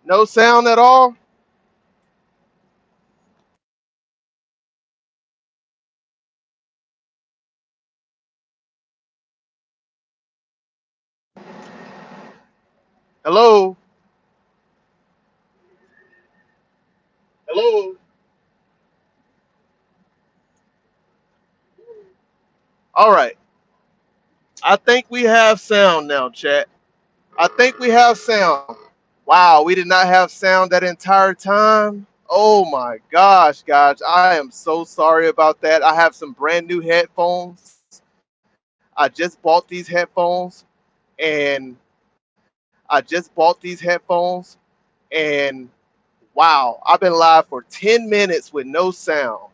No sound at all? Hello? Hello? All right. I think we have sound now, chat. I think we have sound. Wow, we did not have sound that entire time. Oh my gosh, guys. I am so sorry about that. I have some brand new headphones. I just bought these headphones and I just bought these headphones and wow, I've been live for 10 minutes with no sound.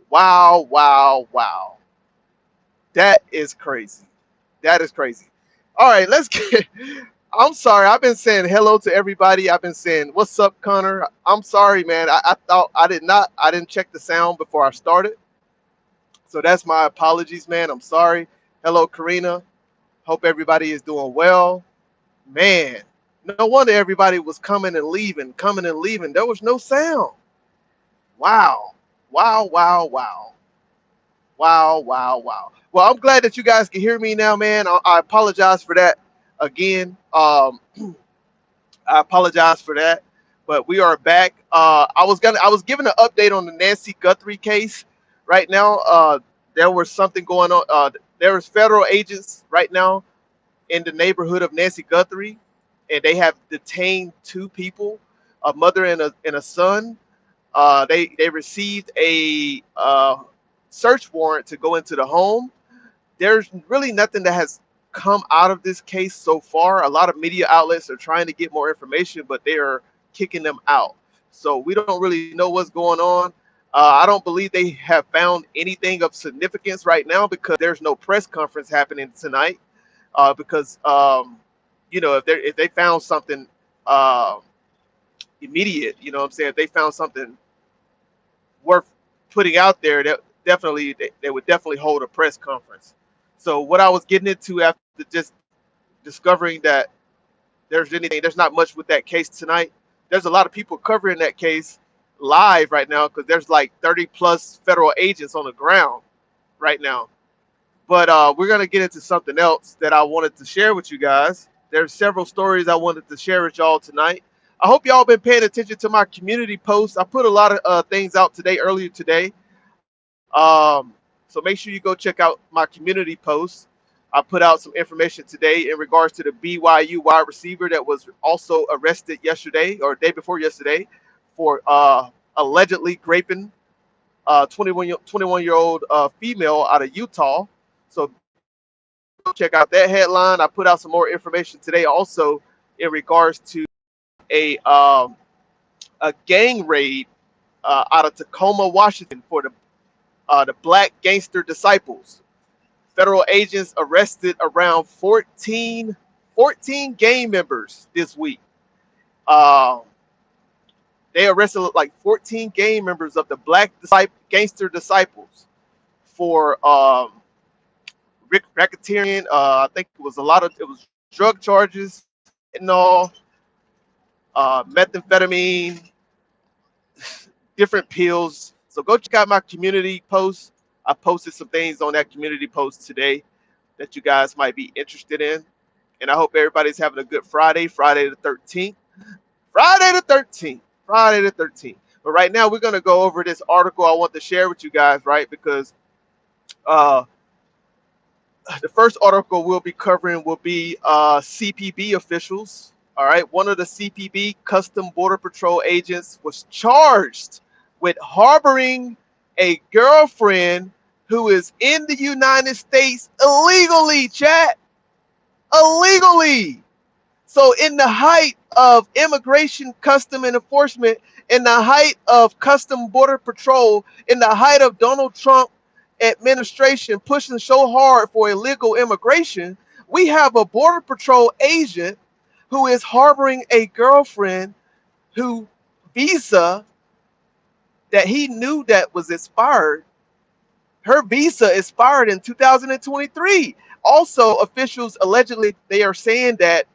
Wow, wow, wow. That is crazy. That is crazy. All right, let's get. I'm sorry. I've been saying hello to everybody. I've been saying, "What's up, Connor?" I'm sorry, man. I thought I did not. I didn't check the sound before I started, so that's my apologies, man. I'm sorry. Hello, Karina. Hope everybody is doing well. Man, no wonder everybody was coming and leaving, coming and leaving. There was no sound. Wow, wow, wow, wow. Wow, wow, wow. Well, I'm glad that you guys can hear me now, man. I apologize for that again. I apologize for that, but we are back. I was giving an update on the Nancy Guthrie case. Right now, there was something going on. There was federal agents right now in the neighborhood of Nancy Guthrie, and they have detained two people, a mother and a son. They received a search warrant to go into the home. There's really nothing that has come out of this case so far. A lot of media outlets are trying to get more information, but they are kicking them out. So we don't really know what's going on. I don't believe they have found anything of significance right now because there's no press conference happening tonight. Because if they found something uh, immediate, you know what I'm saying, if they found something worth putting out there, that definitely they would definitely hold a press conference. So what I was getting into after just discovering that there's not much with that case tonight. There's a lot of people covering that case live right now because there's like 30 plus federal agents on the ground right now. But we're gonna get into something else that I wanted to share with you guys. There's several stories I wanted to share with y'all tonight. I hope y'all been paying attention to my community posts. I put a lot of things out today, earlier today. So make sure you go check out my community posts. I put out some information today in regards to the BYU wide receiver that was also arrested yesterday or day before yesterday for allegedly raping 21-year-old female out of Utah. So check out that headline. I put out some more information today also in regards to a um, a gang raid out of Tacoma, Washington for the Black Gangster Disciples. Federal agents arrested around 14 gang members this week. Um, they arrested like 14 gang members of the Gangster Disciples for racketeering. I think it was drug charges, fentanyl, methamphetamine, different pills. So go check out my community post. I posted some things on that community post today that you guys might be interested in. And I hope everybody's having a good Friday, Friday the 13th. Friday the 13th. Friday the 13th. But right now, we're going to go over this article I want to share with you guys, right? Because uh, the first article we'll be covering will be CPB officials. All right. One of the CPB Custom Border Patrol agents was charged with harboring a girlfriend who is in the United States illegally, chat. Illegally. So, in the height of immigration, custom and enforcement, in the height of custom border patrol, in the height of Donald Trump administration pushing so hard for illegal immigration, we have a border patrol agent who is harboring a girlfriend who visa that he knew that was expired. Her visa expired in 2023. Also, officials allegedly they are saying that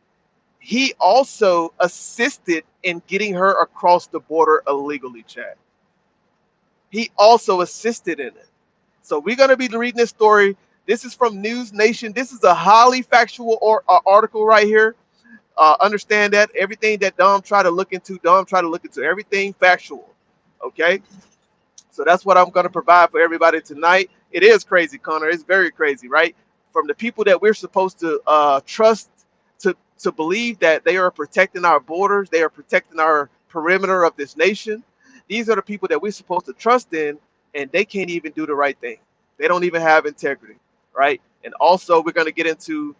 he also assisted in getting her across the border illegally, Chad. He also assisted in it. So we're going to be reading this story. This is from News Nation. This is a highly factual article right here. Understand that everything that Dom tried to look into, everything factual. Okay, so that's what I'm going to provide for everybody tonight. It is crazy, Connor. It's very crazy, right? From the people that we're supposed to trust to believe that they are protecting our borders, they are protecting our perimeter of this nation. These are the people that we're supposed to trust in, and they can't even do the right thing. They don't even have integrity, right? And also, we're going to get into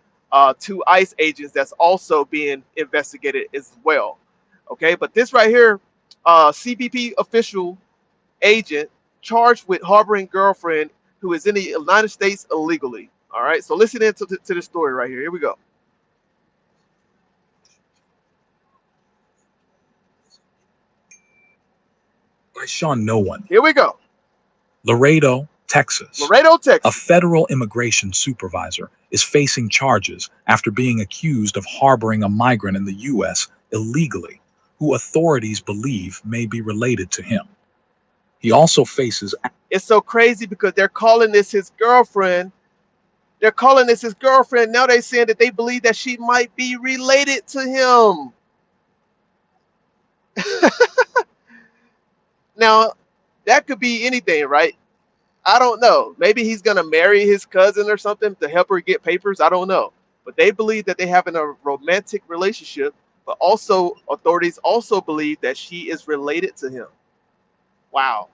two ICE agents that's also being investigated as well. Okay, but this right here, CBP official agent charged with harboring girlfriend who is in the United States illegally. All right, so listen in to the story right here. Here we go. By Sean No One. Here we go. Laredo, Texas. Laredo, A Texas. federal immigration supervisor is facing charges after being accused of harboring a migrant in the U.S. illegally, who authorities believe may be related to him. He also faces. It's so crazy because they're calling this his girlfriend. They're calling this his girlfriend. Now they're saying that they believe that she might be related to him. Now, that could be anything, right? I don't know. Maybe he's going to marry his cousin or something to help her get papers. I don't know. But they believe that they have a romantic relationship, but also authorities also believe that she is related to him. Wow.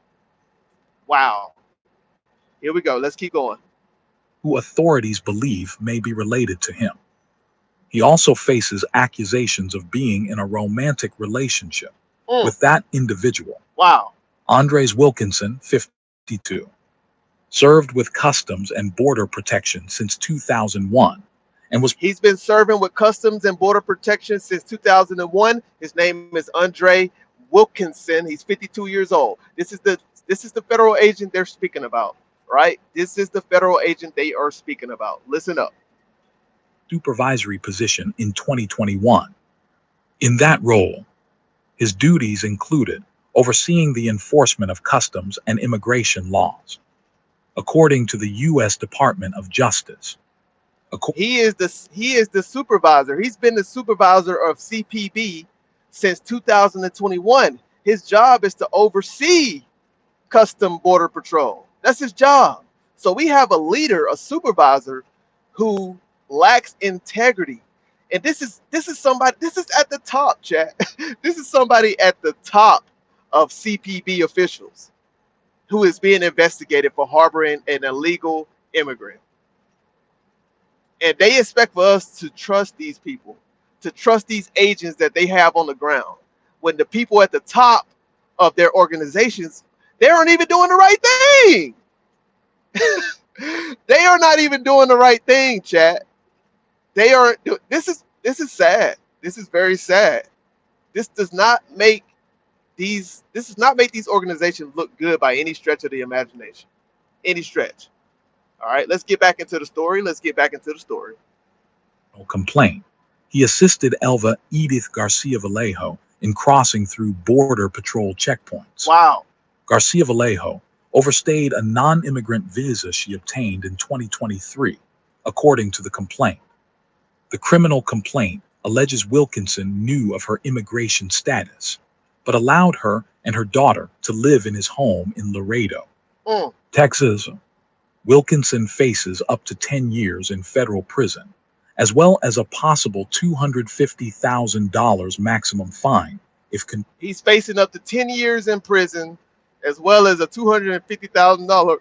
Wow. Here we go. Let's keep going. Who authorities believe may be related to him. He also faces accusations of being in a romantic relationship with that individual. Wow. Andres Wilkinson, 52, served with Customs and Border Protection since 2001 and was. He's been serving with Customs and Border Protection since 2001. His name is Andre Wilkinson. He's 52 years old. This is the federal agent they're speaking about, right? This is the federal agent they are speaking about. Listen up. Supervisory position in 2021. In that role, his duties included overseeing the enforcement of customs and immigration laws. According to the U.S. Department of Justice, he is the supervisor. He's been the supervisor of CPB since 2021. His job is to oversee Custom Border Patrol. That's his job. So we have a leader, a supervisor, who lacks integrity. And this is somebody. This is at the top, chat. This is somebody at the top of CPB officials who is being investigated for harboring an illegal immigrant. And they expect for us to trust these people, to trust these agents that they have on the ground, when the people at the top of their organizations, they aren't even doing the right thing. They are not even doing the right thing, chat. They aren't. This is sad. This is very sad. This does not make these organizations look good by any stretch of the imagination. Any stretch. All right, let's get back into the story. Complaint. He assisted Elva Edith Garcia Vallejo in crossing through Border Patrol checkpoints. Wow. Garcia Vallejo overstayed a non-immigrant visa she obtained in 2023, according to the complaint. The criminal complaint alleges Wilkinson knew of her immigration status, but allowed her and her daughter to live in his home in Laredo, Texas. Wilkinson faces up to 10 years in federal prison, as well as a possible $250,000 maximum fine. He's facing up to 10 years in prison, as well as a $250,000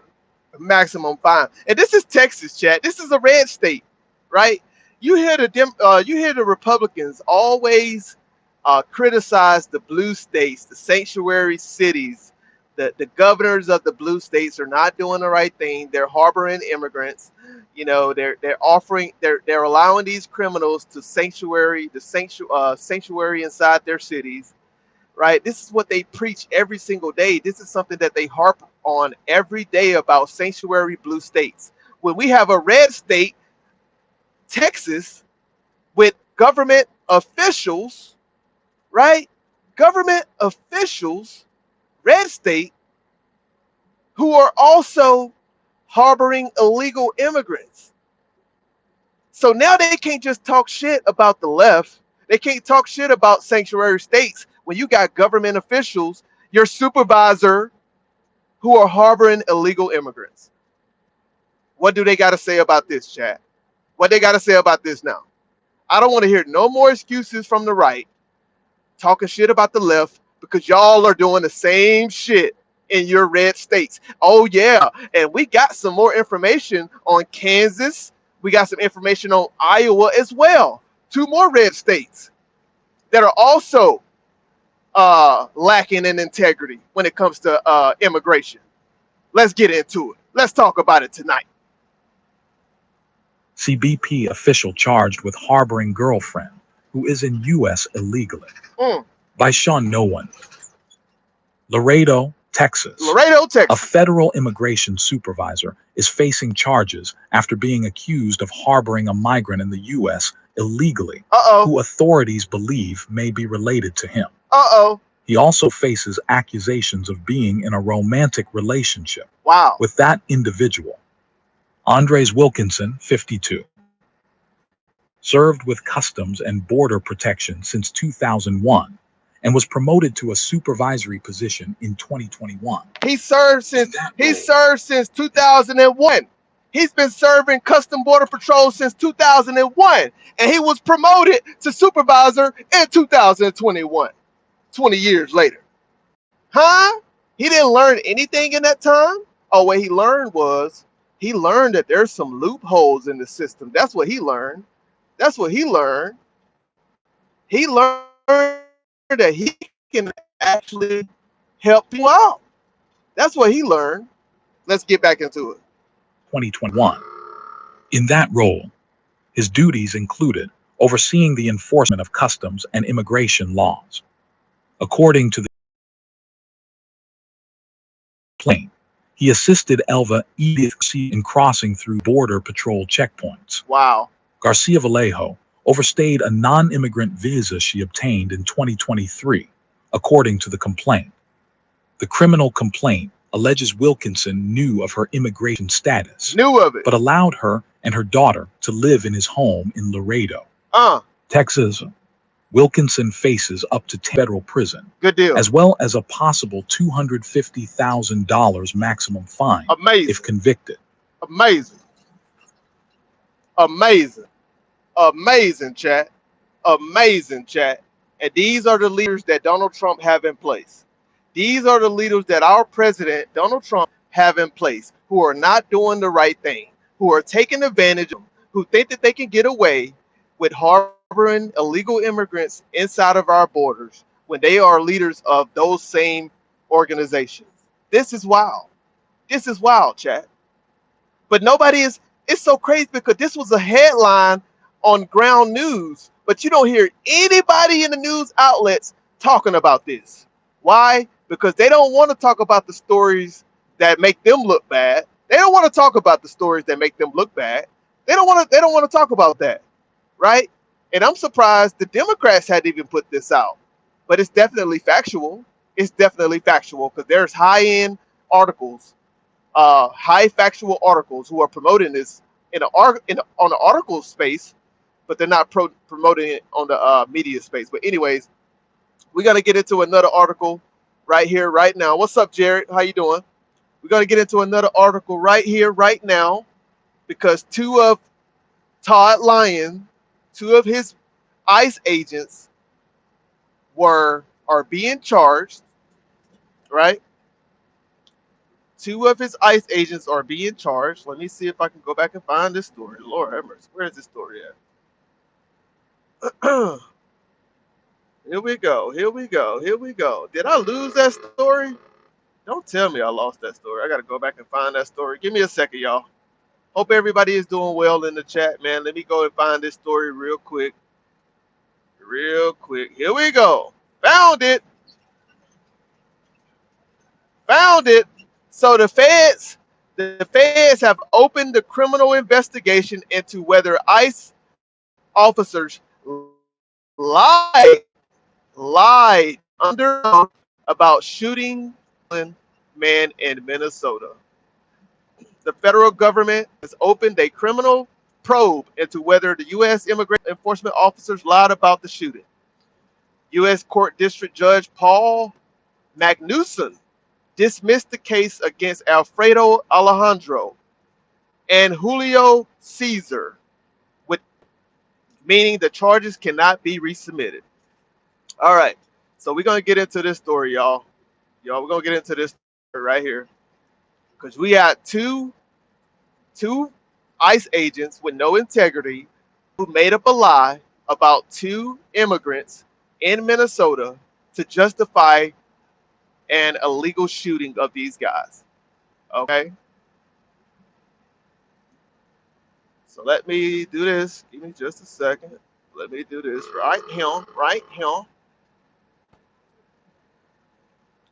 maximum fine. And this is Texas, chat. This is a red state, right? You hear the Republicans always criticize the blue states, the sanctuary cities. The governors of the blue states are not doing the right thing. They're harboring immigrants. You know, they're allowing these criminals to sanctuary inside their cities, right? This is what they preach every single day. This is something that they harp on every day about sanctuary blue states. When we have a red state, Texas, with government officials, right? Government officials, red state, who are also harboring illegal immigrants. So now they can't just talk shit about the left. They can't talk shit about sanctuary states when you got government officials, your supervisor, who are harboring illegal immigrants. What do they got to say about this, chat? What they got to say about this now? I don't want to hear no more excuses from the right talking shit about the left because y'all are doing the same shit in your red states. Oh yeah, and we got some more information on Kansas. We got some information on Iowa as well. Two more red states that are also lacking in integrity when it comes to immigration. Let's get into it. Let's talk about it tonight. CBP official charged with harboring girlfriend who is in U.S. illegally. Mm. By Sean Nowen. Laredo, Texas. Laredo, A Texas. federal immigration supervisor is facing charges after being accused of harboring a migrant in the U.S. illegally, Uh-oh. who authorities believe may be related to him. Uh-oh. He also faces accusations of being in a romantic relationship Wow. with that individual. Andres Wilkinson, 52, served with Customs and Border Protection since 2001 and was promoted to a supervisory position in 2021. He served since 2001. He's been serving Custom Border Patrol since 2001, and he was promoted to supervisor in 2021. 20 years later. Huh? He didn't learn anything in that time? Oh, what he learned that there's some loopholes in the system. That's what he learned. That's what he learned. He learned that he can actually help people out. That's what he learned. Let's get back into it. 2021. In that role, his duties included overseeing the enforcement of customs and immigration laws. According to the complaint, he assisted Elva Edith in crossing through Border Patrol checkpoints. Wow. Garcia Vallejo overstayed a non-immigrant visa she obtained in 2023, according to the complaint. The criminal complaint alleges Wilkinson knew of her immigration status, Knew of it. but allowed her and her daughter to live in his home in Laredo, Texas. Wilkinson faces up to 10 federal prison, Good deal. as well as a possible $250,000 maximum fine Amazing. if convicted. Amazing. Amazing. Amazing, chat. Amazing, chat. And these are the leaders that Donald Trump have in place. These are the leaders that our president, Donald Trump, have in place, who are not doing the right thing, who are taking advantage of, who think that they can get away with harboring illegal immigrants inside of our borders when they are leaders of those same organizations. This is wild. This is wild, chat. But it's so crazy because this was a headline on ground news, but you don't hear anybody in the news outlets talking about this. Why? Because they don't want to talk about the stories that make them look bad. They don't want to talk about the stories that make them look bad. They don't want to talk about that, right? And I'm surprised the Democrats hadn't even put this out. But it's definitely factual. It's definitely factual because there's high-end articles, high factual articles who are promoting this on the article space, but they're not promoting it on the media space. But anyways, we're gonna get into another article right here, right now. What's up, Jared? How you doing? We're gonna get into another article right here, right now, because two of his ICE agents are being charged, right? Two of his ICE agents are being charged. Let me see if I can go back and find this story. Lord have mercy. Where is this story at? Here we go. Here we go. Here we go. Did I lose that story? Don't tell me I lost that story. I got to go back and find that story. Give me a second, y'all. Hope everybody is doing well in the chat, man. Let me go and find this story real quick. Real quick. Here we go. Found it. Found it. So the feds have opened the criminal investigation into whether ICE officers lied, lied under oath about shooting a man in Minnesota. The federal government has opened a criminal probe into whether the U.S. immigration enforcement officers lied about the shooting. U.S. Court District Judge Paul Magnuson dismissed the case against Alfredo Alejandro and Julio Caesar, with meaning the charges cannot be resubmitted. All right, so we're gonna get into this story, y'all. We're gonna get into this story right here because we got two ICE agents with no integrity who made up a lie about two immigrants in Minnesota to justify an illegal shooting of these guys. Okay, so let me do this. Give me just a second. Let me do this right here, right here. All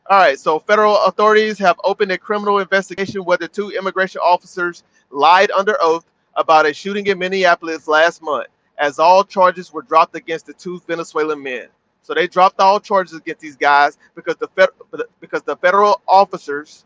right, so federal authorities have opened a criminal investigation whether two immigration officers lied under oath about a shooting in Minneapolis last month, as all charges were dropped against the two Venezuelan men. So they dropped all charges against these guys because the federal officers,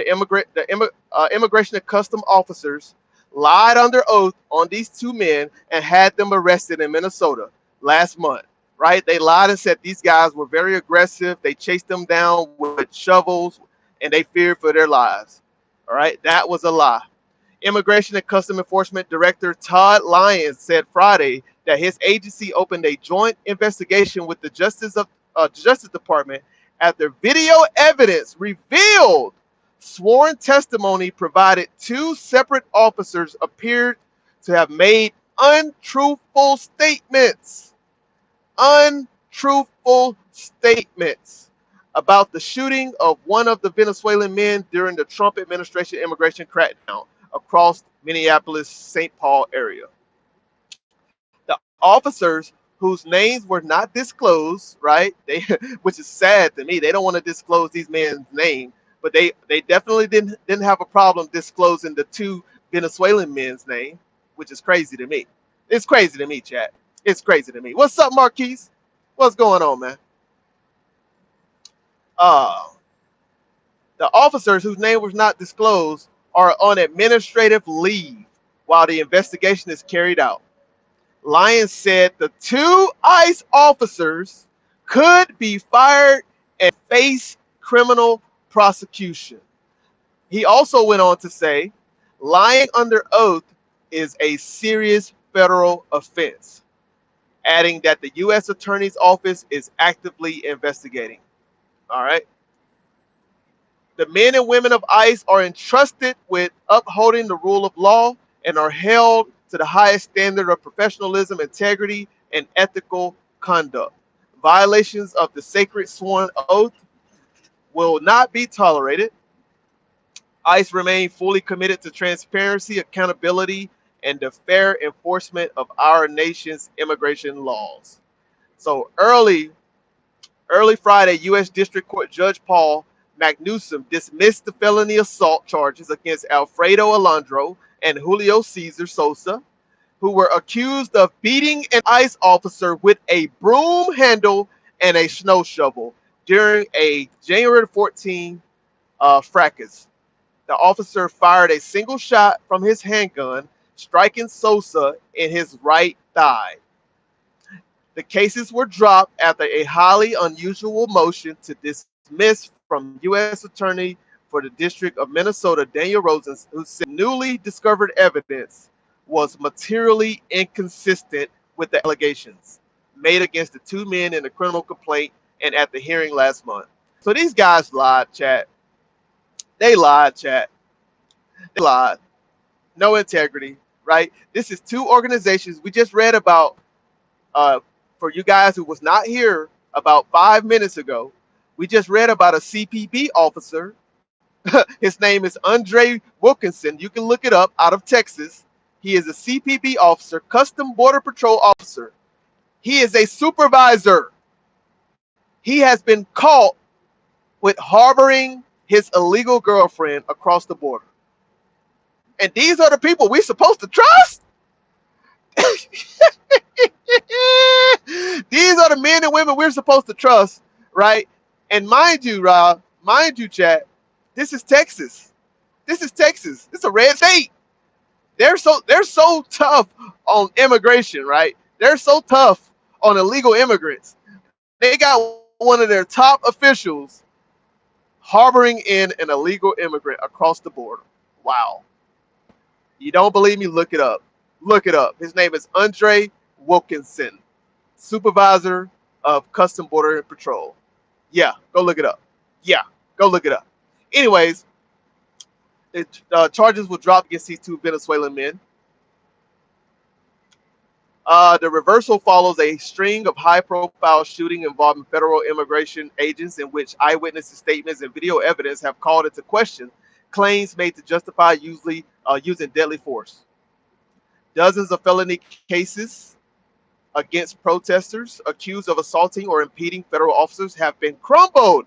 immigration and custom officers, lied under oath on these two men and had them arrested in Minnesota last month, right? They lied and said these guys were very aggressive. They chased them down with shovels and they feared for their lives. All right, that was a lie. Immigration and Customs Enforcement Director Todd Lyons said Friday that his agency opened a joint investigation with the Justice Department after video evidence revealed sworn testimony provided two separate officers appeared to have made untruthful statements about the shooting of one of the Venezuelan men during the Trump administration immigration crackdown across Minneapolis, St. Paul area. The officers whose names were not disclosed, right? Which is sad to me. They don't want to disclose these men's name, but they definitely didn't have a problem disclosing the two Venezuelan men's name, which is crazy to me. It's crazy to me, chat. It's crazy to me. What's up, Marquise? What's going on, man? Uh, the officers whose name was not disclosed are on administrative leave while the investigation is carried out. Lyons said the two ICE officers could be fired and face criminal prosecution. He also went on to say, lying under oath is a serious federal offense, adding that the U.S. Attorney's Office is actively investigating. All right. The men and women of ICE are entrusted with upholding the rule of law and are held to the highest standard of professionalism, integrity, and ethical conduct. Violations of the sacred sworn oath will not be tolerated. ICE remain fully committed to transparency, accountability, and the fair enforcement of our nation's immigration laws. So early Friday, U.S. District Court Judge Paul Magnuson dismissed the felony assault charges against Alfredo Alejandro and Julio Cesar Sosa, who were accused of beating an ICE officer with a broom handle and a snow shovel during a January 14 fracas. The officer fired a single shot from his handgun, striking Sosa in his right thigh. The cases were dropped after a highly unusual motion to dismiss from U.S. Attorney for the District of Minnesota, Daniel Rosen, who said newly discovered evidence was materially inconsistent with the allegations made against the two men in the criminal complaint and at the hearing last month. So these guys lied, chat. They lied, chat. They lied. No integrity, right? This is two organizations we just read about. For you guys who was not here about 5 minutes ago, we just read about a CPB officer. His name is Andre Wilkinson. You can look it up, out of Texas. He is a CPB officer, Custom Border Patrol officer. He is a supervisor. He has been caught with harboring his illegal girlfriend across the border. And these are the people we're supposed to trust? These are the men and women we're supposed to trust, right? And mind you, Rob, mind you, chat, this is Texas. This is Texas. It's a red state. They're so tough on immigration, right? They're so tough on illegal immigrants. They got one of their top officials harboring in an illegal immigrant across the border. Wow. You don't believe me? Look it up. Look it up. His name is Andre Wilkinson, supervisor of Custom Border and Patrol. Yeah, go look it up. Yeah, go look it up. Anyways, charges were dropped against these two Venezuelan men. The reversal follows a string of high-profile shootings involving federal immigration agents in which eyewitness statements and video evidence have called into question claims made to justify usually using deadly force. Dozens of felony cases against protesters accused of assaulting or impeding federal officers have been crumbled.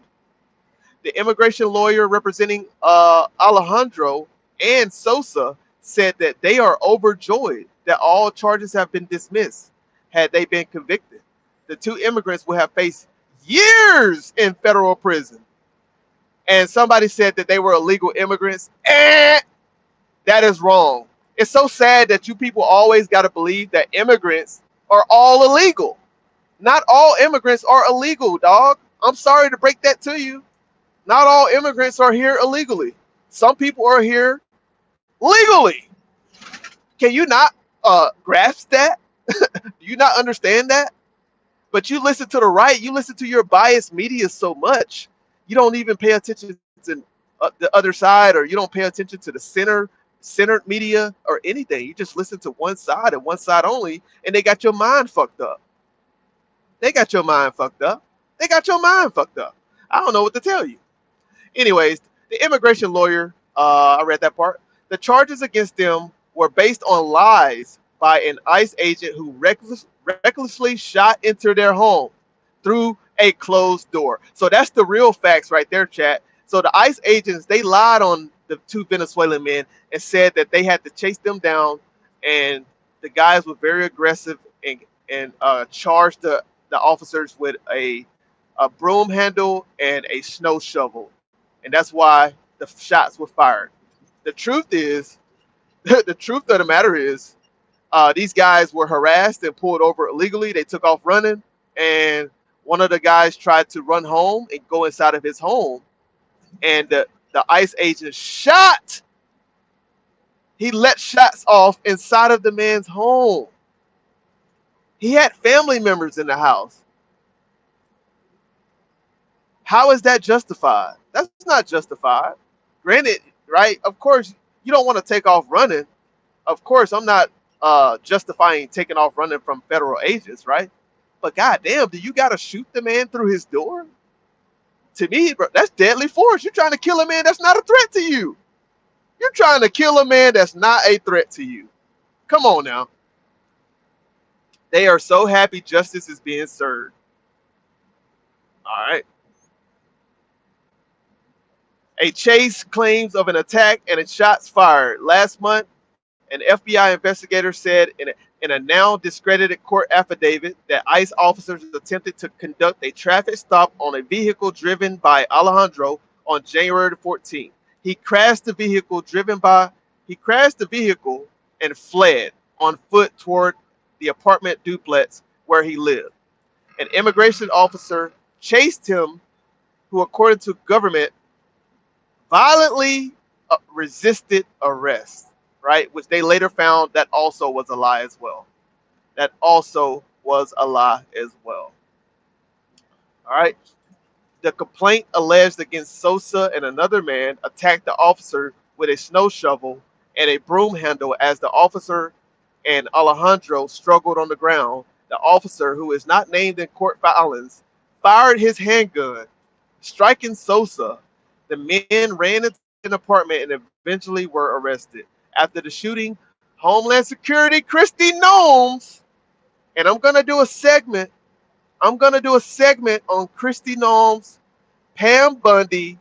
The immigration lawyer representing Alejandro and Sosa said that they are overjoyed that all charges have been dismissed. Had they been convicted, the two immigrants would have faced years in federal prison. And somebody said that they were illegal immigrants. That is wrong. It's so sad that you people always got to believe that immigrants are all illegal. Not all immigrants are illegal, dog. I'm sorry to break that to you. Not all immigrants are here illegally. Some people are here legally. Can you not grasp that? Do you not understand that? But you listen to the right, you listen to your biased media so much, you don't even pay attention to the other side, or you don't pay attention to the centered media or anything. You just listen to one side and one side only, and they got your mind fucked up. They got your mind fucked up. They got your mind fucked up. I don't know what to tell you. Anyways, the immigration lawyer, I read that part. The charges against them were based on lies by an ICE agent who recklessly shot into their home through a closed door. So that's the real facts right there, chat. So the ICE agents, they lied on the two Venezuelan men and said that they had to chase them down, and the guys were very aggressive and charged the officers with a broom handle and a snow shovel, and that's why the shots were fired. The truth is, the truth of the matter is, these guys were harassed and pulled over illegally. They took off running, and one of the guys tried to run home and go inside of his home, and the ICE agent shot. He let shots off inside of the man's home. He had family members in the house. How is that justified? That's not justified. Granted, right? Of course, you don't want to take off running. Of course, I'm not justifying taking off running from federal agents, right? But goddamn, do you gotta shoot the man through his door? To me, bro, that's deadly force. You're trying to kill a man that's not a threat to you. You're trying to kill a man that's not a threat to you. Come on now. They are so happy justice is being served. All right. A chase claims of an attack and shots fired. Last month, an FBI investigator said in a now discredited court affidavit that ICE officers attempted to conduct a traffic stop on a vehicle driven by Alejandro on January 14th. He crashed the vehicle and fled on foot toward the apartment duplex where he lived. An immigration officer chased him, who, according to government, violently resisted arrest, right? Which they later found that also was a lie as well. That also was a lie as well. All right. The complaint alleged against Sosa and another man attacked the officer with a snow shovel and a broom handle as the officer and Alejandro struggled on the ground. The officer, who is not named in court filings, fired his handgun, striking Sosa. The men ran into an apartment and eventually were arrested. After the shooting, Homeland Security Christy Gnomes, and I'm gonna do a segment. I'm gonna do a segment on Christy Gnomes, Pam Bundy,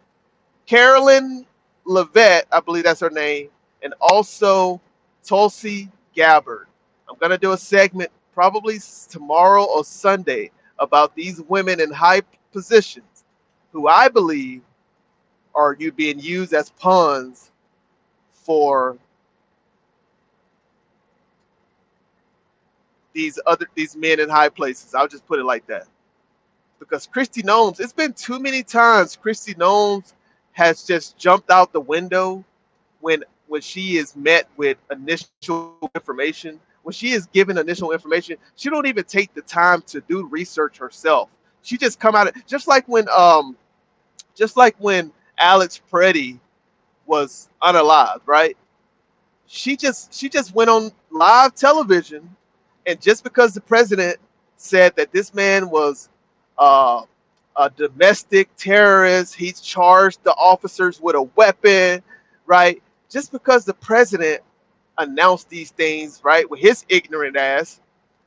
Carolyn Levette, I believe that's her name, and also Tulsi Gabbard. I'm gonna do a segment probably tomorrow or Sunday, about these women in high positions who I believe are you being used as pawns for these men in high places. I'll just put it like that. Because Christy Gnomes, it's been too many times Christy Gnomes has just jumped out the window when she is met with initial information. When she is given initial information, she don't even take the time to do research herself. She just come out of, just like when Alex Preddy was unalived, right? She just went on live television, and just because the president said that this man was uh, a domestic terrorist, he's charged the officers with a weapon, right? Just because the president announced these things, right, with his ignorant ass,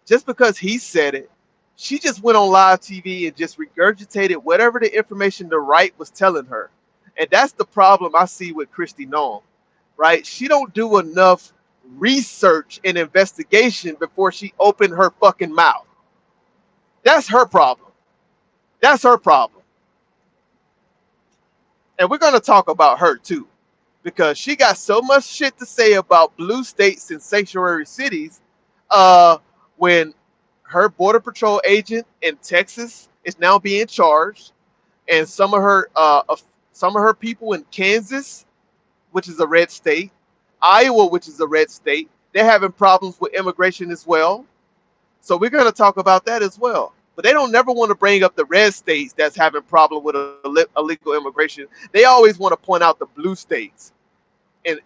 just because he said it, she just went on live TV and just regurgitated whatever the information the right was telling her. And that's the problem I see with Christy Nome, right? She don't do enough research and investigation before she opened her fucking mouth. That's her problem. That's her problem. And we're going to talk about her too, because she got so much shit to say about blue states and sanctuary cities. When her border patrol agent in Texas is now being charged, and some of her people in Kansas, which is a red state, Iowa, which is a red state, they're having problems with immigration as well. So we're going to talk about that as well. But they don't never want to bring up the red states that's having problem with illegal immigration. They always want to point out the blue states and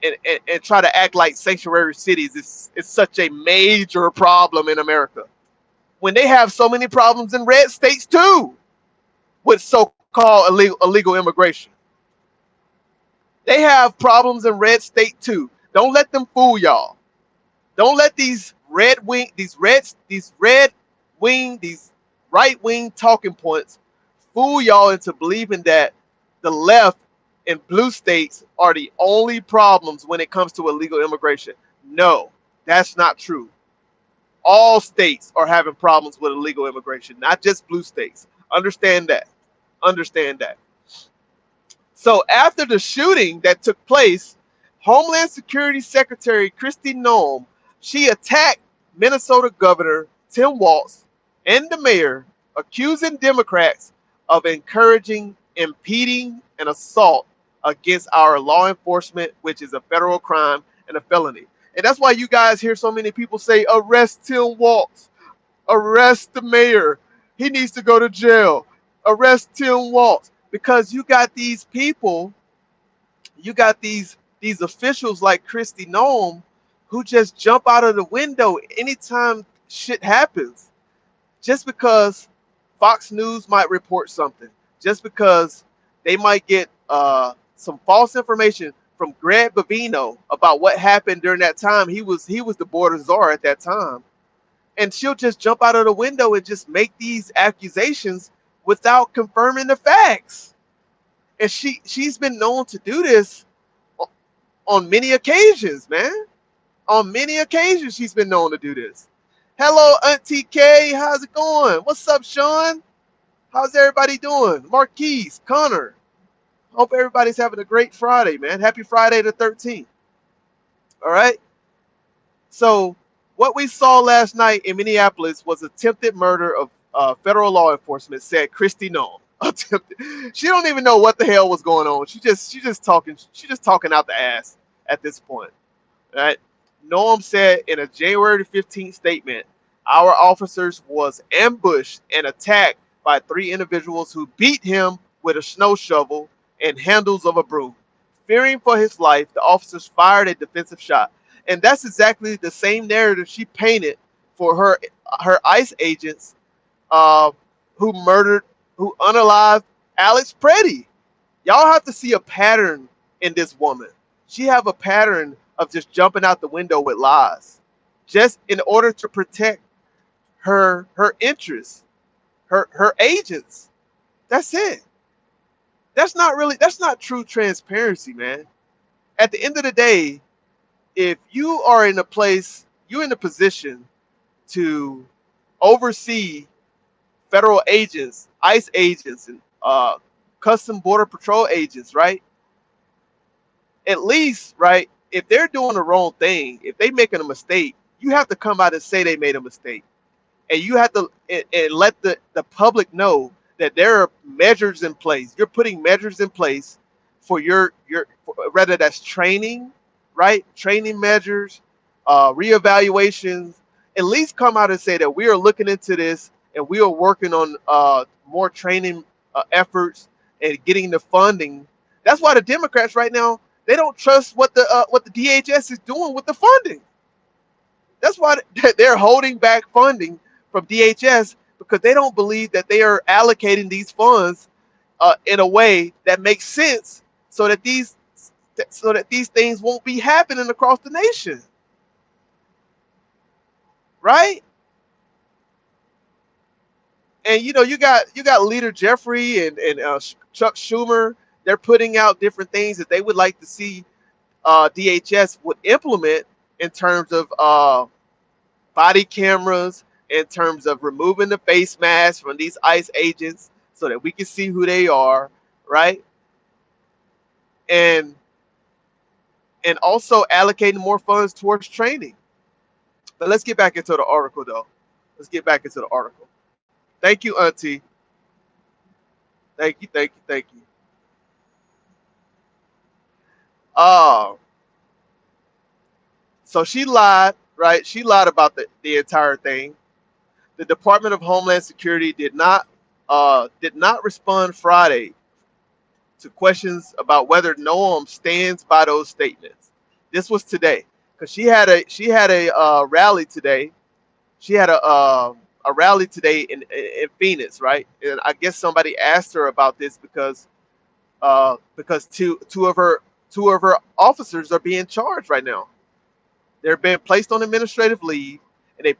try to act like sanctuary cities is such a major problem in America, when they have so many problems in red states too with so-called illegal immigration. They have problems in red state too. Don't let them fool y'all. Don't let these right wing talking points fool y'all into believing that the left and blue states are the only problems when it comes to illegal immigration. No, that's not true. All states are having problems with illegal immigration, not just blue states. Understand that. Understand that. So after the shooting that took place, Homeland Security Secretary Kristi Noem, she attacked Minnesota Governor Tim Walz and the mayor, accusing Democrats of encouraging, impeding, and assault against our law enforcement, which is a federal crime and a felony. And that's why you guys hear so many people say, arrest Tim Walz, arrest the mayor, he needs to go to jail, arrest Tim Walz. Because you got these people, you got these officials like Kristi Noem who just jump out of the window anytime shit happens. Just because Fox News might report something, just because they might get some false information from Greg Bavino about what happened during that time. He was the border czar at that time, and she'll just jump out of the window and just make these accusations without confirming the facts. And she's been known to do this on many occasions, man. On many occasions, she's been known to do this. Hello, Auntie K. How's it going? What's up, Sean? How's everybody doing? Marquise, Connor. Hope everybody's having a great Friday, man. Happy Friday the 13th. All right. So what we saw last night in Minneapolis was attempted murder of federal law enforcement, said Kristi Noem. Attempted. She don't even know what the hell was going on. She just talking out the ass at this point. Right? Noem said in a January 15th statement, our officers was ambushed and attacked by three individuals who beat him with a snow shovel and handles of a broom. Fearing for his life, the officers fired a defensive shot. And that's exactly the same narrative she painted for her ICE agents uh, who unalived Alex Preddy. Y'all have to see a pattern in this woman. She have a pattern of just jumping out the window with lies, just in order to protect her interests, her agents. That's it. That's not true transparency, man. At the end of the day, if you are in a place, you're in a position to oversee federal agents, ICE agents, and custom border patrol agents, right? At least, right, if they're doing the wrong thing, if they making a mistake, you have to come out and say they made a mistake, and you have to and let the public know that there are measures in place. You're putting measures in place for whether that's training, right? Training measures, reevaluations. At least come out and say that we are looking into this and we are working on more training efforts and getting the funding. That's why the Democrats right now, they don't trust what the DHS is doing with the funding. That's why they're holding back funding from DHS, because they don't believe that they are allocating these funds in a way that makes sense, so that these things won't be happening across the nation, right? And you got Leader Jeffrey and Chuck Schumer. They're putting out different things that they would like to see DHS would implement in terms of body cameras, in terms of removing the face masks from these ICE agents so that we can see who they are, right? And and also allocating more funds towards training. But let's get back into the article, though. Let's get back into the article. Thank you, Auntie. Thank you, thank you, thank you. Uh, so she lied, right? She lied about the entire thing. The Department of Homeland Security did not respond Friday to questions about whether Noam stands by those statements. This was today, because she had a rally today. She had a rally today in Phoenix, right? And I guess somebody asked her about this because two of her officers are being charged right now. They're being placed on administrative leave, and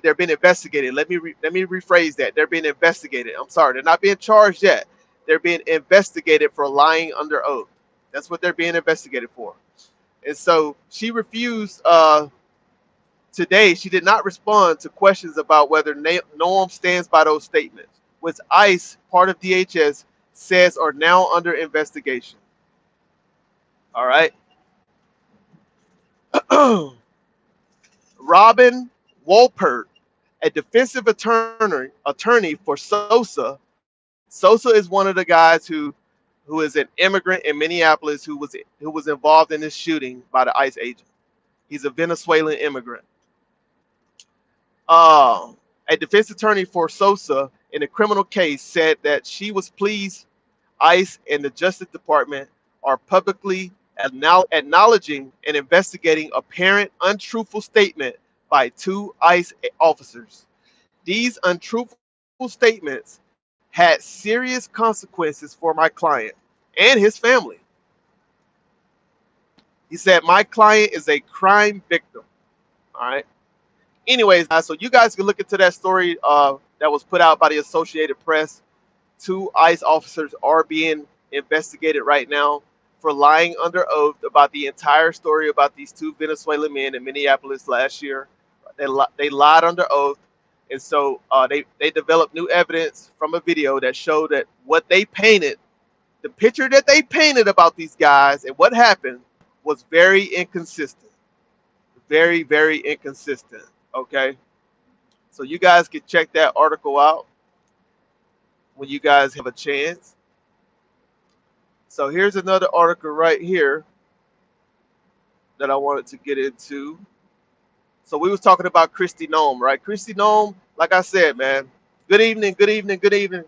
they're being investigated. Let me rephrase that. They're being investigated. I'm sorry, they're not being charged yet. They're being investigated for lying under oath. That's what they're being investigated for. And so she refused today. She did not respond to questions about whether Noam stands by those statements, which ICE, part of DHS, says are now under investigation. All right. Robin Wolpert, a defensive attorney for Sosa. Sosa is one of the guys who is an immigrant in Minneapolis who was involved in this shooting by the ICE agent. He's a Venezuelan immigrant. Uh, a defense attorney for Sosa in a criminal case said that she was pleased ICE and the Justice Department are publicly acknowledging and investigating apparent untruthful statement by two ICE officers. These untruthful statements had serious consequences for my client and his family. He said, my client is a crime victim. All right. Anyways, guys, so you guys can look into that story that was put out by the Associated Press. Two ICE officers are being investigated right now for lying under oath about the entire story about these two Venezuelan men in Minneapolis last year. They lied under oath, and so they developed new evidence from a video that showed that what they painted, the picture that they painted about these guys and what happened, was very inconsistent. Very, very inconsistent. Okay, so you guys can check that article out when you guys have a chance. So here's another article right here that I wanted to get into. So we was talking about Kristi Noem, right? Kristi Noem, like I said, man. Good evening, good evening, good evening.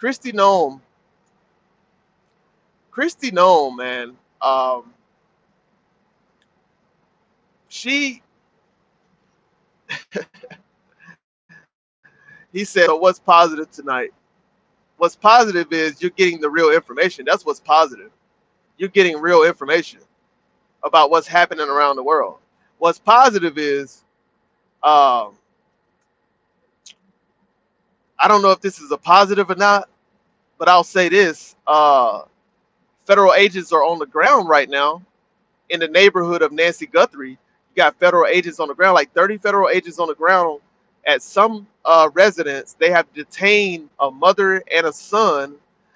Kristi Noem, Kristi Noem, man. She, he said, so what's positive tonight? What's positive is you're getting the real information. That's what's positive. You're getting real information about what's happening around the world. What's positive is, um, I don't know if this is a positive or not, but I'll say this: federal agents are on the ground right now in the neighborhood of Nancy Guthrie. You got federal agents on the ground, like 30 federal agents on the ground at some residents, they have detained a mother and a son.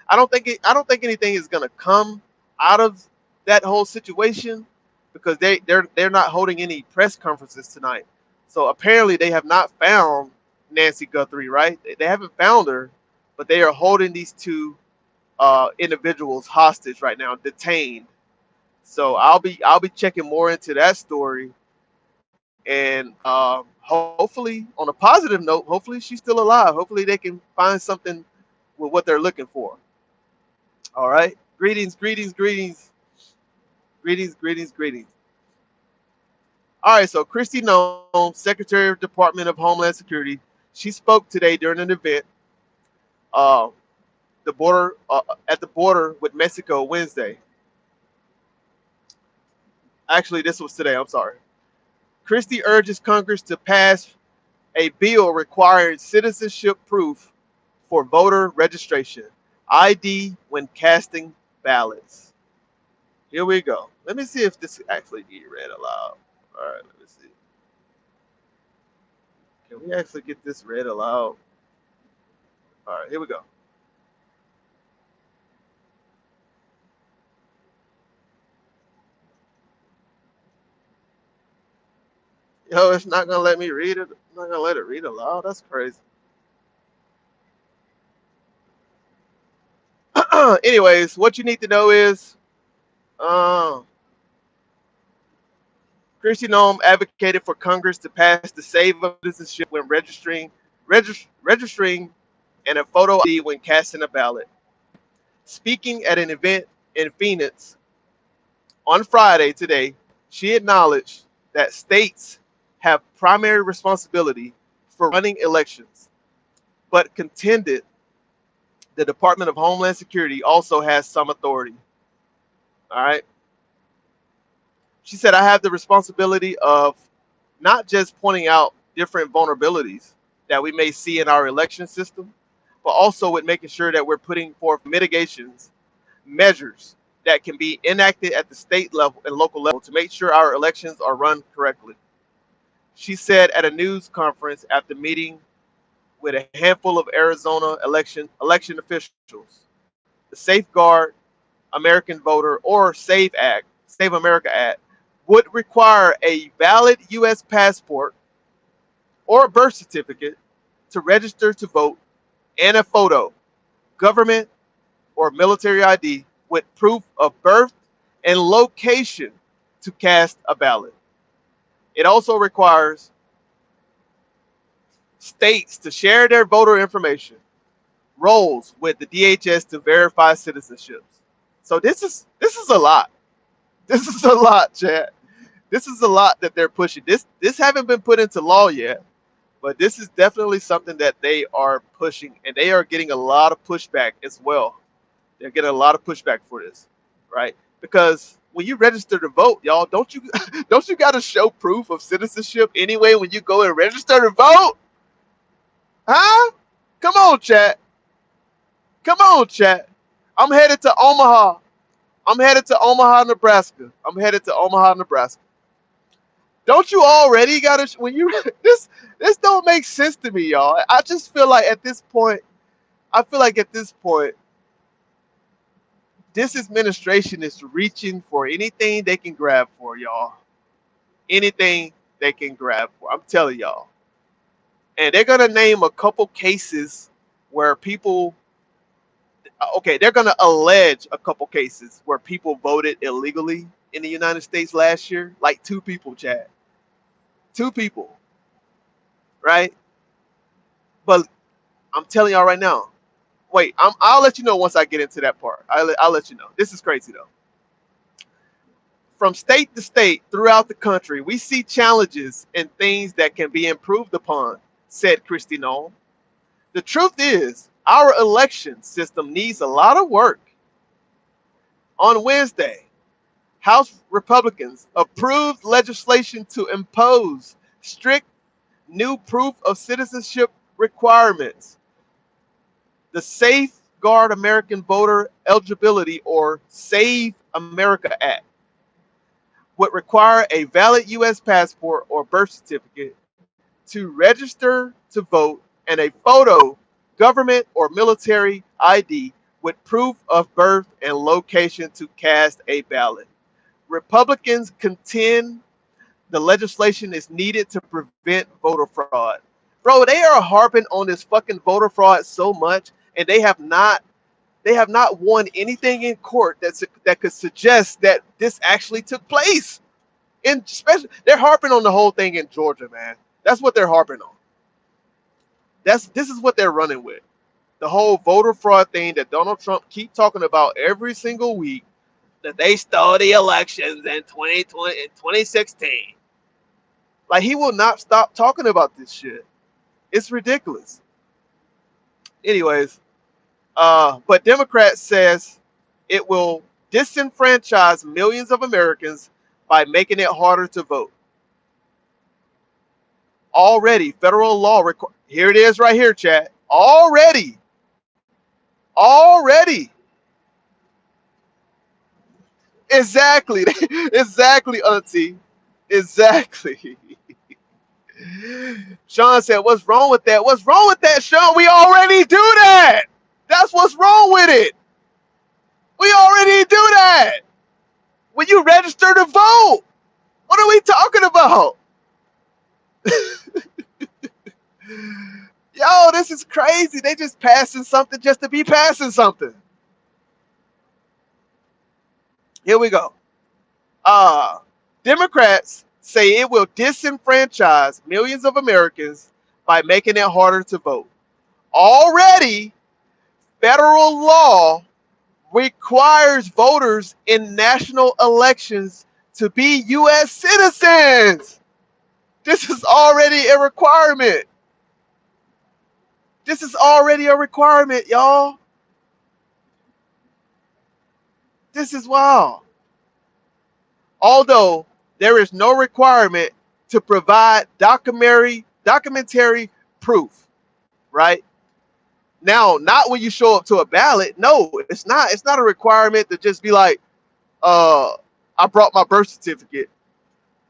I don't think anything is going to come out of that whole situation because they're not holding any press conferences tonight. So apparently they have not found Nancy Guthrie, right? They haven't found her, but they are holding these two individuals hostage right now, detained. So I'll be checking more into that story, and hopefully, on a positive note, hopefully she's still alive. Hopefully they can find something with what they're looking for. All right. Greetings, greetings, greetings, greetings, greetings, greetings. All right. So Kristi Noem, Secretary of Department of Homeland Security, she spoke today during an event, uh, the border at the border with Mexico Wednesday. Actually, this was today. I'm sorry. Kristi urges Congress to pass a bill requiring citizenship proof for voter registration, ID when casting ballots. Here we go. Let me see if this actually be read aloud. All right, let me see. Can we actually get this read aloud? All right, here we go. Yo, it's not gonna let me read it. I'm not gonna let it read aloud. That's crazy. Anyways, what you need to know is, uh, Kristi Noem advocated for Congress to pass the Save of Citizenship when registering and a photo ID when casting a ballot. Speaking at an event in Phoenix on Friday today, she acknowledged that states have primary responsibility for running elections, but contended the Department of Homeland Security also has some authority. All right. She said, I have the responsibility of not just pointing out different vulnerabilities that we may see in our election system, but also with making sure that we're putting forth mitigations, measures that can be enacted at the state level and local level to make sure our elections are run correctly. She said at a news conference after meeting with a handful of Arizona election officials, the Safeguard American Voter or Save America Act, would require a valid U.S. passport or a birth certificate to register to vote and a photo, government or military ID with proof of birth and location to cast a ballot. It also requires states to share their voter information rolls with the DHS to verify citizenships. So this is a lot. This is a lot, Chad. This is a lot that they're pushing. This haven't been put into law yet, but this is definitely something that they are pushing, and they are getting a lot of pushback as well. They're getting a lot of pushback for this, right? Because when you register to vote, y'all, don't you don't you got to show proof of citizenship anyway when you go and register to vote? Huh? Come on, chat. Come on, chat. I'm headed to Omaha. I'm headed to Omaha, Nebraska. I'm headed to Omaha, Nebraska. Don't you already got to when you this don't make sense to me, y'all. I just feel like at this point, I feel like at this point, this administration is reaching for anything they can grab for, y'all. Anything they can grab for. I'm telling y'all. And they're gonna name a couple cases where people okay, they're going to allege a couple cases where people voted illegally in the United States last year, like two people, Chad. Two people, right? But I'm telling y'all right now. Wait, I'll let you know once I get into that part. I'll let you know. This is crazy though. From state to state throughout the country, we see challenges and things that can be improved upon, said Kristi Noem. The truth is, our election system needs a lot of work. On Wednesday, House Republicans approved legislation to impose strict new proof of citizenship requirements. The Safeguard American Voter Eligibility or Save America Act would require a valid U.S. passport or birth certificate to to register to vote and a photo, government or military ID with proof of birth and location to cast a ballot. Republicans contend the legislation is needed to prevent voter fraud. Bro, they are harping on this fucking voter fraud so much, and they have not won anything in court that could suggest that this actually took place. In special, they're harping on the whole thing in Georgia, man. That's what they're harping on. This is what they're running with. The whole voter fraud thing that Donald Trump keep talking about every single week, that they stole the elections in 2020 and 2016. Like, he will not stop talking about this shit. It's ridiculous. Anyways, but Democrats says it will disenfranchise millions of Americans by making it harder to vote. Already, federal law here it is right here, chat. Already. Exactly. Exactly, Auntie. Exactly. Sean said, "What's wrong with that? What's wrong with that, Sean? We already do that. That's what's wrong with it. We already do that. When you register to vote, what are we talking about? Yo, this is crazy. They just passing something just to be passing something. Here we go. Democrats say it will disenfranchise millions of Americans by making it harder to vote. Already, federal law requires voters in national elections to be U.S. citizens. This is already a requirement. This is already a requirement, y'all. This is wild. Although there is no requirement to provide documentary proof, right? Now, not when you show up to a ballot. No, it's not. It's not a requirement to just be like, I brought my birth certificate.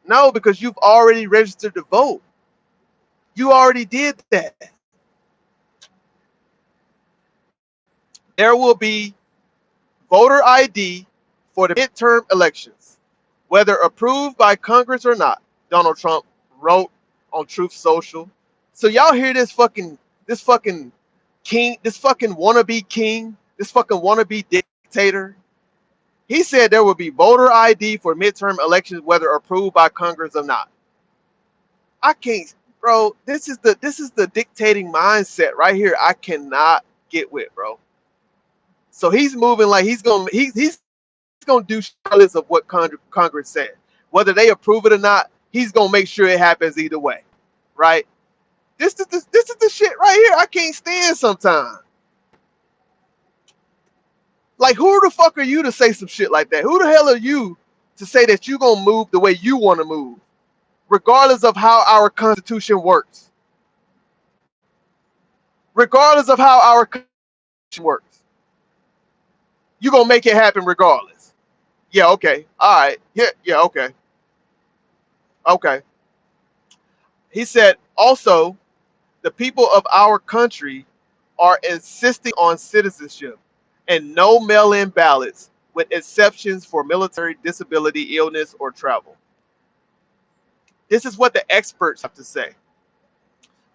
No, because you've already registered to vote. You already did that. There will be voter ID for the midterm elections, whether approved by Congress or not. Donald Trump wrote on Truth Social. So y'all hear this fucking king, this fucking wannabe king, this fucking wannabe dictator. He said there will be voter ID for midterm elections, whether approved by Congress or not. I can't, bro. This is the dictating mindset right here. I cannot get with, bro. So he's moving like he's gonna do regardless of what Congress said, whether they approve it or not. He's gonna make sure it happens either way, right? This is the shit right here. I can't stand sometimes. Like, who the fuck are you to say some shit like that? Who the hell are you to say that you gonna move the way you want to move, regardless of how our Constitution works? Regardless of how our Constitution works, you gonna make it happen regardless. Yeah, okay. All right. Yeah, okay. Okay. He said also, the people of our country are insisting on citizenship and no mail-in ballots, with exceptions for military, disability, illness, or travel. This is what the experts have to say.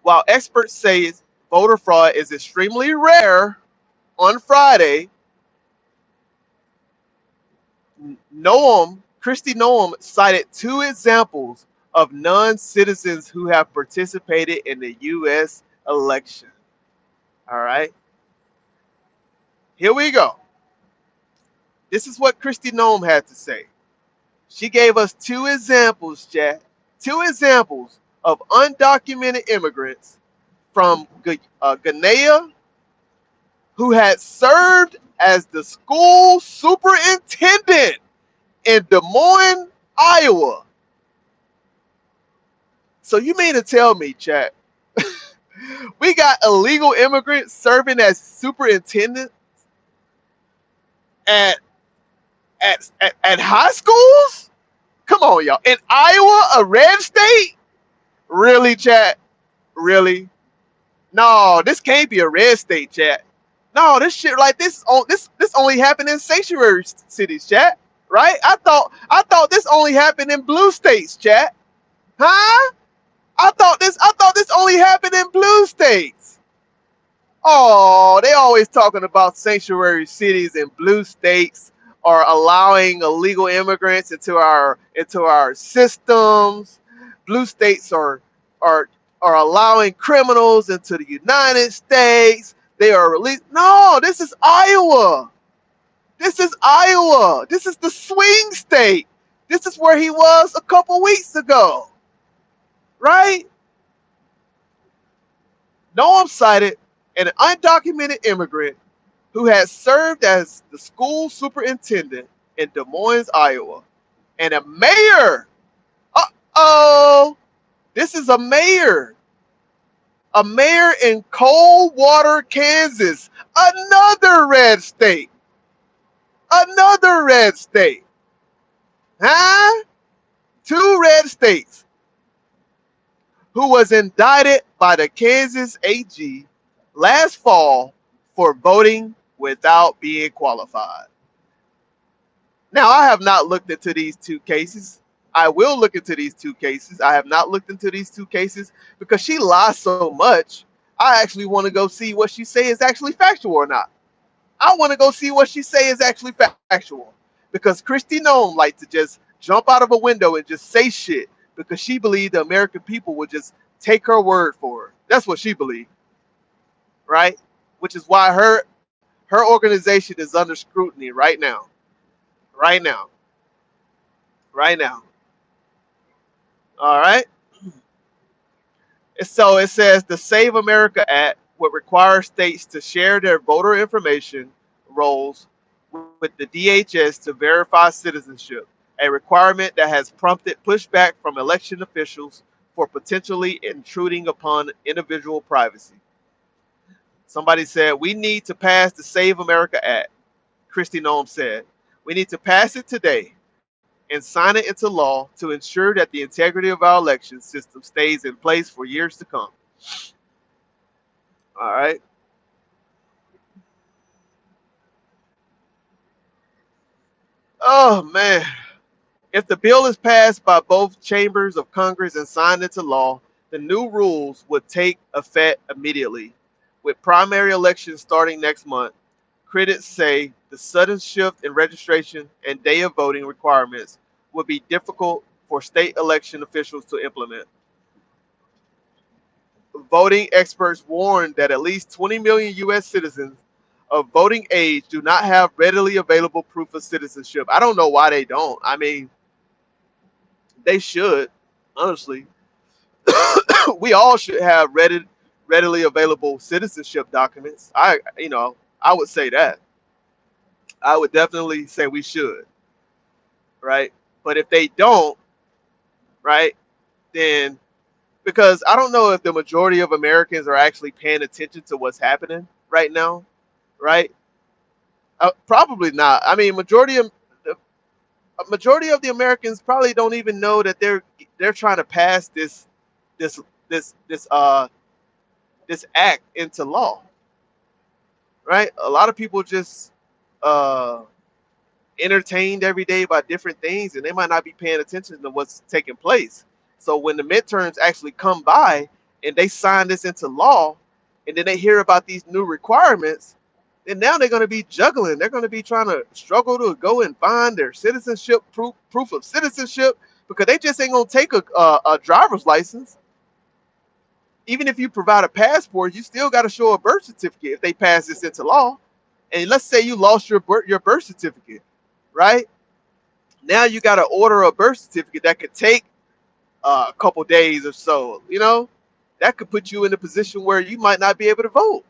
While experts say voter fraud is extremely rare, on Friday, Kristi Noem cited two examples of non-citizens who have participated in the U.S. election. All right. Here we go. This is what Kristi Noem had to say. She gave us two examples, Jack. Two examples of undocumented immigrants from Guyana who had served as the school superintendent in Des Moines, Iowa. So you mean to tell me, chat, we got illegal immigrants serving as superintendent at high schools? Come on, y'all. In Iowa, a red state? Really, chat? Really? No, this can't be a red state, chat. No, this shit like this only happened in sanctuary cities, chat. Right? I thought this only happened in blue states, chat. Huh? I thought this only happened in blue states. Oh, they always talking about sanctuary cities in blue states or allowing illegal immigrants into our systems. Blue states are allowing criminals into the United States. They are released. No, this is Iowa. This is Iowa. This is the swing state. This is where he was a couple weeks ago, right? Noam cited an undocumented immigrant who had served as the school superintendent in Des Moines, Iowa, and a mayor. Uh-oh, this is a mayor in Coldwater, Kansas, another red state, another red state, huh? Two red states, who was indicted by the Kansas AG last fall for voting without being qualified. Now, I have not looked into these two cases. I will look into these two cases. I have not looked into these two cases because she lies so much. I actually want to go see what she say is actually factual or not. I want to go see what she say is actually factual because Christy Nome likes to just jump out of a window and just say shit because she believed the American people would just take her word for her. That's what she believed, right? Which is why her organization is under scrutiny right now, right now, right now. All right. So it says the Save America Act would require states to share their voter information rolls with the DHS to verify citizenship, a requirement that has prompted pushback from election officials for potentially intruding upon individual privacy. Somebody said, we need to pass the Save America Act. Christy Nome said, we need to pass it today and sign it into law to ensure that the integrity of our election system stays in place for years to come. All right. Oh, man. If the bill is passed by both chambers of Congress and signed into law, the new rules would take effect immediately. With primary elections starting next month, critics say the sudden shift in registration and day of voting requirements would be difficult for state election officials to implement. Voting experts warn that at least 20 million U.S. citizens of voting age do not have readily available proof of citizenship. I don't know why they don't. I mean, they should, honestly. We all should have readily available citizenship documents. I would say that. I would definitely say we should, right? But if they don't, right, then because I don't know if the majority of Americans are actually paying attention to what's happening right now, right? Probably not. I mean, majority of the Americans probably don't even know that they're trying to pass this this this uh this act into law, right? A lot of people just uh entertained every day by different things and they might not be paying attention to what's taking place. So when the midterms actually come by and they sign this into law and then they hear about these new requirements, then now they're going to be juggling. They're going to be trying to struggle to go and find their citizenship proof of citizenship because they just ain't going to take a driver's license. Even if you provide a passport, you still got to show a birth certificate if they pass this into law. And let's say you lost your birth certificate, right? Now you got to order a birth certificate that could take a couple days or so. That could put you in a position where you might not be able to vote.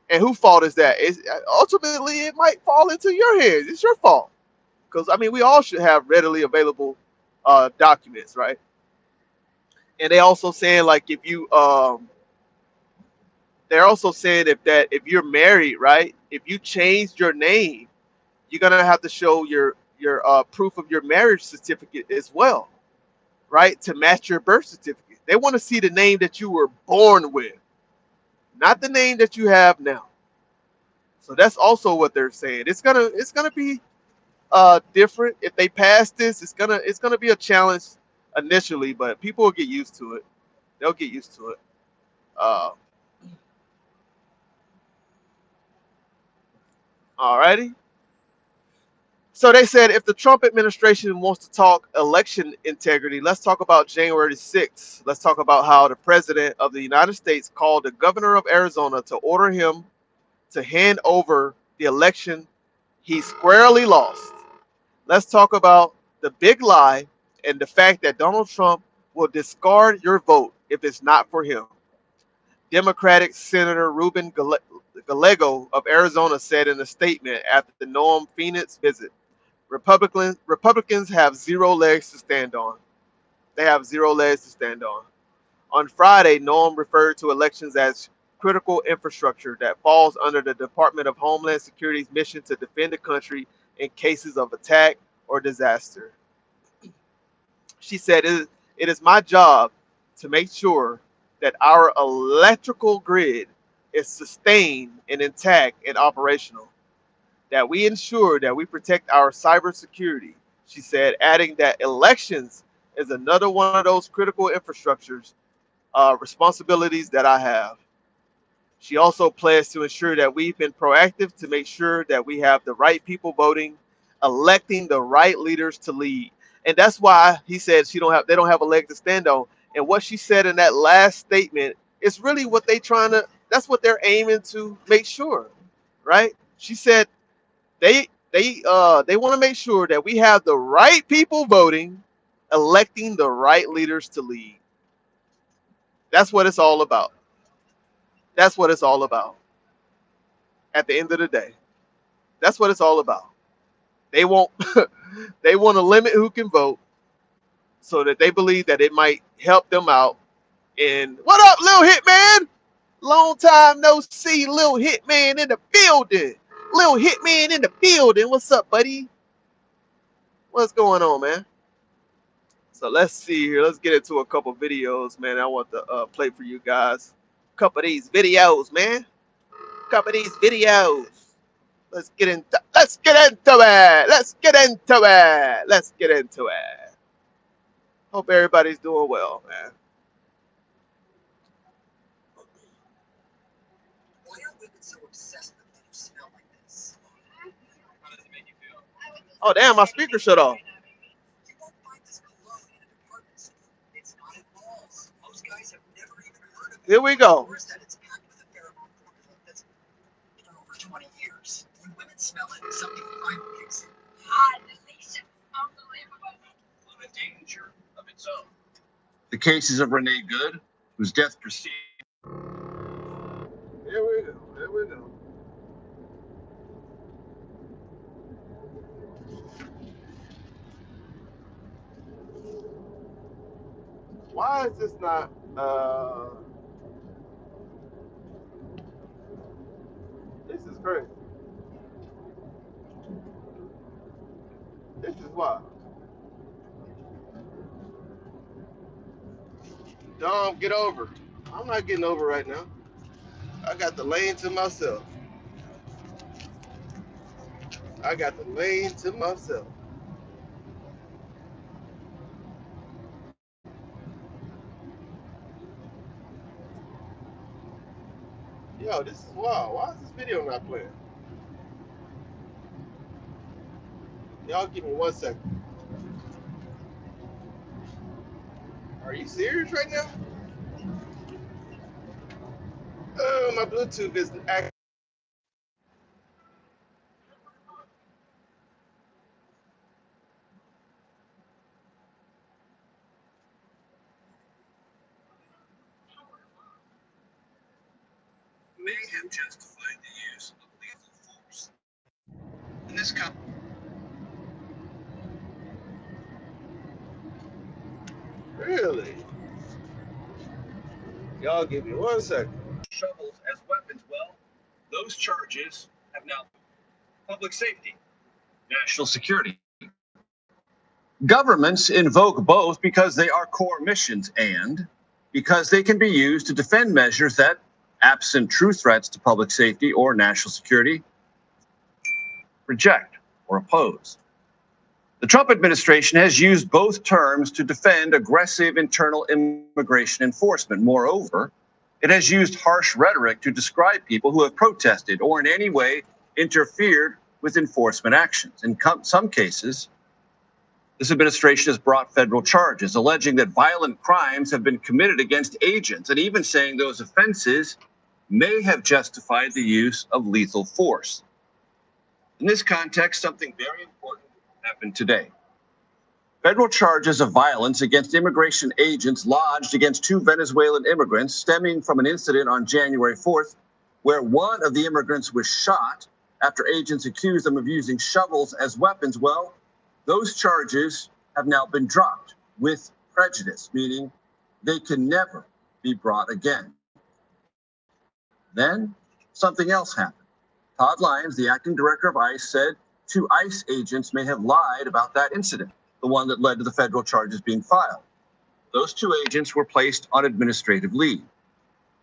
And whose fault is that? Ultimately, it might fall into your hands. It's your fault because I mean we all should have readily available documents, right? And they also saying like if you they're also saying if you're married, right? If you changed your name, you're gonna have to show your proof of your marriage certificate as well, right? To match your birth certificate. They want to see the name that you were born with, not the name that you have now. So that's also what they're saying. It's gonna be different if they pass this. It's gonna be a challenge initially, but people will get used to it. They'll get used to it. Uh, Alrighty. So they said if the Trump administration wants to talk election integrity, let's talk about January 6th. Let's talk about how the president of the United States called the governor of Arizona to order him to hand over the election he squarely lost. Let's talk about the big lie and the fact that Donald Trump will discard your vote if it's not for him. Democratic Senator Ruben Gallego of Arizona said in a statement after the Noam Phoenix visit, Republicans have zero legs to stand on. They have zero legs to stand on. On Friday, Noam referred to elections as critical infrastructure that falls under the Department of Homeland Security's mission to defend the country in cases of attack or disaster. She said, it is my job to make sure that our electrical grid is sustained and intact and operational, that we ensure that we protect our cybersecurity. She said, adding that elections is another one of those critical infrastructures responsibilities that I have. She also pledged to ensure that we've been proactive to make sure that we have the right people voting, electing the right leaders to lead. And that's why he said they don't have a leg to stand on. And what she said in that last statement is really what that's what they're aiming to make sure, right? She said they want to make sure that we have the right people voting, electing the right leaders to lead. That's what it's all about. That's what it's all about. At the end of the day, that's what it's all about. They want they want to limit who can vote so that they believe that it might help them out. And what up, Lil Hitman? Long time no see, Lil Hitman in the building. Lil Hitman in the building. What's up, buddy? What's going on, man? So let's see here. Let's get into a couple videos, man. I want to play for you guys. A couple of these videos, man. A couple of these videos. Let's get into it. Let's get into it. Let's get into it. Hope everybody's doing well, man. Why are women so obsessed with letting you smell like this? How does it make you feel? Oh damn, my speaker shut off. You won't find this cologne in a department store. It's not in malls. Most guys have never even heard of it. Here we go. Worse that it's packed with a pheromone formula that's been over 20 years. When women smell it, something finally kicks in. Delicious. Unbelievable. On a danger of its own. The cases of Renee Good, whose death preceded. Here we go. Here we go. Why is this not? This is crazy. This is why. Dom, get over. I'm not getting over right now. I got the lane to myself. I got the lane to myself. Yo, this is wild. Why is this video not playing? Y'all give me 1 second. Are you serious right now? Oh, my Bluetooth is acting. May have justified the use of lethal force. In this country. Really? Y'all give me 1 second. Shovels as weapons. Well, those charges have now public safety, national security. Governments invoke both because they are core missions, and because they can be used to defend measures that, absent true threats to public safety or national security, reject or oppose. The Trump administration has used both terms to defend aggressive internal immigration enforcement. Moreover, it has used harsh rhetoric to describe people who have protested or in any way interfered with enforcement actions. In some cases, this administration has brought federal charges alleging that violent crimes have been committed against agents, and even saying those offenses may have justified the use of lethal force. In this context, something very important happened today. Federal charges of violence against immigration agents lodged against 2 Venezuelan immigrants stemming from an incident on January 4th, where one of the immigrants was shot after agents accused them of using shovels as weapons. Well, those charges have now been dropped with prejudice, meaning they can never be brought again. Then something else happened. Todd Lyons, the acting director of ICE, said 2 ICE agents may have lied about that incident, the one that led to the federal charges being filed. Those 2 agents were placed on administrative leave.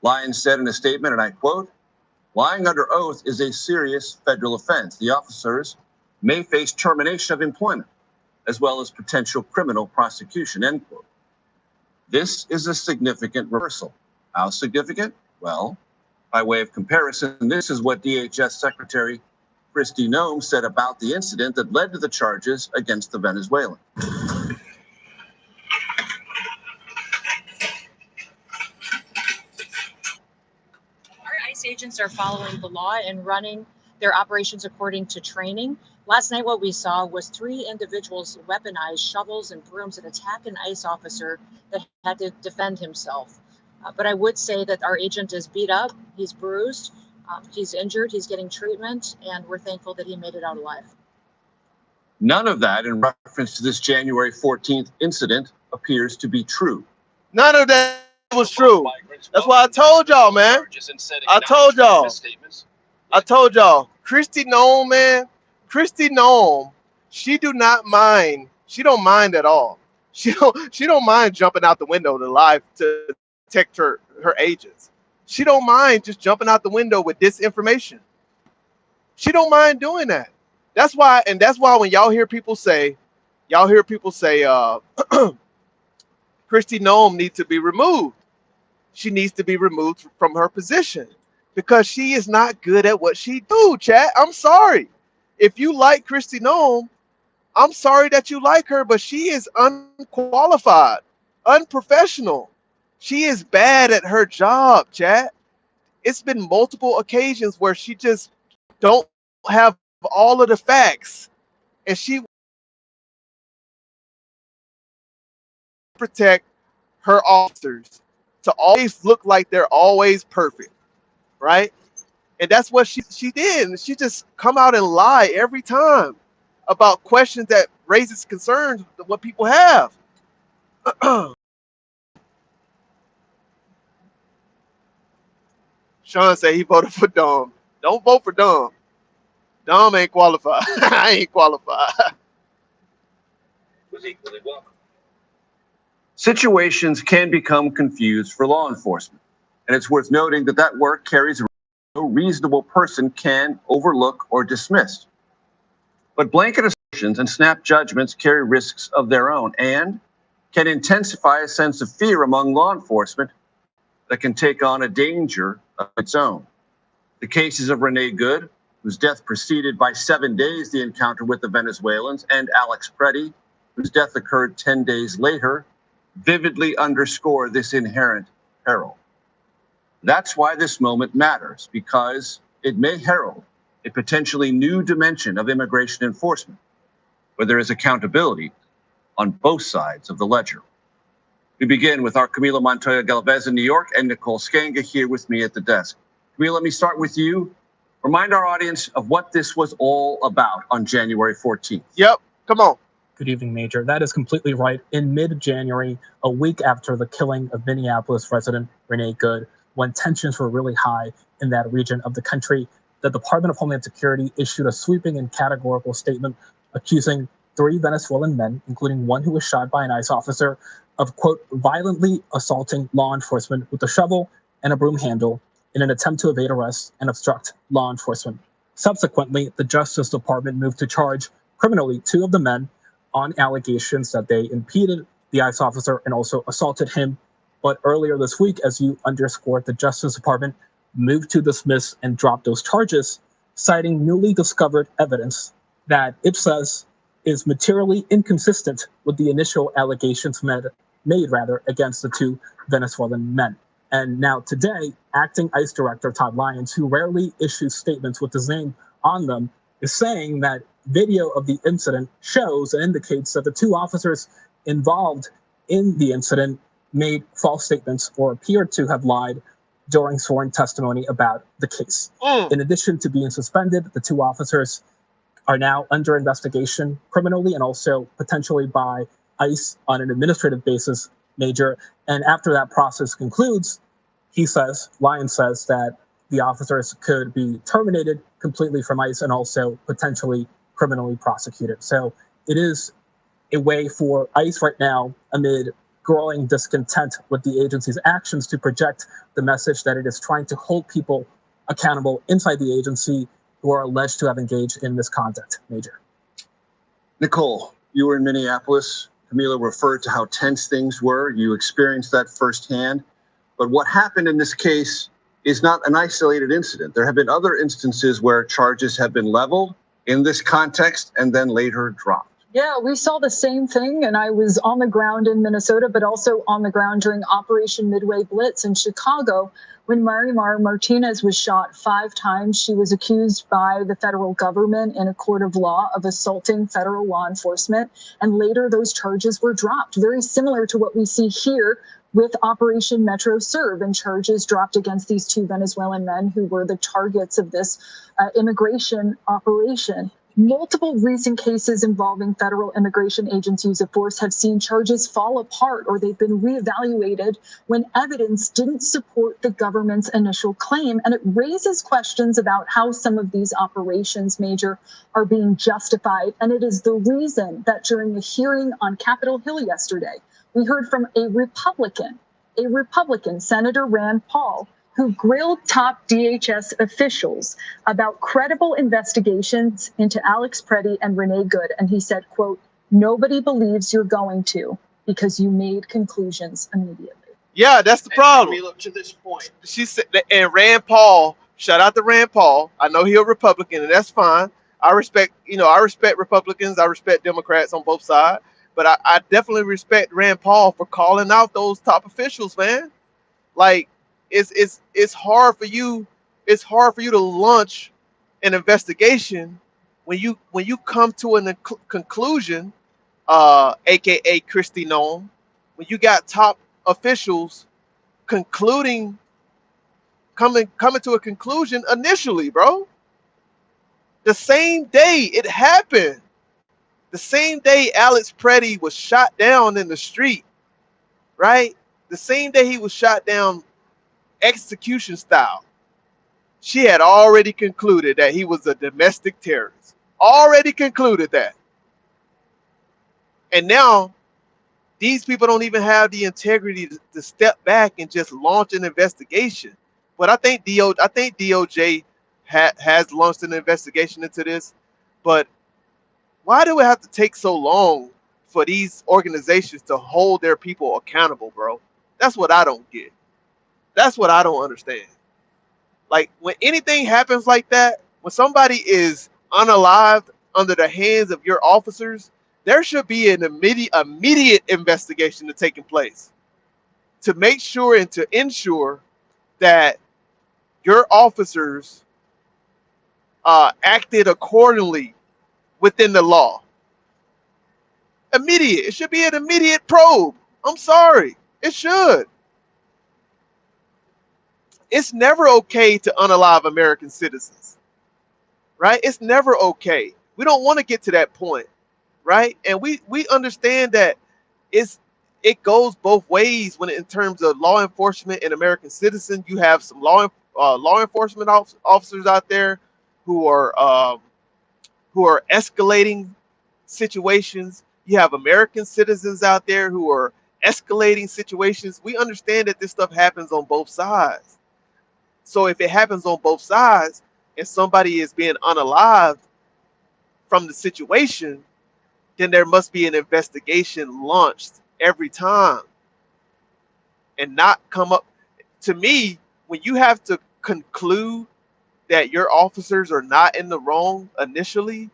Lyons said in a statement, and I quote, "Lying under oath is a serious federal offense. The officers may face termination of employment, as well as potential criminal prosecution," end quote. This is a significant reversal. How significant? Well, by way of comparison, this is what DHS Secretary Kristi Noem said about the incident that led to the charges against the Venezuelan. Our ICE agents are following the law and running their operations according to training. Last night, what we saw was 3 individuals weaponize shovels and brooms and attack an ICE officer that had to defend himself. But I would say that our agent is beat up, he's bruised, he's injured, he's getting treatment, and we're thankful that he made it out alive. None of that in reference to this January 14th incident appears to be true. None of that was true. That's why I told y'all, man. I told y'all. I told y'all. Kristi Noem, man. Kristi Noem, she do not mind. She don't mind at all. She don't mind jumping out the window to lie to protect her agents. She don't mind just jumping out the window with disinformation. She don't mind doing that. That's why when y'all hear people say, Kristi Noem needs to be removed. She needs to be removed from her position because she is not good at what she do, chat. I'm sorry. If you like Kristi Noem, I'm sorry that you like her, but she is unqualified, unprofessional. She is bad at her job, chat. It's been multiple occasions where she just don't have all of the facts, and she protect her officers to always look like they're always perfect, right? And that's what she did. And she just come out and lie every time about questions that raises concerns of what people have. Sean said he voted for Dom. Don't vote for Dom. Dom ain't qualified. I ain't qualified. Was equally welcome. Situations can become confused for law enforcement, and it's worth noting that that work carries a risk no reasonable person can overlook or dismiss. But blanket assertions and snap judgments carry risks of their own and can intensify a sense of fear among law enforcement that can take on a danger of its own. The cases of Renee Good, whose death preceded by 7 days the encounter with the Venezuelans, and Alex Preddy, whose death occurred 10 days later, vividly underscore this inherent peril. That's why this moment matters, because it may herald a potentially new dimension of immigration enforcement, where there is accountability on both sides of the ledger. We begin with our Camila Montoya Galvez in New York and Nicole Skanga here with me at the desk. Camila, let me start with you. Remind our audience of what this was all about on January 14th. Yep, come on. Good evening, Major. That is completely right. In mid-January, a week after the killing of Minneapolis resident Renee Good, when tensions were really high in that region of the country, the Department of Homeland Security issued a sweeping and categorical statement accusing 3 Venezuelan men, including one who was shot by an ICE officer, of, quote, violently assaulting law enforcement with a shovel and a broom handle in an attempt to evade arrest and obstruct law enforcement. Subsequently, the Justice Department moved to charge criminally 2 of the men on allegations that they impeded the ICE officer and also assaulted him. But earlier this week, as you underscored, the Justice Department moved to dismiss and drop those charges, citing newly discovered evidence that it says is materially inconsistent with the initial allegations made against the 2 Venezuelan men. And now today, acting ICE Director Todd Lyons, who rarely issues statements with his name on them, is saying that video of the incident shows and indicates that the 2 officers involved in the incident made false statements or appeared to have lied during sworn testimony about the case. In addition to being suspended, the 2 officers are now under investigation criminally and also potentially by ICE on an administrative basis, Major. And after that process concludes, Lyons says that the officers could be terminated completely from ICE and also potentially criminally prosecuted. So it is a way for ICE right now, amid growing discontent with the agency's actions, to project the message that it is trying to hold people accountable inside the agency who are alleged to have engaged in misconduct. Major. Nicole, you were in Minneapolis. Camila referred to how tense things were. You experienced that firsthand. But what happened in this case is not an isolated incident. There have been other instances where charges have been leveled in this context and then later dropped. Yeah, we saw the same thing, and I was on the ground in Minnesota, but also on the ground during Operation Midway Blitz in Chicago when Marimar Martinez was shot 5 times. She was accused by the federal government in a court of law of assaulting federal law enforcement, and later those charges were dropped, very similar to what we see here with Operation Metro Serve, and charges dropped against these 2 Venezuelan men who were the targets of this immigration operation. Multiple recent cases involving federal immigration agencies of force have seen charges fall apart or they've been reevaluated when evidence didn't support the government's initial claim. And it raises questions about how some of these operations, Major, are being justified. And it is the reason that during the hearing on Capitol Hill yesterday, we heard from a Republican, Senator Rand Paul, who grilled top DHS officials about credible investigations into Alex Preddy and Renee Good. And he said, quote, "Nobody believes you're going to because you made conclusions immediately." Yeah, that's the problem. Up to this point, She said, and Rand Paul, shout out to Rand Paul. I know he's a Republican, and that's fine. I respect Republicans. I respect Democrats on both sides. But I definitely respect Rand Paul for calling out those top officials, man. Like, it's hard for you. It's hard for you to launch an investigation when you come to a conclusion, aka Kristi Noem, when you got top officials coming to a conclusion initially, bro. The same day it happened, the same day Alex Preddy was shot down in the street, right? The same day he was shot down execution style, she had already concluded that he was a domestic terrorist. Already concluded that. And now these people don't even have the integrity to step back and just launch an investigation. But I think DOJ has launched an investigation into this. But why do it have to take so long for these organizations to hold their people accountable, bro? That's what I don't get. That's what I don't understand. Like, when anything happens like that, when somebody is unalived under the hands of your officers, there should be an immediate investigation to taking place to make sure and to ensure that your officers acted accordingly within the law. Immediate. It should be an immediate probe. I'm sorry. It should. It's never okay to unalive American citizens, right? It's never okay. We don't want to get to that point, right? And we understand that it goes both ways when in terms of law enforcement and American citizens. You have some law enforcement officers out there who are escalating situations. You have American citizens out there who are escalating situations. We understand that this stuff happens on both sides. So if it happens on both sides and somebody is being unalived from the situation, then there must be an investigation launched every time and not come up. To me, when you have to conclude that your officers are not in the wrong initially,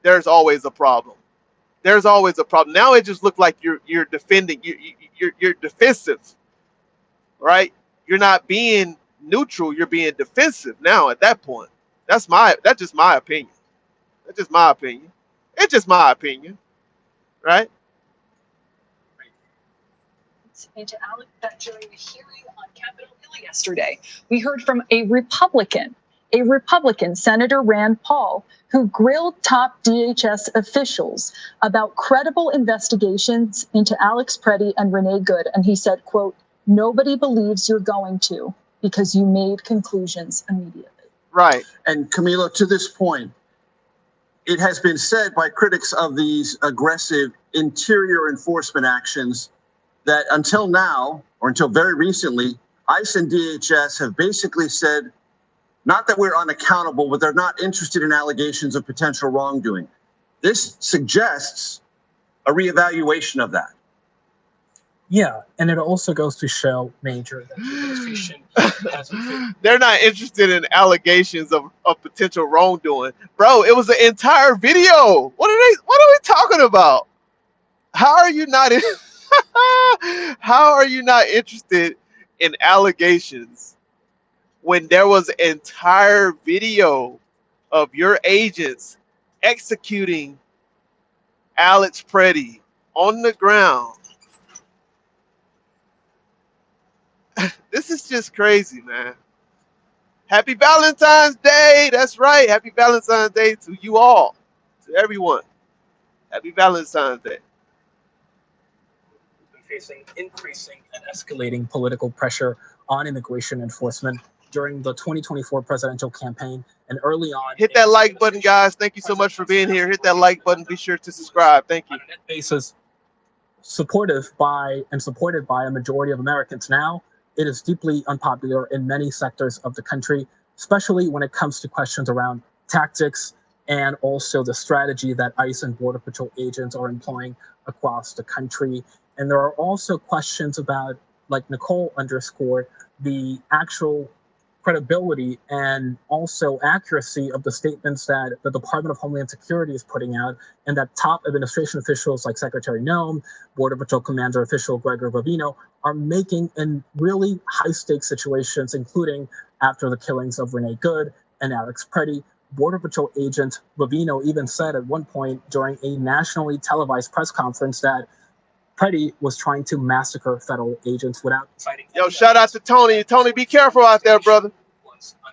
there's always a problem. There's always a problem. Now it just looked like you're defending, you're defensive, right? You're not being neutral, you're being defensive now at that point. That's just my opinion. That's just my opinion. It's just my opinion, right? Into Alex that during the hearing on Capitol Hill yesterday, we heard from a Republican, Senator Rand Paul, who grilled top DHS officials about credible investigations into Alex Preddy and Renee Good. And he said, quote, "Nobody believes you're going to because you made conclusions immediately." Right. And Camilo, to this point, it has been said by critics of these aggressive interior enforcement actions that until now, or until very recently, ICE and DHS have basically said, not that we're unaccountable, but they're not interested in allegations of potential wrongdoing. This suggests a reevaluation of that. Yeah, and it also goes to show, Major, that the administration has They're not interested in allegations of potential wrongdoing. Bro, it was an entire video. What are we talking about? How are you not how are you not interested in allegations when there was an entire video of your agents executing Alex Preddy on the ground? This is just crazy, man. Happy Valentine's Day. That's right. Happy Valentine's Day to you all, to everyone. Happy Valentine's Day. facing increasing and escalating political pressure on immigration enforcement during the 2024 presidential campaign and early on. Hit that like button, guys. Thank you so much for being here. Hit that like button. Be sure to subscribe. Thank you. On a net basis, supported by a majority of Americans now, it is deeply unpopular in many sectors of the country, especially when it comes to questions around tactics and also the strategy that ICE and Border Patrol agents are employing across the country. And there are also questions about, like Nicole underscored, the actual credibility and also accuracy of the statements that the Department of Homeland Security is putting out, and that top administration officials like Secretary Noem, Border Patrol Commander official Gregory Bovino are making in really high-stakes situations, including after the killings of Renee Good and Alex Preddy. Border Patrol agent Bovino even said at one point during a nationally televised press conference that Preddy was trying to massacre federal agents without citing. Yo, shout out to Tony. Tony, be careful out there, brother.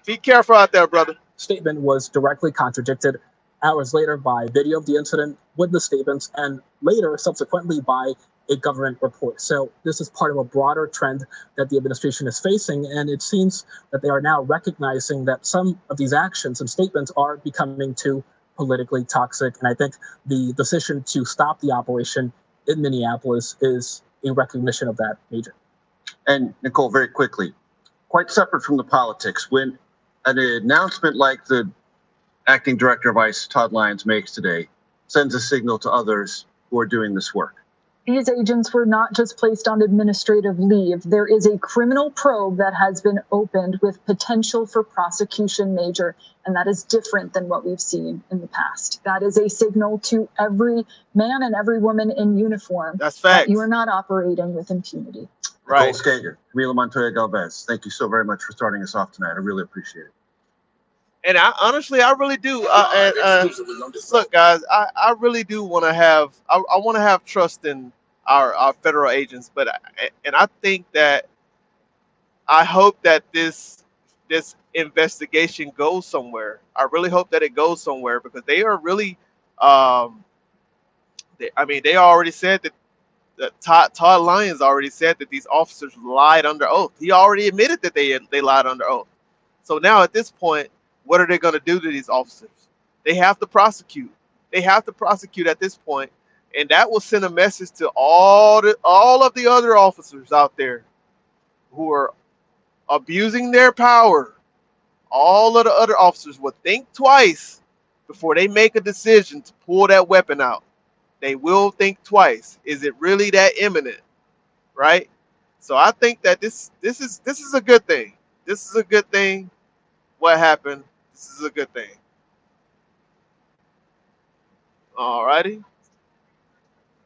Be careful out there, brother. Statement was directly contradicted hours later by video of the incident, witness statements, and later, subsequently, by a government report. So this is part of a broader trend that the administration is facing, and it seems that they are now recognizing that some of these actions and statements are becoming too politically toxic. And I think the decision to stop the operation in Minneapolis is a recognition of that, Major. And Nicole, very quickly, quite separate from the politics, when an announcement like the acting director of ICE, Todd Lyons, makes today sends a signal to others who are doing this work. These agents were not just placed on administrative leave. There is a criminal probe that has been opened with potential for prosecution, Major, and that is different than what we've seen in the past. That is a signal to every man and every woman in uniform. That's facts. That you are not operating with impunity. Right. Nicole Skager, Camila Montoya Galvez, thank you so very much for starting us off tonight. I really appreciate it. And I really do. Look, guys, I really do want to have. I want to have trust in our federal agents, but I think that I hope that this investigation goes somewhere. I really hope that it goes somewhere because they are really. They already said that Todd Lyons already said that these officers lied under oath. He already admitted that they lied under oath. So now at this point, what are they going to do to these officers? They have to prosecute. They have to prosecute at this point And that will send a message to all of the other officers out there who are abusing their power. All of the other officers will think twice before they make a decision to pull that weapon out. They will think twice. Is it really that imminent? Right? So I think that this is a good thing. This is a good thing. What happened? This is a good thing. Alrighty.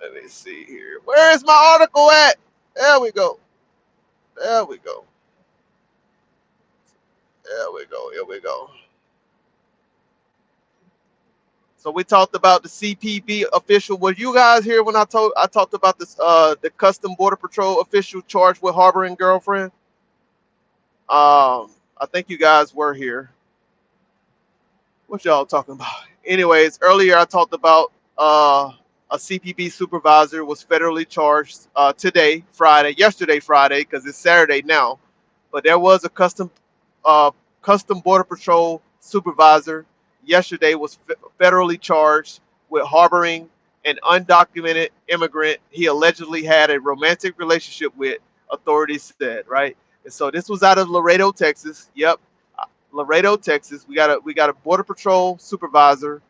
Let me see here. Where is my article at? There we go. There we go. There we go. Here we go. So we talked about the CPB official. Were you guys here when I talked about this the Custom Border Patrol official charged with harboring girlfriend? I think you guys were here. What y'all talking about? Anyways, earlier I talked about a CPB supervisor was federally charged yesterday, Friday, because it's Saturday now. But there was a uh, custom border patrol supervisor yesterday was federally charged with harboring an undocumented immigrant he allegedly had a romantic relationship with. Authorities said, right? And so this was out of Laredo, Texas. Yep, Laredo, Texas. We got a border patrol supervisor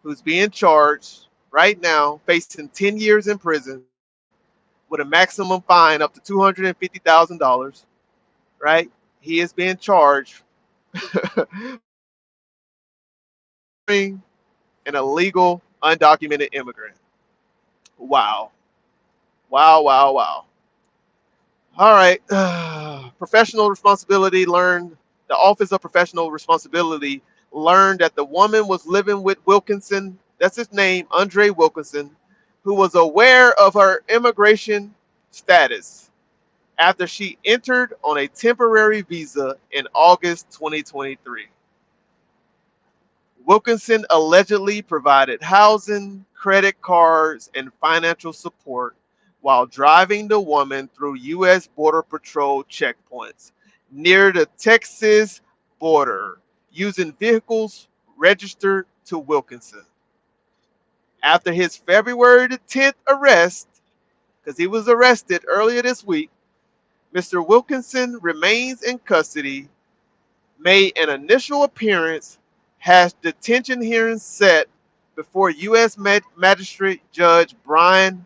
who's being charged right now, facing 10 years in prison with a maximum fine up to $250,000. Right? He is being charged being an illegal undocumented immigrant. Wow. Wow, wow, wow. All right. Professional responsibility learned. The Office of Professional Responsibility learned that the woman was living with Wilkinson. That's his name, Andre Wilkinson, who was aware of her immigration status after she entered on a temporary visa in August 2023. Wilkinson allegedly provided housing, credit cards, and financial support while driving the woman through U.S. Border Patrol checkpoints near the Texas border using vehicles registered to Wilkinson. After his February the 10th arrest, because he was arrested earlier this week, Mr. Wilkinson remains in custody, made an initial appearance, has detention hearings set before U.S. Magistrate Judge Brian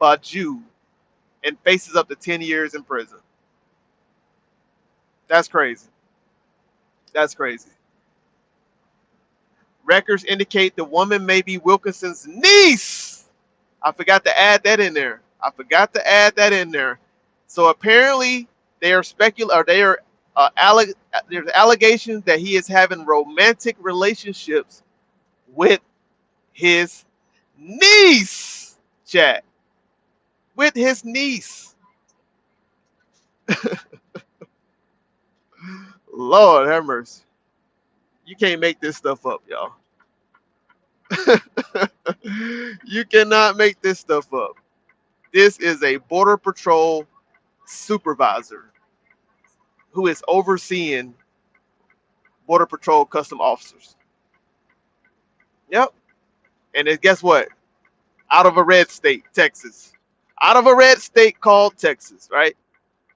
Baju and faces up to 10 years in prison. That's crazy. That's crazy. Records indicate the woman may be Wilkinson's niece. I forgot to add that in there. So apparently they are there's allegations that he is having romantic relationships with his niece, chat. With his niece. Lord have mercy. You can't make this stuff up, y'all. You cannot make this stuff up. This is a Border Patrol supervisor who is overseeing Border Patrol custom officers. Yep. And guess what? Out of a red state, Texas. Out of a red state called Texas, right?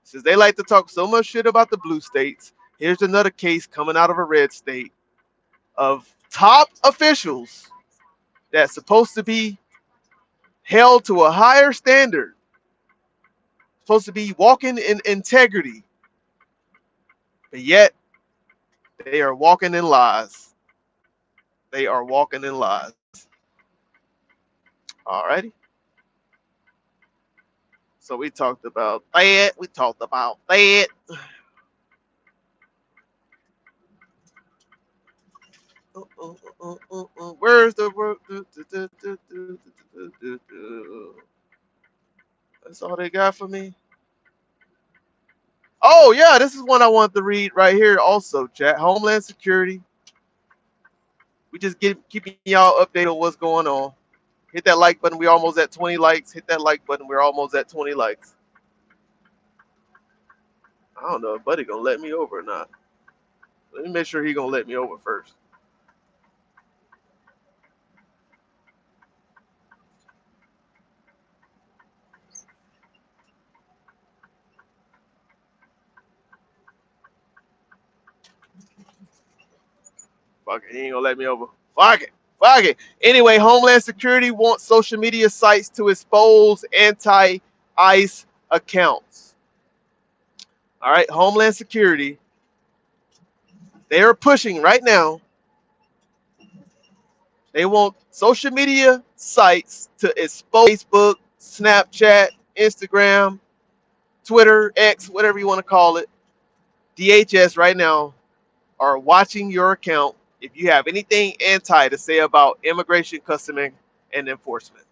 Since they like to talk so much shit about the blue states, here's another case coming out of a red state of top officials that's supposed to be held to a higher standard, supposed to be walking in integrity, but yet they are walking in lies. They are walking in lies. Alrighty. So we talked about that. Where's the work? That's all they got for me. Oh yeah, this is one I want to read right here. Also, chat. Homeland Security. We just keeping y'all updated on what's going on. Hit that like button. We're almost at 20 likes. Hit that like button. We're almost at 20 likes. I don't know if Buddy gonna let me over or not. Let me make sure he gonna let me over first. Fuck it. He ain't gonna let me over. Fuck it. Fuck it. Anyway, Homeland Security wants social media sites to expose anti-ICE accounts. All right, Homeland Security, they are pushing right now. They want social media sites to expose Facebook, Snapchat, Instagram, Twitter, X, whatever you want to call it. DHS right now are watching your account if you have anything anti to say about immigration, customs, and enforcement.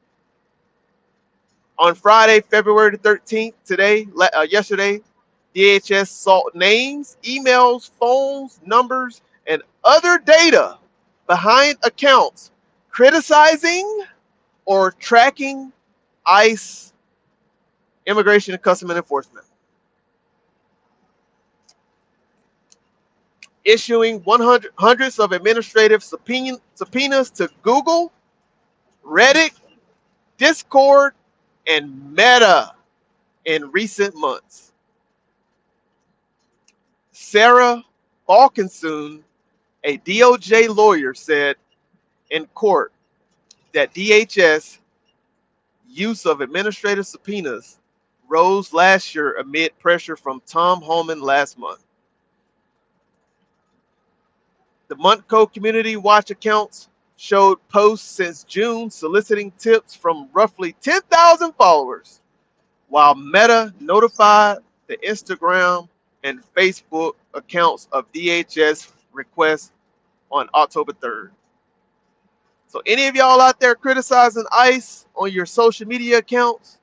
On Friday, February the 13th, yesterday, DHS sought names, emails, phones, numbers, and other data behind accounts criticizing or tracking ICE, immigration, and customs enforcement, issuing hundreds of administrative subpoenas to Google, Reddit, Discord, and Meta in recent months. Sarah Balkinsoon, a DOJ lawyer, said in court that DHS use of administrative subpoenas rose last year amid pressure from Tom Homan last month. The Montco Community Watch accounts showed posts since June soliciting tips from roughly 10,000 followers, while Meta notified the Instagram and Facebook accounts of DHS requests on October 3rd. So any of y'all out there criticizing ICE on your social media accounts,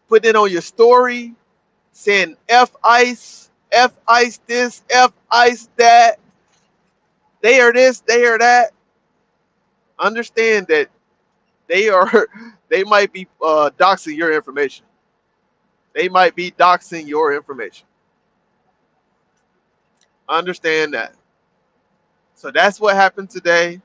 putting it on your story, saying F ICE this, F ICE that, they are this, they are that, understand that they might be doxing your information. They might be doxing your information. Understand that. So that's what happened today.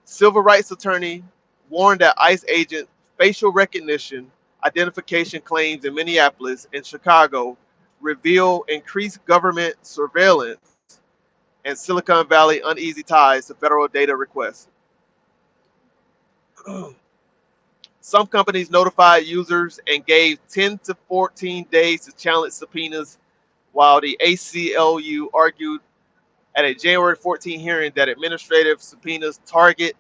Civil rights attorney warned that ICE agent facial recognition identification claims in Minneapolis and Chicago reveal increased government surveillance and Silicon Valley uneasy ties to federal data requests. Some companies notified users and gave 10 to 14 days to challenge subpoenas, while the ACLU argued at a January 14 hearing that administrative subpoenas target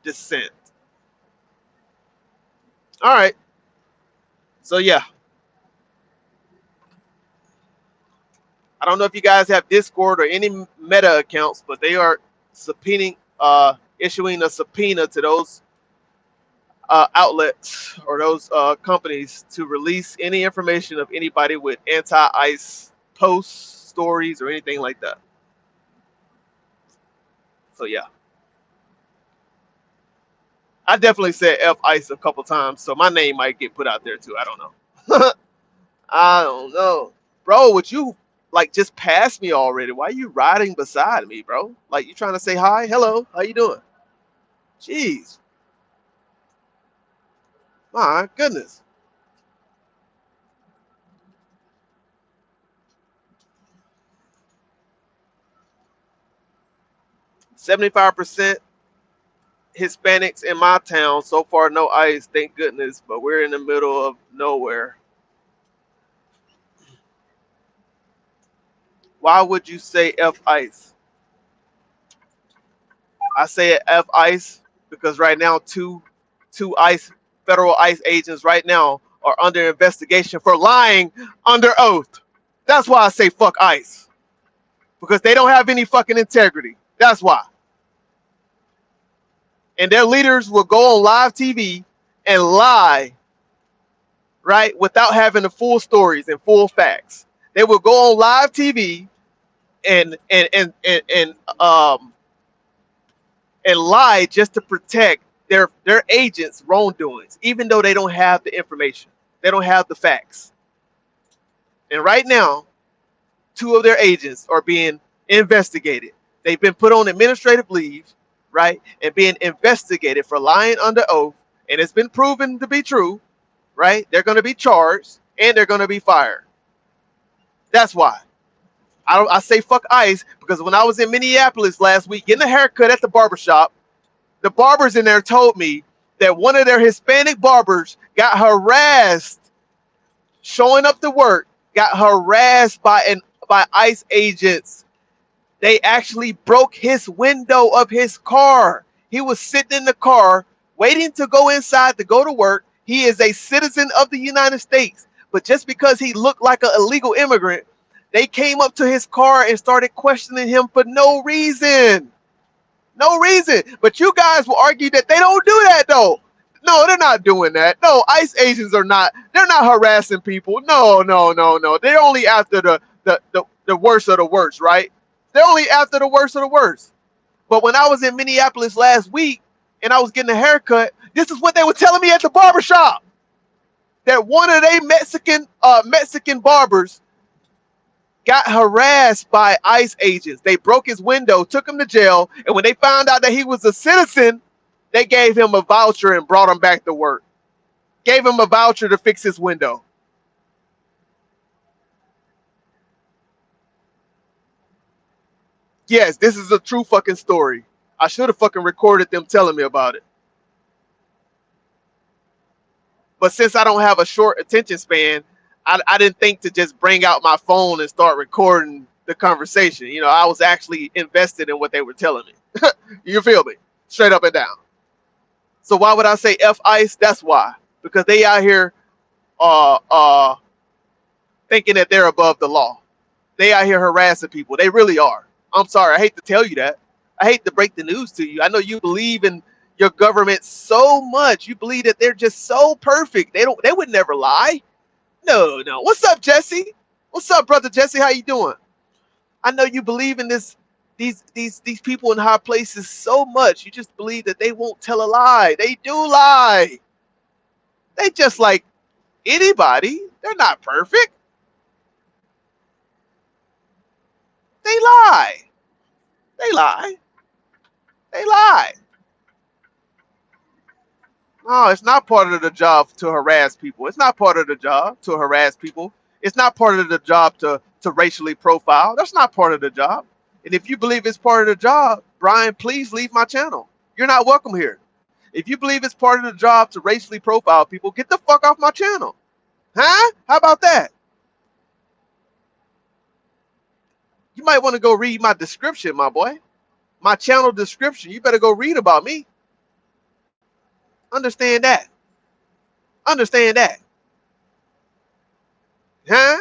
dissent. All right. So, yeah. I don't know if you guys have Discord or any Meta accounts, but they are issuing a subpoena to those outlets or those companies to release any information of anybody with anti-ICE posts, stories, or anything like that. So yeah, I definitely said F ICE a couple times, so my name might get put out there too. I don't know. I don't know, bro. Would you like just pass me already? Why are you riding beside me, bro? Like you trying to say hi, hello, how you doing? Jeez, my goodness. 75% Hispanics in my town. So far, no ICE, thank goodness, but we're in the middle of nowhere. Why would you say F ICE? I say F ICE because right now, two ICE, federal ICE agents right now are under investigation for lying under oath. That's why I say fuck ICE. Because they don't have any fucking integrity. That's why. And their leaders will go on live TV and lie, right, without having the full stories and full facts. They will go on live TV and lie just to protect their agents' wrongdoings, even though they don't have the information, they don't have the facts. And right now, two of their agents are being investigated. They've been put on administrative leave, right, and being investigated for lying under oath, and it's been proven to be true, right? They're going to be charged and they're going to be fired. That's why. I say fuck ICE because when I was in Minneapolis last week getting a haircut at the barbershop, the barbers in there told me that one of their Hispanic barbers got harassed showing up to work, got harassed by ICE agents. They actually broke his window of his car. He was sitting in the car waiting to go inside to go to work. He is a citizen of the United States, but just because he looked like an illegal immigrant, they came up to his car and started questioning him for no reason. No reason. But you guys will argue that they don't do that though. No, they're not doing that. No, ICE agents are not. They're not harassing people. No, no, no, no. They're only after the worst of the worst, right? They're only after the worst of the worst. But when I was in Minneapolis last week and I was getting a haircut, this is what they were telling me at the barbershop. That one of they Mexican barbers got harassed by ICE agents. They broke his window, took him to jail, and when they found out that he was a citizen, they gave him a voucher and brought him back to work. Gave him a voucher to fix his window. Yes, this is a true fucking story. I should have fucking recorded them telling me about it. But since I don't have a short attention span, I didn't think to just bring out my phone and start recording the conversation. You know, I was actually invested in what they were telling me. You feel me? Straight up and down. So why would I say F ICE? That's why. Because they out here thinking that they're above the law. They out here harassing people. They really are. I'm sorry. I hate to tell you that. I hate to break the news to you. I know you believe in your government so much. You believe that they're just so perfect. They would never lie. No, no. What's up, Jesse? What's up, brother Jesse? How you doing? I know you believe in these people in high places so much. You just believe that they won't tell a lie. They do lie. They just like anybody. They're not perfect. They lie. They lie. They lie. No, it's not part of the job to harass people. It's not part of the job to harass people. It's not part of the job to racially profile. That's not part of the job. And if you believe it's part of the job, Brian, please leave my channel. You're not welcome here. If you believe it's part of the job to racially profile people, get the fuck off my channel. Huh? How about that? You might want to go read my description, my boy. My channel description. You better go read about me. Understand that. Understand that. Huh?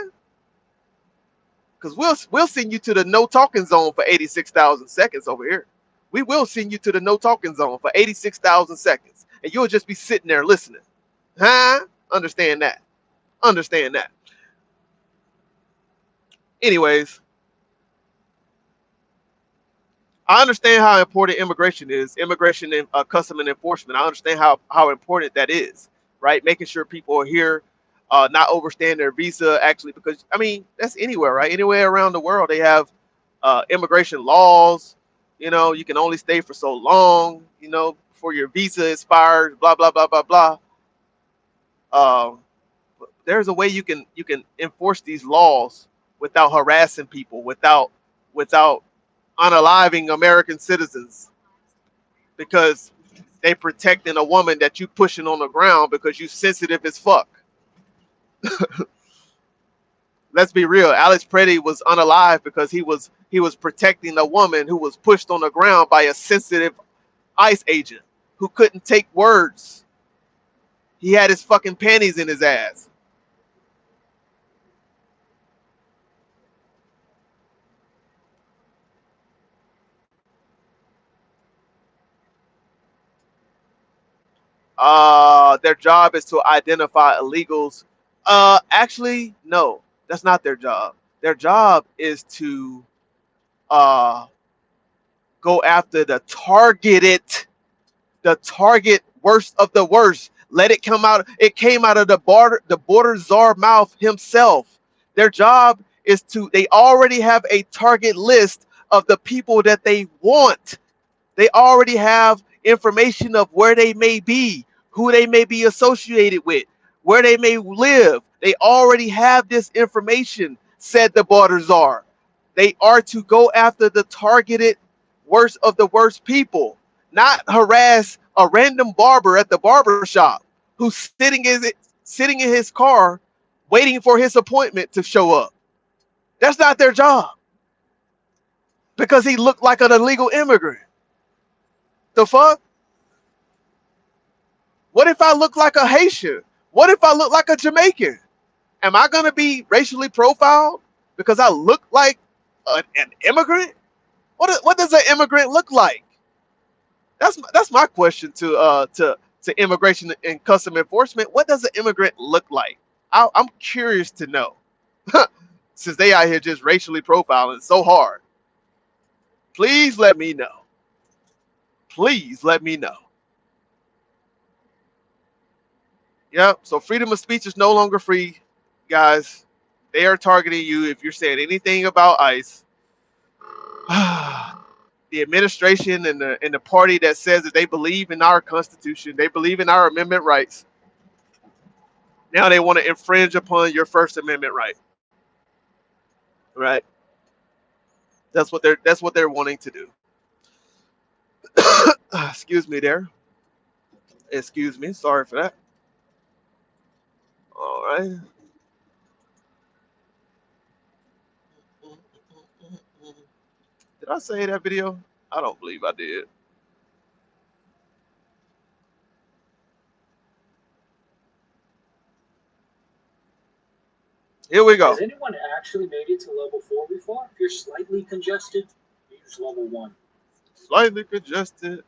Because we'll send you to the no talking zone for 86,000 seconds over here. We will send you to the no talking zone for 86,000 seconds. And you'll just be sitting there listening. Huh? Understand that. Understand that. Anyways, I understand how important immigration is, immigration and custom and enforcement. I understand how important that is, right? Making sure people are here, not overstaying their visa, actually, because, I mean, that's anywhere, right? Anywhere around the world, they have immigration laws. You know, you can only stay for so long, you know, before your visa expires, blah, blah, blah, blah, blah. There's a way you can enforce these laws without harassing people, without unaliving American citizens, because they protecting a woman that you pushing on the ground because you sensitive as fuck. Let's be real. Alex Preddy was unalive because he was protecting a woman who was pushed on the ground by a sensitive ICE agent who couldn't take words. He had his fucking panties in his ass. Their job is to identify illegals. Actually, no, that's not their job. Their job is to go after the target worst of the worst. Let it come out. It came out of the border czar mouth himself. Their job is they already have a target list of the people that they want. They already have information of where they may be, who they may be associated with, where they may live. They already have this information, said the border czar. They are to go after the targeted worst of the worst people, not harass a random barber at the barber shop who's sitting in his car waiting for his appointment to show up. That's not their job because he looked like an illegal immigrant. The fuck? What if I look like a Haitian? What if I look like a Jamaican? Am I going to be racially profiled because I look like an immigrant? What does an immigrant look like? That's my question to immigration and custom enforcement. What does an immigrant look like? I'm curious to know. Since they out here just racially profiling so hard, please let me know. Please let me know. Yep. So freedom of speech is no longer free, guys. They are targeting you if you're saying anything about ICE. The administration and the party that says that they believe in our Constitution, they believe in our amendment rights. Now they want to infringe upon your First Amendment right. Right? That's what they're wanting to do. Excuse me there. Excuse me. Sorry for that. All right. Did I say that video? I don't believe I did. Here we go. Has anyone actually made it to level 4 before? If you're slightly congested, use level 1. Slightly congested.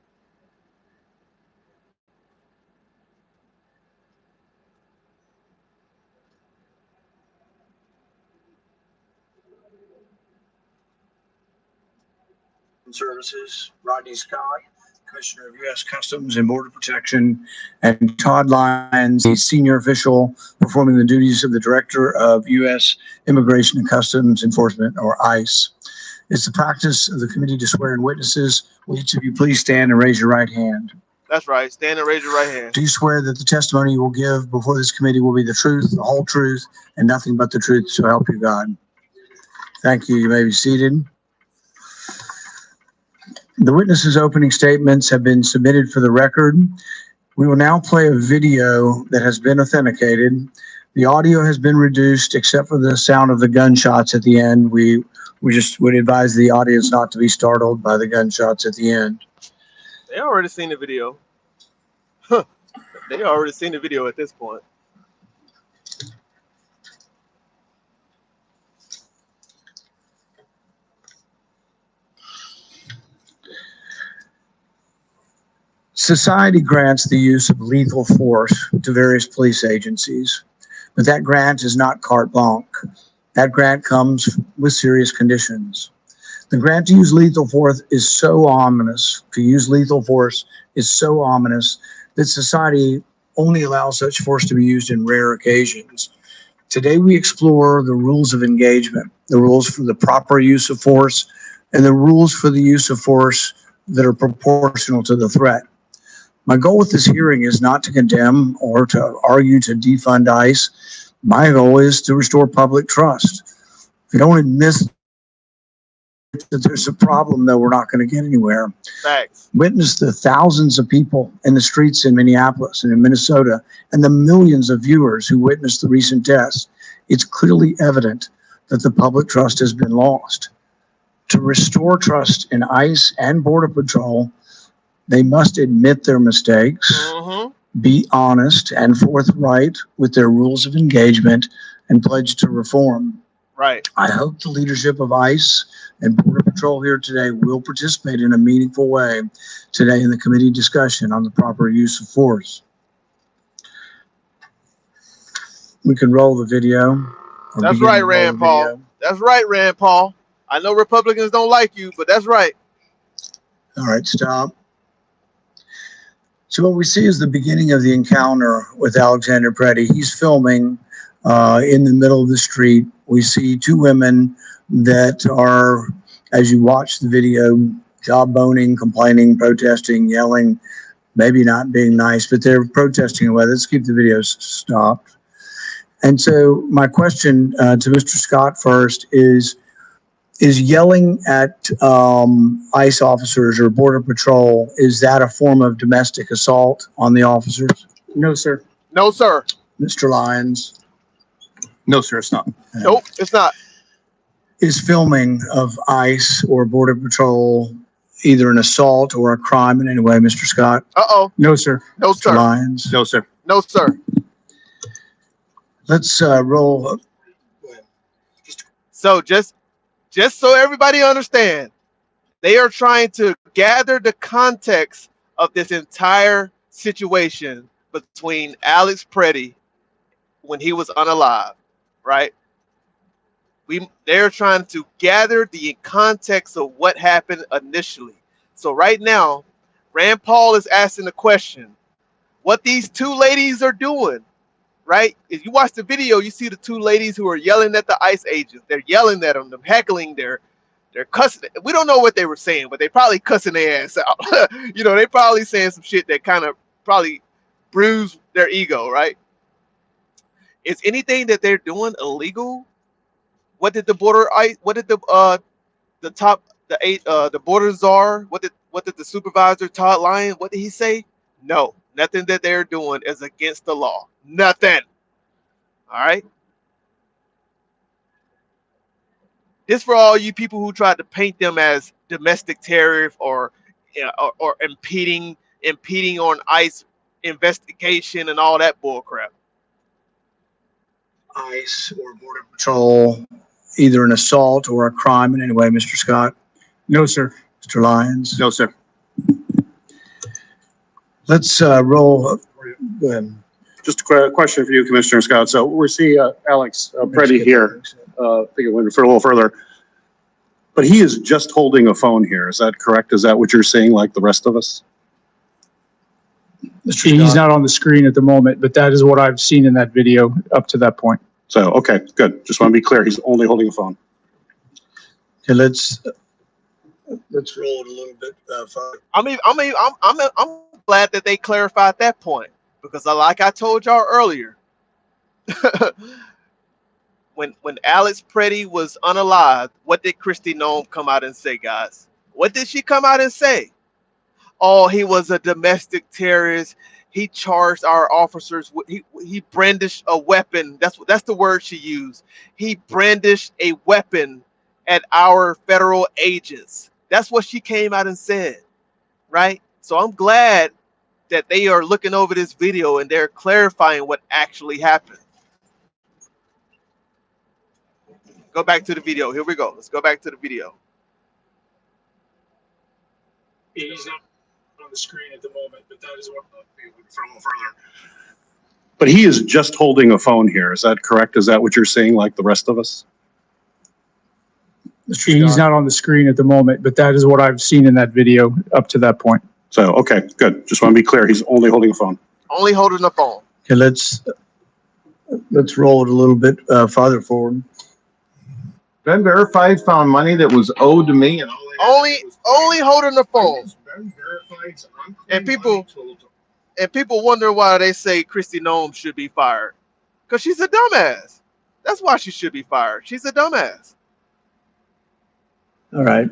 Services, Rodney Scott, Commissioner of U.S. Customs and Border Protection, and Todd Lyons, the senior official performing the duties of the Director of U.S. Immigration and Customs Enforcement, or ICE. It's the practice of the committee to swear in witnesses. Will each of you please stand and raise your right hand? That's right. Stand and raise your right hand. Do you swear that the testimony you will give before this committee will be the truth, the whole truth, and nothing but the truth, so help you God? Thank you. You may be seated. The witnesses' opening statements have been submitted for the record. We will now play a video that has been authenticated. The audio has been reduced except for the sound of the gunshots at the end. We just would advise the audience not to be startled by the gunshots at the end. They already seen the video. They already seen the video at this point. Society grants the use of lethal force to various police agencies, but that grant is not carte blanche. That grant comes with serious conditions. The grant to use lethal force is so ominous, that society only allows such force to be used in rare occasions. Today we explore the rules of engagement, the rules for the proper use of force, and the rules for the use of force that are proportional to the threat. My goal with this hearing is not to condemn or to argue to defund ICE. My goal is to restore public trust. If you don't admit that there's a problem, though, we're not going to get anywhere. Thanks. Witness the thousands of people in the streets in Minneapolis and in Minnesota, and the millions of viewers who witnessed the recent deaths. It's clearly evident that the public trust has been lost. To restore trust in ICE and Border Patrol, they must admit their mistakes, be honest and forthright with their rules of engagement, and pledge to reform. Right. I hope the leadership of ICE and Border Patrol here today will participate in a meaningful way today in the committee discussion on the proper use of force. We can roll the video. That's right, Rand Paul. That's right, Rand Paul. I know Republicans don't like you, but that's right. All right, stop. So what we see is the beginning of the encounter with Alexander Preddy. He's filming in the middle of the street. We see two women that are, as you watch the video, jawboning, complaining, protesting, yelling, maybe not being nice, but they're protesting away. Let's keep the videos stopped. And so my question to Mr. Scott first is, Is yelling at ICE officers or Border Patrol, is that a form of domestic assault on the officers? No, sir. No, sir. Mr. Lyons? No, sir, it's not. Nope, it's not. Is filming of ICE or Border Patrol either an assault or a crime in any way, Mr. Scott? Uh-oh. No, sir. No, Mr. sir. Lyons? No, sir. No, sir. Let's roll. So just so everybody understand, they are trying to gather the context of this entire situation between Alex Preddy when he was unalive, right? They're trying to gather the context of what happened initially. So right now, Rand Paul is asking the question, what these two ladies are doing, right? If you watch the video, you see the two ladies who are yelling at the ICE agents. They're yelling at them, they're heckling, they're cussing. We don't know what they were saying, but they probably cussing their ass out. You know, they probably saying some shit that kind of probably bruised their ego, right? Is anything that they're doing illegal? What did the border ICE? What did the border czar? What did the supervisor Todd Lyon? What did he say? No, nothing that they're doing is against the law. Nothing. All right. This for all you people who tried to paint them as domestic tariff or impeding on ICE investigation and all that bullcrap. ICE or Border Patrol, either an assault or a crime in any way, Mr. Scott? No, sir. Mr. Lyons? No, sir. Let's roll. Go ahead. Just a question for you, Commissioner Scott. So we see Alex Preddy here. I think it went for a little further. But he is just holding a phone here. Is that correct? Is that what you're seeing like the rest of us? Mr. He's Scott? not on the screen at the moment, but that is what I've seen in that video up to that point. So, okay, good. Just want to be clear. He's only holding a phone. Okay, let's roll it a little bit further. I'm glad that they clarified that point because, like I told y'all earlier, when Alex Preddy was unalive, what did Kristi Noem come out and say, guys? What did she come out and say? Oh, he was a domestic terrorist. He charged our officers. He brandished a weapon. That's the word she used. He brandished a weapon at our federal agents. That's what she came out and said, right? So I'm glad that they are looking over this video and they're clarifying what actually happened. Go back to the video. Here we go. Let's go back to the video. He's not on the screen at the moment, but that is what for a little further. But he is just holding a phone here. Is that correct? Is that what you're seeing like the rest of us? He's not on the screen at the moment, but that is what I've seen in that video up to that point. So, okay, good. Just want to be clear. He's only holding a phone. Only holding the phone. Okay, let's roll it a little bit farther forward. Ben Verified found money that was owed to me, and only holding the phone. And people wonder why they say Kristi Noem should be fired, because she's a dumbass. That's why she should be fired. She's a dumbass. All right,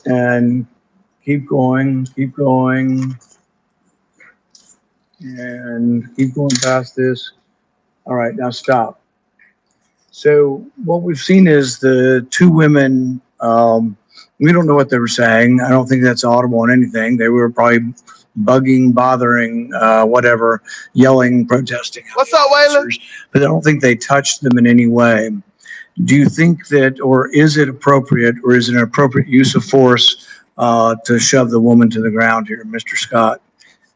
and keep going, and keep going past this. All right, now stop. So what we've seen is the two women, we don't know what they were saying. I don't think that's audible on anything. They were probably bugging, bothering, whatever, yelling, protesting. What's up, Waylon? But I don't think they touched them in any way. Do you think that, or is it appropriate, or is it an appropriate use of force to shove the woman to the ground here, Mr. Scott?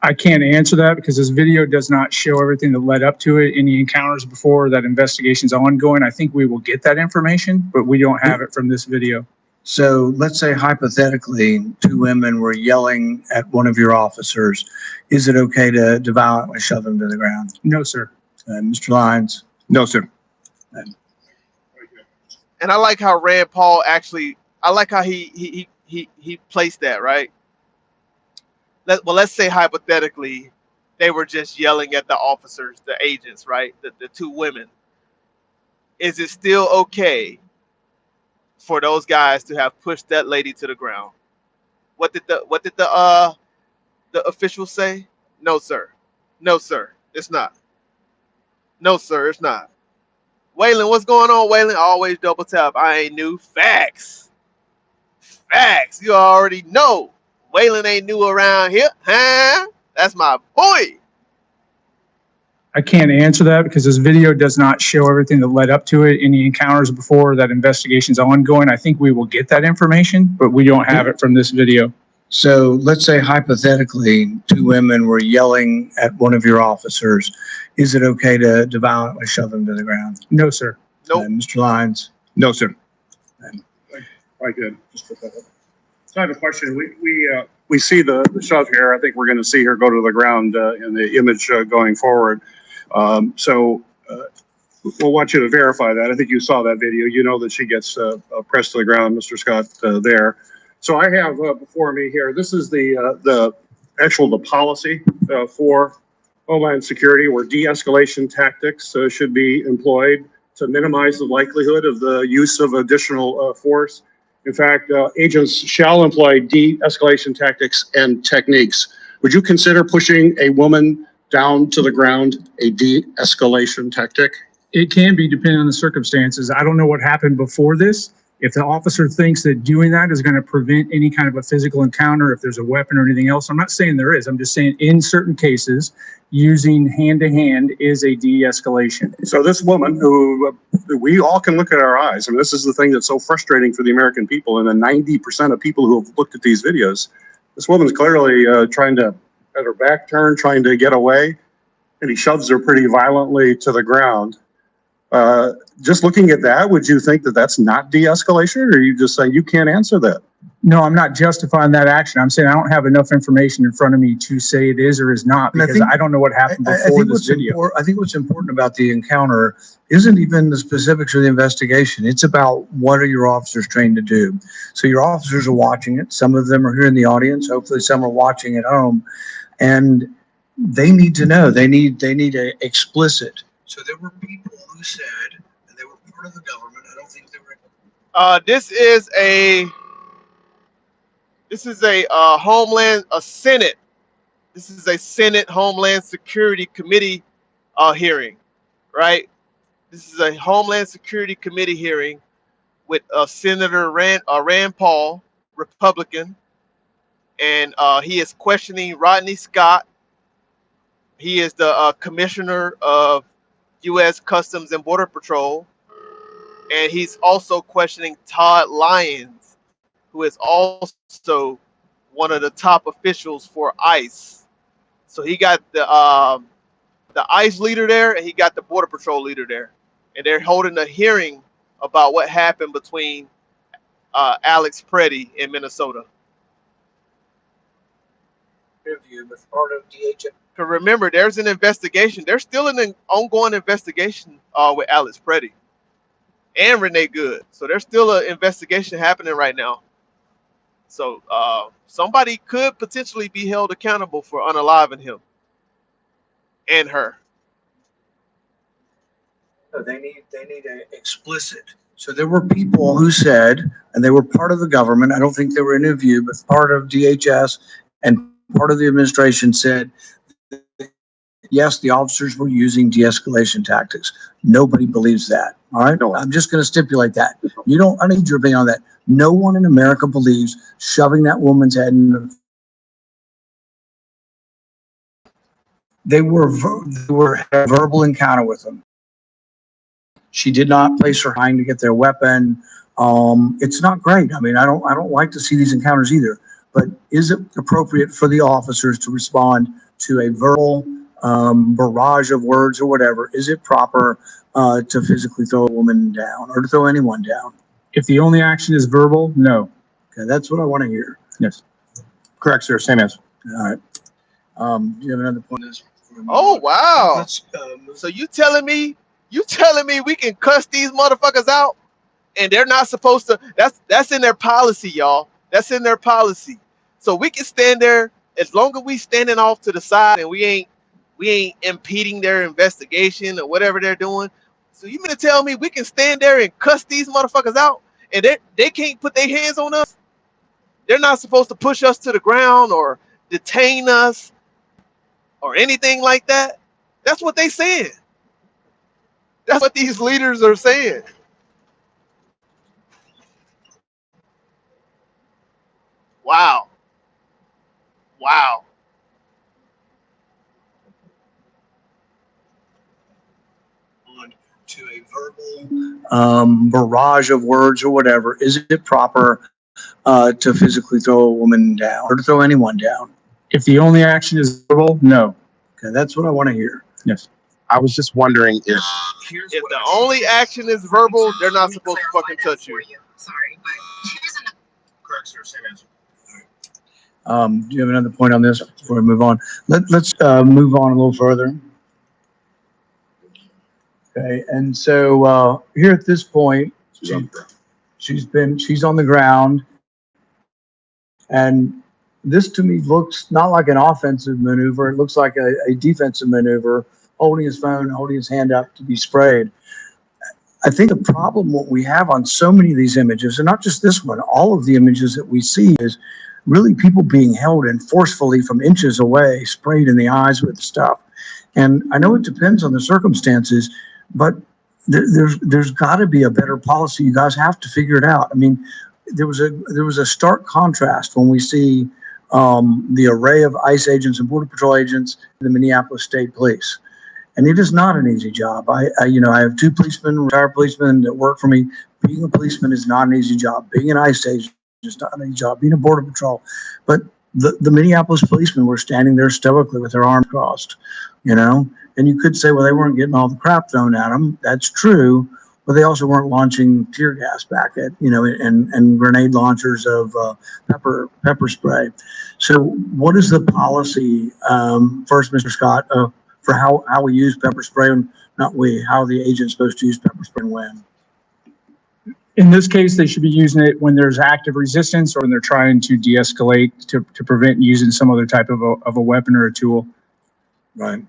I can't answer that because this video does not show everything that led up to it, any encounters before, that investigation's ongoing. I think we will get that information, but we don't have it from this video. So let's say hypothetically two women were yelling at one of your officers. Is it okay to violently shove them to the ground? No, sir. Mr. Lyons? No, sir. And I like how Rand Paul actually, I like how he placed that, right? Let's say hypothetically, they were just yelling at the officers, the agents, right? The two women. Is it still okay for those guys to have pushed that lady to the ground. What did the officials say? No, sir. No, sir. It's not. No, sir. It's not. Waylon, what's going on, Waylon? Always double tap. I ain't new. Facts. Facts. You already know. Waylon ain't new around here, huh? That's my boy. I can't answer that because this video does not show everything that led up to it, any encounters before that investigation's ongoing. I think we will get that information, but we don't have it from this video. So let's say hypothetically, two women were yelling at one of your officers. Is it okay to violently shove them to the ground? No, sir. Nope. Mr. Lyons? No, sir. I could just put that up. So I have a question. We see the shove here. I think we're going to see her go to the ground in the image going forward. So we'll want you to verify that. I think you saw that video. You know that she gets pressed to the ground, Mr. Scott, there. So I have before me here, this is the policy for Homeland Security, where de-escalation tactics should be employed to minimize the likelihood of the use of additional force. In fact, agents shall employ de-escalation tactics and techniques. Would you consider pushing a woman down to the ground a de-escalation tactic? It can be depending on the circumstances. I don't know what happened before this. If the officer thinks that doing that is going to prevent any kind of a physical encounter, if there's a weapon or anything else, I'm not saying there is. I'm just saying in certain cases, using hand-to-hand is a de-escalation. So this woman who we all can look at our eyes, I mean, this is the thing that's so frustrating for the American people, and the 90% of people who have looked at these videos, this woman's clearly trying to have her back turned, trying to get away, and he shoves her pretty violently to the ground. Just looking at that, would you think that that's not de-escalation, or are you just saying you can't answer that? No, I'm not justifying that action. I'm saying I don't have enough information in front of me to say it is or is not, because I don't know what happened before this video. I think what's important about the encounter isn't even the specifics of the investigation. It's about what are your officers trained to do. So your officers are watching it. Some of them are here in the audience. Hopefully some are watching at home, and they need to know. They need a explicit. So there were people who said, and they were part of the government. I don't think they were. This is a Senate. This is a Senate Homeland Security Committee hearing, right? This is a Homeland Security Committee hearing with Senator Rand Paul, Republican, and he is questioning Rodney Scott. He is the Commissioner of U.S. Customs and Border Patrol, and he's also questioning Todd Lyons, who is also one of the top officials for ICE. So he got the ICE leader there, and he got the Border Patrol leader there, and they're holding a hearing about what happened between Alex Preddy in Minnesota. Part of DHS. Because remember, there's an investigation. There's still an ongoing investigation with Alex Preddy and Renee Good. So there's still an investigation happening right now. So somebody could potentially be held accountable for unaliving him and her. So they need a explicit. So there were people who said, and they were part of the government. I don't think they were interviewed, but part of DHS and part of the administration said, yes, the officers were using de-escalation tactics. Nobody believes that. All right. No. I'm just going to stipulate that. I need your opinion on that. No one in America believes shoving that woman's head in the. They had a verbal encounter with them. She did not place her hand to get their weapon. It's not great. I mean, I don't like to see these encounters either. But is it appropriate for the officers to respond to a verbal barrage of words or whatever? Is it proper to physically throw a woman down or to throw anyone down? If the only action is verbal, no. Okay, that's what I want to hear. Yes. Correct, sir. Same answer. All right. Do you have another point? Oh wow! So you telling me we can cuss these motherfuckers out, and they're not supposed to? That's in their policy, y'all. That's in their policy. So we can stand there as long as we standing off to the side and we ain't impeding their investigation or whatever they're doing. So you mean to tell me we can stand there and cuss these motherfuckers out and they can't put their hands on us. They're not supposed to push us to the ground or detain us or anything like that. That's what they saying. That's what these leaders are saying. Wow. Wow. To a verbal barrage of words or whatever, is it proper to physically throw a woman down or to throw anyone down? If the only action is verbal, no. Okay, that's what I want to hear. Yes. I was just wondering if If the only action is verbal, they're not supposed to fucking touch you. Sorry, but here's an correct, sir. Same answer. Do you have another point on this before we move on? Let's move on a little further. Okay, and so here at this point, she's on the ground, and this to me looks not like an offensive maneuver. It looks like a defensive maneuver, holding his phone, holding his hand up to be sprayed. I think the problem what we have on so many of these images, and not just this one, all of the images that we see is really people being held and forcefully from inches away, sprayed in the eyes with stuff. And I know it depends on the circumstances, but there's got to be a better policy. You guys have to figure it out. I mean, there was a stark contrast when we see the array of ICE agents and Border Patrol agents in the Minneapolis State Police. And it is not an easy job. I have two policemen, retired policemen that work for me. Being a policeman is not an easy job. Being an ICE agent is not an easy job. Being a Border Patrol. But the Minneapolis policemen were standing there stoically with their arms crossed, And you could say, well, they weren't getting all the crap thrown at them. That's true. But they also weren't launching tear gas back at, and grenade launchers of pepper spray. So what is the policy, first, Mr. Scott, for how we use pepper spray, and how the agent's supposed to use pepper spray and when? In this case, they should be using it when there's active resistance or when they're trying to de-escalate to prevent using some other type of a weapon or a tool. Right.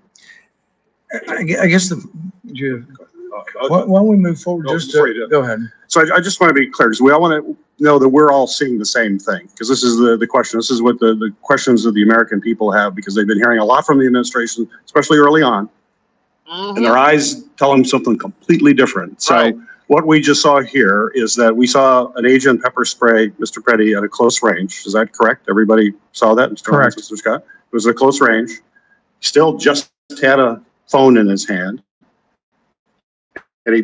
I guess why don't we move forward? Go ahead. So I just want to be clear, because we all want to know that we're all seeing the same thing, because this is the question. This is what the questions of the American people have, because they've been hearing a lot from the administration, especially early on, and their eyes tell them something completely different. So what we just saw here is that we saw an agent pepper spray Mr. Petty at a close range. Is that correct? Everybody saw that? Correct. Mr. Scott? It was a close range. Still just had a phone in his hand. And he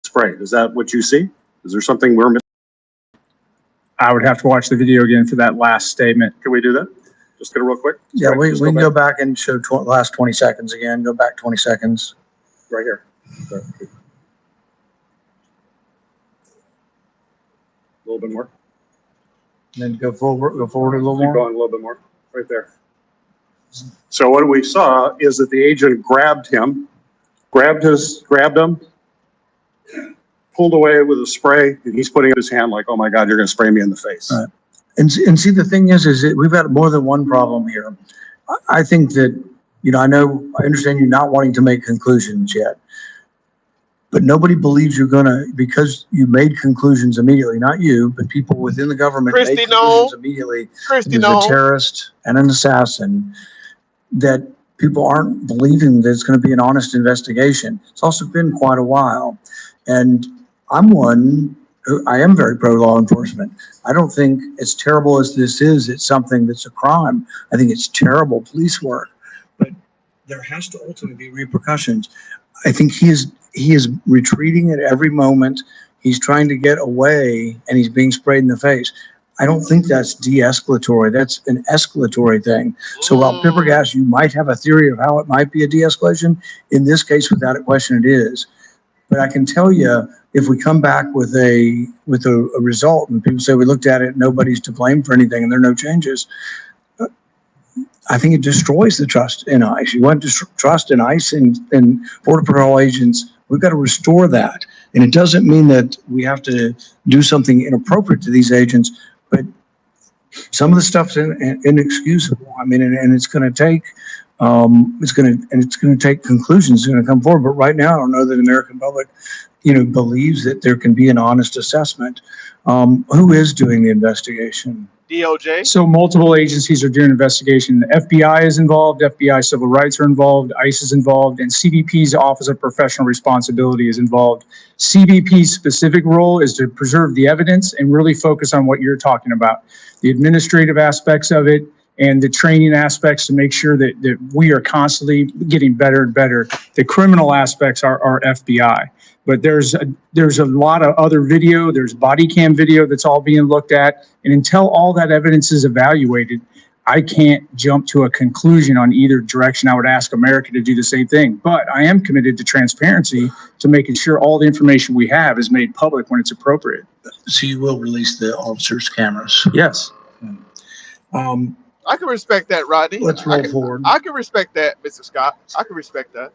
sprayed. Is that what you see? Is there something we're missing? I would have to watch the video again for that last statement. Can we do that? Just get it real quick. Yeah, we can go back and show last 20 seconds again. Go back 20 seconds. Right here. A little bit more. And then go forward a little Keep more. going a little bit more. Right there. So what we saw is that the agent grabbed him, grabbed him, pulled away with a spray, and he's putting up his hand like, oh my God, you're going to spray me in the face. Right. And see, the thing is that we've got more than one problem here. I think that, I understand you not wanting to make conclusions yet, but nobody believes you're going to, because you made conclusions immediately, not you, but people within the government made conclusions immediately. There's a terrorist and an assassin, that people aren't believing that it's going to be an honest investigation. It's also been quite a while. And I'm one who, I am very pro law enforcement. I don't think, as terrible as this is, it's something that's a crime. I think it's terrible police work, but there has to ultimately be repercussions. I think he is retreating at every moment. He's trying to get away, and he's being sprayed in the face. I don't think that's de-escalatory. That's an escalatory thing. So while pepper gas, you might have a theory of how it might be a de-escalation. In this case, without a question, it is. But I can tell you, if we come back with a result, and people say we looked at it, nobody's to blame for anything, and there are no changes, I think it destroys the trust in ICE. You want to trust in ICE and Border Patrol agents. We've got to restore that. And it doesn't mean that we have to do something inappropriate to these agents, but some of the stuff's inexcusable. I mean, and it's going to take It's going to take conclusions. It's going to come forward. But right now, I don't know that the American public, believes that there can be an honest assessment. Who is doing the investigation? DOJ. So multiple agencies are doing investigation. The FBI is involved, FBI civil rights are involved, ICE is involved, and CBP's Office of Professional Responsibility is involved. CBP's specific role is to preserve the evidence and really focus on what you're talking about, the administrative aspects of it and the training aspects to make sure that we are constantly getting better and better. The criminal aspects are FBI. But there's a lot of other video, there's body cam video that's all being looked at. And until all that evidence is evaluated, I can't jump to a conclusion on either direction. I would ask America to do the same thing. But I am committed to transparency, to making sure all the information we have is made public when it's appropriate. So you will release the officers' cameras? Yes. I can respect that, Rodney. Let's roll forward. I can respect that, Mr. Scott. I can respect that.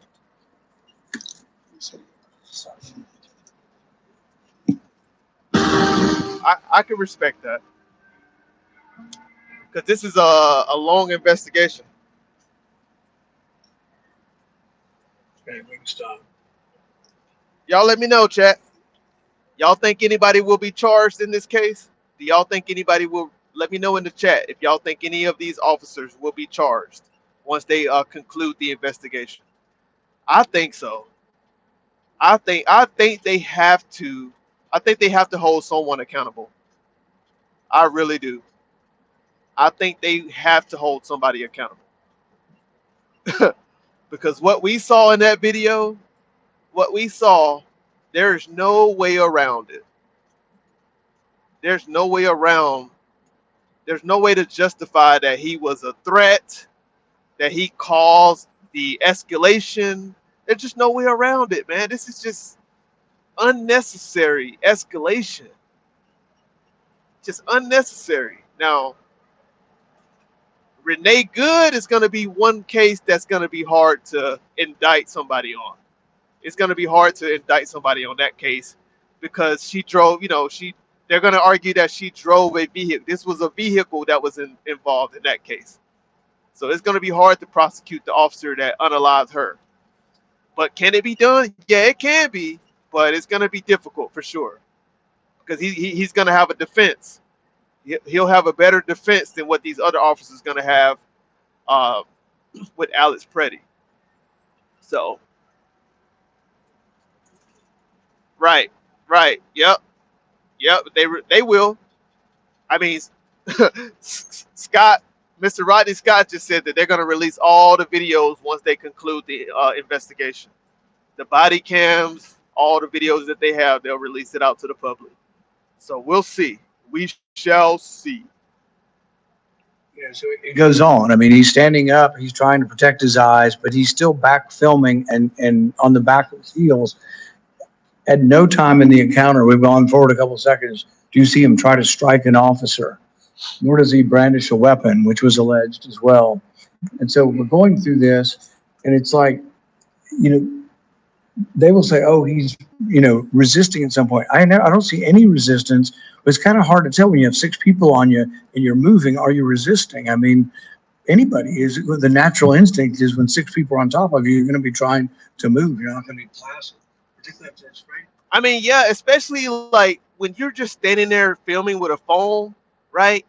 I can respect that. Because this is a long investigation. Okay, we can stop. Y'all let me know, chat. Y'all think anybody will be charged in this case? Do y'all think anybody will? Let me know in the chat if y'all think any of these officers will be charged once they conclude the investigation. I think so. I think they have to. I think they have to hold someone accountable. I really do. I think they have to hold somebody accountable. Because what we saw in that video, there's no way around it. There's no way around. There's no way to justify that he was a threat, that he caused the escalation. There's just no way around it, man. This is just unnecessary escalation. Just unnecessary. Now, Renee Good is going to be one case that's going to be hard to indict somebody on. It's going to be hard to indict somebody on that case because she drove, they're going to argue that she drove a vehicle. This was a vehicle that was involved in that case. So it's going to be hard to prosecute the officer that unalived her. But can it be done? Yeah, it can be, but it's going to be difficult for sure because he's going to have a defense. He'll have a better defense than what these other officers are going to have with Alex Preddy. So, right, yep, they will. I mean, Scott, Mr. Rodney Scott just said that they're going to release all the videos once they conclude the investigation. The body cams, all the videos that they have, they'll release it out to the public. So we'll see. We shall see. Yeah, so it goes on. I mean, he's standing up, he's trying to protect his eyes, but he's still back filming and on the back of his heels. At no time in the encounter, we've gone forward a couple of seconds, do you see him try to strike an officer? Nor does he brandish a weapon, which was alleged as well. And so we're going through this, and it's like, they will say, oh, he's, resisting at some point. I don't see any resistance, but it's kind of hard to tell when you have 6 people on you and you're moving. Are you resisting? I mean, anybody is. The natural instinct is when 6 people are on top of you, you're going to be trying to move. You're not going to be placid. Particularly if it's right. I mean, yeah, especially like when you're just standing there filming with a phone, right?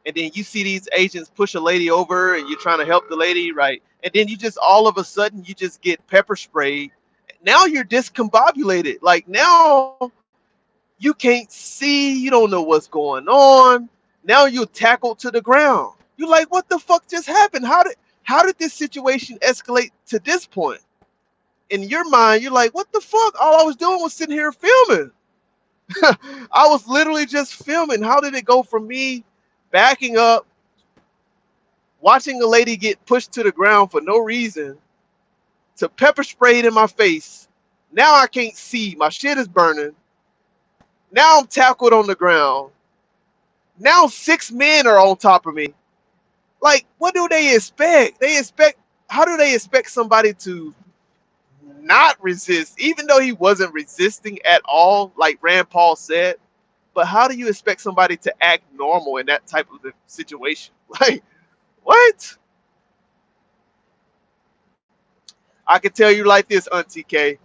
And then you see these agents push a lady over and you're trying to help the lady, right? And then you just all of a sudden you just get pepper sprayed. Now you're discombobulated. Like now you can't see, you don't know what's going on. Now you're tackled to the ground. You're like, what the fuck just happened? How did this situation escalate to this point? In your mind, you're like, what the fuck? All I was doing was sitting here filming. I was literally just filming. How did it go from me backing up, watching a lady get pushed to the ground for no reason, to pepper sprayed in my face? Now I can't see. My shit is burning. Now I'm tackled on the ground. Now 6 men are on top of me. Like, what do they expect? How do they expect somebody to not resist, even though he wasn't resisting at all, like Rand Paul said? But how do you expect somebody to act normal in that type of situation? Like, what? I can tell you like this, Auntie K.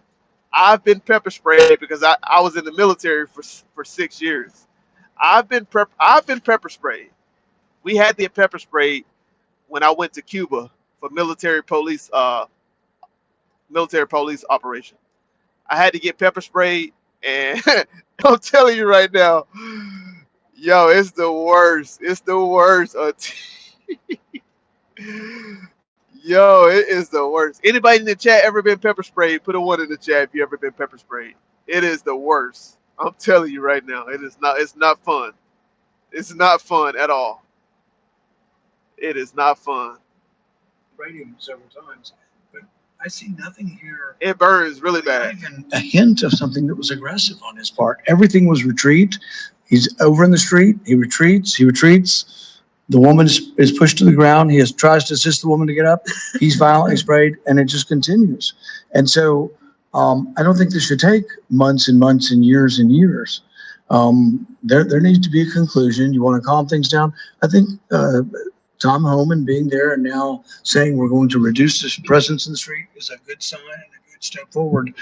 I've been pepper sprayed because I was in the military for 6 years. I've been pepper sprayed. We had to get pepper sprayed when I went to Cuba for military police operation. I had to get pepper sprayed, and I'm telling you right now, yo, it's the worst. It's the worst. Yo, it is the worst. Anybody in the chat ever been pepper sprayed? Put a one in the chat if you ever been pepper sprayed. It is the worst. I'm telling you right now, it is not. It's not fun. It's not fun at all. It is not fun. Him several times, but I see nothing here. It burns really Not bad. even a hint of something that was aggressive on his part. Everything was retreat. He's over in the street. He retreats. He retreats. The woman is pushed to the ground. Tries to assist the woman to get up. He's violently sprayed, and it just continues. And so I don't think this should take months and months and years and years. There needs to be a conclusion. You want to calm things down. I think Tom Homan being there and now saying we're going to reduce this presence in the street is a good sign and a good step forward.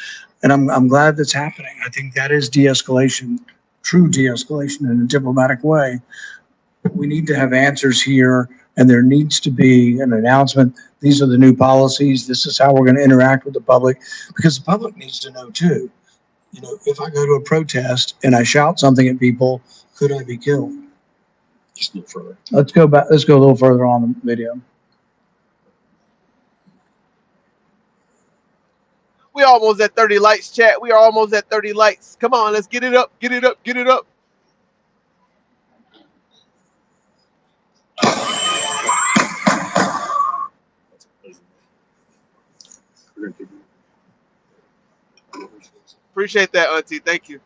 And I'm glad that's happening. I think that is de-escalation, true de-escalation in a diplomatic way. We need to have answers here, and there needs to be an announcement. These are the new policies. This is how we're going to interact with the public, because the public needs to know too. You know, if I go to a protest and I shout something at people, could I be killed? Just a little further. Let's go back. Let's go a little further on the video. We almost at 30 likes, chat. We are almost at 30 likes. Come on, let's get it up. Get it up. Get it up. Appreciate that, Auntie. Thank you.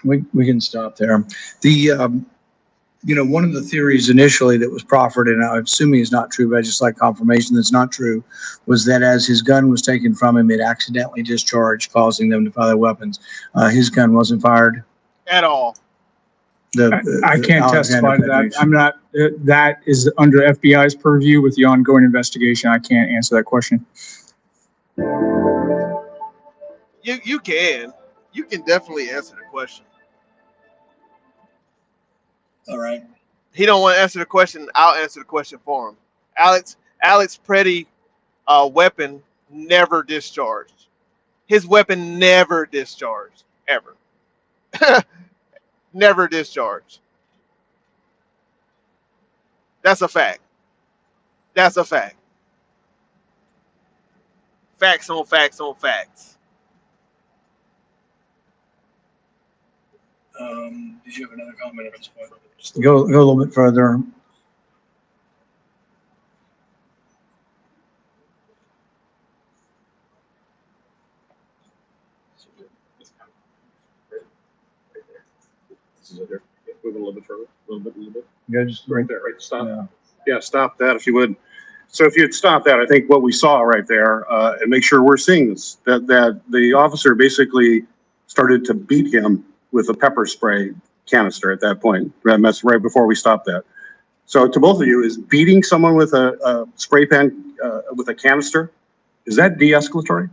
We can stop there. One of the theories initially that was proffered, and I'm assuming is not true, but I just like confirmation that's not true, was that as his gun was taken from him, it accidentally discharged, causing them to fire their weapons. His gun wasn't fired at all. I can't testify to that. I'm not. That is under FBI's purview with the ongoing investigation. I can't answer that question. You can definitely answer the question. All right. He don't want to answer the question. I'll answer the question for him. Alex Preddy weapon never discharged. His weapon never discharged, ever. Never discharged. That's a fact. That's a fact. Facts on facts on facts. Did you have another comment at this point? Go a little bit further. Move a little bit further, a little bit. Yeah, just Right there, right, stop. Yeah, stop that if you would. So if you'd stop that, I think what we saw right there, and make sure we're seeing this, that the officer basically started to beat him with a pepper spray canister at that point. That's right before we stopped that. So to both of you, is beating someone with a spray pan, with a canister, is that de-escalatory?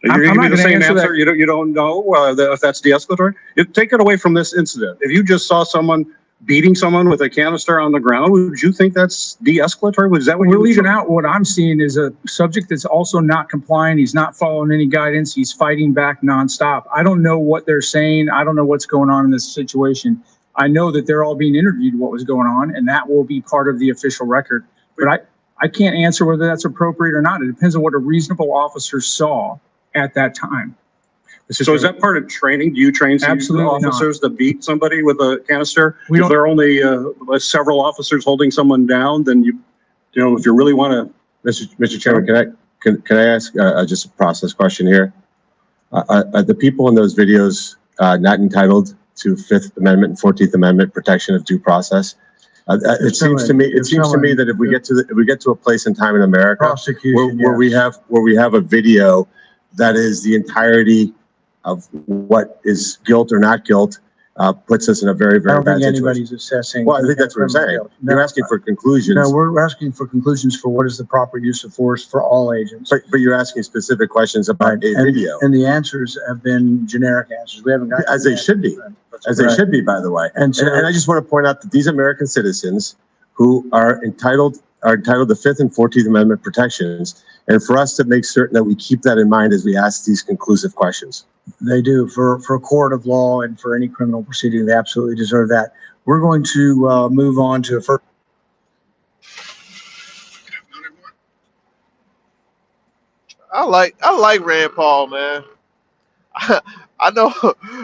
You're going to give me the same answer. You don't know if that's de-escalatory. Take it away from this incident. If you just saw someone beating someone with a canister on the ground, would you think that's de-escalatory? Was that what we're leaving out? What I'm seeing is a subject that's also not compliant. He's not following any guidance. He's fighting back nonstop. I don't know what they're saying. I don't know what's going on in this situation. I know that they're all being interviewed what was going on, and that will be part of the official record. But I can't answer whether that's appropriate or not. It depends on what a reasonable officer saw at that time. So is that part of training? Do you train officers to beat somebody with a canister? If there are only several officers holding someone down, then you know, if you really want to. Mr. Chairman, can I ask just a process question here? Are the people in those videos not entitled to Fifth Amendment and 14th Amendment protection of due process? It seems to me that if we get to a place in time in America where we have a video that is the entirety of what is guilt or not guilt puts us in a very, I very don't bad think situation. anybody's assessing. Well, I think that's what I'm saying. You're asking for conclusions. No, we're asking for conclusions for what is the proper use of force for all agents. But you're asking specific questions about a video. And the answers have been generic answers. We haven't got as they should be, they should be, by the way. And so- and I just want to point out that these American citizens who are entitled to Fifth and 14th Amendment protections, and for us to make certain that we keep that in mind as we ask these conclusive questions. They do. For a court of law and for any criminal proceeding, they absolutely deserve that. We're going to move on to a first. I like Rand Paul, man. I know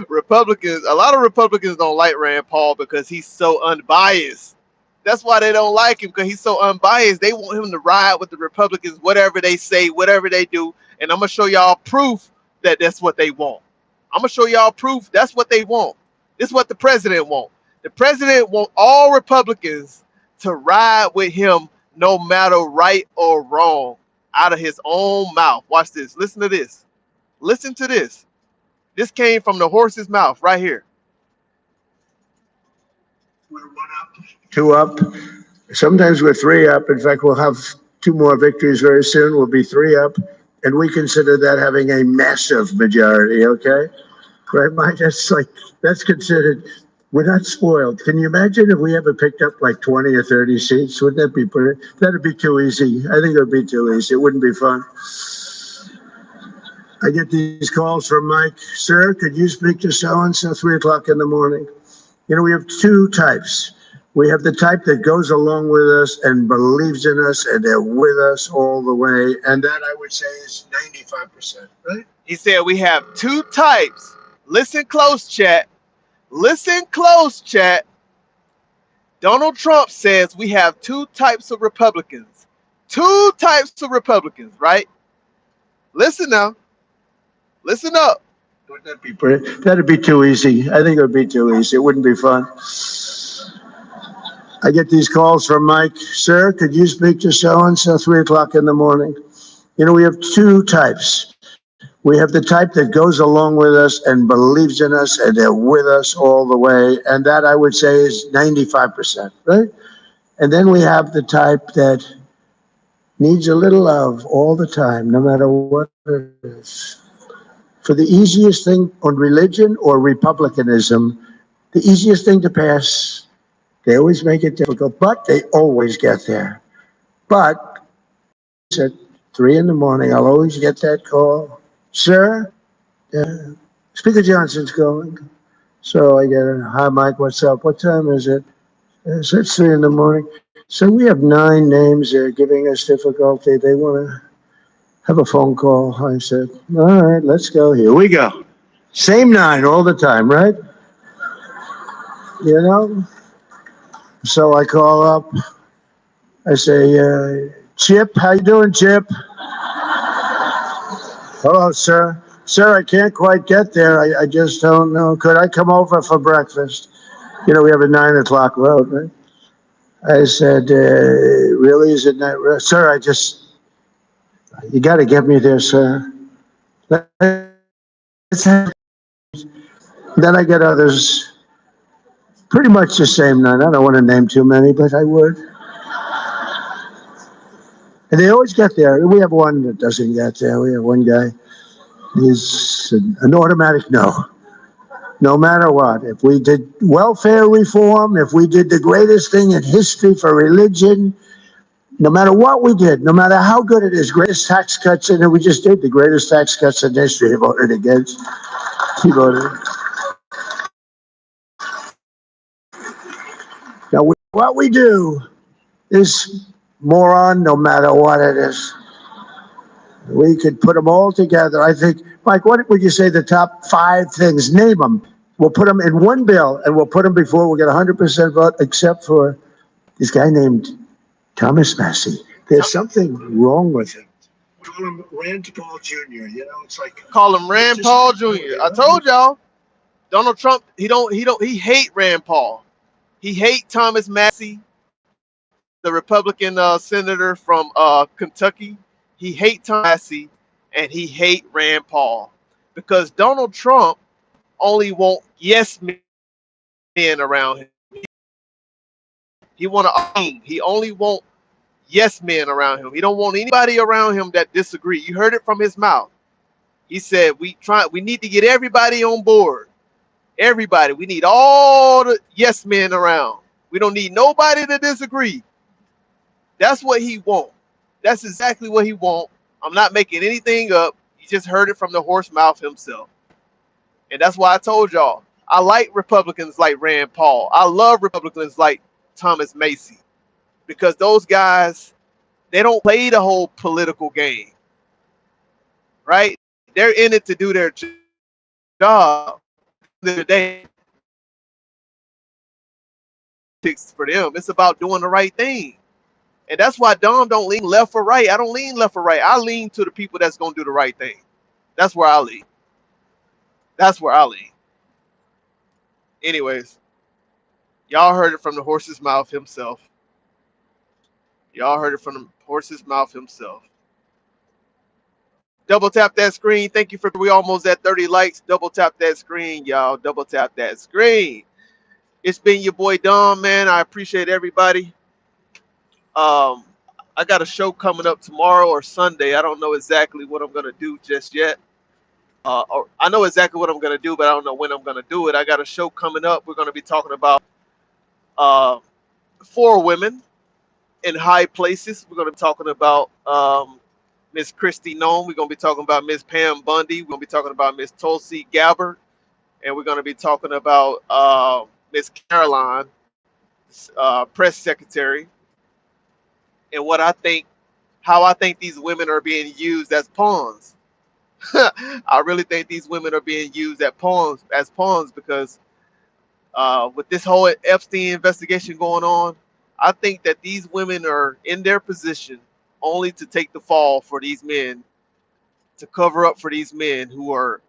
Republicans, a lot of Republicans don't like Rand Paul because he's so unbiased. That's why they don't like him, because he's so unbiased. They want him to ride with the Republicans, whatever they say, whatever they do. And I'm going to show y'all proof that that's what they want. I'm going to show y'all proof that's what they want. This is what the president wants. The president wants all Republicans to ride with him no matter right or wrong, out of his own mouth. Watch this. Listen to this. Listen to this. This came from the horse's mouth right here. We're 1 up, 2 up. Sometimes we're 3 up. In fact, we'll have 2 more victories very soon. We'll be 3 up. And we consider that having a massive majority, okay? Right, Mike? That's considered, we're not spoiled. Can you imagine if we ever picked up like 20 or 30 seats? Wouldn't that be pretty? That'd be too easy. I think it would be too easy. It wouldn't be fun. I get these calls from Mike. Sir, could you speak to so-and-so 3 o'clock in the morning? You know, we have 2 types. We have the type that goes along with us and believes in us, and they're with us all the way. And that, I would say, is 95%, right? He said we have 2 types. Listen close, chat. Listen close, chat. Donald Trump says we have 2 types of Republicans. 2 types of Republicans, right? Listen now. Listen up. Wouldn't that be pretty? That'd be too easy. I think it would be too easy. It wouldn't be fun. I get these calls from Mike. Sir, could you speak to so-and-so 3 o'clock in the morning? You know, we have 2 types. We have the type that goes along with us and believes in us, and they're with us all the way. And that, I would say, is 95%, right? And then we have the type that needs a little love all the time, no matter what it is. For the easiest thing on religion or republicanism, the easiest thing to pass, they always make it difficult, but they always get there. But at 3 in the morning, I'll always get that call. Sir, Speaker Johnson's going. So I get a, hi, Mike, what's up? What time is it? It's 3 in the morning. So we have 9 names there giving us difficulty. They want to have a phone call. I said, all right, let's go. Here we go. Same 9 all the time, right? You know? So I call up. I say, Chip, how you doing, Chip? Hello, sir. Sir, I can't quite get there. I just don't know. Could I come over for breakfast? You know, we have a 9 o'clock road, right? I said, really? Is it not? Sir, you got to get me there, sir. Then I get others, pretty much the same 9. I don't want to name too many, but I would. And they always get there. We have one that doesn't get there. We have one guy. He's an automatic no. No matter what. If we did welfare reform, if we did the greatest thing in history for religion, no matter what we did, no matter how good it is, greatest tax cuts, and we just did the greatest tax cuts in history, he voted against. He voted. Now, what we do is moron, no matter what it is. We could put them all together. I think, Mike, what would you say the top 5 things? Name them. We'll put them in one bill, and we'll put them before we'll get 100% vote, except for this guy named Thomas Massey. There's something wrong with him. We call him Rand Paul Jr., you know, it's like... Call him Rand Paul Jr. I told y'all, Donald Trump, he hate Rand Paul. He hate Thomas Massey, the Republican senator from Kentucky. He hate Thomas Massey, and he hate Rand Paul. because Donald Trump only want yes men around him. He want to. He only want yes men around him. He don't want anybody around him that disagree. You heard it from his mouth. He said we need to get everybody on board. Everybody. We need all the yes men around. We don't need nobody to disagree. That's what he want. That's exactly what he want. I'm not making anything up. You just heard it from the horse mouth himself. And that's why I told y'all, I like Republicans like Rand Paul. I love Republicans like Thomas Macy, because those guys, they don't play the whole political game, right? They're in it to do their job. They for them, it's about doing the right thing. And that's why Dom don't lean left or right. I don't lean left or right. I lean to the people that's gonna do the right thing. That's where I lean. That's where I lean. Anyways, y'all heard it from the horse's mouth himself. Y'all heard it from the horse's mouth himself. Double tap that screen. Thank you for we almost at 30 likes. Double tap that screen, y'all. Double tap that screen. It's been your boy Dom, man. I appreciate everybody. I got a show coming up tomorrow or Sunday. I don't know exactly what I'm gonna do just yet. Or I know exactly what I'm gonna do, but I don't know when I'm gonna do it. I got a show coming up. We're gonna be talking about uh, 4 women in high places. We're gonna be talking about Miss Christy Nome. We're gonna be talking about Miss Pam Bundy. We're gonna be talking about Miss Tulsi Gabbard, and we're gonna be talking about Miss Caroline, press secretary, and what I think, how I think these women are being used as pawns. I really think these women are being used as pawns because with this whole Epstein investigation going on, I think that these women are in their position only to take the fall for these men, to cover up for these men who are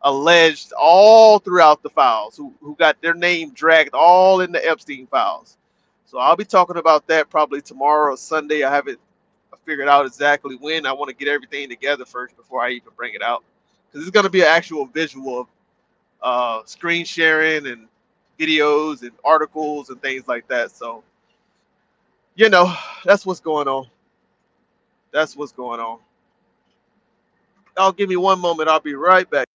alleged all throughout the files, who got their name dragged all in the Epstein files. So I'll be talking about that probably tomorrow or Sunday. I haven't figured out exactly when. I want to get everything together first before I even bring it out, because it's going to be an actual visual of screen sharing and videos and articles and things like that. So, you know, that's what's going on. That's what's going on. I'll give me one moment. I'll be right back.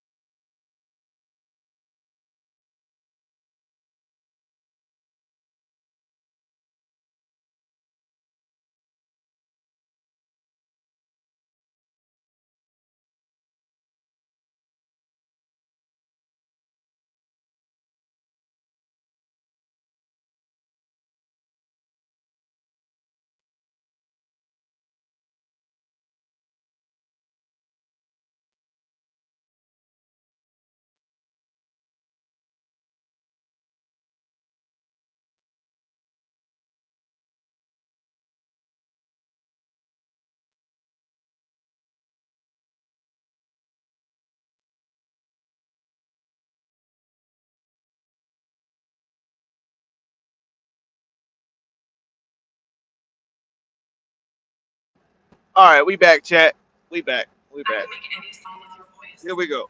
All right, we back, chat. We back. We back. Here we go.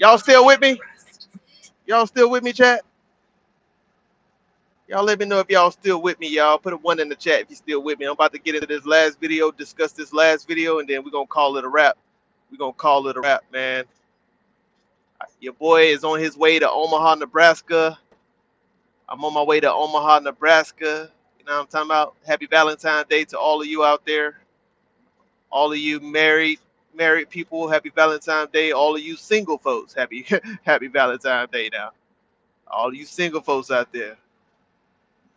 Y'all still with me? Y'all still with me, chat? Y'all let me know if y'all still with me, y'all. Put a 1 in the chat if you still with me. I'm about to get into this last video, discuss this last video, and then we're going to call it a wrap. We're going to call it a wrap, man. Your boy is on his way to Omaha, Nebraska. I'm on my way to Omaha, Nebraska. You know what I'm talking about? Happy Valentine's Day to all of you out there. All of you married people, happy Valentine's Day. All of you single folks, happy happy Valentine's Day now. All of you single folks out there.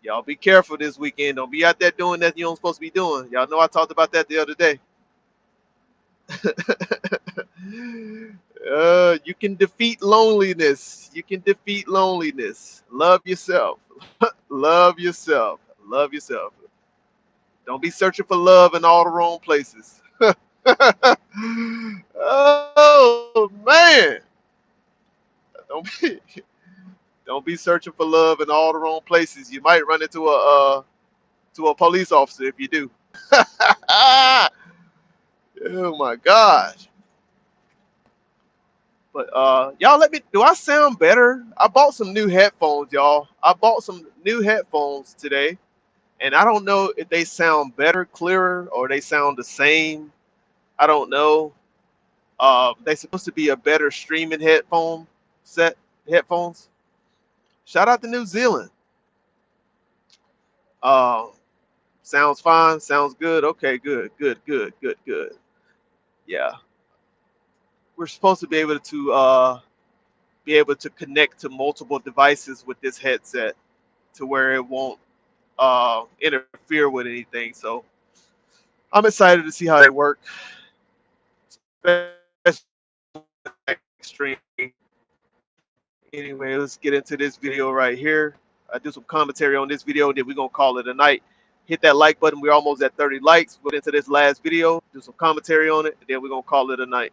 Y'all be careful this weekend. Don't be out there doing that you don't supposed to be doing. Y'all know I talked about that the other day. You can defeat loneliness. You can defeat loneliness. Love yourself. Love yourself. Love yourself. Don't be searching for love in all the wrong places. Oh man. Don't be don't be searching for love in all the wrong places. You might run into a police officer if you do. Oh my gosh. But y'all let me, do I sound better? I bought some new headphones, y'all. I bought some new headphones today, and I don't know if they sound better, clearer, or they sound the same. I don't know. They supposed to be a better streaming headphones. Shout out to New Zealand. Uh, sounds fine. Sounds good. Okay, good. Yeah, we're supposed to be able to connect to multiple devices with this headset to where it won't interfere with anything. So I'm excited to see how they work. Stream. Anyway, let's get into this video right here. I do some commentary on this video, and then we're gonna call it a night. Hit that like button. We're almost at 30 likes. We'll get into this last video, do some commentary on it, and then we're gonna call it a night.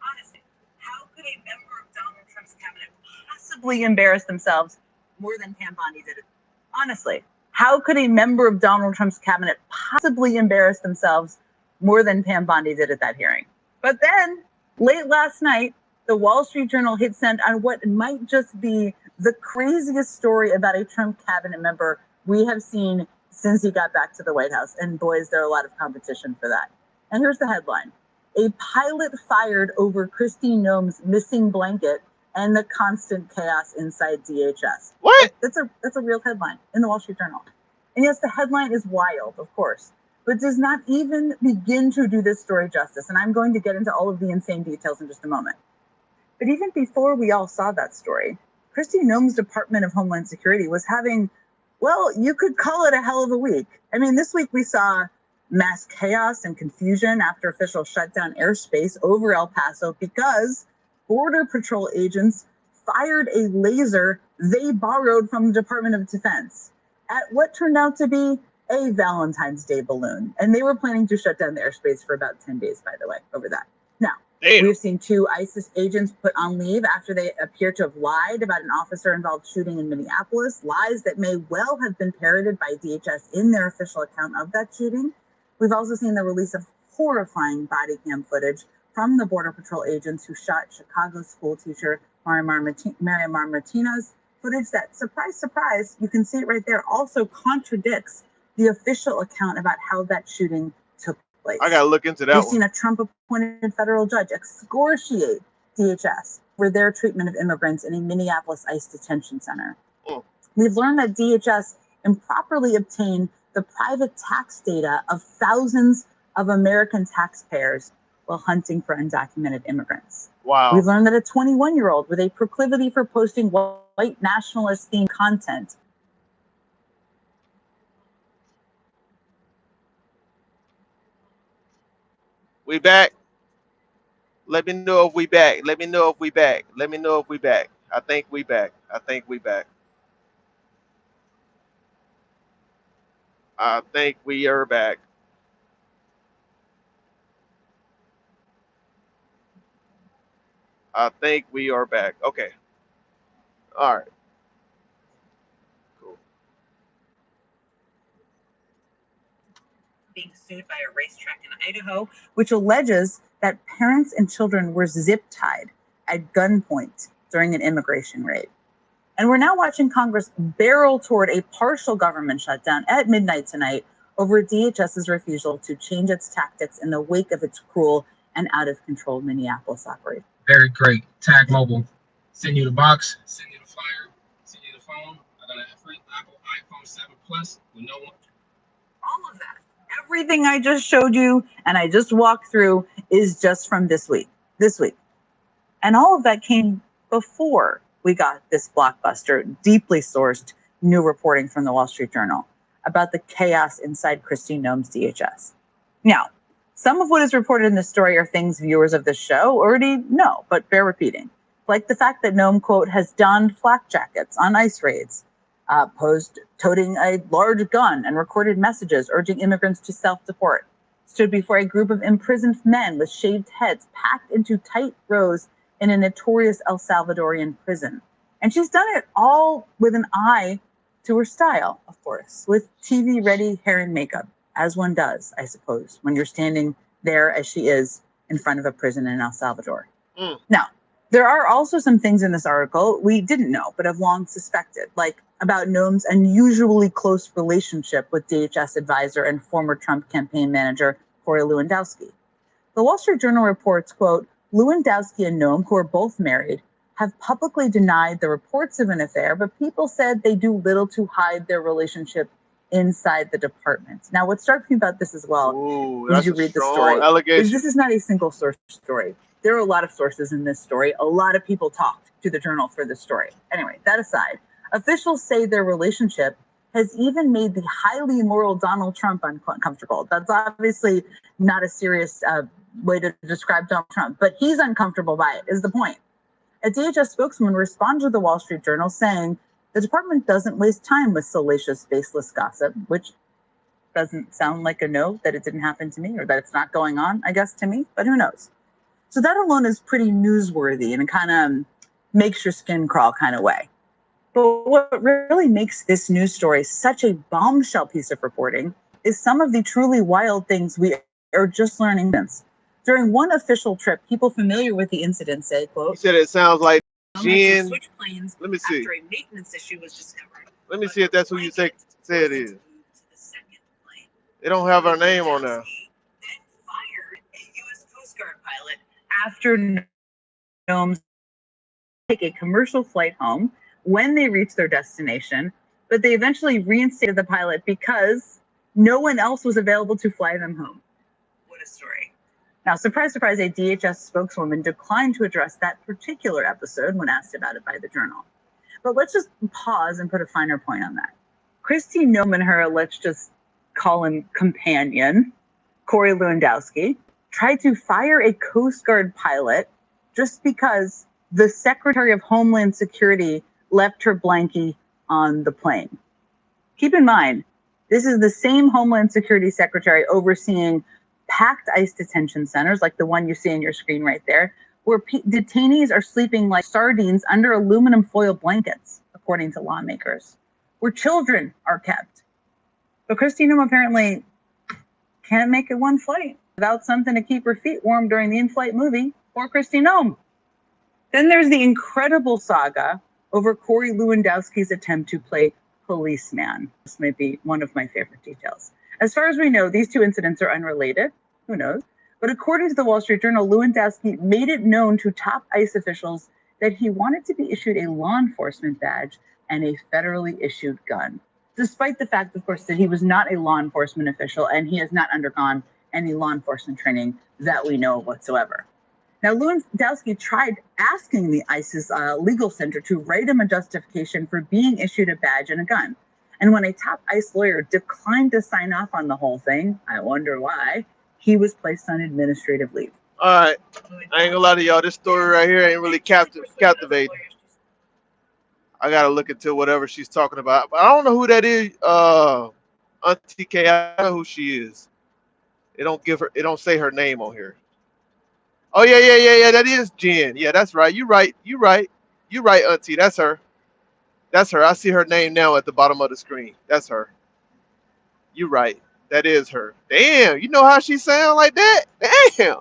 Honestly, how could a member of Donald Trump's cabinet possibly embarrass themselves more than Pam Bondi did it? Honestly, how could a member of Donald Trump's cabinet possibly embarrass themselves more than Pam Bondi did at that hearing? But then, late last night, the Wall Street Journal hit send on what might just be the craziest story about a Trump cabinet member we have seen since he got back to the White House. And boys, there are a lot of competition for that. And here's the headline. A pilot fired over Kristi Noem's missing blanket and the constant chaos inside DHS. What? That's a real headline in the Wall Street Journal. And yes, the headline is wild, of course, but does not even begin to do this story justice. And I'm going to get into all of the insane details in just a moment. But even before we all saw that story, Kristi Noem's Department of Homeland Security was having, well, you could call it a hell of a week. I mean, this week we saw mass chaos and confusion after officials shut down airspace over El Paso because Border Patrol agents fired a laser they borrowed from the Department of Defense at what turned out to be a Valentine's Day balloon. And they were planning to shut down the airspace for about 10 days, by the way, over that. Now, we've seen 2 ISIS agents put on leave after they appear to have lied about an officer-involved shooting in Minneapolis, lies that may well have been parroted by DHS in their official account of that shooting. We've also seen the release of horrifying body cam footage from the Border Patrol agents who shot Chicago school teacher Mariamar Martinez, footage that, surprise, surprise, you can see it right there, also contradicts the official account about how that shooting took place. I gotta look into that. We've seen a Trump-appointed federal judge excoriate DHS for their treatment of immigrants in a Minneapolis ICE detention center. We've learned that DHS improperly obtained the private tax data of thousands of American taxpayers while hunting for undocumented immigrants. Wow. We've learned that a 21-year-old with a proclivity for posting white nationalist-themed content We back. Let me know if we back. Let me know if we back. Let me know if we back. I think we back. I think we back. I think we are back. I think we are back. Okay. All right. Cool. being sued by a racetrack in Idaho, which alleges that parents and children were zip-tied at gunpoint during an immigration raid. And we're now watching Congress barrel toward a partial government shutdown at midnight tonight over DHS's refusal to change its tactics in the wake of its cruel and out-of-control Minneapolis operation. Very great. Tag Mobile. Send you the box, send you the flyer, send you the phone. I got a free Apple iPhone 7 Plus with no one. All of that, everything I just showed you and I just walked through is just from this week. And all of that came before we got this blockbuster, deeply sourced new reporting from the Wall Street Journal about the chaos inside Kristi Noem's DHS. Now, some of what is reported in this story are things viewers of this show already know, but bear repeating. Like the fact that Noem, quote, has donned flak jackets on ICE raids, posed toting a large gun and recorded messages urging immigrants to self-deport, stood before a group of imprisoned men with shaved heads packed into tight rows in a notorious El Salvadorian prison. And she's done it all with an eye to her style, of course, with TV-ready hair and makeup, as one does, I suppose, when you're standing there as she is in front of a prison in El Salvador. Mm. Now, there are also some things in this article we didn't know, but have long suspected, like about Noam's unusually close relationship with DHS advisor and former Trump campaign manager Corey Lewandowski. The Wall Street Journal reports, quote, Lewandowski and Noam, who are both married, have publicly denied the reports of an affair, but people said they do little to hide their relationship inside the department. Now, what struck me about this as well, Ooh, as that's you a read the strong story, is allegation. this is not a single source story. There are a lot of sources in this story. A lot of people talked to the Journal for this story. Anyway, that aside, officials say their relationship has even made the highly immoral Donald Trump uncomfortable. That's obviously not a serious way to describe Donald Trump, but he's uncomfortable by it, is the point. A DHS spokesman responded to the Wall Street Journal saying the department doesn't waste time with salacious, baseless gossip, which doesn't sound like a no, that it didn't happen to me or that it's not going on, I guess, to me, but who knows? So that alone is pretty newsworthy and kind of makes your skin crawl kind of way. But what really makes this news story such a bombshell piece of reporting is some of the truly wild things we are just learning since. During one official trip, people familiar with the incident say, quote, He said it sounds like had to Jen. switch planes Let me see. after a maintenance issue was discovered. Let me see if that's who you say it is. They don't have her name on there. Then fired a U.S. Coast Guard pilot after Noam's take a commercial flight home when they reached their destination, but they eventually reinstated the pilot because no one else was available to fly them home. What a story. Now, surprise, surprise, a DHS spokeswoman declined to address that particular episode when asked about it by the Journal. But let's just pause and put a finer point on that. Christy Noam and her, let's just call him companion, Corey Lewandowski, tried to fire a Coast Guard pilot just because the Secretary of Homeland Security left her blankie on the plane. Keep in mind, this is the same Homeland Security Secretary overseeing packed ICE detention centers, like the one you see on your screen right there, where detainees are sleeping like sardines under aluminum foil blankets, according to lawmakers, where children are kept. But Christy Noam apparently can't make it one flight without something to keep her feet warm during the in-flight movie. Poor Christy Noam. Then there's the incredible saga over Corey Lewandowski's attempt to play policeman. This might be one of my favorite details. As far as we know, these two incidents are unrelated. Who knows? But according to the Wall Street Journal, Lewandowski made it known to top ICE officials that he wanted to be issued a law enforcement badge and a federally issued gun, despite the fact, of course, that he was not a law enforcement official and he has not undergone any law enforcement training that we know of whatsoever. Now, Lewandowski tried asking the ICE's legal center to write him a justification for being issued a badge and a gun. And when a top ICE lawyer declined to sign off on the whole thing, I wonder why, he was placed on administrative leave. All right, I ain't gonna lie to y'all. This story right here ain't really captivating. I gotta look into whatever she's talking about. But I don't know who that is. Auntie K. I don't know who she is. It don't give her. It don't say her name on here. Oh yeah. That is Jen. Yeah, that's right. You right. You right, Auntie. That's her. That's her. I see her name now at the bottom of the screen. That's her. You right. That is her. Damn. You know how she sound like that? Damn.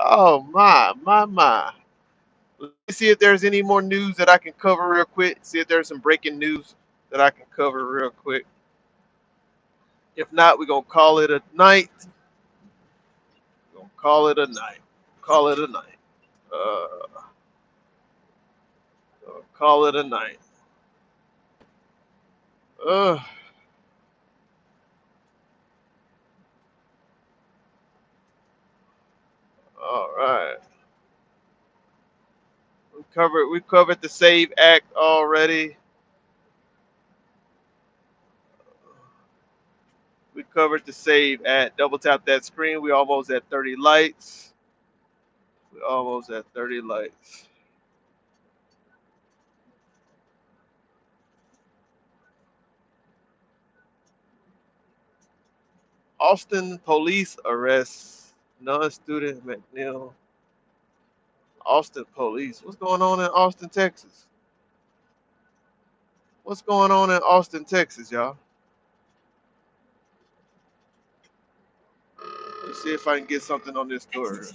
Oh my. Let me see if there's any more news that I can cover real quick. See if there's some breaking news that I can cover real quick. If not, we're gonna call it a night. We're gonna call it a night. Call it a night. Call it a night. Uh, all right. We covered the Save Act already. We covered the Save Act. Double tap that screen. We almost at 30 lights. We almost at 30 lights. Austin police arrests non-student McNeil. Austin police. What's going on in Austin, Texas? What's going on in Austin, Texas, y'all? Let's see if I can get something on this story.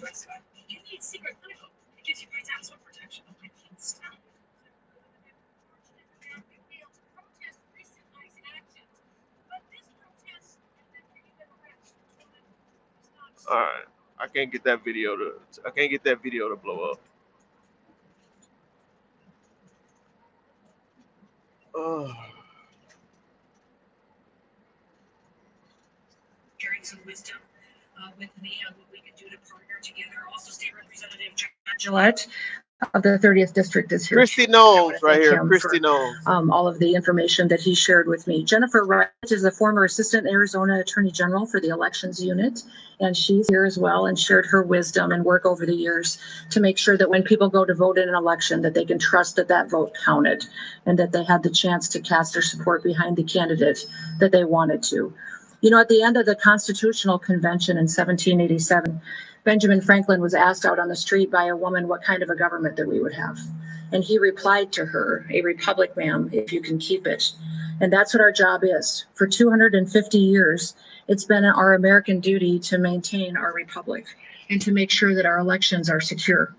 All right, I can't get that video to. I can't get that video to blow up. Oh. Sharing some wisdom with me on what we can do to partner together. Also, State Representative John Gillette of the 30th District is here. Christy Knowles right here. Christy Knowles. All of the information that he shared with me. Jennifer Wright is a former Assistant Arizona Attorney General for the Elections Unit, and she's here as well and shared her wisdom and work over the years to make sure that when people go to vote in an election, that they can trust that that vote counted and that they had the chance to cast their support behind the candidate that they wanted to. You know, at the end of the Constitutional Convention in 1787, Benjamin Franklin was asked out on the street by a woman what kind of a government that we would have. And he replied to her, "A republic, ma'am, if you can keep it." And that's what our job is. For 250 years, it's been our American duty to maintain our republic and to make sure that our elections are secure.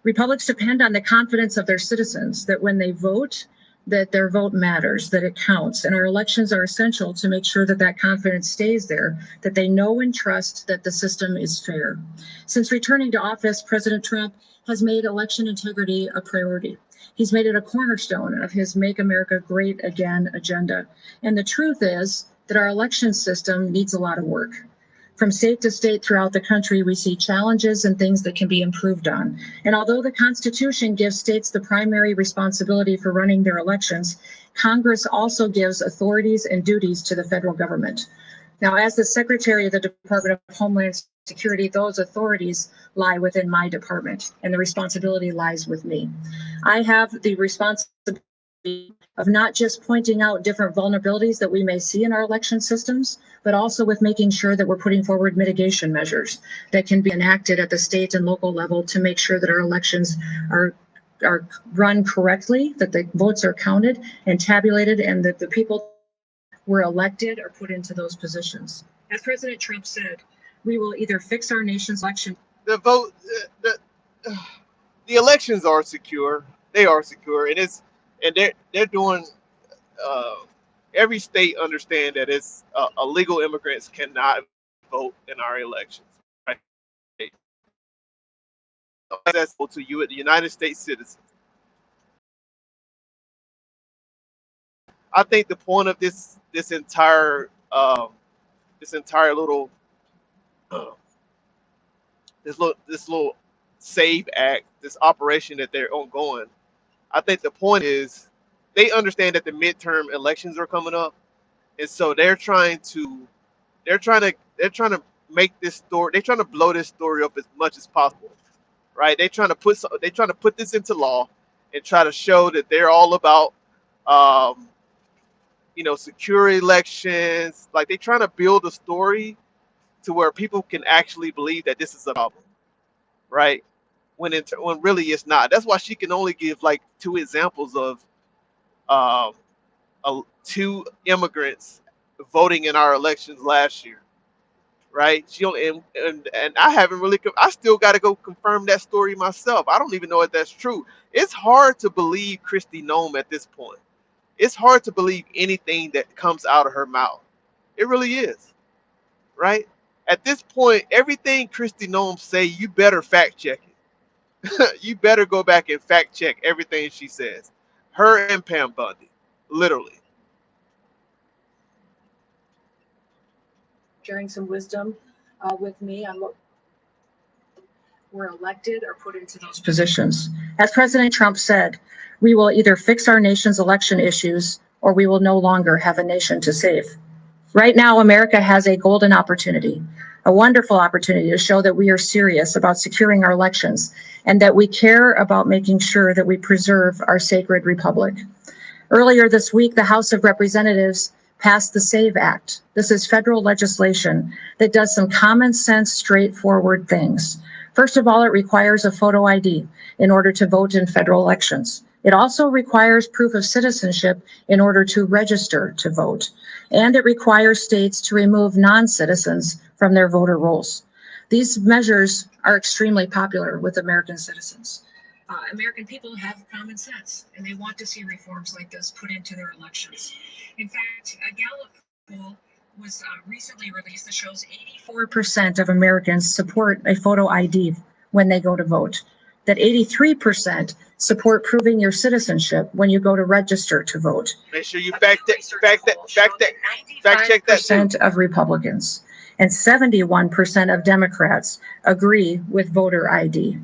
Republics depend on the confidence of their citizens that when they vote, that their vote matters, that it counts. And our elections are essential to make sure that that confidence stays there, that they know and trust that the system is fair. Since returning to office, President Trump has made election integrity a priority. He's made it a cornerstone of his Make America Great Again agenda. And the truth is that our election system needs a lot of work. From state to state throughout the country, we see challenges and things that can be improved on. And although the Constitution gives states the primary responsibility for running their elections, Congress also gives authorities and duties to the federal government. Now, as the Secretary of the Department of Homeland Security, those authorities lie within my department, and the responsibility lies with me. I have the responsibility of not just pointing out different vulnerabilities that we may see in our election systems, but also with making sure that we're putting forward mitigation measures that can be enacted at the state and local level to make sure that our elections are run correctly, that the votes are counted and tabulated, and that the people were elected or put into those positions. As President Trump said, we will either fix our nation's election. The vote, the elections are secure. They are secure, and they're doing. Every state understand that it's illegal immigrants cannot vote in our elections. Right? Accessible to you, the United States citizens. I think the point of this entire little this little SAVE Act, this operation that they're ongoing, I think the point is they understand that the midterm elections are coming up, and so they're trying to make this story. They're trying to blow this story up as much as possible, right? They're trying to put this into law and try to show that they're all about secure elections. Like they're trying to build a story to where people can actually believe that this is a problem, right? When really it's not. That's why she can only give like 2 examples of 2 immigrants voting in our elections last year, right? She only, and I haven't really. I still got to go confirm that story myself. I don't even know if that's true. It's hard to believe Kristi Noem at this point. It's hard to believe anything that comes out of her mouth. It really is, right? At this point, everything Kristi Noem say, you better fact check it. You better go back and fact check everything she says. Her and Pam Bundy, literally. Sharing some wisdom with me on what were elected or put into those positions. As President Trump said, we will either fix our nation's election issues or we will no longer have a nation to save. Right now, America has a golden opportunity, a wonderful opportunity to show that we are serious about securing our elections and that we care about making sure that we preserve our sacred republic. Earlier this week, the House of Representatives passed the SAVE Act. This is federal legislation that does some common sense, straightforward things. First of all, it requires a photo ID in order to vote in federal elections. It also requires proof of citizenship in order to register to vote. And it requires states to remove non-citizens from from their voter rolls. These measures are extremely popular with American citizens. American people have common sense, and they want to see reforms like this put into their elections. In fact, a Gallup poll was recently released that shows 84% of Americans support a photo ID when they go to vote, that 83% support proving your citizenship when you go to register to vote. Make sure you fact check that too. 95% of Republicans and 71% of Democrats agree with voter ID.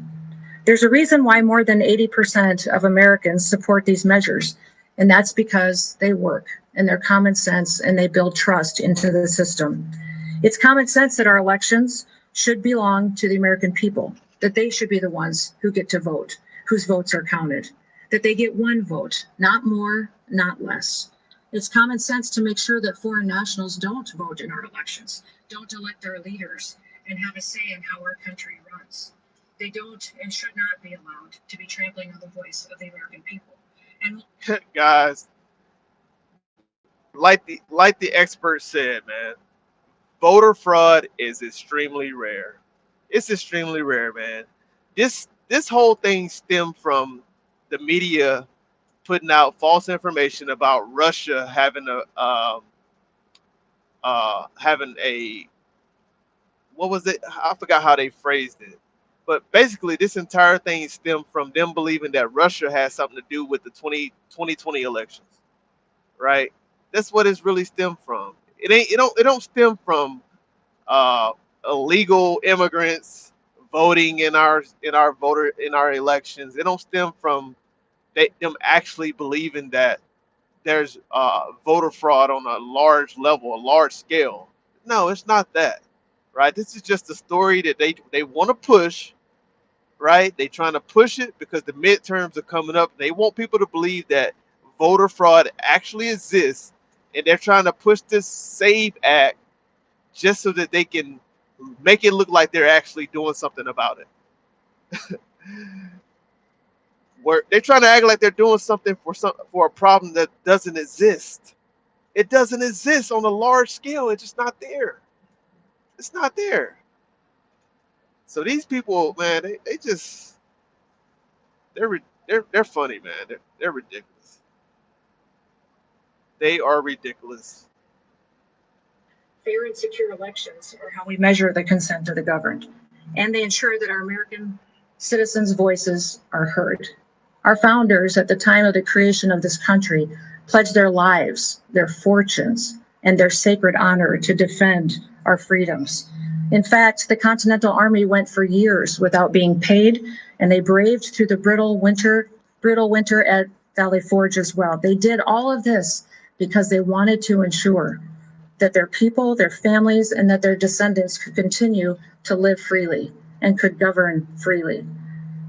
There's a reason why more than 80% of Americans support these measures, and that's because they work and they're common sense and they build trust into the system. It's common sense that our elections should belong to the American people, that they should be the ones who get to vote, whose votes are counted, that they get one vote, not more, not less. It's common sense to make sure that foreign nationals don't vote in our elections, don't elect our leaders, and have a say in how our country runs. They don't and should not be allowed to be trampling on the voice of the American people. And guys, like the expert said, man, voter fraud is extremely rare. It's extremely rare, man. This whole thing stemmed from the media putting out false information about Russia having a what was it? I forgot how they phrased it. But basically, this entire thing stemmed from them believing that Russia has something to do with the 2020 elections, right? That's what it's really stemmed from. It don't stem from uh, illegal immigrants voting in our elections. It don't stem from them actually believing that there's voter fraud on a large level, a large scale. No, it's not that, right? This is just a story that they want to push, right? They trying to push it because the midterms are coming up. They want people to believe that voter fraud actually exists, and they're trying to push this SAVE Act just so that they can make it look like they're actually doing something about it. Where they're trying to act like they're doing something for a problem that doesn't exist. It doesn't exist on a large scale. It's just not there. It's not there. So these people, man, they just they're funny, man. They're ridiculous. They are ridiculous. fair and secure elections are how we measure the consent of the governed, and they ensure that our American citizens' voices are heard. Our founders, at the time of the creation of this country, pledged their lives, their fortunes, and their sacred honor to defend our freedoms. In fact, the Continental Army went for years without being paid, and they braved through the brittle winter at Valley Forge as well. They did all of this because they wanted to ensure that their people, their families, and that their descendants could continue to live freely and could govern freely.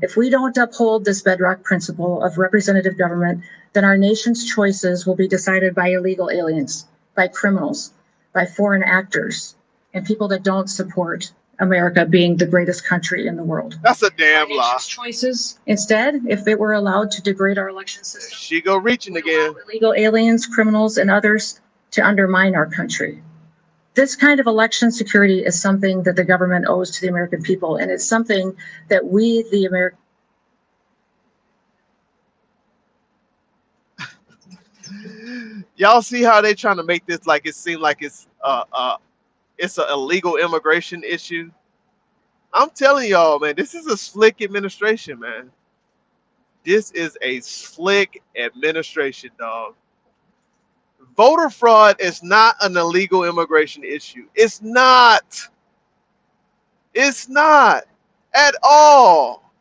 If we don't uphold this bedrock principle of representative government, then our nation's choices will be decided by illegal aliens, by criminals, by foreign actors, and people that don't support America being the greatest country in the world. That's a damn Our lie. nation's choices, instead, if it were allowed to degrade our election system, She go reaching again. illegal aliens, criminals, and others to undermine our country. This kind of election security is something that the government owes to the American people, and it's something that we, the American. Y'all see how they trying to make this like it seem like it's an illegal immigration issue? I'm telling y'all, man, this is a slick administration, man. This is a slick administration, dog. Voter fraud is not an illegal immigration issue. It's not. It's not at all.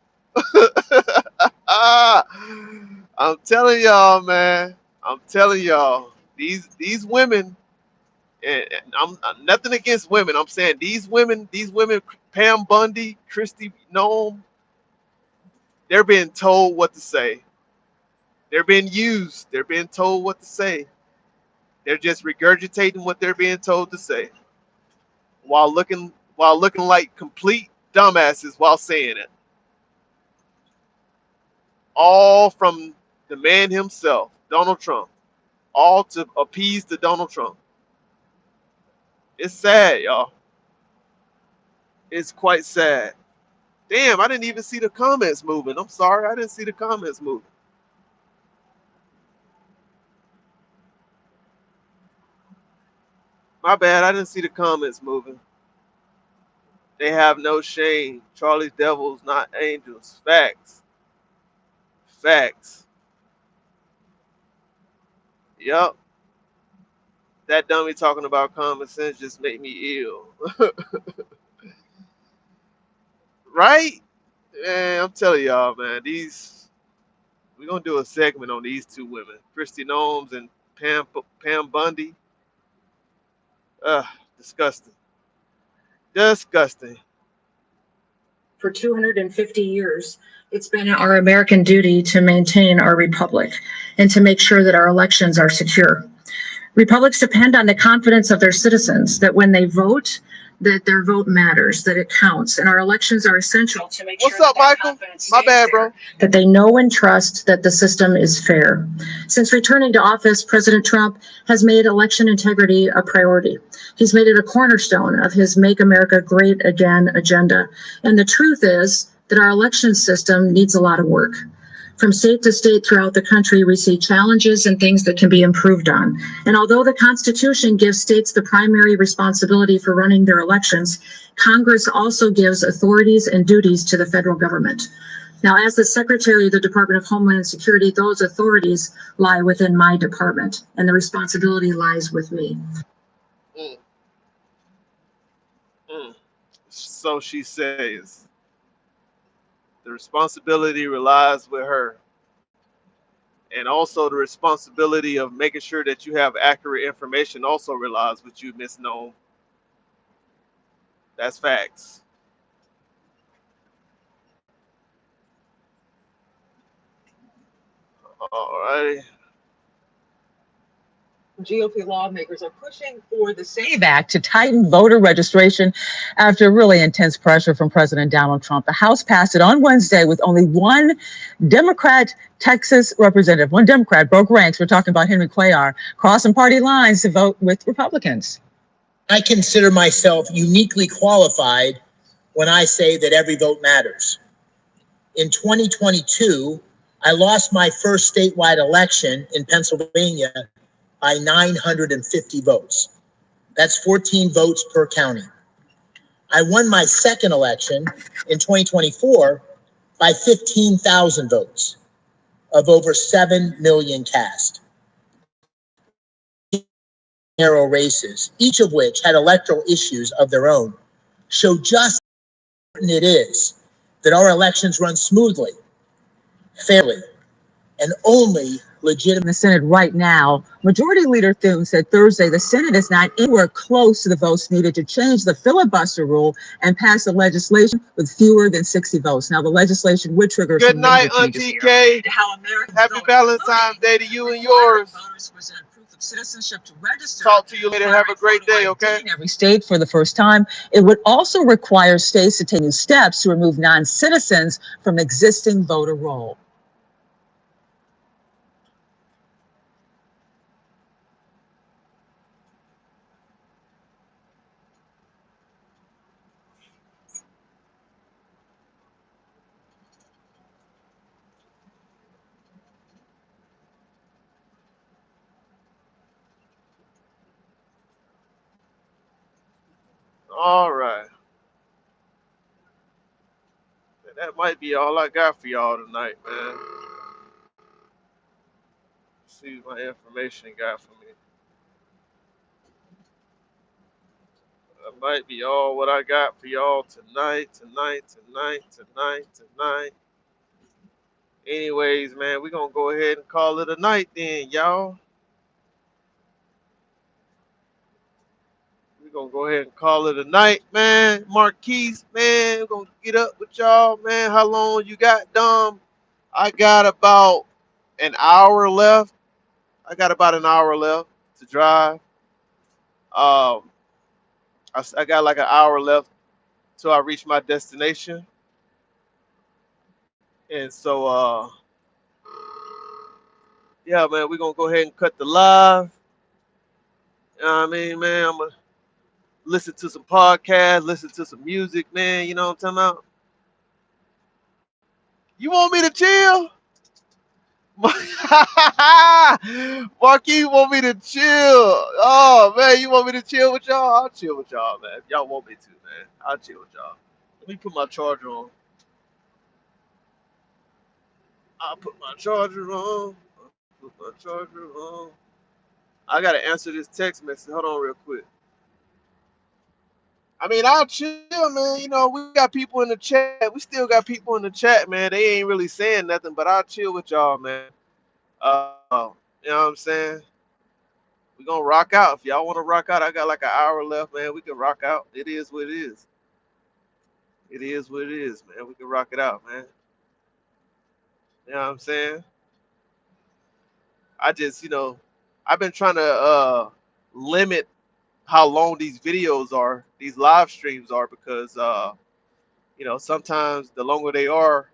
I'm telling y'all, man. I'm telling y'all. These women, and I'm nothing against women. I'm saying these women, Pam Bundy, Christy Nome, they're being told what to say. They're being used. They're being told what to say. They're just regurgitating what they're being told to say, while looking like complete dumbasses while saying it. All from the man himself, Donald Trump. All to appease the Donald Trump. It's sad, y'all. It's quite sad. Damn, I didn't even see the comments moving. I'm sorry, I didn't see the comments moving. My bad, I didn't see the comments moving. They have no shame. Charlie's devils, not angels. Facts. Facts. Yup. That dummy talking about common sense just made me ill. Right? Man, I'm telling y'all, man, we're gonna do a segment on these two women, Christy Gnomes and Pam Bundy. Ugh, disgusting. Disgusting. For 250 years, it's been our American duty to maintain our republic and to make sure that our elections are secure. Republics depend on the confidence of their citizens that when they vote, that their vote matters, that it counts, and our elections are essential to make What's sure up, that that Michael? confidence My stays bad, there, bro. that they know and trust that the system is fair. Since returning to office, President Trump has made election integrity a priority. He's made it a cornerstone of his Make America Great Again agenda. And the truth is that our election system needs a lot of work. From state to state throughout the country, we see challenges and things that can be improved on. And although the Constitution gives states the primary responsibility for running their elections, Congress also gives authorities and duties to the federal government. Now, as the Secretary of the Department of Homeland Security, those authorities lie within my department, and the responsibility lies with me. Mm, mm. So she says the responsibility relies with her. And also the responsibility of making sure that you have accurate information also relies with you, Miss Gnome. That's facts. Alrighty. GOP lawmakers are pushing for the SAVE Act to tighten voter registration after really intense pressure from President Donald Trump. The House passed it on Wednesday with only one Democrat Texas representative. One Democrat broke ranks. We're talking about Henry Cuellar, crossing party lines to vote with Republicans. I consider myself uniquely qualified when I say that every vote matters. In 2022, I lost my first statewide election in Pennsylvania by 950 votes. That's 14 votes per county. I won my second election in 2024 by 15,000 votes of over 7 million cast. Narrow races, each of which had electoral issues of their own, show just how important it is that our elections run smoothly, fairly, and only legitimate. In the Senate right now, Majority Leader Thune said Thursday the Senate is not anywhere close to the votes needed to change the filibuster rule and pass the legislation with fewer than 60 votes. Now, the legislation would trigger Good some major night, changes Auntie here. K. How Americans Happy vote, Valentine's Day to you and requiring yours. voters to present proof of citizenship to register. Talk to you later. Have a great day, okay? In every state for the first time. It would also require states to take new steps to remove non-citizens from existing voter roll. All right. That might be all I got for y'all tonight, man. See what my information got for me. That might be all what I got for y'all tonight. Anyways, man, we're gonna go ahead and call it a night then, y'all. We're gonna go ahead and call it a night, man. Marquise, man, we're gonna get up with y'all, man. How long you got, Dom? I got about an hour left. I got about an hour left to drive. Um, I got like an hour left till I reach my destination. And so, yeah, man, we're gonna go ahead and cut the live. You know what I mean, man? I'm gonna listen to some podcasts, listen to some music, man. You know what I'm talking about? You want me to chill? Marquis want me to chill. Oh man, you want me to chill with y'all? I'll chill with y'all, man. If y'all want me to, man. I'll chill with y'all. Let me put my charger on. I'll put my charger on. Put my charger on. I gotta answer this text message. Hold on real quick. I mean, I'll chill, man. You know, we got people in the chat. We still got people in the chat, man. They ain't really saying nothing, but I'll chill with y'all, man. You know what I'm saying? We gonna rock out. If y'all want to rock out, I got like an hour left, man. We can rock out. It is what it is. It is what it is, man. We can rock it out, man. You know what I'm saying? I just, I've been trying to limit how long these videos are, these live streams are, because sometimes the longer they are,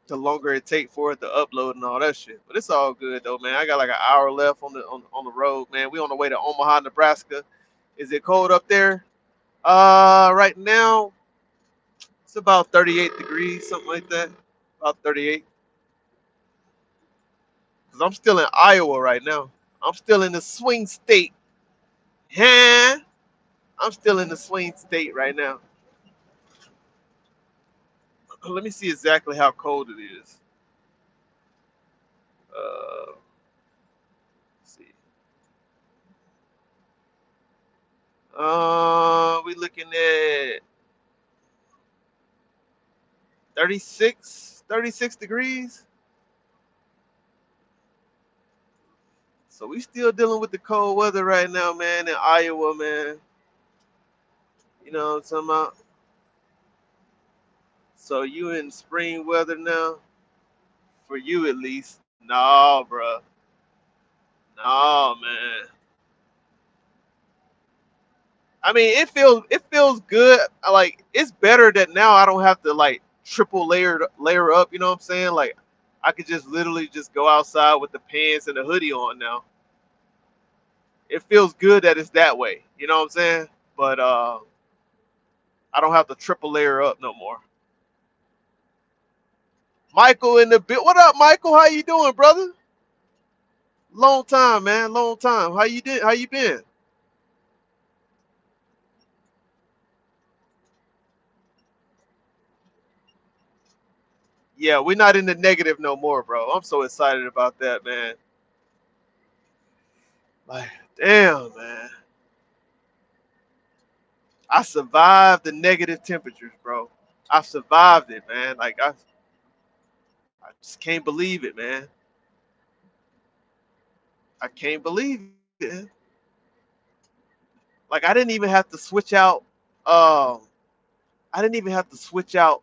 the longer it take for it to upload and all that shit. But it's all good though, man. I got like an hour left on the road, man. We on the way to Omaha, Nebraska. Is it cold up there? Right now it's about 38 degrees, something like that. About 38. Cause I'm still in Iowa right now. I'm still in the swing state. Yeah, I'm still in the swing state right now. Let me see exactly how cold it is. Let's see. We looking at 36 degrees. So we still dealing with the cold weather right now, man, in Iowa, man. You know what I'm talking about? So you in spring weather now? For you at least. No, bro. No, man. I mean, it feels good. Like it's better that now I don't have to like triple layer up. You know what I'm saying? Like I could just literally just go outside with the pants and the hoodie on now. It feels good that it's that way. You know what I'm saying? But I don't have to triple layer up no more. Michael in the bit. What up, Michael? How you doing, brother? Long time, man. Long time. How you did? How you been? Yeah, we're not in the negative no more, bro. I'm so excited about that, man. Like, damn, man. I survived the negative temperatures, bro. I survived it, man. Like I just can't believe it, man. I can't believe it. Like I didn't even have to switch out. Um, I didn't even have to switch out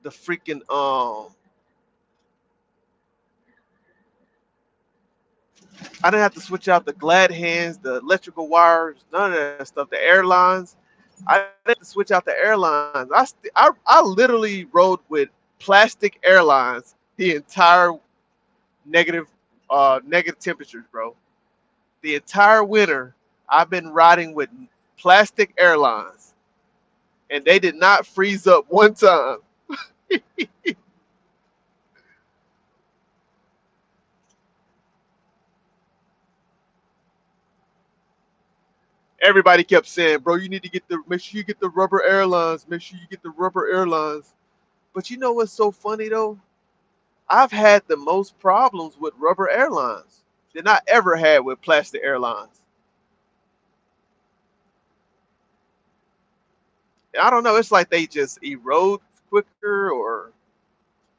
the freaking. I didn't have to switch out the glad hands, the electrical wires, none of that stuff. The airlines. I didn't have to switch out the airlines. I literally rode with plastic airlines the entire negative negative temperatures, bro. The entire winter, I've been riding with plastic airlines, and they did not freeze up one time. Everybody kept saying, "Bro, you need to make sure you get the rubber airlines. Make sure you get the rubber airlines." But you know what's so funny though? I've had the most problems with rubber airlines than I ever had with plastic airlines. I don't know. It's like they just erode quicker, or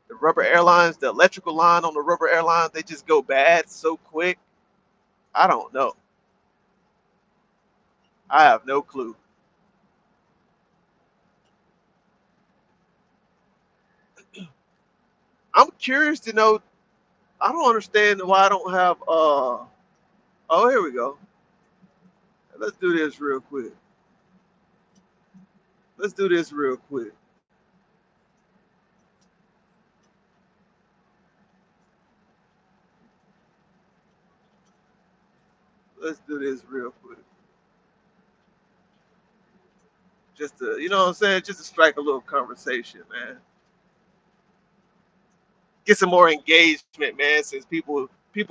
the rubber airlines, the electrical line on the rubber airlines, they just go bad so quick. I don't know. I have no clue. I'm curious to know. I don't understand why I don't have. Oh, here we go. Let's do this real quick. Let's do this real quick. Let's do this real quick. just to, you know what I'm saying, just to strike a little conversation, man. Get some more engagement, man. Since people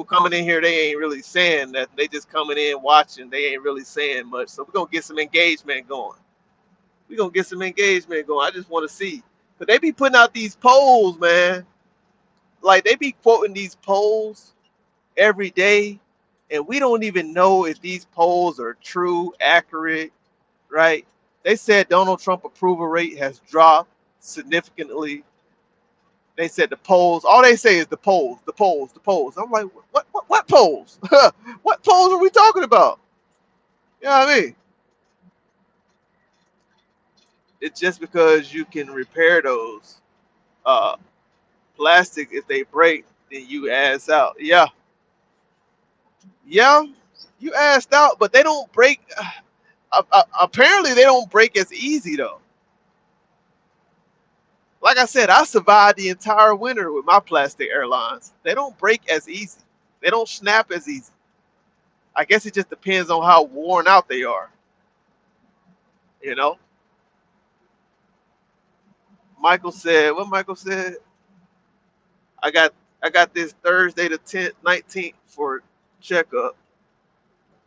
coming in here, they ain't really saying that. They just coming in watching. They ain't really saying much. So we're gonna get some engagement going. We're gonna get some engagement going. I just want to see, but they be putting out these polls, man. Like they be quoting these polls every day, and we don't even know if these polls are true, accurate, right? They said Donald Trump approval rate has dropped significantly. They said the polls. All they say is the polls, the polls, the polls. I'm like, what polls? What polls are we talking about? You know what I mean? It's just because you can repair those uh, plastic if they break, then you ass out. Yeah, yeah, you assed out, but they don't break. Apparently, they don't break as easy though. Like I said, I survived the entire winter with my plastic airlines. They don't break as easy. They don't snap as easy. I guess it just depends on how worn out they are. You know, Michael said, what Michael said, I got I got this Thursday the 10th, 19th for checkup.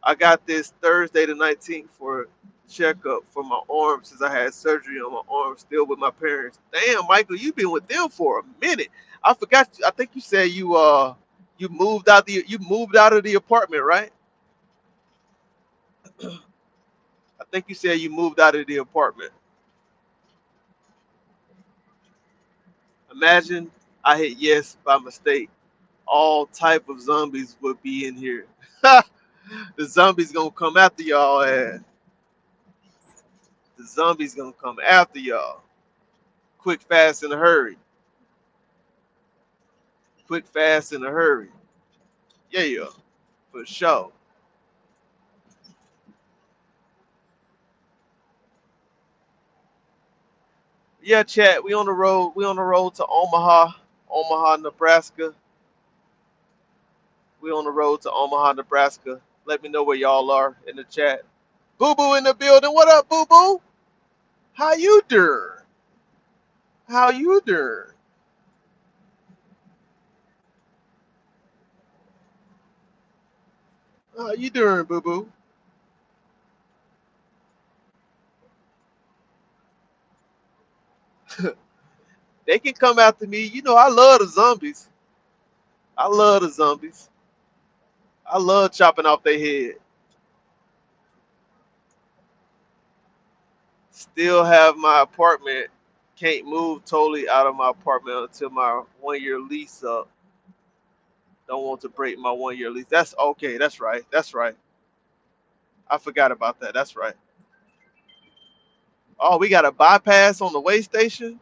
I got this Thursday the 19th for checkup for my arm since I had surgery on my arm still with my parents. Damn, Michael, you've been with them for a minute. I forgot. I think you said you moved out of the apartment, right? I think you said you moved out of the apartment. Imagine I hit yes by mistake. All type of zombies would be in here. The zombies gonna come after y'all, and the zombies gonna come after y'all. Quick, fast, in a hurry. Quick, fast, in a hurry. Yeah, yeah, for sure. Yeah, chat. We on the road. We on the road to Omaha, Omaha, Nebraska. We on the road to Omaha, Nebraska. Let me know where y'all are in the chat. Boo Boo in the building. What up, Boo Boo? How you doing? How you doing? How you doing, Boo Boo? They can come after me. You know, I love the zombies. I love the zombies. I love chopping off their head. Still have my apartment. Can't move totally out of my apartment until my 1 year lease up. Don't want to break my 1 year lease. That's okay. That's right. That's right. I forgot about that. That's right. Oh, we got a bypass on the way station.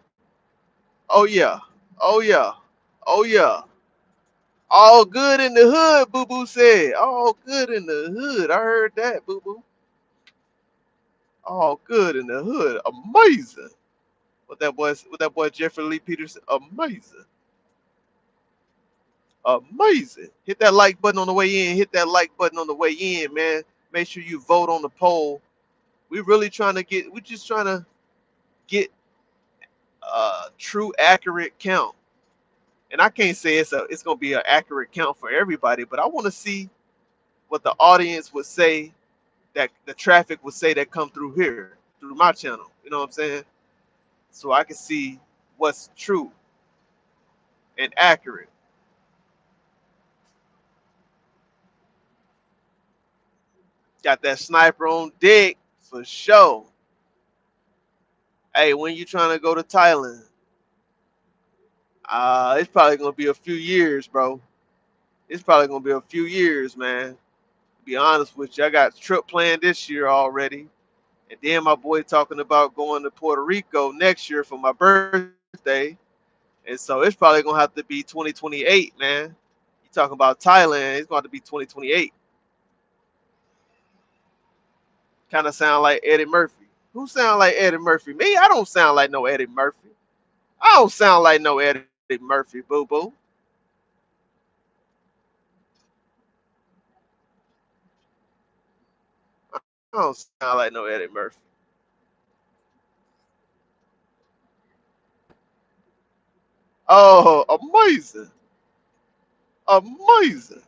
Oh yeah. Oh yeah. Oh yeah. All good in the hood, Boo Boo said. All good in the hood. I heard that, Boo Boo. All good in the hood. Amazing. What that boy Jeffrey Lee Peterson. Amazing. Amazing. Hit that like button on the way in. Hit that like button on the way in, man. Make sure you vote on the poll. We're just trying to get a true accurate count. And I can't say it's gonna be an accurate count for everybody, but I want to see what the audience would say, that the traffic would say that come through here, through my channel. You know what I'm saying? So I can see what's true and accurate. Got that sniper on deck for sure. Hey, when you trying to go to Thailand? It's probably gonna be a few years, bro. It's probably gonna be a few years, man. To be honest with you, I got a trip planned this year already, and then my boy talking about going to Puerto Rico next year for my birthday, and so it's probably gonna have to be 2028, man. You talking about Thailand? It's going to be 2028. Kind of sound like Eddie Murphy. Who sound like Eddie Murphy? Me? I don't sound like no Eddie Murphy. I don't sound like no Eddie Murphy, boo boo. I don't sound like no Eddie Murphy. Oh, amazing. Amazing.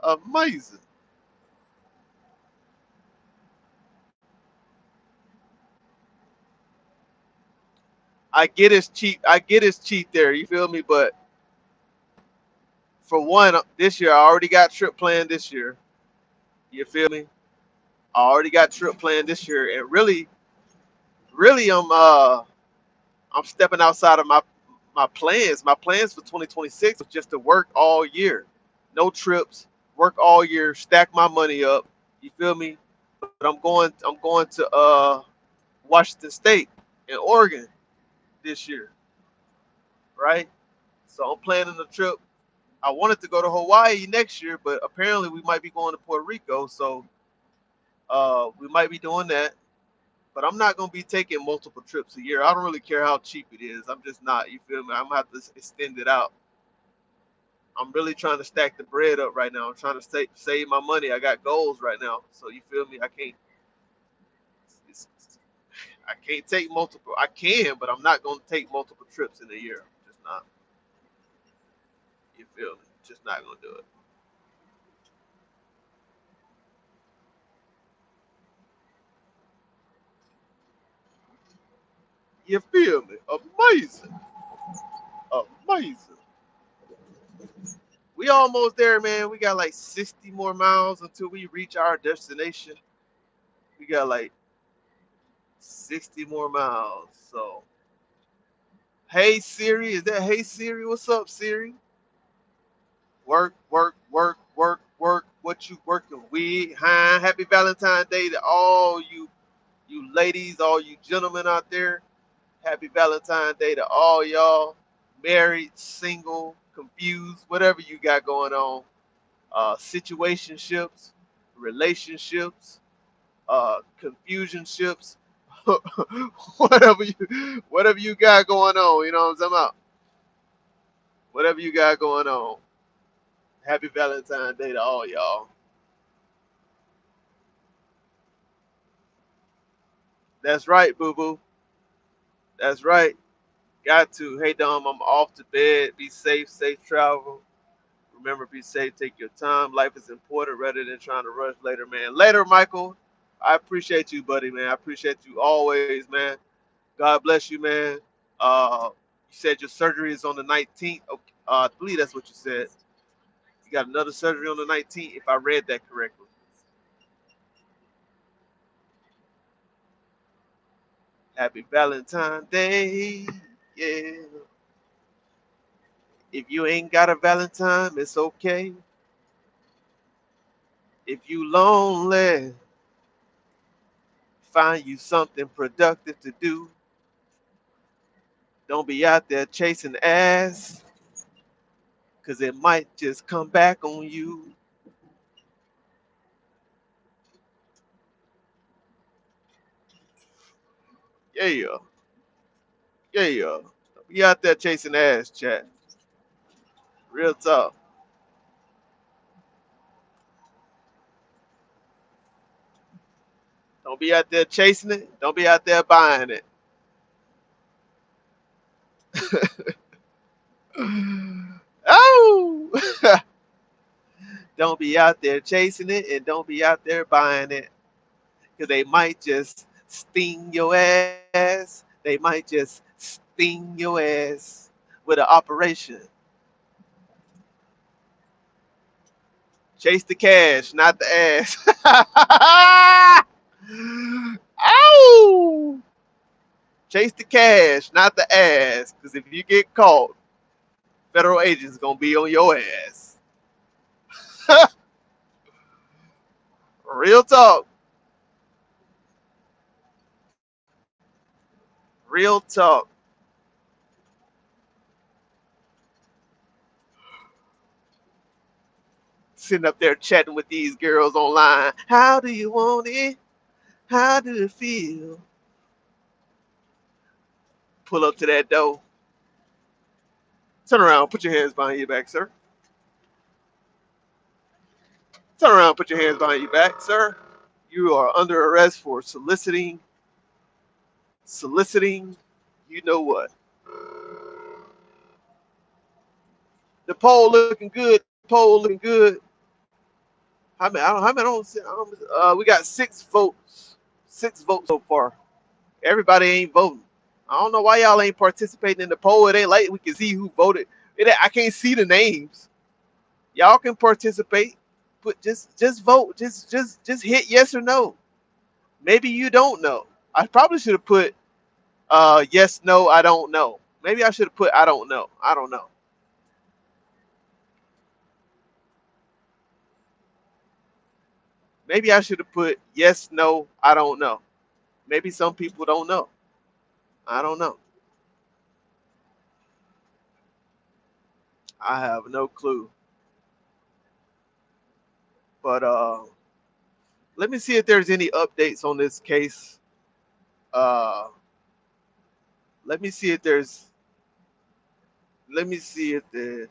Amazing. I get it's cheap. I get it's cheap there. You feel me? But for one, this year I already got trip planned this year. You feel me? I already got trip planned this year, and really, I'm stepping outside of my plans. My plans for 2026 was just to work all year, no trips, work all year, stack my money up. You feel me? But I'm going to Washington State and Oregon this year, right? So I'm planning a trip. I wanted to go to Hawaii next year, but apparently we might be going to Puerto Rico, so we might be doing that. But I'm not gonna be taking multiple trips a year. I don't really care how cheap it is. I'm just not. You feel me? I'm gonna have to extend it out. I'm really trying to stack the bread up right now. I'm trying to save my money. I got goals right now, so you feel me? It's, I can't take multiple. I can, but I'm not gonna take multiple trips in a year. Just not. You feel me? Just not gonna do it. You feel me? Amazing, amazing. We almost there, man. We got like 60 more miles until we reach our destination. We got like 60 more miles. So, hey Siri, is that hey Siri? What's up, Siri? Work, work, work, work, work. What you working with? Huh? Happy Valentine's Day to all you ladies, all you gentlemen out there. Happy Valentine's Day to all y'all. Married, single, confused, whatever you got going on. Situationships, relationships, confusionships, whatever you got going on, you know what I'm talking about? Whatever you got going on. Happy Valentine's Day to all y'all. That's right, boo boo. That's right. Got to. Hey Dom, I'm off to bed. Be safe, safe travel. Remember, be safe, take your time. Life is important rather than trying to rush later, man. Later, Michael. I appreciate you, buddy, man. I appreciate you always, man. God bless you, man. You said your surgery is on the 19th. Okay, I believe that's what you said. You got another surgery on the 19th, if I read that correctly. Happy Valentine's Day. Yeah. If you ain't got a Valentine, it's okay. If you lonely, find you something productive to do. Don't be out there chasing ass, cause it might just come back on you. Yeah, yeah. Don't be out there chasing ass, chat. Real talk. Don't be out there chasing it. Don't be out there buying it. Oh, don't be out there chasing it, and don't be out there buying it, because they might just sting your ass. They might just sting your ass with an operation. Chase the cash, not the ass. Ow! Chase the cash, not the ass. Because if you get caught, federal agents gonna be on your ass. Real talk. Real talk. Sitting up there chatting with these girls online. How do you want it? How do it feel? Pull up to that door. Turn around, put your hands behind your back, sir. Turn around, put your hands behind your back, sir. You are under arrest for soliciting You know what? The poll looking good. Poll looking good. We got 6 votes. 6 votes so far. Everybody ain't voting. I don't know why y'all ain't participating in the poll. It ain't like we can see who voted. I can't see the names. Y'all can participate. But just vote. Just hit yes or no. Maybe you don't know. I probably should have put yes, no, I don't know. Maybe I should have put I don't know. I don't know. Maybe I should have put yes, no, I don't know. Maybe some people don't know. I don't know. I have no clue. But let me see if there's any updates on this case. Uh, let me see if there's. Let me see if the.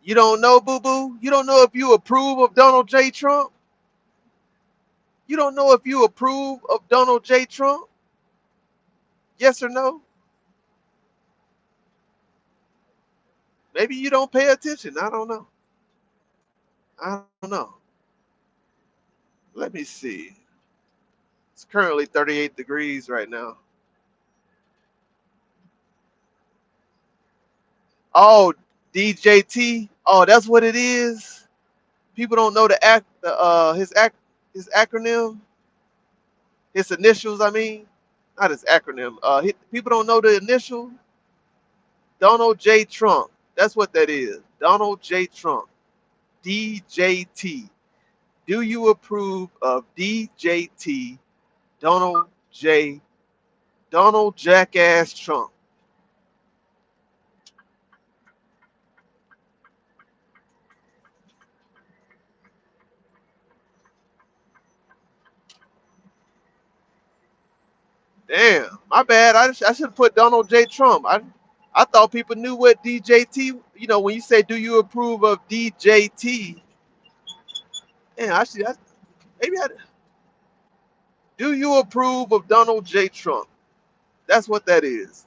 You don't know, boo boo. You don't know if you approve of Donald J. Trump. You don't know if you approve of Donald J. Trump. Yes or no? Maybe you don't pay attention. I don't know. I don't know. Let me see. It's currently 38 degrees right now. Oh, DJT. Oh, that's what it is. People don't know his acronym, his initials. I mean, not his acronym. People don't know the initial. Donald J. Trump. That's what that is. Donald J. Trump. DJT. Do you approve of DJT? Donald J. Donald Jackass Trump. Damn, my bad. I should have put Donald J. Trump. I thought people knew what DJT. You know, when you say, "Do you approve of DJT?" Yeah, maybe I. Do you approve of Donald J. Trump? That's what that is.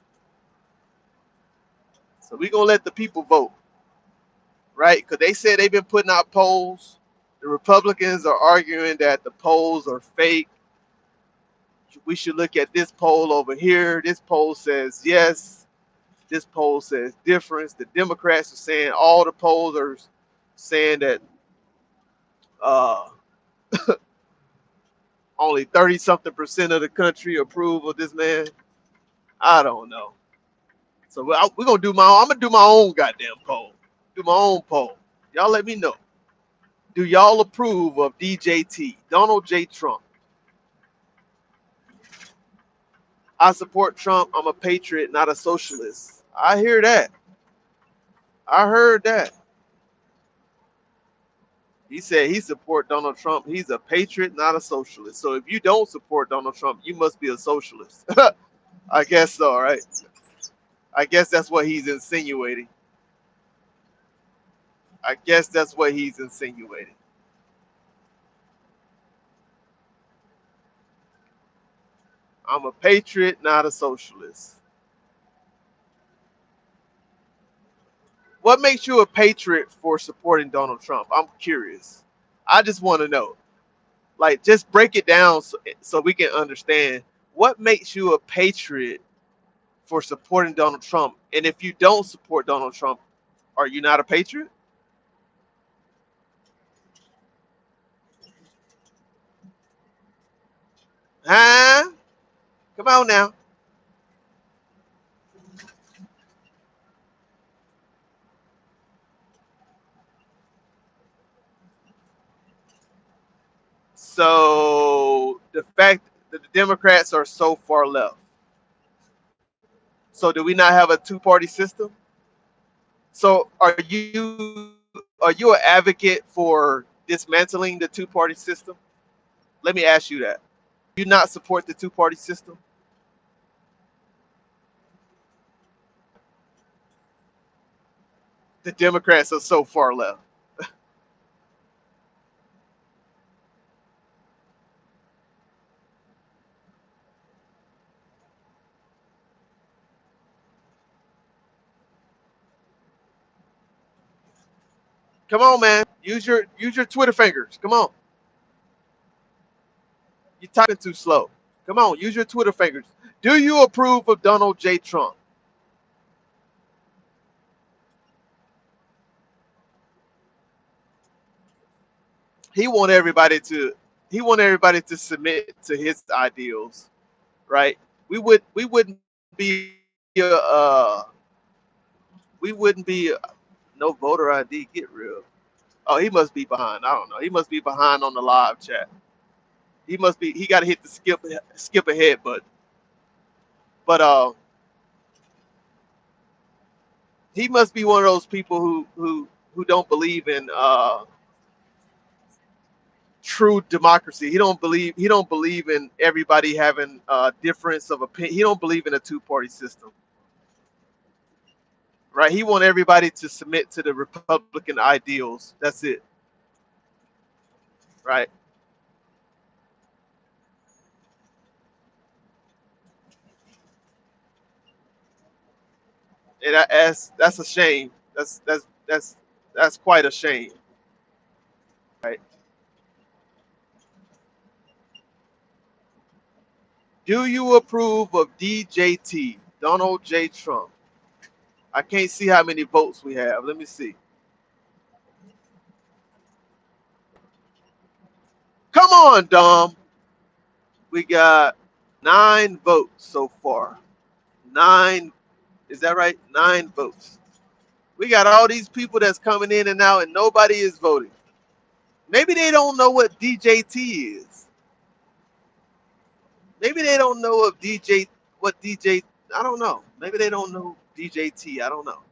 So we gonna let the people vote, right? Because they said they've been putting out polls. The Republicans are arguing that the polls are fake. We should look at this poll over here. This poll says yes. This poll says difference. The Democrats are saying all the polls are saying that uh, only 30 something percent of the country approve of this man. I don't know. So we're gonna do I'm gonna do my own goddamn poll. Do my own poll. Y'all let me know. Do y'all approve of DJT, Donald J. Trump? I support Trump. I'm a patriot, not a socialist. I hear that. I heard that. He said he support Donald Trump. He's a patriot, not a socialist. So if you don't support Donald Trump, you must be a socialist. I guess so, right? I guess that's what he's insinuating. I guess that's what he's insinuating. I'm a patriot, not a socialist. What makes you a patriot for supporting Donald Trump? I'm curious. I just want to know. Like, just break it down so we can understand what makes you a patriot for supporting Donald Trump. And if you don't support Donald Trump, are you not a patriot? Huh? Come on now. So the fact that the Democrats are so far left. So do we not have a two-party system? So are you an advocate for dismantling the two-party system? Let me ask you that. Do you not support the two-party system? The Democrats are so far left. Come on, man. Use your Twitter fingers. Come on. You're typing too slow. Come on, use your Twitter fingers. Do you approve of Donald J. Trump? He want everybody to submit to his ideals, right? We wouldn't be we wouldn't be no voter ID. Get real. Oh, he must be behind. I don't know. He must be behind on the live chat. He must be. He got to hit the skip ahead button. But he must be one of those people who don't believe in true democracy. He don't believe in everybody having a difference of opinion. He don't believe in a two-party system, right? He want everybody to submit to the Republican ideals. That's it, right? And that's a shame. That's quite a shame, right? Do you approve of DJT, Donald J. Trump? I can't see how many votes we have. Let me see. Come on, Dom. We got 9 votes so far. 9, is that right? 9 votes. We got all these people that's coming in and out, and nobody is voting. Maybe they don't know what DJT is. Maybe they don't know of what DJ. I don't know. Maybe they don't know DJT. I don't know.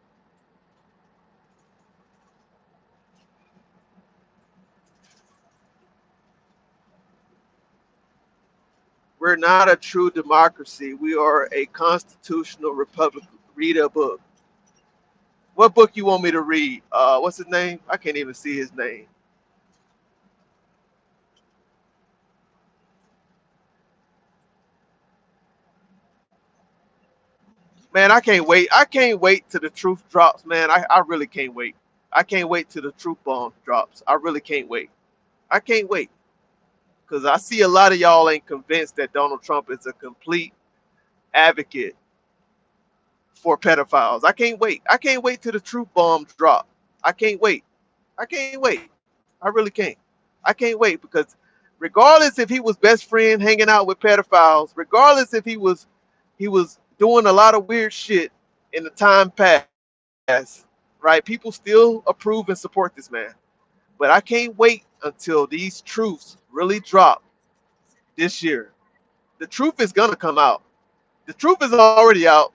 We're not a true democracy. We are a constitutional republic. Read a book. What book you want me to read? What's his name? I can't even see his name. Man, I can't wait. I can't wait till the truth drops, man. I really can't wait. I can't wait till the truth bomb drops. I really can't wait. I can't wait. Because I see a lot of y'all ain't convinced that Donald Trump is a complete advocate for pedophiles. I can't wait. I can't wait till the truth bombs drop. I can't wait. I can't wait. I really can't. I can't wait because regardless if he was best friend hanging out with pedophiles, regardless if he was doing a lot of weird shit in the time past, right? People still approve and support this man. But I can't wait until these truths really drop this year. The truth is gonna come out. The truth is already out,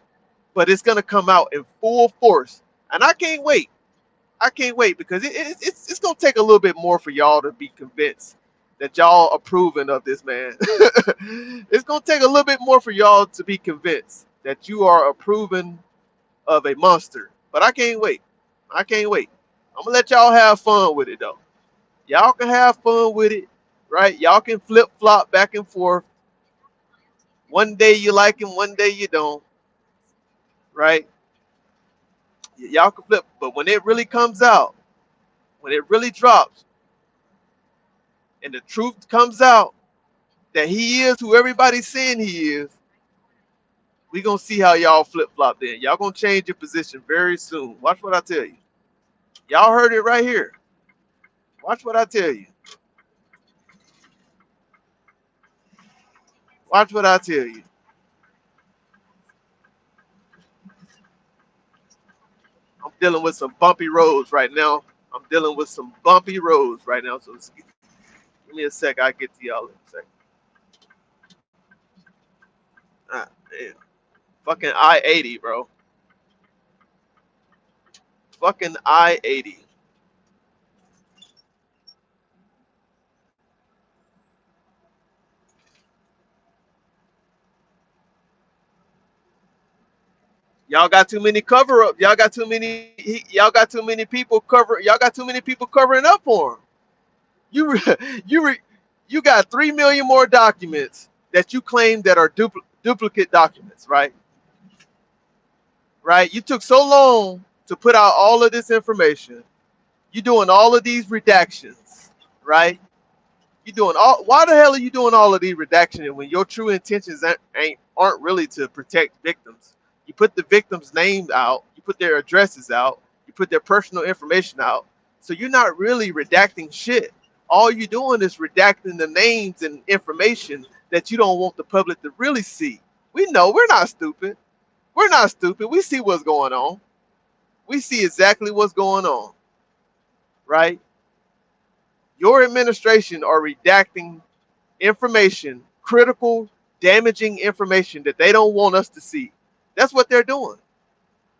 but it's gonna come out in full force. And I can't wait. I can't wait because it's gonna take a little bit more for y'all to be convinced that y'all approving of this man. It's gonna take a little bit more for y'all to be convinced that you are approving of a monster. But I can't wait. I can't wait. I'm gonna let y'all have fun with it though. Y'all can have fun with it, right? Y'all can flip flop back and forth. One day you like him, one day you don't, right? Y'all can flip, but when it really comes out, when it really drops, and the truth comes out that he is who everybody's saying he is, we gonna see how y'all flip flop then. Y'all gonna change your position very soon. Watch what I tell you. Y'all heard it right here. Watch what I tell you. Watch what I tell you. I'm dealing with some bumpy roads right now. I'm dealing with some bumpy roads right now. So give me a sec. I'll get to y'all in a sec. Ah, man. Fucking I-80, bro. Fucking I-80. Y'all got too many cover up. Y'all got too many. Y'all got too many people cover. Y'all got too many people covering up for him. You you got 3 million more documents that you claim that are duplicate documents, right? Right. You took so long to put out all of this information. You're doing all of these redactions, right? You doing all. Why the hell are you doing all of these redactions when your true intentions aren't really to protect victims? You put the victims' names out, you put their addresses out, you put their personal information out. So you're not really redacting shit. All you're doing is redacting the names and information that you don't want the public to really see. We know we're not stupid. We're not stupid. We see what's going on. We see exactly what's going on, right? Your administration are redacting information, critical, damaging information that they don't want us to see. That's what they're doing.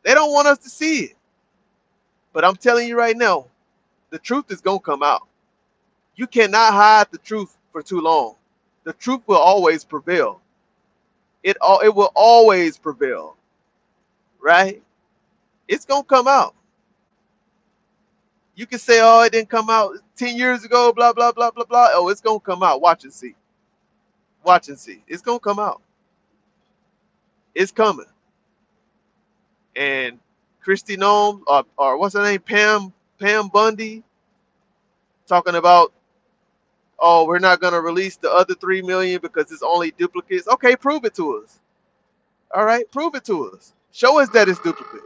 They don't want us to see it. But I'm telling you right now, the truth is going to come out. You cannot hide the truth for too long. The truth will always prevail. It will always prevail, right? It's going to come out. You can say, oh, it didn't come out 10 years ago, blah, blah, blah, blah, blah. Oh, it's going to come out. Watch and see. Watch and see. It's going to come out. It's coming. And Christy Nome, or what's her name, Pam Bundy, talking about, oh, we're not going to release the other 3 million because it's only duplicates. Okay, prove it to us. All right, prove it to us. Show us that it's duplicate.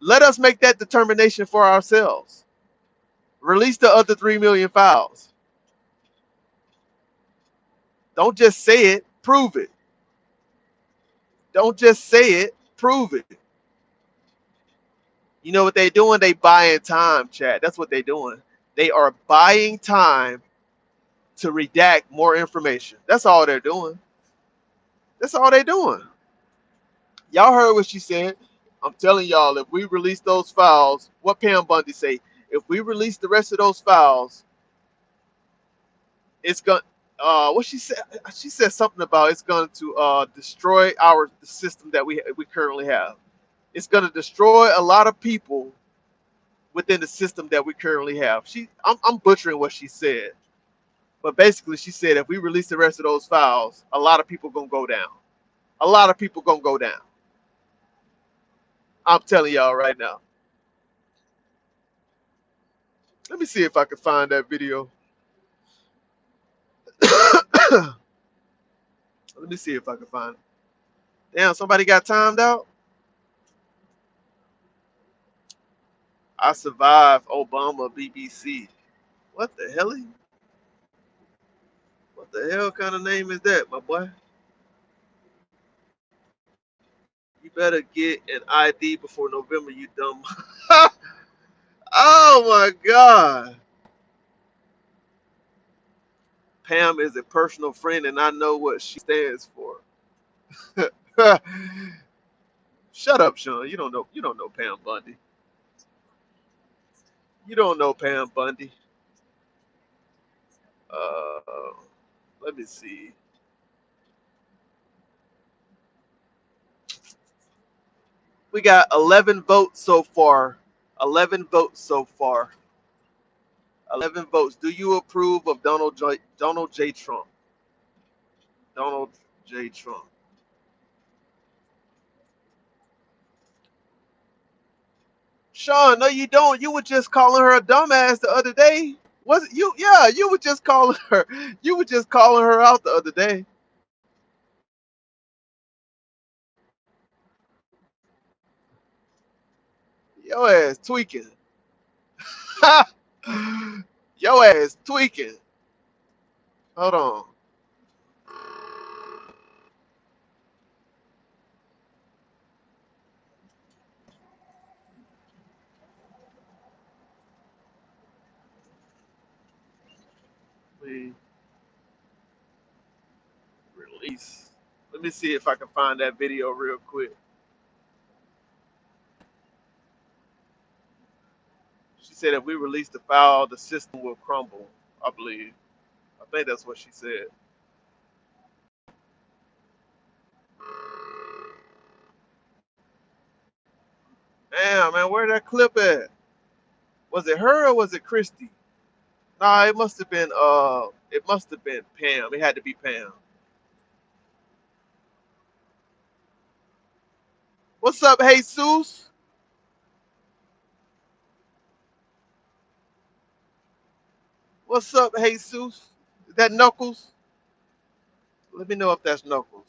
Let us make that determination for ourselves. Release the other 3 million files. Don't just say it, prove it. Don't just say it, prove it. You know what they're doing? They buying time, chat. That's what they're doing. They are buying time to redact more information. That's all they're doing. That's all they're doing. Y'all heard what she said. I'm telling y'all, if we release those files, what Pam Bundy say? If we release the rest of those files, it's going. What she said? She said something about it's going to destroy the system that we currently have. It's going to destroy a lot of people within the system that we currently have. I'm butchering what she said, but basically she said if we release the rest of those files, a lot of people gonna go down. A lot of people gonna go down. I'm telling y'all right now. Let me see if I can find that video. Let me see if I can find it. Damn, somebody got timed out. I survived Obama BBC. What the hell? What the hell kind of name is that, my boy? You better get an ID before November, you dumb. Oh my God. Pam is a personal friend, and I know what she stands for. Shut up, Sean. You don't know. You don't know Pam Bundy. You don't know Pam Bundy. Uh, Let me see. We got 11 votes so far. 11 votes so far. 11 votes. Do you approve of Donald J. Trump? Donald J. Trump. Sean, no, you don't. You were just calling her a dumbass the other day. Was it you? Yeah, you were just calling her. You were just calling her out the other day. Your ass tweaking. Your ass tweaking. Hold on. We release. Let me see if I can find that video real quick. She said if we release the file, the system will crumble. I believe. I think that's what she said. Damn, man, where that clip at? Was it her or was it Christy? Nah, it must have been Pam. It had to be Pam. What's up, Jesus? What's up, Jesus? Is that Knuckles? Let me know if that's Knuckles.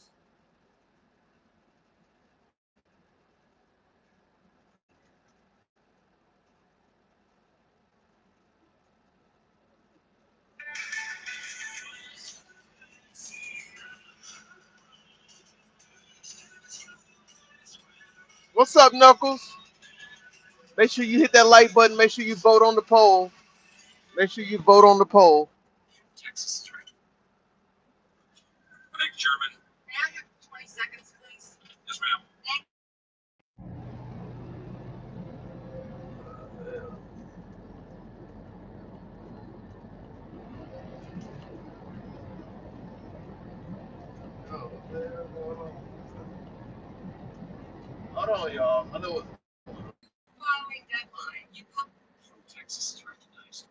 What's up, Knuckles? Make sure you hit that like button. Make sure you vote on the poll. Make sure you vote on the poll. Texas Attorney. Thank you, Chairman. May I have 20 seconds, please? Yes, ma'am. Hold on, y'all. I know what. Following deadline, you come. From Texas is recognized.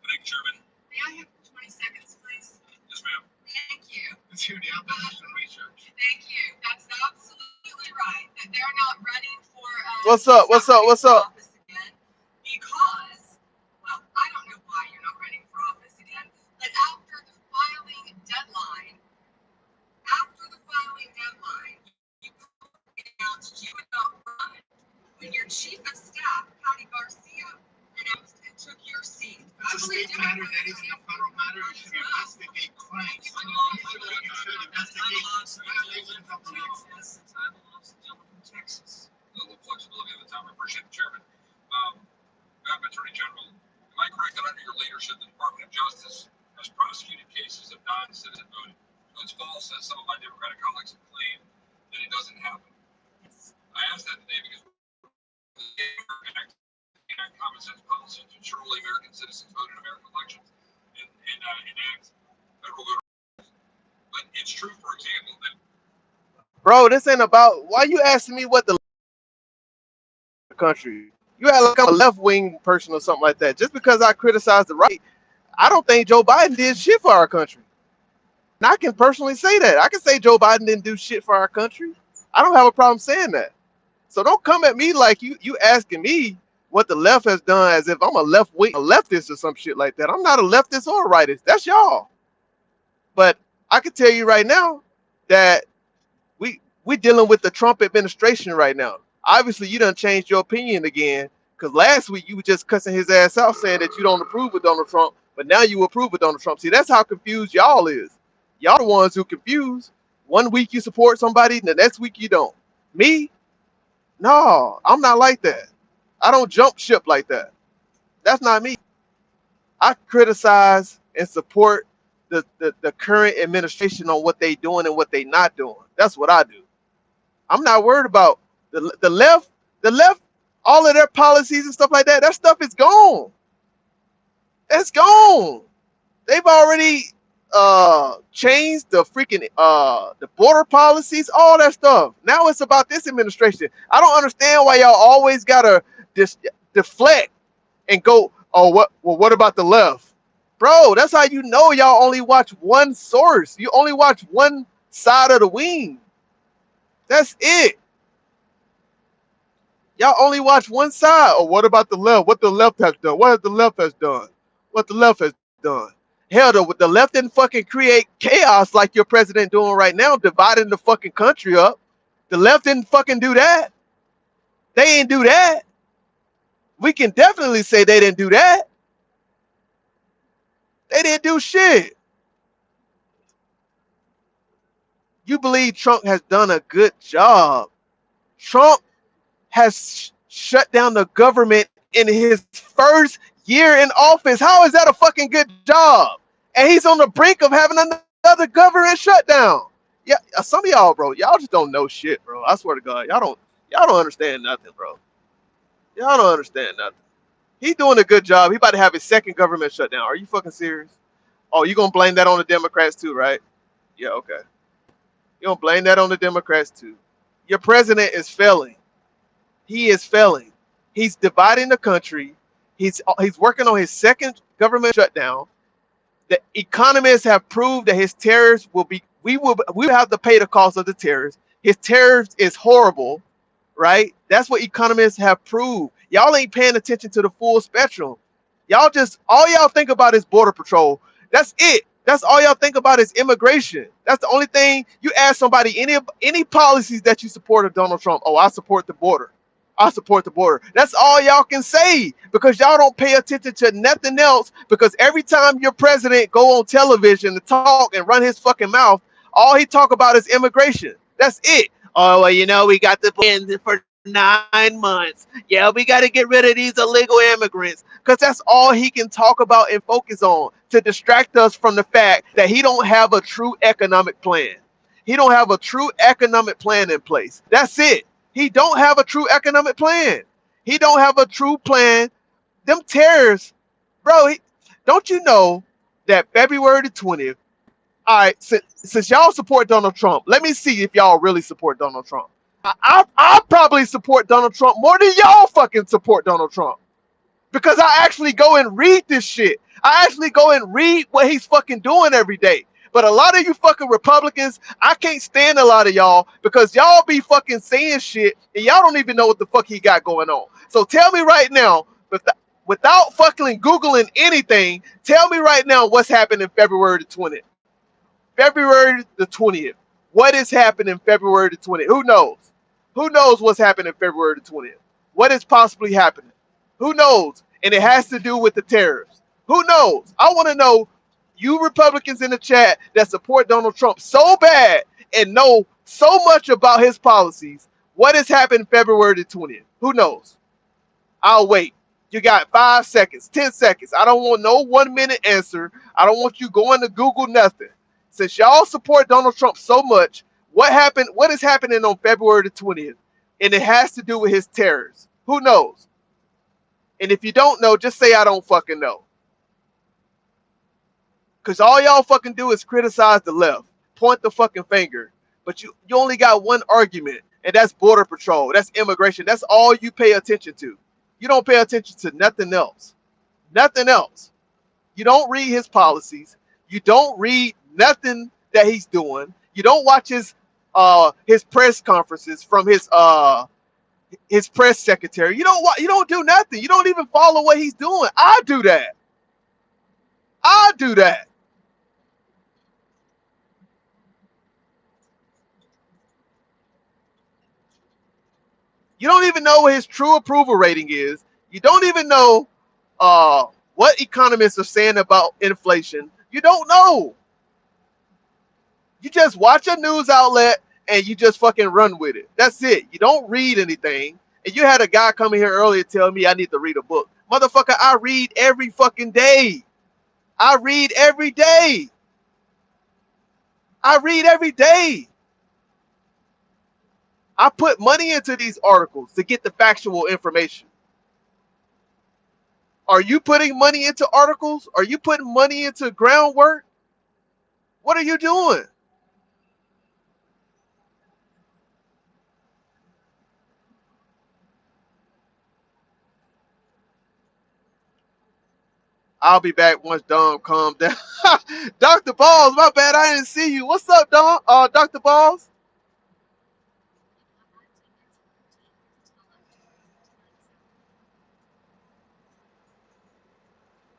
Thank you, Chairman. May I have 20 seconds, please? Yes, ma'am. Thank you. To the opposition research. Thank you. That's absolutely right. That they're not running for What's up? What's up? What's up? office again because, well, I don't know why you're not running for office again. But after the filing deadline, you announced you would not run when your chief of staff, Patty Garcia, announced and took your seat. It's a state matter, that isn't a federal matter. You should investigate claims. You should investigate violations of the law. I belong to the gentleman from Texas. A little flexibility of the time. I appreciate it, Chairman. Madam Attorney General, am I correct that under your leadership, the Department of Justice has prosecuted cases of non-citizen voting? So it's false, as some of my Democratic colleagues have claimed, that it doesn't happen. I ask that today because common sense policy to ensure all American citizens vote in American elections and enact federal voter rights. But it's true, for example, that Bro, this ain't about. Why you asking me what the country? You act like I'm a left wing person or something like that. Just because I criticize the right, I don't think Joe Biden did shit for our country. And I can personally say that. I can say Joe Biden didn't do shit for our country. I don't have a problem saying that. So don't come at me like you asking me what the left has done as if I'm a leftist or some shit like that. I'm not a leftist or a rightist. That's y'all. But I can tell you right now that we dealing with the Trump administration right now. Obviously, you done changed your opinion again because last week you were just cussing his ass out saying that you don't approve of Donald Trump, but now you approve of Donald Trump. See, that's how confused y'all is. Y'all the ones who confused. One week you support somebody, and the next week you don't. Me? No, I'm not like that. I don't jump ship like that. That's not me. I criticize and support the current administration on what they doing and what they not doing. That's what I do. I'm not worried about the left. The left, all of their policies and stuff like that. That stuff is gone. It's gone. They've already changed the freaking the border policies, all that stuff. Now it's about this administration. I don't understand why y'all always gotta deflect and go, oh, what about the left? Bro, that's how you know y'all only watch one source. You only watch one side of the wing. That's it. Y'all only watch one side. Oh, what about the left? What the left has done? What the left has done? What the left has done? Hell, the left didn't fucking create chaos like your president doing right now, dividing the fucking country up. The left didn't fucking do that. They ain't do that. We can definitely say they didn't do that. They didn't do shit. You believe Trump has done a good job. Trump has shut down the government in his first year in office. How is that a fucking good job? And he's on the brink of having another government shutdown. Yeah, some of y'all, bro, y'all just don't know shit, bro. I swear to God, y'all don't understand nothing, bro. Y'all don't understand nothing. He's doing a good job. He about to have his second government shutdown. Are you fucking serious? Oh, you gonna blame that on the Democrats too, right? Yeah, okay. You gonna blame that on the Democrats too. Your president is failing. He is failing. He's dividing the country. He's working on his second government shutdown. The economists have proved that his tariffs we will have to pay the cost of the tariffs. His tariffs is horrible, right? That's what economists have proved. Y'all ain't paying attention to the full spectrum. Y'all just all y'all think about is border patrol. That's it. That's all y'all think about is immigration. That's the only thing you ask somebody any policies that you support of Donald Trump. Oh, I support the border. I support the border. That's all y'all can say because y'all don't pay attention to nothing else. Because every time your president go on television to talk and run his fucking mouth, all he talk about is immigration. That's it. Oh well, we got the plan for 9 months. Yeah, we got to get rid of these illegal immigrants because that's all he can talk about and focus on to distract us from the fact that he don't have a true economic plan. He don't have a true economic plan in place. That's it. He don't have a true economic plan. He don't have a true plan. Them tariffs, bro. Don't you know that February the 20th? All right, since y'all support Donald Trump, let me see if y'all really support Donald Trump. I probably support Donald Trump more than y'all fucking support Donald Trump because I actually go and read this shit. I actually go and read what he's fucking doing every day. But a lot of you fucking Republicans, I can't stand a lot of y'all because y'all be fucking saying shit and y'all don't even know what the fuck he got going on. So tell me right now, without fucking Googling anything, tell me right now what's happening February the 20th. February the 20th. What is happening February the 20th? Who knows? Who knows what's happening February the 20th? What is possibly happening? Who knows? And it has to do with the tariffs. Who knows? I want to know, you Republicans in the chat that support Donald Trump so bad and know so much about his policies, what has happened February the 20th? Who knows? I'll wait. You got 5 seconds, 10 seconds. I don't want no 1 minute answer. I don't want you going to Google nothing. Since y'all support Donald Trump so much, what happened? What is happening on February the 20th? And it has to do with his terrors. Who knows? And if you don't know, just say I don't fucking know. Because all y'all fucking do is criticize the left, point the fucking finger. But you only got one argument, and that's border patrol. That's immigration. That's all you pay attention to. You don't pay attention to nothing else. Nothing else. You don't read his policies. You don't read nothing that he's doing. You don't watch his press conferences from his press secretary. You don't do nothing. You don't even follow what he's doing. I do that. I do that. You don't even know what his true approval rating is. You don't even know what economists are saying about inflation. You don't know. You just watch a news outlet and you just fucking run with it. That's it. You don't read anything. And you had a guy coming here earlier telling me I need to read a book. Motherfucker, I read every fucking day. I read every day. I read every day. I put money into these articles to get the factual information. Are you putting money into articles? Are you putting money into groundwork? What are you doing? I'll be back once Dom calms down. Dr. Balls, my bad, I didn't see you. What's up, Dom? Dr. Balls?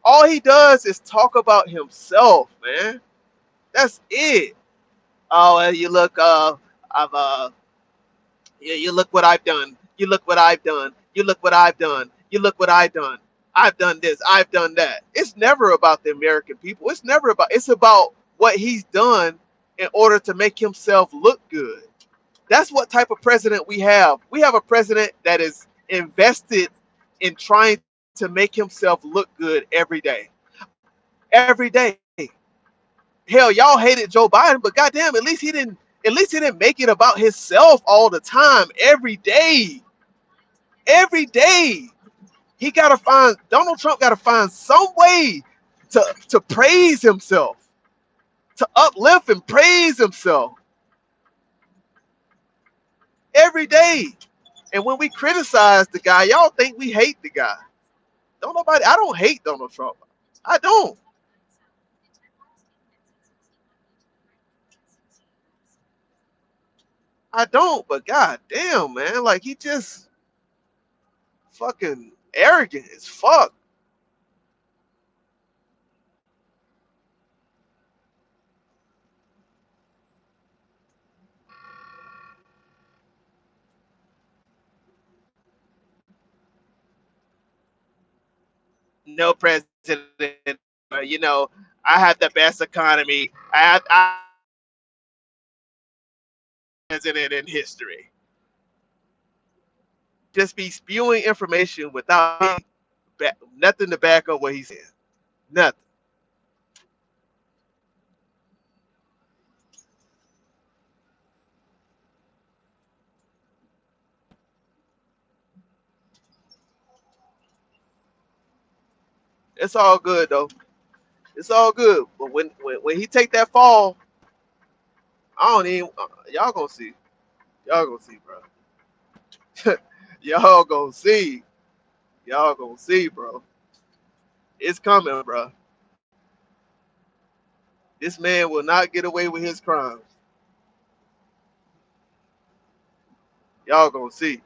All he does is talk about himself, man. That's it. Oh, you look, you look what I've done. You look what I've done. You look what I've done. You look what I've done. I've done this. I've done that. It's never about the American people. It's about what he's done in order to make himself look good. That's what type of president we have. We have a president that is invested in trying to make himself look good every day. Every day. Hell, y'all hated Joe Biden, but goddamn, at least he didn't make it about himself all the time. Every day. Every day. Donald Trump gotta find some way to praise himself, to uplift and praise himself every day. And when we criticize the guy, y'all think we hate the guy. I don't hate Donald Trump. I don't. I don't, but god damn, man, like he just fucking arrogant as fuck. no president. You know, I have the best economy. I president in history. Just be spewing information without nothing to back up what he said. Nothing. It's all good though. It's all good. But when he take that fall, I don't even. Y'all gonna see. Y'all gonna see, bro. Y'all gonna see. Y'all gonna see, bro. It's coming, bro. This man will not get away with his crimes. Y'all gonna see.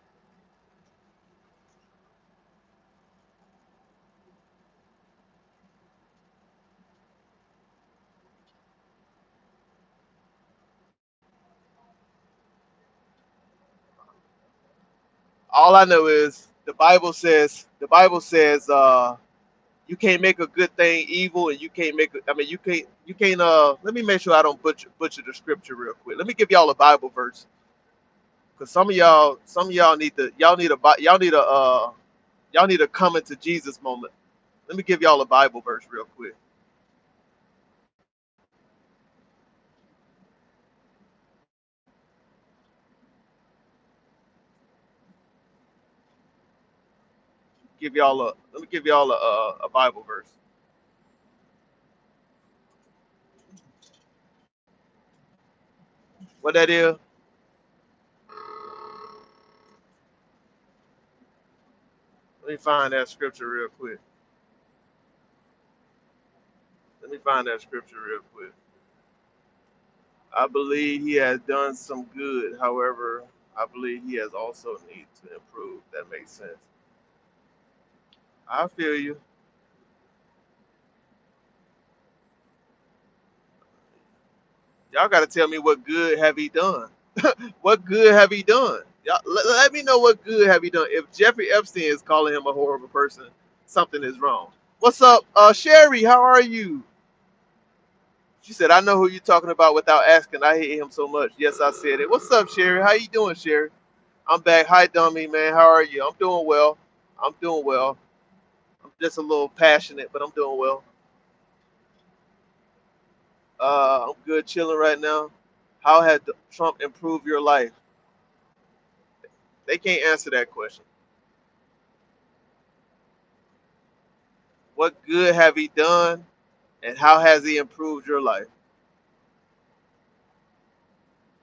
All I know is the Bible says you can't make a good thing evil, and you can't make I mean you can't let me make sure I don't butcher the scripture real quick. Let me give y'all a Bible verse, because some of y'all need to y'all need a coming to Jesus moment. Let me give y'all a Bible verse real quick. Let me give y'all a Bible verse. What that is? Let me find that scripture real quick. Let me find that scripture real quick. I believe he has done some good. However, I believe he has also need to improve. That makes sense. I feel you. Y'all got to tell me what good have he done. What good have he done? Y'all, let me know what good have he done. If Jeffrey Epstein is calling him a horrible person, something is wrong. What's up, Sherry? How are you? She said, "I know who you're talking about without asking. I hate him so much." Yes, I said it. What's up, Sherry? How you doing, Sherry? I'm back. Hi, dummy man. How are you? I'm doing well. I'm doing well. I'm just a little passionate, but I'm doing well. I'm good, chilling right now. How had Trump improved your life? They can't answer that question. What good have he done, and how has he improved your life?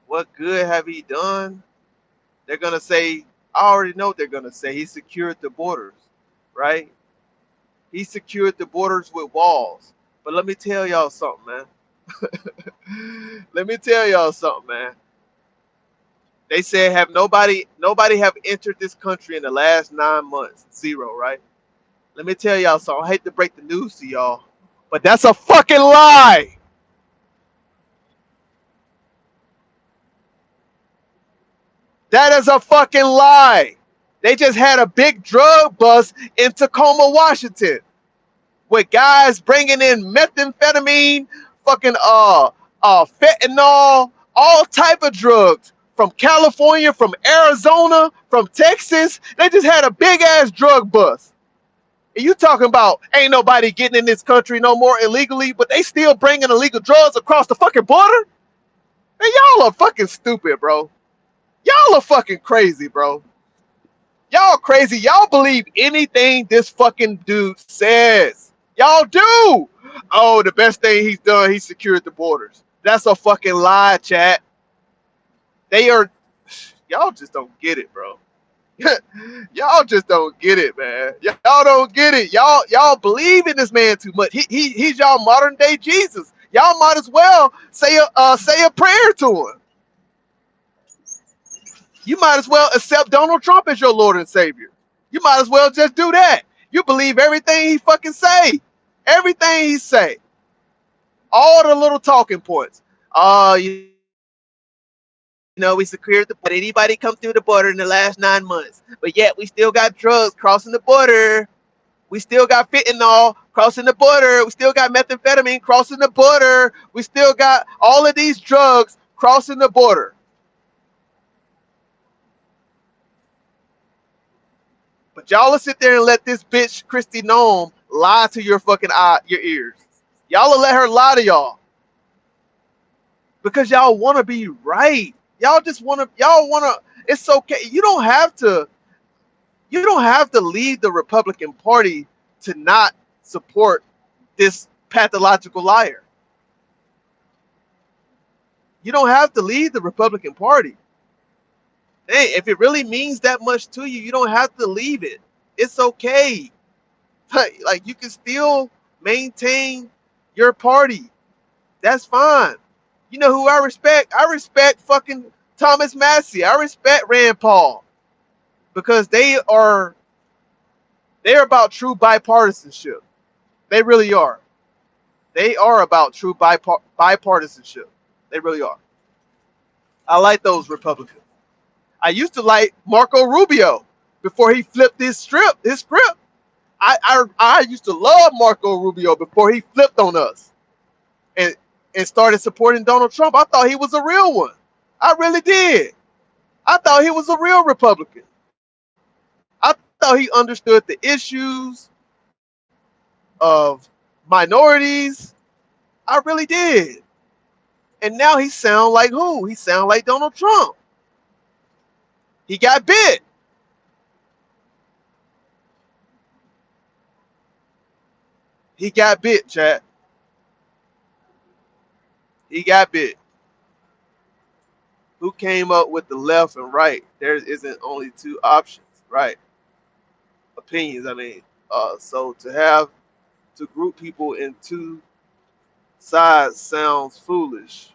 What good have he done? They're gonna say, I already know what they're gonna say. He secured the borders, right? He secured the borders with walls. But let me tell y'all something, man. Let me tell y'all something, man. They said have nobody have entered this country in the last 9 months. Zero, right? Let me tell y'all something. I hate to break the news to y'all, but that's a fucking lie. That is a fucking lie. They just had a big drug bust in Tacoma, Washington, with guys bringing in methamphetamine, fucking fentanyl, all type of drugs from California, from Arizona, from Texas. They just had a big ass drug bust. And you talking about ain't nobody getting in this country no more illegally, but they still bringing illegal drugs across the fucking border? Man, y'all are fucking stupid, bro. Y'all are fucking crazy, bro. Y'all crazy. Y'all believe anything this fucking dude says. Y'all do. Oh, the best thing he's done, he secured the borders. That's a fucking lie, chat. They are. Y'all just don't get it, bro. Y'all just don't get it, man. Y'all don't get it. Y'all believe in this man too much. He's y'all modern day Jesus. Y'all might as well say a prayer to him. You might as well accept Donald Trump as your Lord and Savior. You might as well just do that. You believe everything he fucking say. Everything he say. All the little talking points. You know, we secured the border. Anybody come through the border in the last 9 months. But yet we still got drugs crossing the border. We still got fentanyl crossing the border. We still got methamphetamine crossing the border. We still got all of these drugs crossing the border. But y'all will sit there and let this bitch Christy Nome lie to your fucking your ears. Y'all will let her lie to y'all because y'all want to be right. Y'all just want to. Y'all want to. It's okay. You don't have to. You don't have to lead the Republican Party to not support this pathological liar. You don't have to lead the Republican Party. Hey, if it really means that much to you, you don't have to leave it. It's okay. Like you can still maintain your party. That's fine. You know who I respect? I respect fucking Thomas Massey. I respect Rand Paul because they're about true bipartisanship. They really are. They are about true bipartisanship. They really are. I like those Republicans. I used to like Marco Rubio before he flipped his script. I used to love Marco Rubio before he flipped on us and started supporting Donald Trump. I thought he was a real one. I really did. I thought he was a real Republican. I thought he understood the issues of minorities. I really did. And now he sound like who? He sound like Donald Trump. He got bit. He got bit, chat. He got bit. Who came up with the left and right? There isn't only two options, right? Opinions, I mean. So to group people in two sides sounds foolish.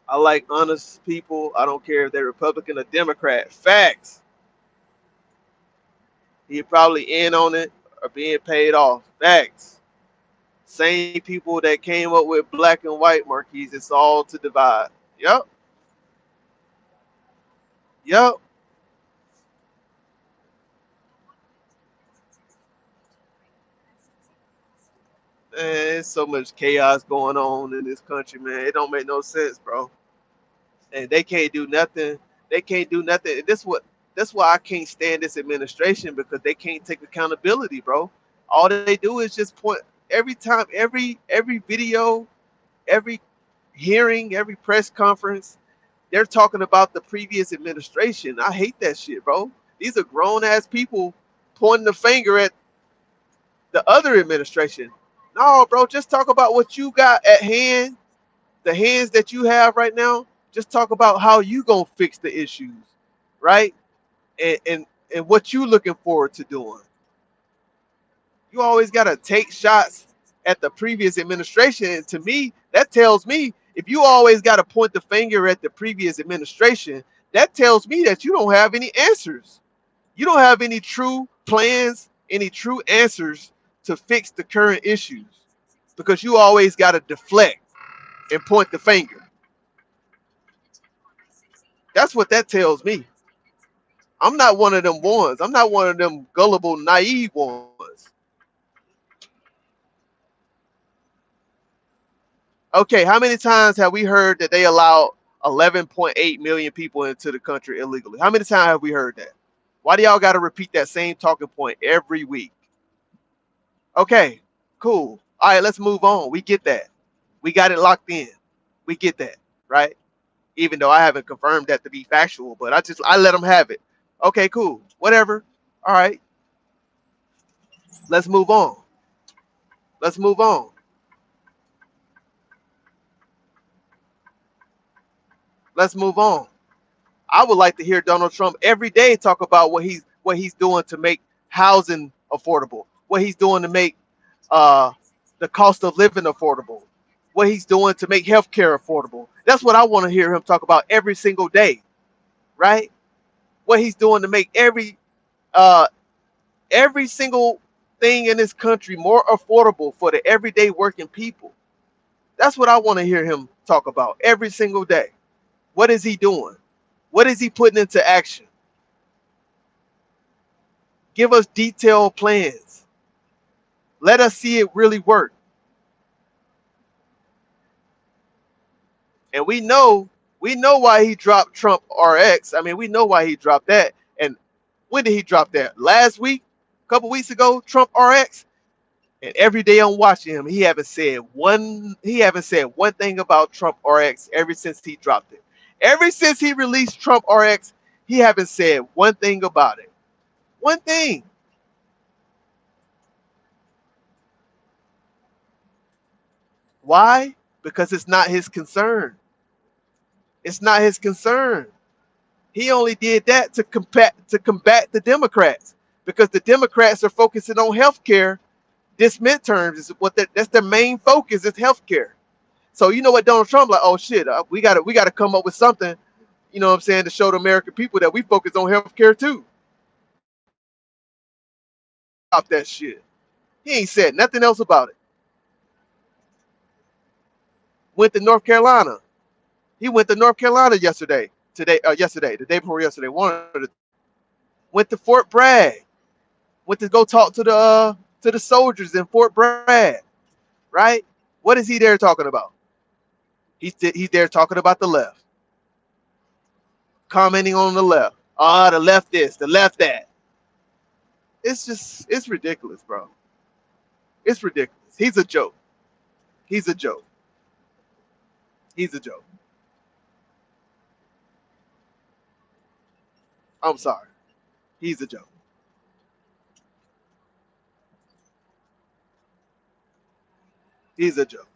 I like honest people. I don't care if they're Republican or Democrat. Facts. He probably in on it or being paid off. Facts. Same people that came up with black and white marquees. It's all to divide. Yep. Yep. Man, there's so much chaos going on in this country, man. It don't make no sense, bro. And they can't do nothing. They can't do nothing. That's why I can't stand this administration because they can't take accountability, bro. All they do is just point every time, every video, every hearing, every press conference, they're talking about the previous administration. I hate that shit, bro. These are grown ass people pointing the finger at the other administration. No, bro, just talk about what you got at hand, the hands that you have right now. Just talk about how you gonna fix the issues, right? And what you looking forward to doing. You always gotta take shots at the previous administration. And to me, that tells me if you always gotta point the finger at the previous administration, that tells me that you don't have any answers. You don't have any true plans, any true answers to fix the current issues because you always got to deflect and point the finger. That's what that tells me. I'm not one of them ones. I'm not one of them gullible, naive ones. Okay, how many times have we heard that they allowed 11.8 million people into the country illegally? How many times have we heard that? Why do y'all got to repeat that same talking point every week? Okay, cool. All right, let's move on. We get that. We got it locked in. We get that, right? Even though I haven't confirmed that to be factual, but I let them have it. Okay, cool. Whatever. All right. Let's move on. Let's move on. Let's move on. I would like to hear Donald Trump every day talk about what he's doing to make housing affordable, what he's doing to make uh, the cost of living affordable, what he's doing to make healthcare affordable. That's what I want to hear him talk about every single day, right? What he's doing to make uh, every single thing in this country more affordable for the everyday working people. That's what I want to hear him talk about every single day. What is he doing? What is he putting into action? Give us detailed plans. Let us see it really work. And we know why he dropped Trump RX. I mean, we know why he dropped that. And when did he drop that? Last week? A couple weeks ago, Trump RX? And every day I'm watching him, he haven't said one thing about Trump RX ever since he dropped it. Ever since he released Trump RX, he haven't said one thing about it. One thing. Why? Because it's not his concern. It's not his concern. He only did that to combat the Democrats, because the Democrats are focusing on health care. This midterms is that's their main focus is health care. So you know what Donald Trump like, oh shit, we gotta come up with something, you know what I'm saying, to show the American people that we focus on health care too. Stop that shit. He ain't said nothing else about it. Went to North Carolina. He went to North Carolina yesterday, the day before yesterday. Went to Fort Bragg. Went to go talk to the soldiers in Fort Bragg. Right? What is he there talking about? He's there talking about the left, commenting on the left. The left this, the left that. It's ridiculous, bro. It's ridiculous. He's a joke. He's a joke. He's a joke. I'm sorry. He's a joke. He's a joke.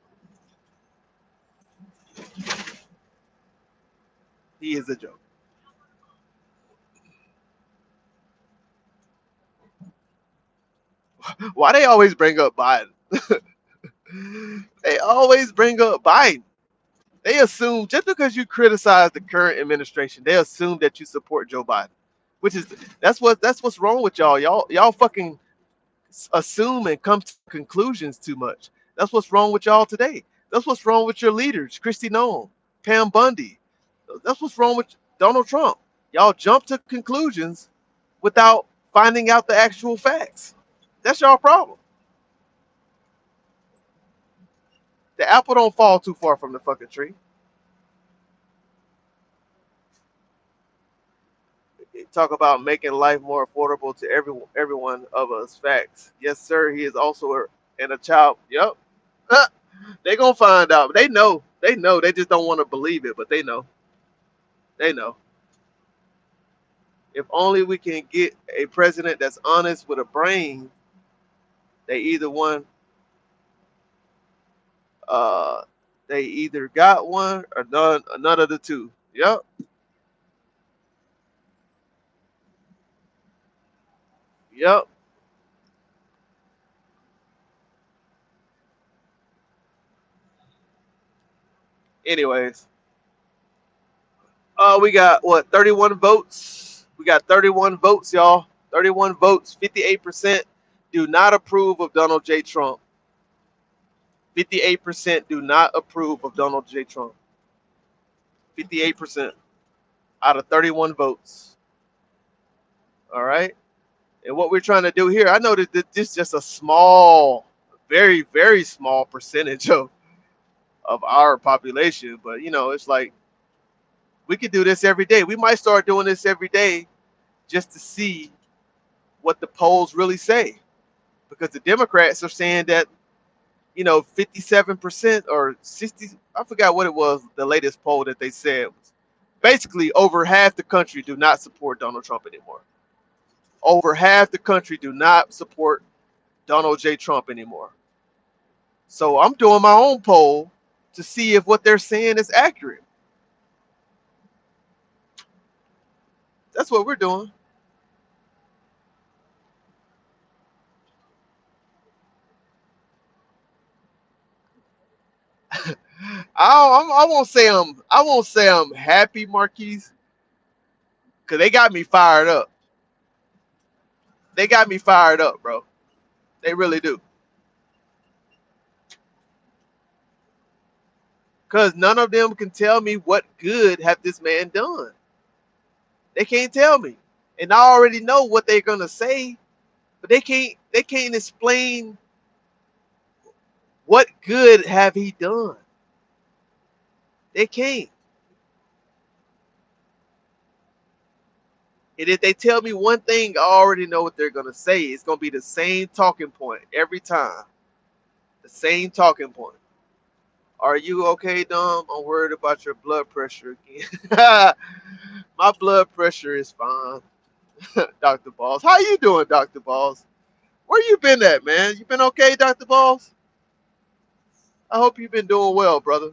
He is a joke. Why they always bring up Biden? They always bring up Biden. They assume just because you criticize the current administration, they assume that you support Joe Biden, which is that's what's wrong with y'all. Y'all fucking assume and come to conclusions too much. That's what's wrong with y'all today. That's what's wrong with your leaders, Christy Noem, Pam Bundy. That's what's wrong with Donald Trump. Y'all jump to conclusions without finding out the actual facts. That's y'all problem. The apple don't fall too far from the fucking tree. Talk about making life more affordable to everyone of us. Facts. Yes, sir. He is also a child. Yep. They gonna find out. They know. They know. They just don't want to believe it, but they know. They know. If only we can get a president that's honest with a brain, they either one. They either got one or none of the two. Yep. Yep. Anyways, we got what, 31 votes. We got 31 votes, y'all. 31 votes. 58% do not approve of Donald J. Trump. 58% do not approve of Donald J. Trump. 58% out of 31 votes. All right. And what we're trying to do here, I know that this is just a small, very, very small percentage of our population, but you know, it's like we could do this every day. We might start doing this every day just to see what the polls really say, because the Democrats are saying that, you know, 57% or 60, I forgot what it was, the latest poll that they said was basically over half the country do not support Donald Trump anymore. Over half the country do not support Donald J. Trump anymore. So I'm doing my own poll to see if what they're saying is accurate. That's what we're doing. I won't say I'm happy, Marquise, because they got me fired up. They got me fired up, bro. They really do. Because none of them can tell me what good have this man done. They can't tell me. And I already know what they're going to say but they can't explain what good have he done. They can't. And if they tell me one thing, I already know what they're gonna say. It's gonna be the same talking point every time. The same talking point. Are you okay, Dom? I'm worried about your blood pressure again. My blood pressure is fine, Dr. Balls. How you doing, Dr. Balls? Where you been at, man? You been okay, Dr. Balls? I hope you've been doing well, brother.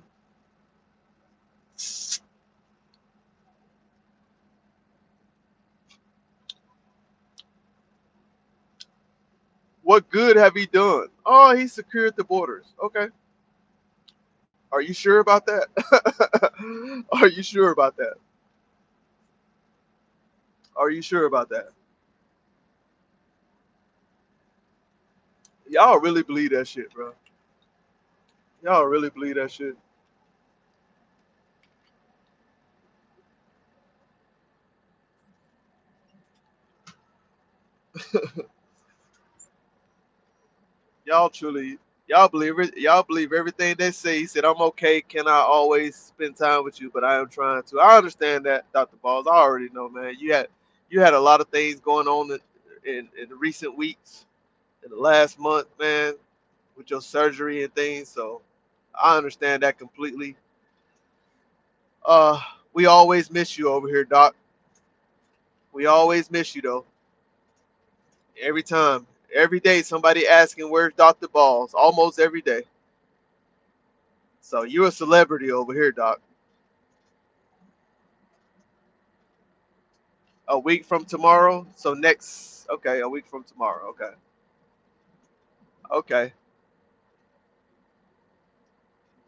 What good have he done? Oh, he secured the borders. Okay. Are you sure about that? Are you sure about that? Are you sure about that? Y'all really believe that shit, bro. Y'all really believe that shit. Y'all truly, y'all believe it. Y'all believe everything they say. He said, "I'm okay. Can I always spend time with you?" But I am trying to. I understand that, Dr. Balls. I already know, man. You had a lot of things going on in the recent weeks, in the last month, man, with your surgery and things. So I understand that completely. Uh, we always miss you over here, Doc. We always miss you though. Every time, every day, somebody asking where's Dr. Balls. Almost every day. So you're a celebrity over here, Doc. A week from tomorrow. So next, okay, a week from tomorrow. Okay, okay.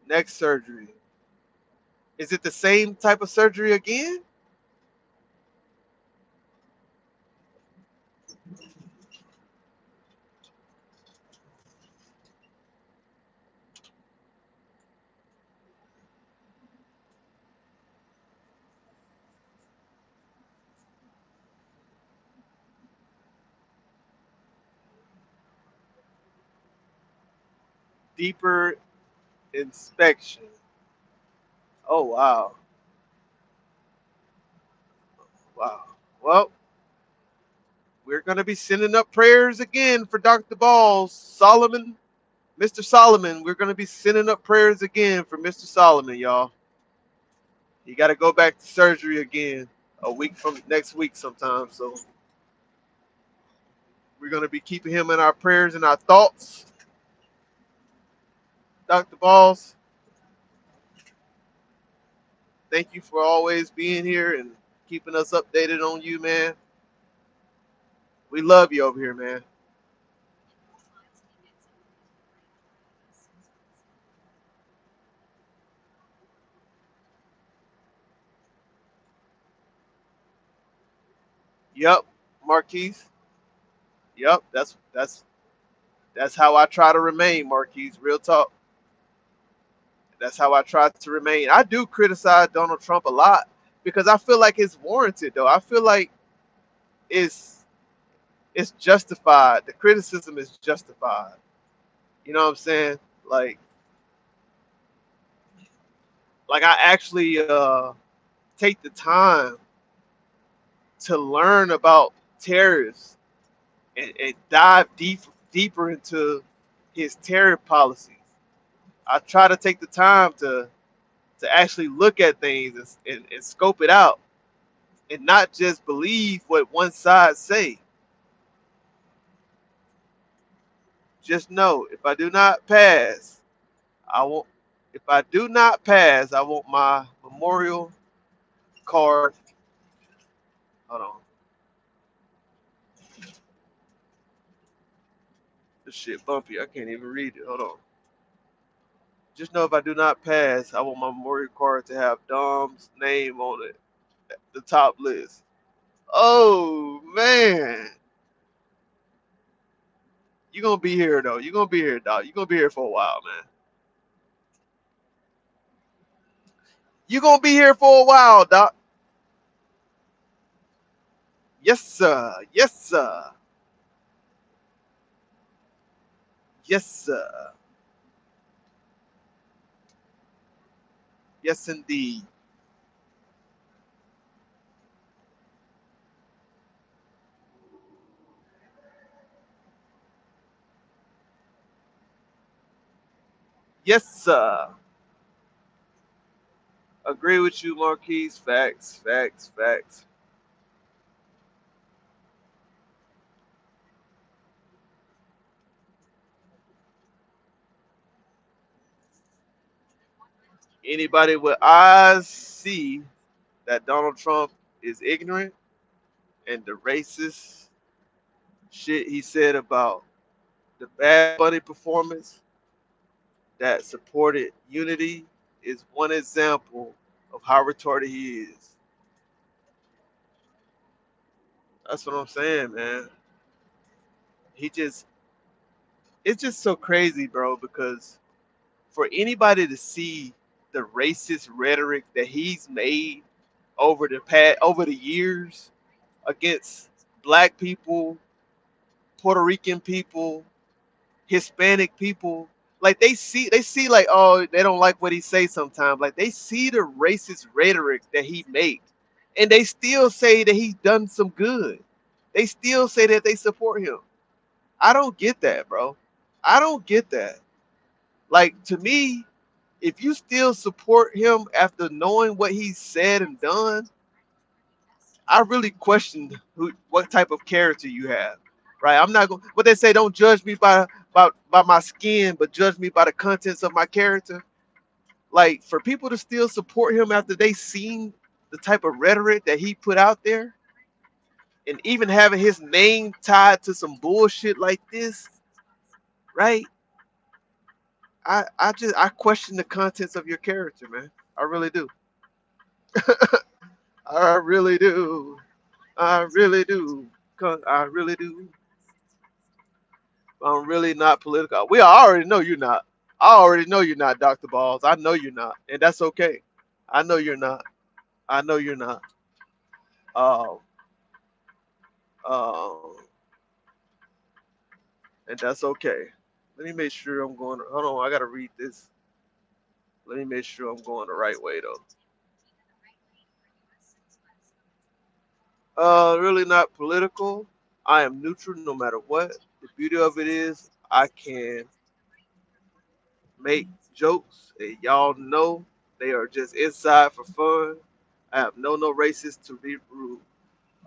Next surgery. Is it the same type of surgery again? Deeper inspection. Oh wow, wow. Well, we're gonna be sending up prayers again for Dr. Balls, Solomon, Mr. Solomon. We're gonna be sending up prayers again for Mr. Solomon, y'all. He got to go back to surgery again a week from next week sometime. So we're gonna be keeping him in our prayers and our thoughts, Dr. Balls. Thank you for always being here and keeping us updated on you, man. We love you over here, man. Yep, Marquise. Yep, that's how I try to remain, Marquise. Real talk. That's how I try to remain. I do criticize Donald Trump a lot because I feel like it's warranted, though. I feel like it's it's justified. The criticism is justified. You know what I'm saying? Like I actually take the time to learn about terrorists and dive deeper into his terror policies. I try to take the time to actually look at things and scope it out and not just believe what one side say. Just know if I do not pass, I won't. If I do not pass, I want my memorial card. Hold on, this shit bumpy. I can't even read it. Hold on. Just know if I do not pass, I want my memorial card to have Dom's name on it, the top list. Oh man, you gonna be here though. You gonna be here, dog. You gonna be here for a while, man. You gonna be here for a while, doc. Yes, sir. Yes, sir. Yes, sir. Yes, indeed. Yes, sir. Agree with you, Marquise. Facts, facts, facts. Anybody with eyes see that Donald Trump is ignorant and the racist shit he said about the Bad Bunny performance that supported unity is one example of how retarded he is. That's what I'm saying, man. He just, it's just so crazy, bro, because for anybody to see the racist rhetoric that he's made over the years against black people, Puerto Rican people, Hispanic people, like they see like, oh, they don't like what he say sometimes. Like they see the racist rhetoric that he makes, and they still say that he's done some good. They still say that they support him. I don't get that, bro. I don't get that. Like to me, if you still support him after knowing what he said and done, I really questioned what type of character you have. Right? I'm not going. What they say, don't judge me by my skin, but judge me by the contents of my character. Like for people to still support him after they seen the type of rhetoric that he put out there, and even having his name tied to some bullshit like this, right? I question the contents of your character, man. I really do. I really do. I really do. I really do. I'm really not political. I already know you're not. I already know you're not, Dr. Balls. I know you're not. And that's okay. I know you're not. I know you're not. Um, um, and that's okay. Let me make sure I'm going. Hold on, I gotta read this. Let me make sure I'm going the right way though. Really not political. I am neutral no matter what. The beauty of it is I can make jokes, and y'all know they are just inside for fun. I have no racist to be rude.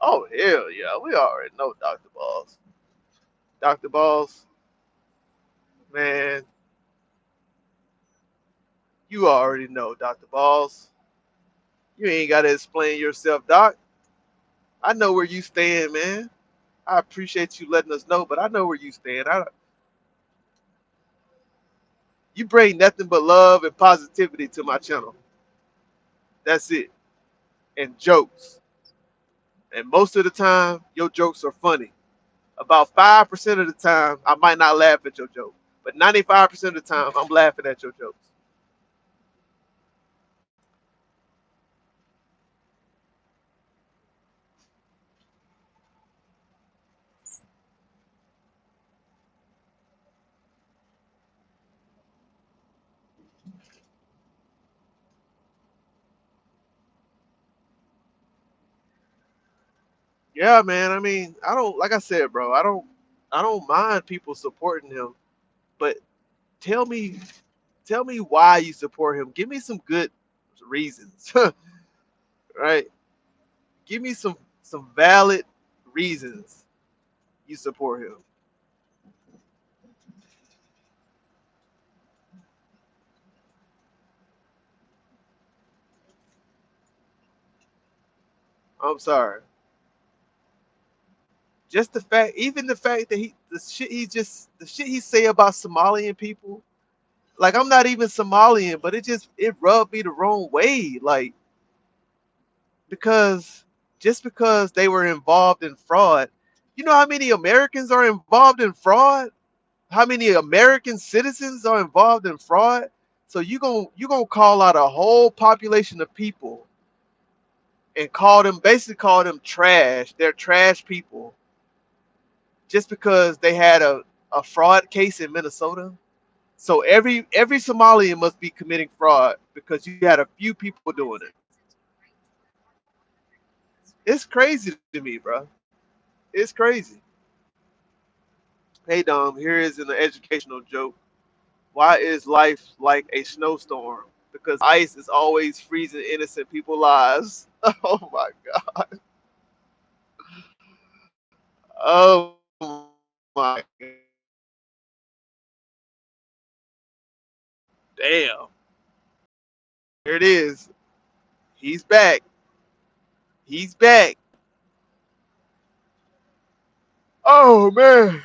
Oh hell yeah, we already know Dr. Balls. Dr. Balls, man, you already know Dr. Balls. You ain't gotta explain yourself, Doc. I know where you stand, man. I appreciate you letting us know, but I know where you stand. You bring nothing but love and positivity to my channel. That's it. And jokes. And most of the time, your jokes are funny. About 5% of the time, I might not laugh at your joke. But 95% of the time, I'm laughing at your jokes. Yeah, man. I mean, I don't like I said, bro, I don't mind people supporting him, but tell me tell me why you support him. Give me some good reasons. Right? Give me some valid reasons you support him. I'm sorry. Just the fact, even the fact that the shit he say about Somalian people, like I'm not even Somalian, but it rubbed me the wrong way. Like because just because they were involved in fraud, you know how many Americans are involved in fraud? How many American citizens are involved in fraud? So you gonna call out a whole population of people and basically call them trash. They're trash people just because they had a fraud case in Minnesota. So every Somalian must be committing fraud because you had a few people doing it. It's crazy to me, bro. It's crazy. Hey Dom, here is an educational joke. Why is life like a snowstorm? Because ice is always freezing innocent people's lives. Oh my god. Oh my damn. There it is. He's back. He's back. Oh man.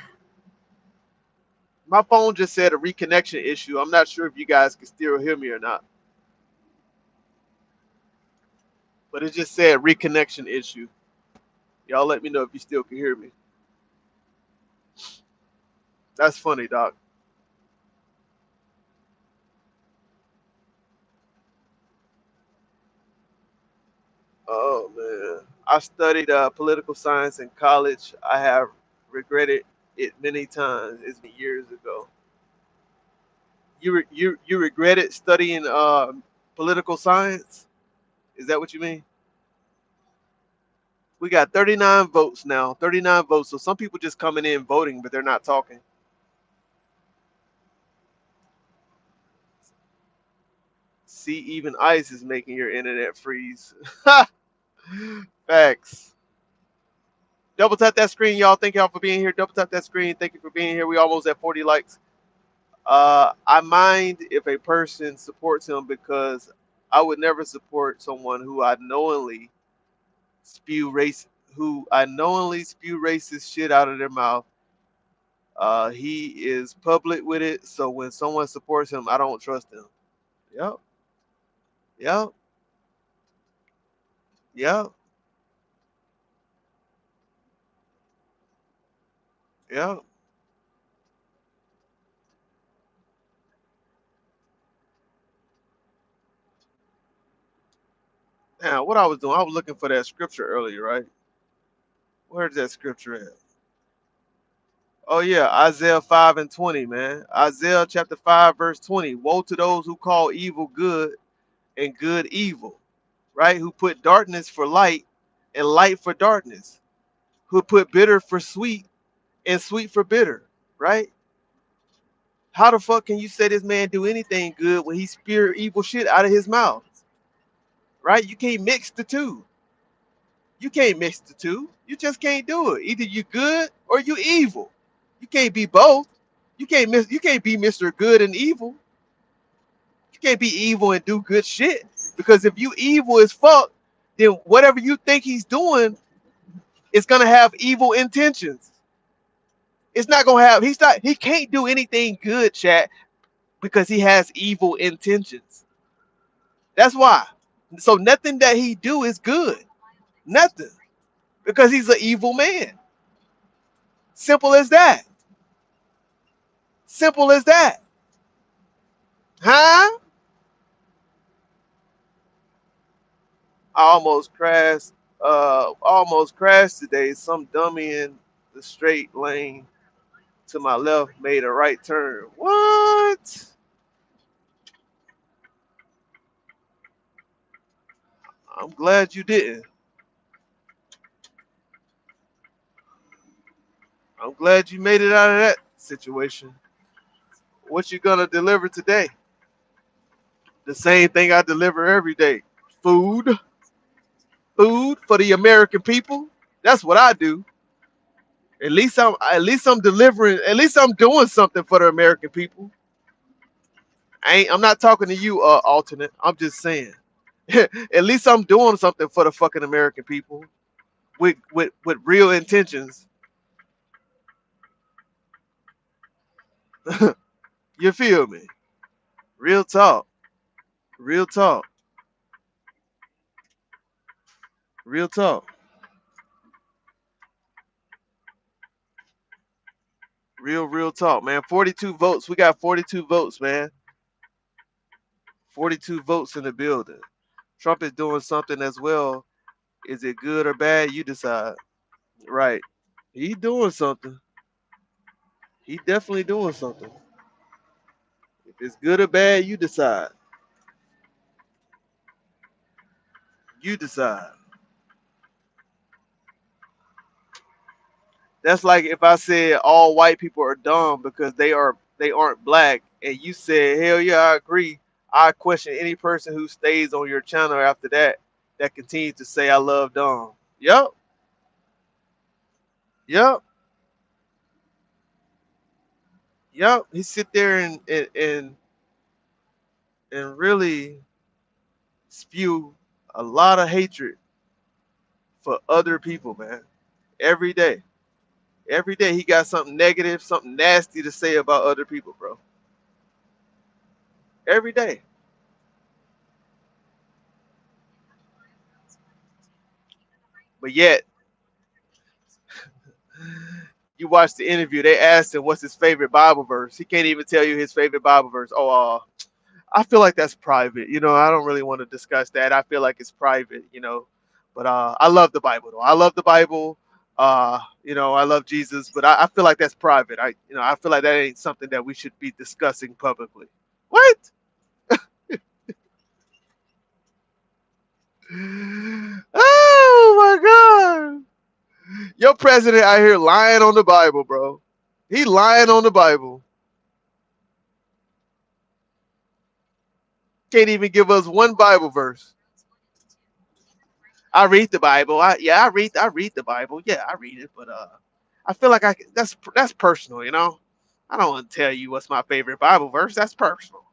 My phone just said a reconnection issue. I'm not sure if you guys can still hear me or not. But it just said reconnection issue. Y'all let me know if you still can hear me. That's funny, Doc. Oh man. I studied political science in college. I have regretted it many times. It's been years ago. You regretted studying political science? Is that what you mean? We got 39 votes now. 39 votes. So some people just coming in voting, but they're not talking. See, even ice is making your internet freeze. Facts. Double tap that screen, y'all. Thank y'all for being here. Double tap that screen. Thank you for being here. We almost at 40 likes. I mind if a person supports him because I would never support someone who I knowingly spew racist shit out of their mouth. He is public with it, so when someone supports him, I don't trust him. Yep, yep, yep, yep. Now, what I was doing, I was looking for that scripture earlier, right? Where's that scripture at? Oh yeah, Isaiah 5 and 20, man. Isaiah chapter 5, verse 20. Woe to those who call evil good and good evil, right? Who put darkness for light and light for darkness. Who put bitter for sweet and sweet for bitter, right? How the fuck can you say this man do anything good when he spew evil shit out of his mouth, right? You can't mix the two. You can't mix the two. You just can't do it. Either you good or you evil. You can't be both. You can't be Mr. Good and evil. You can't be evil and do good shit. Because if you evil as fuck, then whatever you think he's doing is gonna have evil intentions. It's not gonna have he can't do anything good, chat, because he has evil intentions. That's why. So nothing that he do is good. Nothing. Because he's an evil man. Simple as that. Simple as that. Huh? I almost crashed today. Some dummy in the straight lane to my left made a right turn. What? I'm glad you didn't. I'm glad you made it out of that situation. What you gonna deliver today? The same thing I deliver every day. Food. Food for the American people. That's what I do. At least I'm delivering, at least I'm doing something for the American people. I'm not talking to you, alternate. I'm just saying. At least I'm doing something for the fucking American people with real intentions. You feel me? Real talk. Real talk. Real talk. Real talk, man. 42 votes. We got 42 votes, man. 42 votes in the building. Trump is doing something as well. Is it good or bad? You decide. Right. He doing something. He definitely doing something. If it's good or bad, you decide. You decide. That's like if I said all white people are dumb because they aren't black, and you said, hell yeah, I agree. I question any person who stays on your channel after that that continues to say I love dumb. Yep, yep, yep. He sit there and really spew a lot of hatred for other people, man. Every day. Every day he got something negative, something nasty to say about other people, bro. Every day. But yet, you watch the interview, they asked him what's his favorite Bible verse. He can't even tell you his favorite Bible verse. Oh, I feel like that's private. I don't really want to discuss that. I feel like it's private. But I love the Bible though. I love the Bible. I love Jesus, but I feel like that's private. I feel like that ain't something that we should be discussing publicly. What? Oh my God. Your president out here lying on the Bible, bro. He lying on the Bible. Can't even give us one Bible verse. I read the Bible. I read the Bible. Yeah, I read it, but I feel like that's personal. I don't want to tell you what's my favorite Bible verse. That's personal.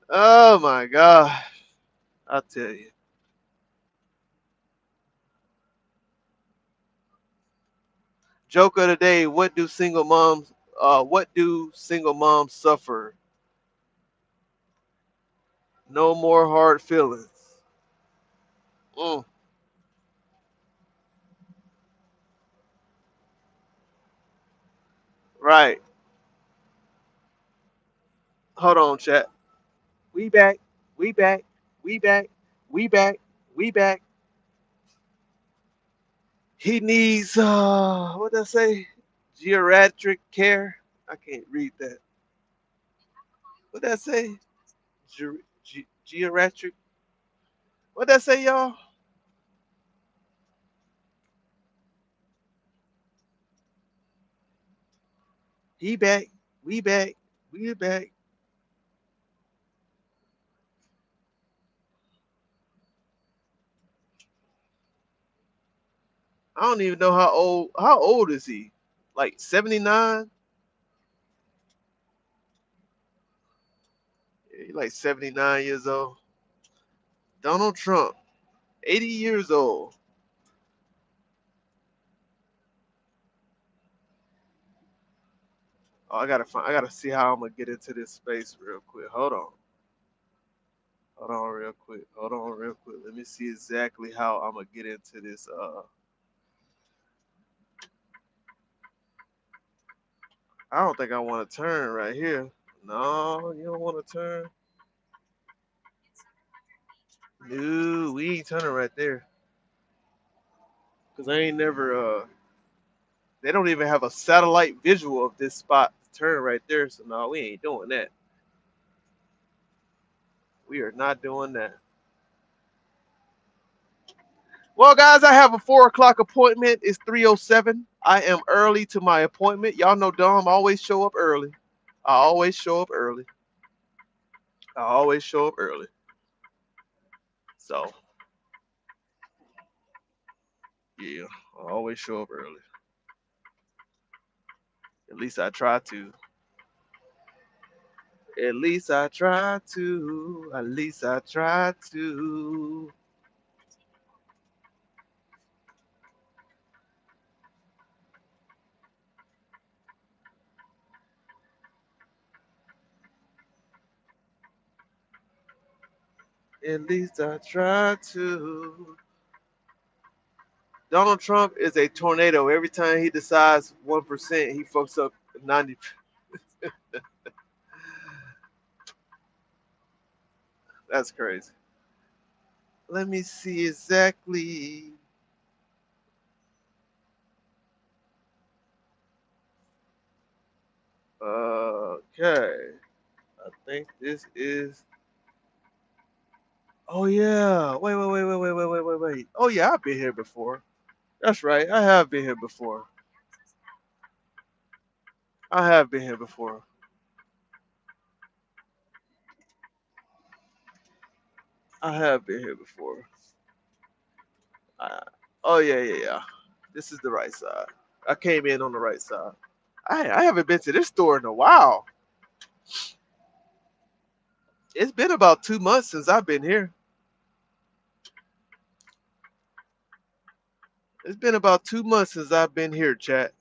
Oh my God. I tell you. Joke of the day, what do single moms suffer? No more hard feelings. Mm, right. Hold on, chat. We back. We back. We back. We back. We back. He needs what did I say? Geriatric care. I can't read that. What did I say? Geriatric. What did I say, y'all? He back. We back. We back. I don't even know how old. How old is he? Like 79? Yeah, he like 79 years old. Donald Trump, 80 years old. Oh, I gotta see how I'm gonna get into this space real quick. Hold on. Hold on real quick. Hold on real quick. Let me see exactly how I'm gonna get into this. I don't think I want to turn right here. No, you don't want to turn. No, we ain't turning right there. Cause I ain't never. They don't even have a satellite visual of this spot to turn right there. So no, we ain't doing that. We are not doing that. Well, guys, I have a 4 o'clock appointment. It's 3:07. I am early to my appointment. Y'all know Dom always show up early. I always show up early. I always show up early. So yeah, I always show up early. At least I try to. At least I try to. At least I try to. At least I try to. Donald Trump is a tornado. Every time he decides 1%, he fucks up 90. That's crazy. Let me see exactly. Okay. I think this is. Oh yeah. Wait. Oh yeah, I've been here before. That's right. I have been here before. I have been here before. I have been here before. Uh, oh yeah. This is the right side. I came in on the right side. I haven't been to this store in a while. It's been about 2 months since I've been here. It's been about 2 months since I've been here, chat.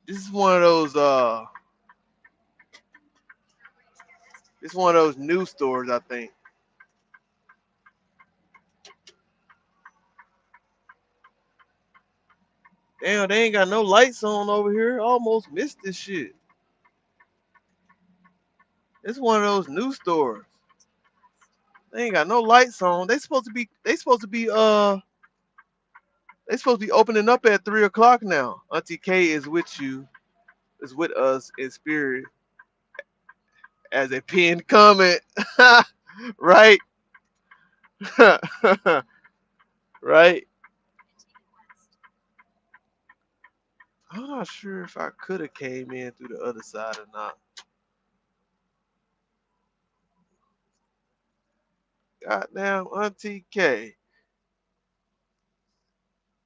This is one of those it's one of those new stores, I think. Damn, they ain't got no lights on over here. I almost missed this shit. It's one of those new stores. They ain't got no lights on. They supposed to be opening up at 3 o'clock now. Auntie K is with you, is with us in spirit as a pinned comment. Right? Right? I'm not sure if I could have came in through the other side or not. Goddamn Auntie K.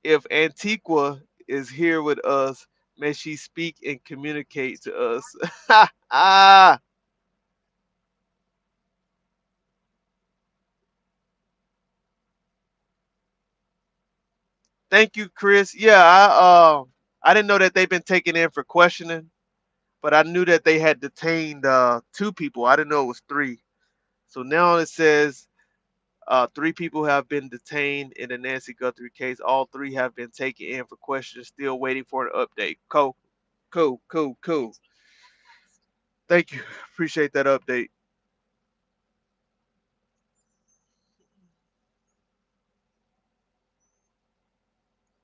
If Antiqua is here with us, may she speak and communicate to us. Ah, thank you, Chris. Yeah, I didn't know that they've been taken in for questioning, but I knew that they had detained 2 people. I didn't know it was 3. So now it says 3 people have been detained in the Nancy Guthrie case. All 3 have been taken in for questioning. Still waiting for an update. Cool. Thank you. Appreciate that update.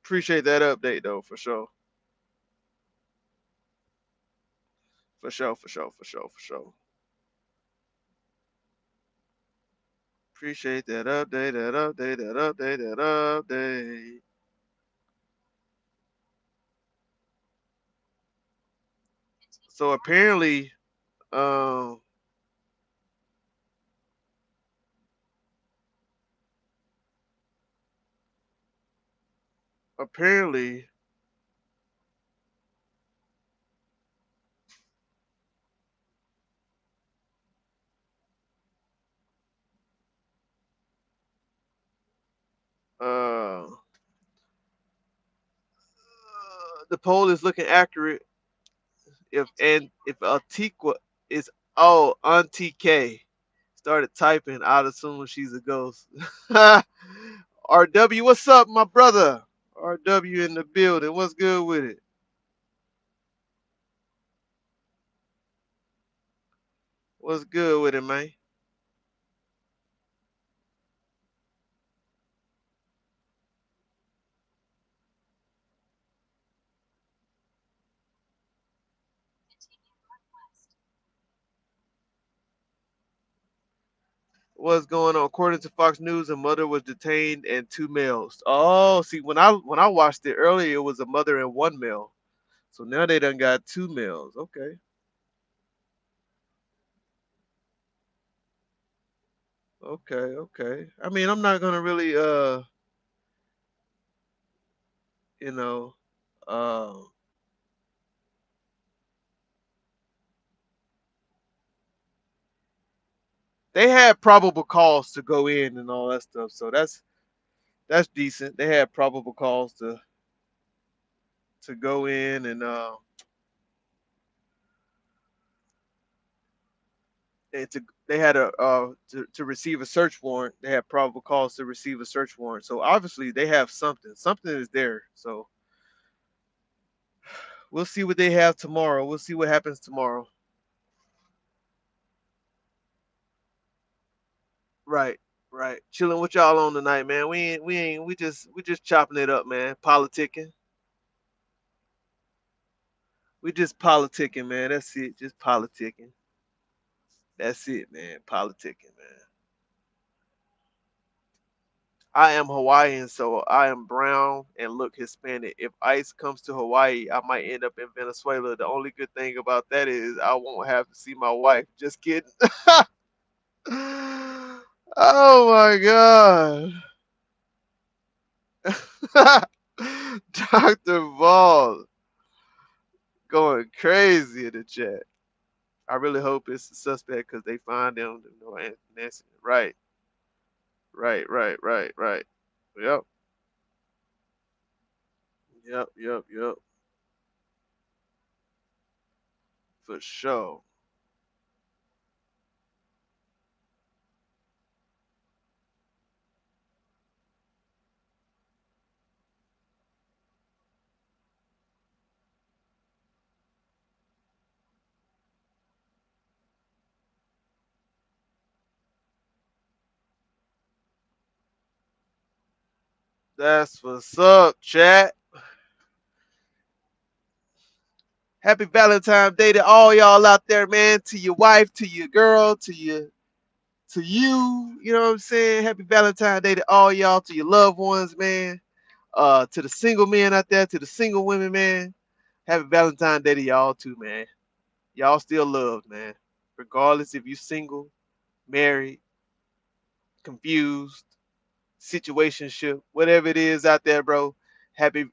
Appreciate that update though, for sure. For sure. Appreciate that update. So um, apparently, uh, the poll is looking accurate. If Antiqua is Auntie K started typing, I'd assume she's a ghost. RW, what's up, my brother? RW in the building. What's good with it? What's good with it, man? What's going on? According to Fox News, a mother was detained and 2 males. Oh, see, when I watched it earlier, it was a mother and 1 male. So now they done got 2 males. Okay. I mean, I'm not gonna really you know, uh, they had probable cause to go in and all that stuff. So that's decent. They had probable cause to go in and to they had to receive a search warrant. They had probable cause to receive a search warrant. So obviously they have something. Something is there. So we'll see what they have tomorrow. We'll see what happens tomorrow. Right. right. Chilling with y'all on tonight, man. We just chopping it up, man. Politicking. We just politicking, man. That's it. Just politicking. That's it, man. Politicking, man. I am Hawaiian, so I am brown and look Hispanic. If ICE comes to Hawaii, I might end up in Venezuela. The only good thing about that is I won't have to see my wife. Just kidding. Oh my God. Dr. Ball going crazy in the chat. I really hope it's the suspect because they find them. You know, Nancy. Right, right. Yep, yep. For sure. That's what's up, chat. Happy Valentine's Day to all y'all out there, man. To your wife, to your girl, to you. You know what I'm saying? Happy Valentine's Day to all y'all, to your loved ones, man. To the single men out there, to the single women, man. Happy Valentine's Day to y'all too, man. Y'all still loved, man. Regardless if you single, married, confused, situationship, whatever it is out there, bro. Happy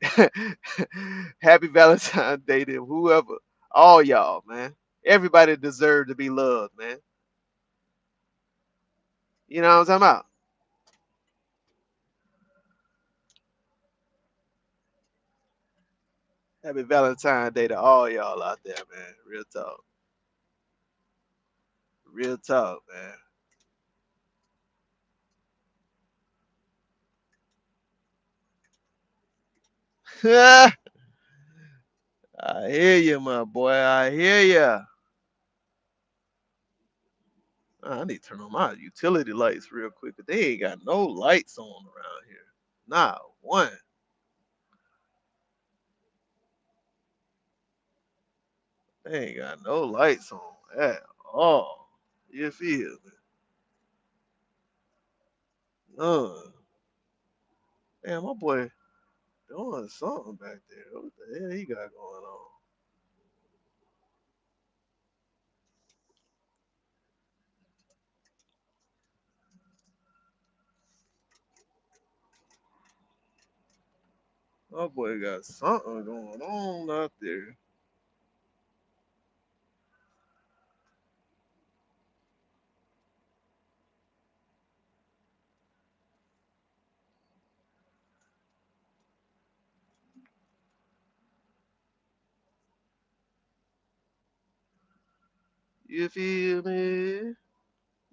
Happy Valentine's Day to whoever. All y'all, man. Everybody deserves to be loved, man. You know what I'm talking about? Happy Valentine's Day to all y'all out there, man. Real talk. Real talk, man. I hear you, my boy. I hear you. I need to turn on my utility lights real quick. They ain't got no lights on around here. Not one. They ain't got no lights on at all. You feel me? None. Damn, my boy doing something back there. What the hell he got going on? My boy got something going on out there. You feel me?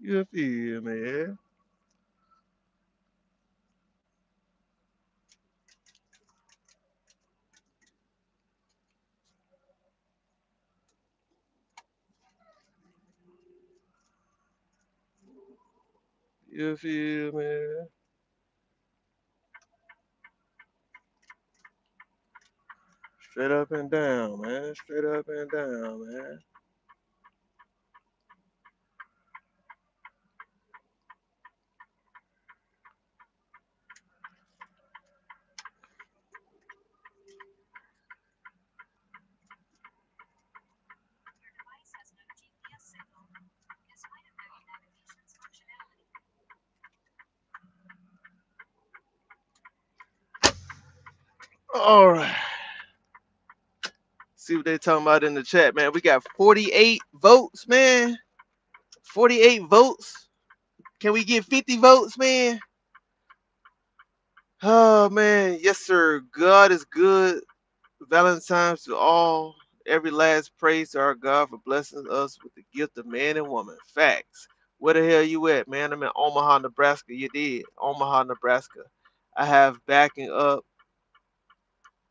You feel me? You feel me? Straight up and down, man. Straight up and down, man. All right. See what they talking about in the chat, man. We got 48 votes, man. 48 votes. Can we get 50 votes, man? Oh man, yes sir. God is good. Valentine's to all. Every last praise to our God for blessing us with the gift of man and woman. Facts. Where the hell you at, man? I'm in Omaha, Nebraska. You did. Omaha, Nebraska. I have backing up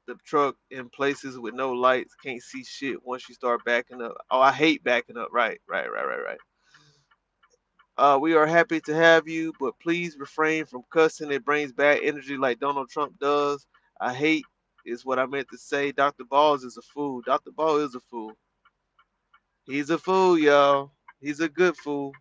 the truck in places with no lights. Can't see shit once you start backing up. Oh, I hate backing up. Right. We are happy to have you, but please refrain from cussing. It brings bad energy like Donald Trump does. I hate is what I meant to say. Dr. Balls is a fool. Dr. Ball is a fool. He's a fool, y'all. He's a good fool.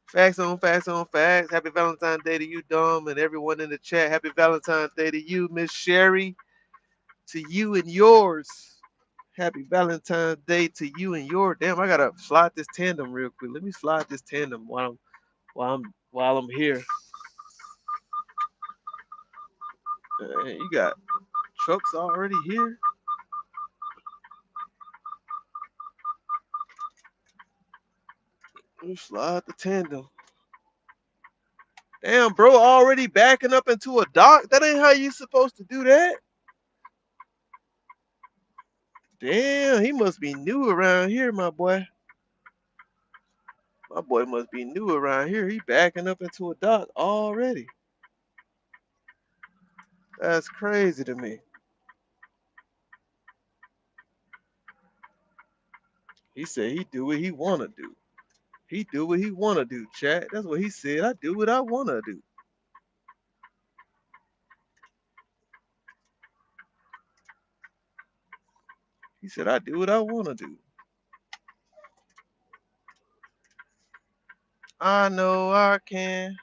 Facts on facts on facts. Happy Valentine's Day to you, Dom, and everyone in the chat. Happy Valentine's Day to you, Miss Sherry. To you and yours. Happy Valentine's Day to you and your. Damn, I gotta slide this tandem real quick. Let me slide this tandem while I'm here. You got trucks already here. Let me slide the tandem. Damn, bro, already backing up into a dock. That ain't how you supposed to do that. Damn, he must be new around here, my boy. My boy must be new around here. He backing up into a dock already. That's crazy to me. He said he do what he wanna do. He do what he wanna do, chat. That's what he said. I do what I wanna do. He said I do what I wanna do. I know I can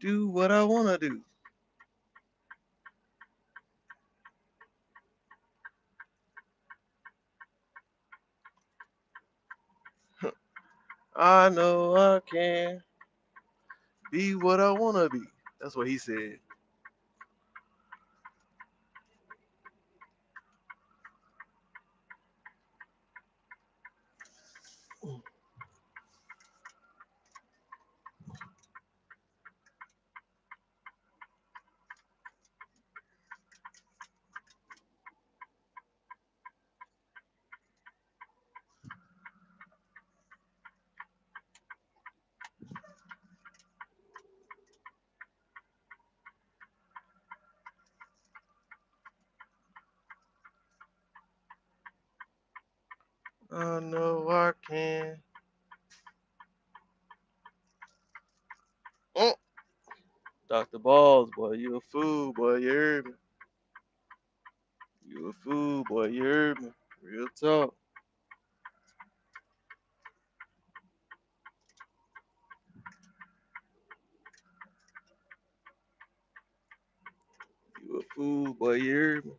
do what I wanna do. I know I can be what I wanna be. That's what he said. I know I can. Oh, Dr. Balls, boy, you a fool, boy, you heard me. You a fool, boy, you heard me. Real talk. You a fool, boy, you heard me.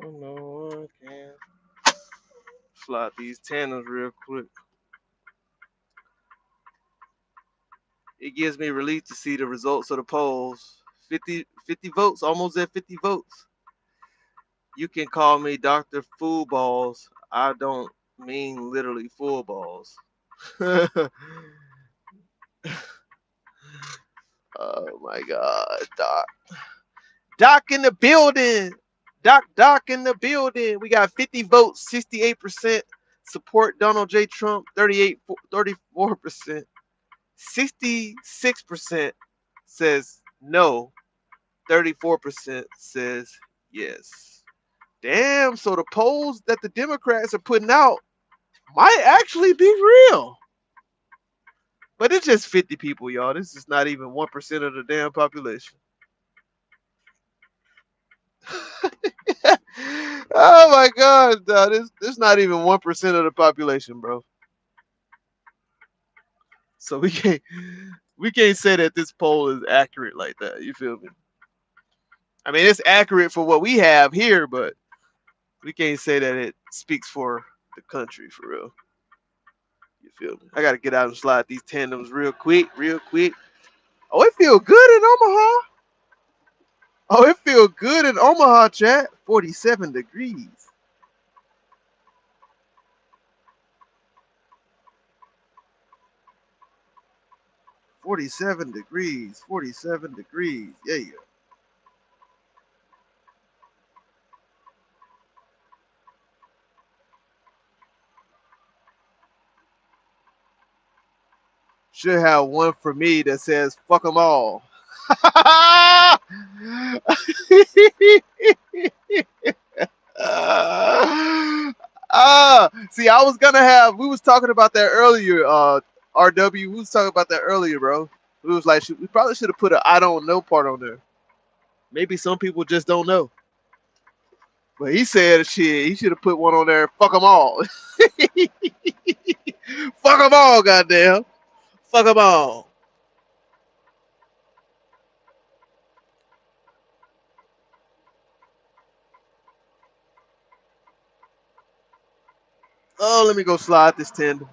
I know I can. Slide these tandems real quick. It gives me relief to see the results of the polls. 50 votes, almost at 50 votes. You can call me Dr. Fool Balls. I don't mean literally fool balls. Oh my God, Doc. Doc in the building. Doc in the building. We got 50 votes, 68% support Donald J. Trump, 34%. 66% says no, 34% says yes. Damn, so the polls that the Democrats are putting out might actually be real. But it's just 50 people, y'all. This is not even 1% of the damn population. Oh my God, dog. This not even 1% of the population, bro. So we can't say that this poll is accurate like that. You feel me? I mean, it's accurate for what we have here, but we can't say that it speaks for the country for real. You feel me? I gotta get out and slide these tandems real quick, real quick. Oh, it feel good in Omaha. Oh, it feel good in Omaha, chat. 47 degrees. 47 degrees. 47 degrees. Yeah. Should have one for me that says fuck them all. See, I was gonna have. We was talking about that earlier. RW, we was talking about that earlier, bro. We was like, we probably should have put a I don't know part on there. Maybe some people just don't know. But he said shit. He should have put one on there. Fuck them all. Fuck them all, goddamn. Fuck them all. Oh, let me go slide this tender.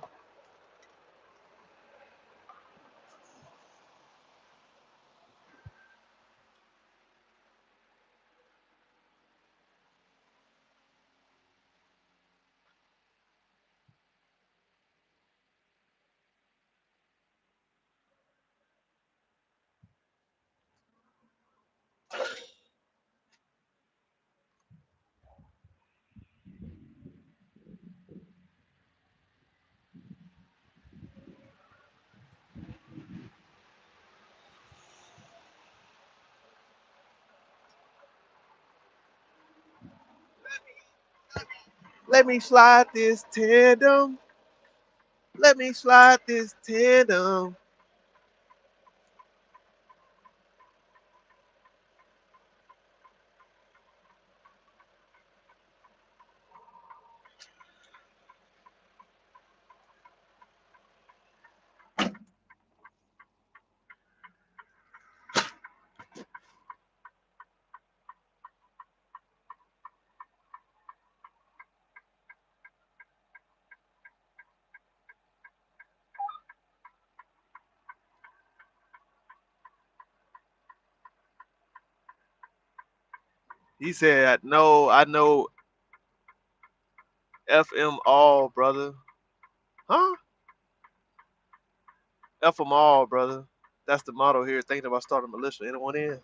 Let me slide this tandem. Let me slide this tandem. He said, "No, I know FM all, brother." Huh? F them all, brother. That's the motto here. Thinking about starting a militia. Anyone in?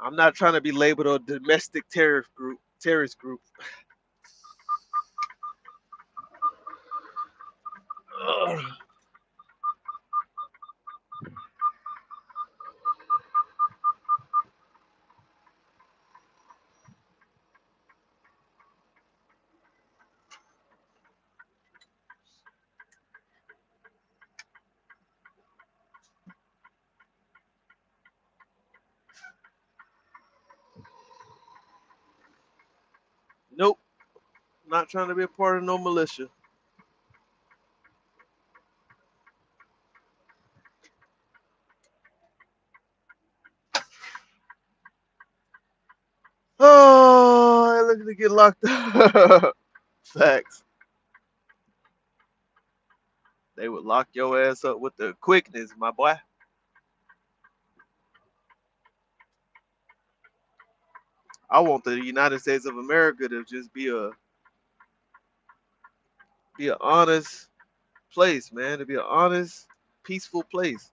I'm not trying to be labeled a domestic terrorist group. Terrorist group. Ugh. Nope. Not trying to be a part of no militia. Oh, I'm looking to get locked up. Facts. They would lock your ass up with the quickness, my boy. I want the United States of America to just be an honest place, man. To be an honest, peaceful place.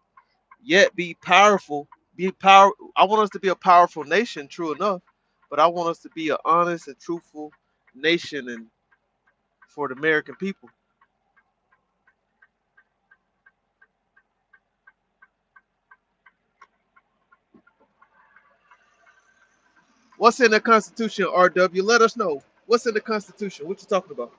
Yet be powerful. Be power. I want us to be a powerful nation, true enough. But I want us to be an honest and truthful nation, and for the American people. What's in the Constitution, RW? Let us know. What's in the Constitution? What you talking about?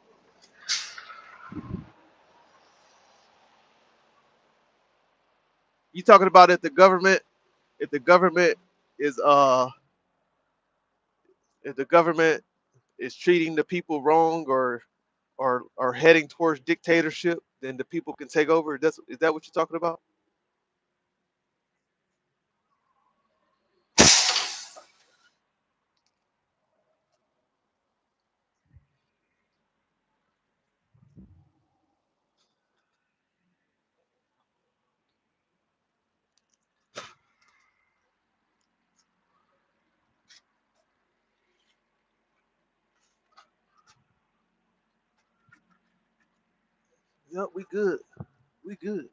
You talking about if the government is if the government is treating the people wrong or heading towards dictatorship, then the people can take over. Is that what you're talking about? Yep, we good. We good.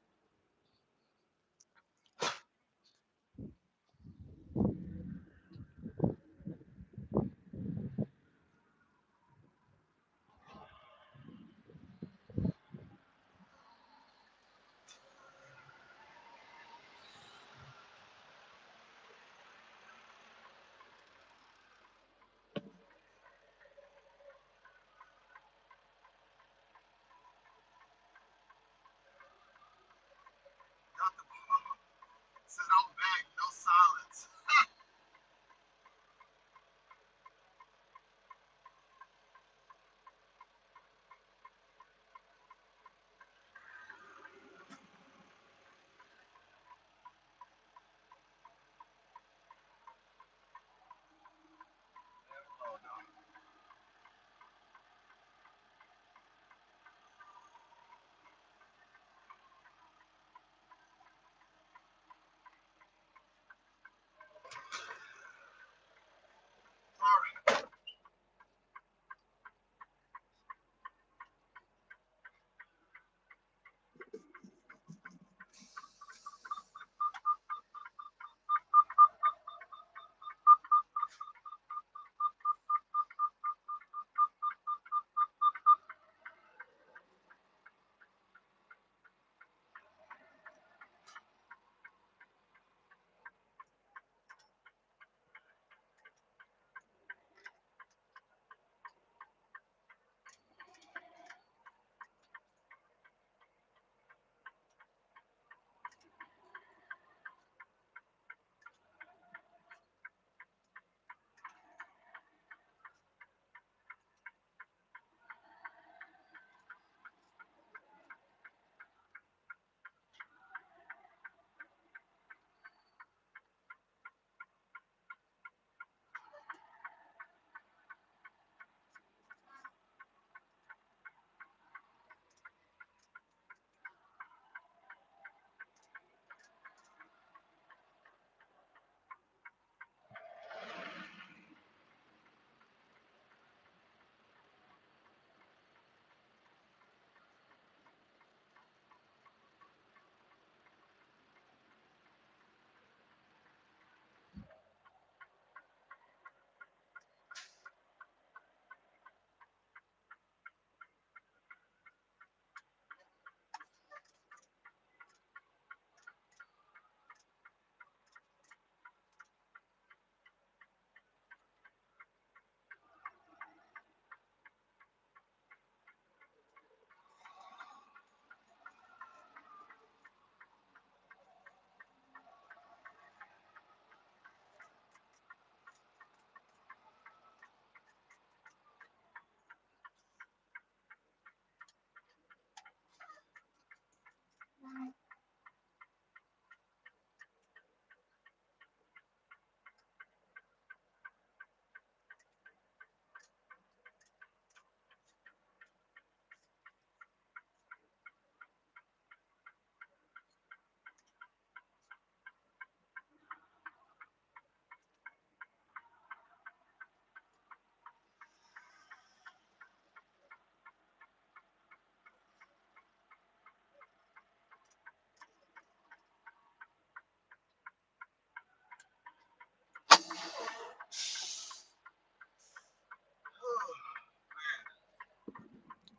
Said I'm back. No silence. Oh no.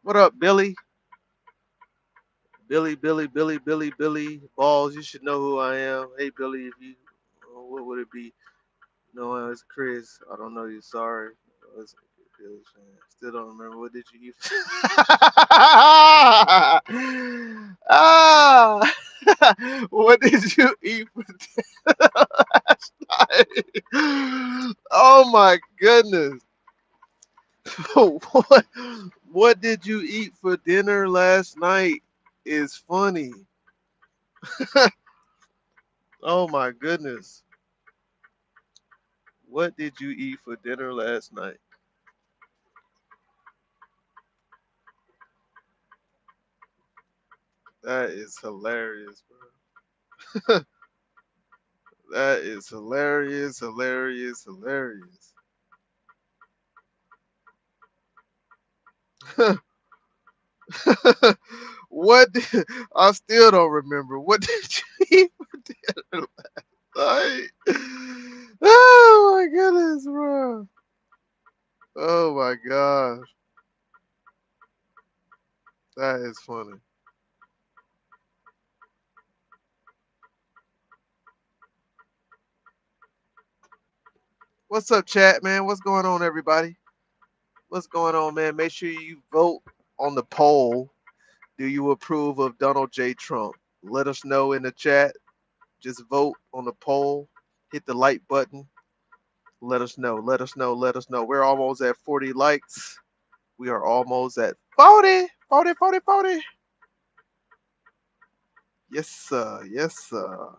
What up, Billy? Billy Balls. You should know who I am. Hey, Billy, if you, what would it be? No, it's Chris. I don't know you. Sorry. It's Billy fan. Still don't remember. What did you eat? Ah, what did you eat for dinner last night? Oh my goodness. what, what did you eat for dinner last night? Is funny. Oh my goodness. What did you eat for dinner last night? That is hilarious, bro. That is hilarious, hilarious, hilarious. What did, I still don't remember. What did you even like? Oh my goodness, bro. Oh my gosh. That is funny. What's up, chat, man? What's going on, everybody? What's going on, man? Make sure you vote on the poll. Do you approve of Donald J. Trump? Let us know in the chat. Just vote on the poll. Hit the like button. Let us know. Let us know. Let us know. We're almost at 40 likes. We are almost at 40. 40, 40, 40. Yes, sir. Yes, sir.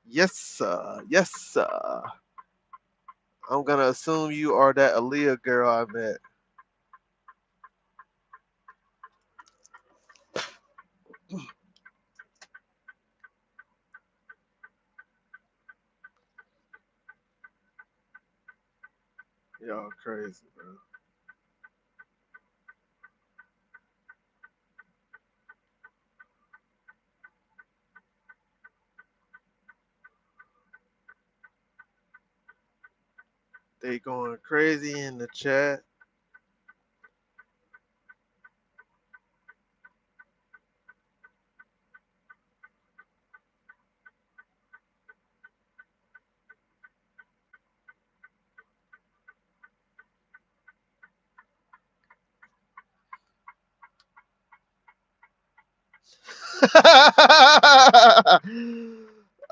Yes, sir. Yes, sir. I'm going to assume you are that Aaliyah girl I met. Y'all crazy, bro. They going crazy in the chat.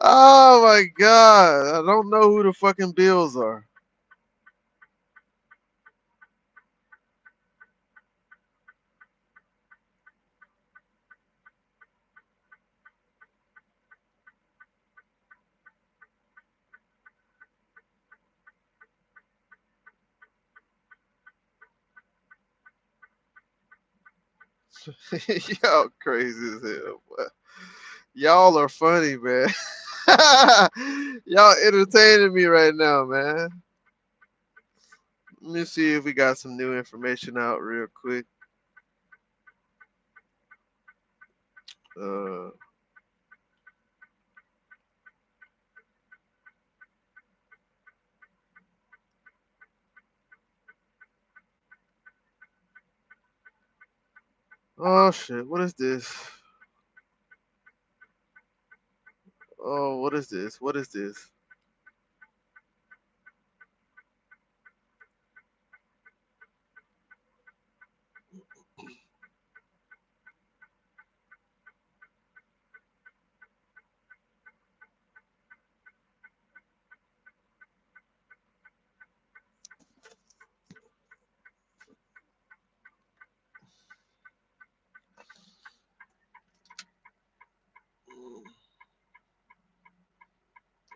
Oh my god. I don't know who the fucking Bills are. Y'all crazy as hell, boy. Y'all are funny, man. Y'all entertaining me right now, man. Let me see if we got some new information out real quick. Uh, oh shit, what is this? Oh, what is this? What is this?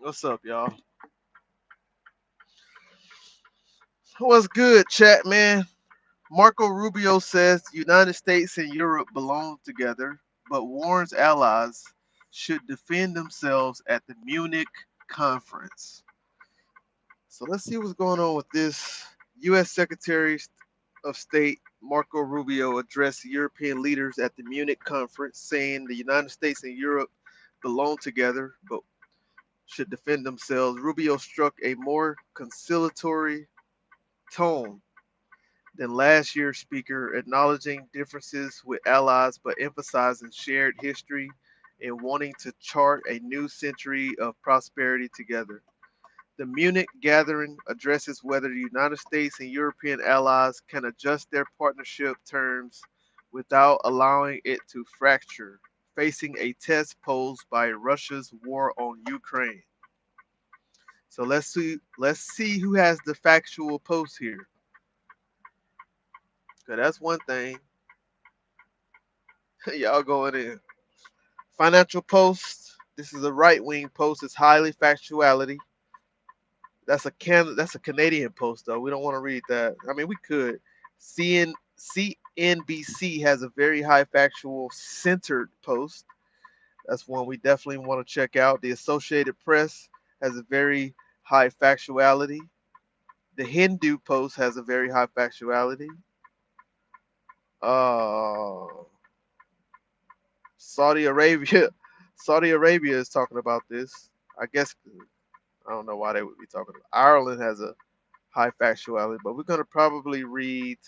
What's up, y'all? What's good, chat, man? Marco Rubio says the United States and Europe belong together, but warns allies should defend themselves at the Munich conference. So let's see what's going on with this. U.S. Secretary of State Marco Rubio addressed European leaders at the Munich conference, saying the United States and Europe belong together, but should defend themselves. Rubio struck a more conciliatory tone than last year's speaker, acknowledging differences with allies but emphasizing shared history and wanting to chart a new century of prosperity together. The Munich gathering addresses whether the United States and European allies can adjust their partnership terms without allowing it to fracture, facing a test posed by Russia's war on Ukraine. So let's see who has the factual post here. Cause that's one thing. Y'all going in. Financial Post. This is a right-wing post. It's highly factuality. That's a Canadian post though. We don't want to read that. I mean, we could. CNBC has a very high factual centered post. That's one we definitely want to check out. The Associated Press has a very high factuality. The Hindu Post has a very high factuality. Uh, Saudi Arabia, Saudi Arabia is talking about this. I guess I don't know why they would be talking about. Ireland has a high factuality, but we're gonna probably read.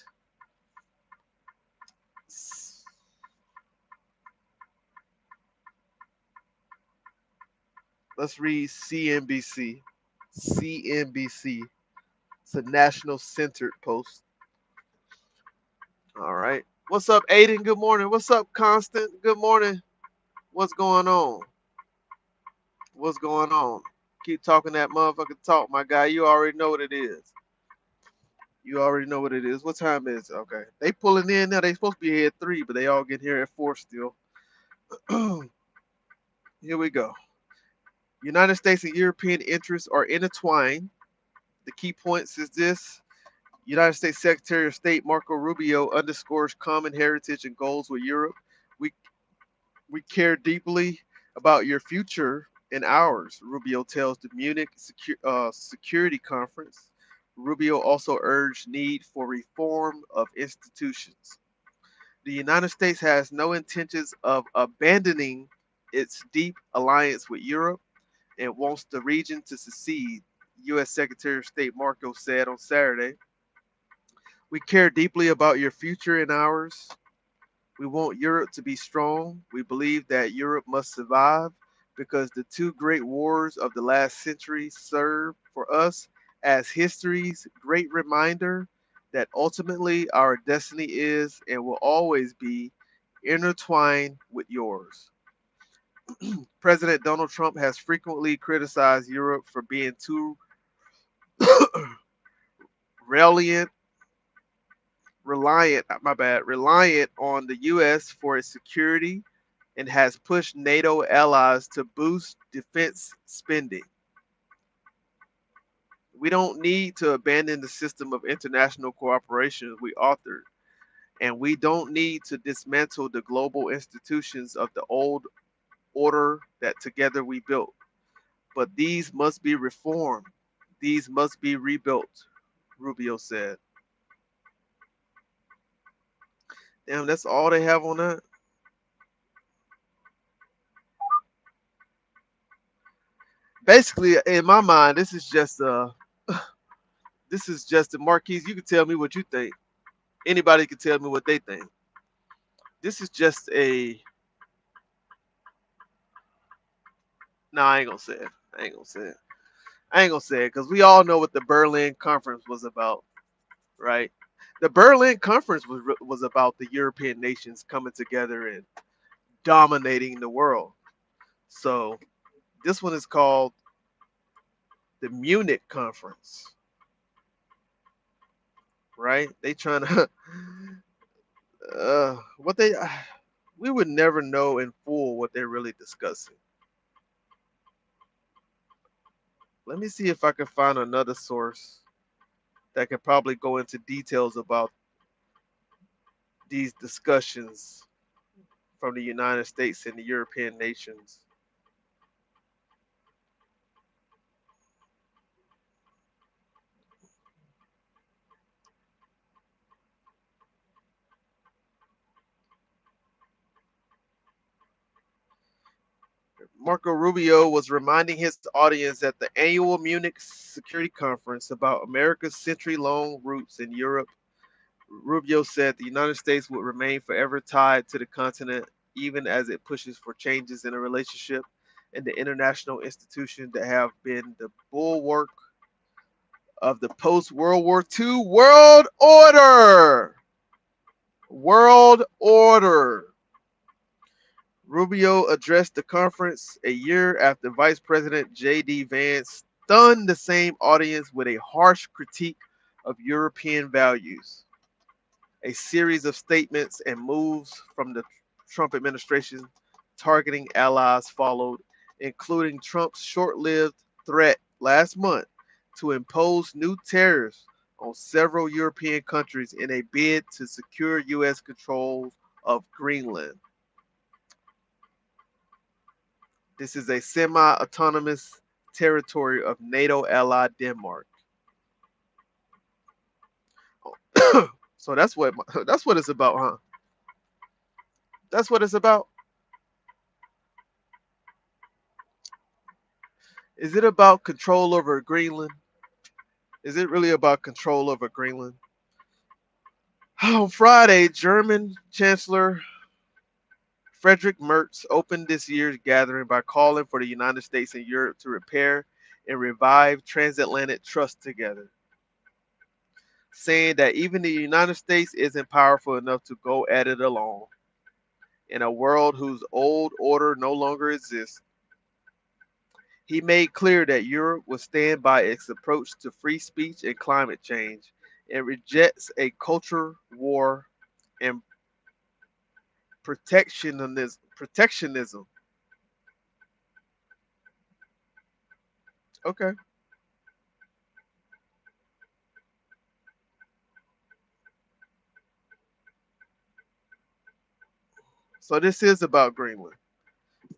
Let's read CNBC. CNBC. It's a national centered post. All right. What's up, Aiden? Good morning. What's up, Constant? Good morning. What's going on? What's going on? Keep talking that motherfucking talk, my guy. You already know what it is. You already know what it is. What time is it? Okay. They pulling in now. They supposed to be here at 3, but they all get here at 4 still. Here we go. United States and European interests are intertwined. The key points is this. United States Secretary of State Marco Rubio underscores common heritage and goals with Europe. We we care deeply about your future and ours, Rubio tells the Munich Security Conference. Rubio also urged need for reform of institutions. The United States has no intentions of abandoning its deep alliance with Europe and wants the region to succeed, U.S. Secretary of State Marco said on Saturday. We care deeply about your future and ours. We want Europe to be strong. We believe that Europe must survive because the two great wars of the last century serve for us as history's great reminder that ultimately our destiny is and will always be intertwined with yours. President Donald Trump has frequently criticized Europe for being too reliant reliant on the US for its security and has pushed NATO allies to boost defense spending. We don't need to abandon the system of international cooperation we authored, and we don't need to dismantle the global institutions of the old order that together we built. But these must be reformed. These must be rebuilt, Rubio said. Damn, that's all they have on that. Basically, in my mind, this is just a Marquise. You can tell me what you think. Anybody can tell me what they think. This is just a. No, I ain't gonna say it. I ain't gonna say it. I ain't gonna say it because we all know what the Berlin Conference was about, right? The Berlin Conference was about the European nations coming together and dominating the world. So this one is called the Munich Conference, right? They trying to what they we would never know in full what they're really discussing. Let me see if I can find another source that could probably go into details about these discussions from the United States and the European nations. Marco Rubio was reminding his audience at the annual Munich Security Conference about America's century-long roots in Europe. Rubio said the United States would remain forever tied to the continent, even as it pushes for changes in a relationship and the international institutions that have been the bulwark of the post-World War II world order. World order. Rubio addressed the conference a year after Vice President J.D. Vance stunned the same audience with a harsh critique of European values. A series of statements and moves from the Trump administration targeting allies followed, including Trump's short lived threat last month to impose new tariffs on several European countries in a bid to secure U.S. control of Greenland. This is a semi autonomous territory of NATO ally Denmark. So that's what it's about, huh? That's what it's about. Is it about control over Greenland? Is it really about control over Greenland? On Friday, German Chancellor Friedrich Merz opened this year's gathering by calling for the United States and Europe to repair and revive transatlantic trust together, saying that even the United States isn't powerful enough to go at it alone. In a world whose old order no longer exists, he made clear that Europe will stand by its approach to free speech and climate change and rejects a culture war and protectionism. Okay. So this is about Greenland.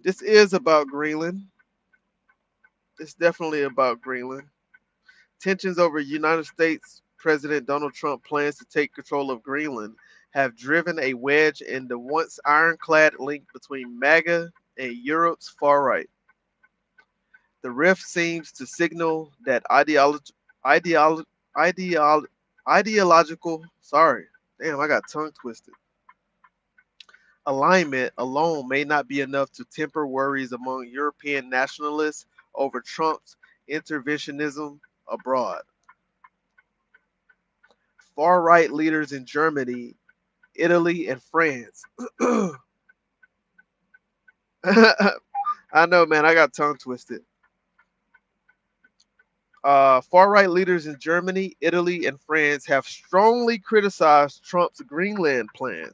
This is about Greenland. It's definitely about Greenland. Tensions over United States President Donald Trump plans to take control of Greenland have driven a wedge in the once ironclad link between MAGA and Europe's far right. The rift seems to signal that ideolo- ideolo- ideological, sorry, damn, I got tongue twisted. Alignment alone may not be enough to temper worries among European nationalists over Trump's interventionism abroad. Far right leaders in Germany, Italy, and France. I know, man, I got tongue twisted. Far right leaders in Germany, Italy, and France have strongly criticized Trump's Greenland plan.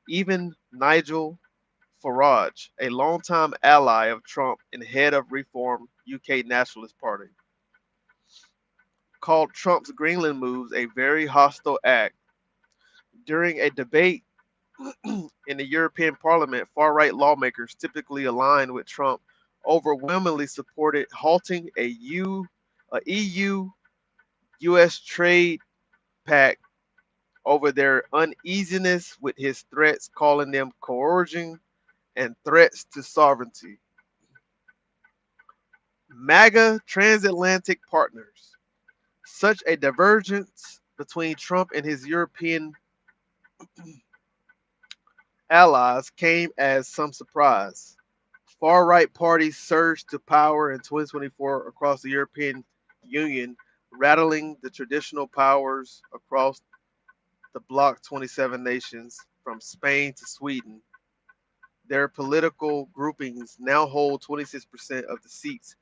Even Nigel Farage, a longtime ally of Trump and head of Reform UK Nationalist Party, called Trump's Greenland moves a very hostile act. During a debate in the European Parliament, far right lawmakers typically aligned with Trump overwhelmingly supported halting a EU US trade pact over their uneasiness with his threats, calling them coercion and threats to sovereignty. MAGA transatlantic partners. Such a divergence between Trump and his European allies came as some surprise. Far right parties surged to power in 2024 across the European Union, rattling the traditional powers across the bloc 27 nations from Spain to Sweden. Their political groupings now hold 26% of the seats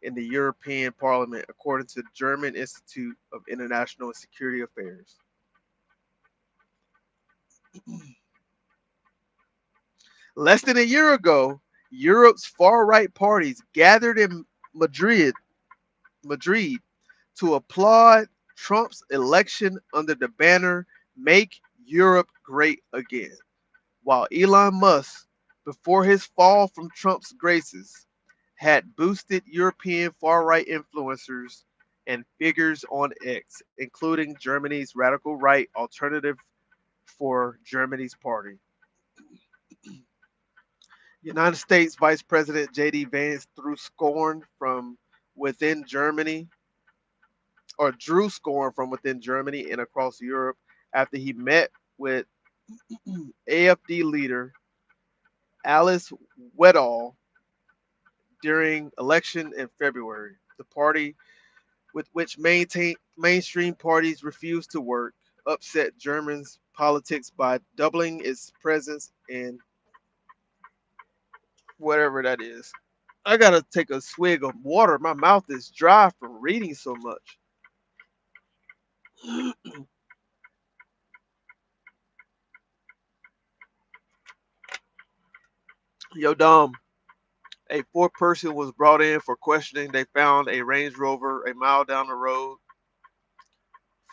in the European Parliament, according to the German Institute of International and Security Affairs. Less than a year ago, Europe's far right parties gathered in Madrid to applaud Trump's election under the banner Make Europe Great Again, while Elon Musk, before his fall from Trump's graces, had boosted European far right influencers and figures on X, including Germany's radical right Alternative for Germany's party. United States Vice President J.D. Vance threw scorn from within Germany, or drew scorn from within Germany and across Europe after he met with AFD leader Alice Weddell during election in February. The party with which mainstream parties refuse to work upset Germans' politics by doubling its presence in whatever that is. I gotta take a swig of water. My mouth is dry from reading so much. Yo, Dom, a fourth person was brought in for questioning. They found a Range Rover a mile down the road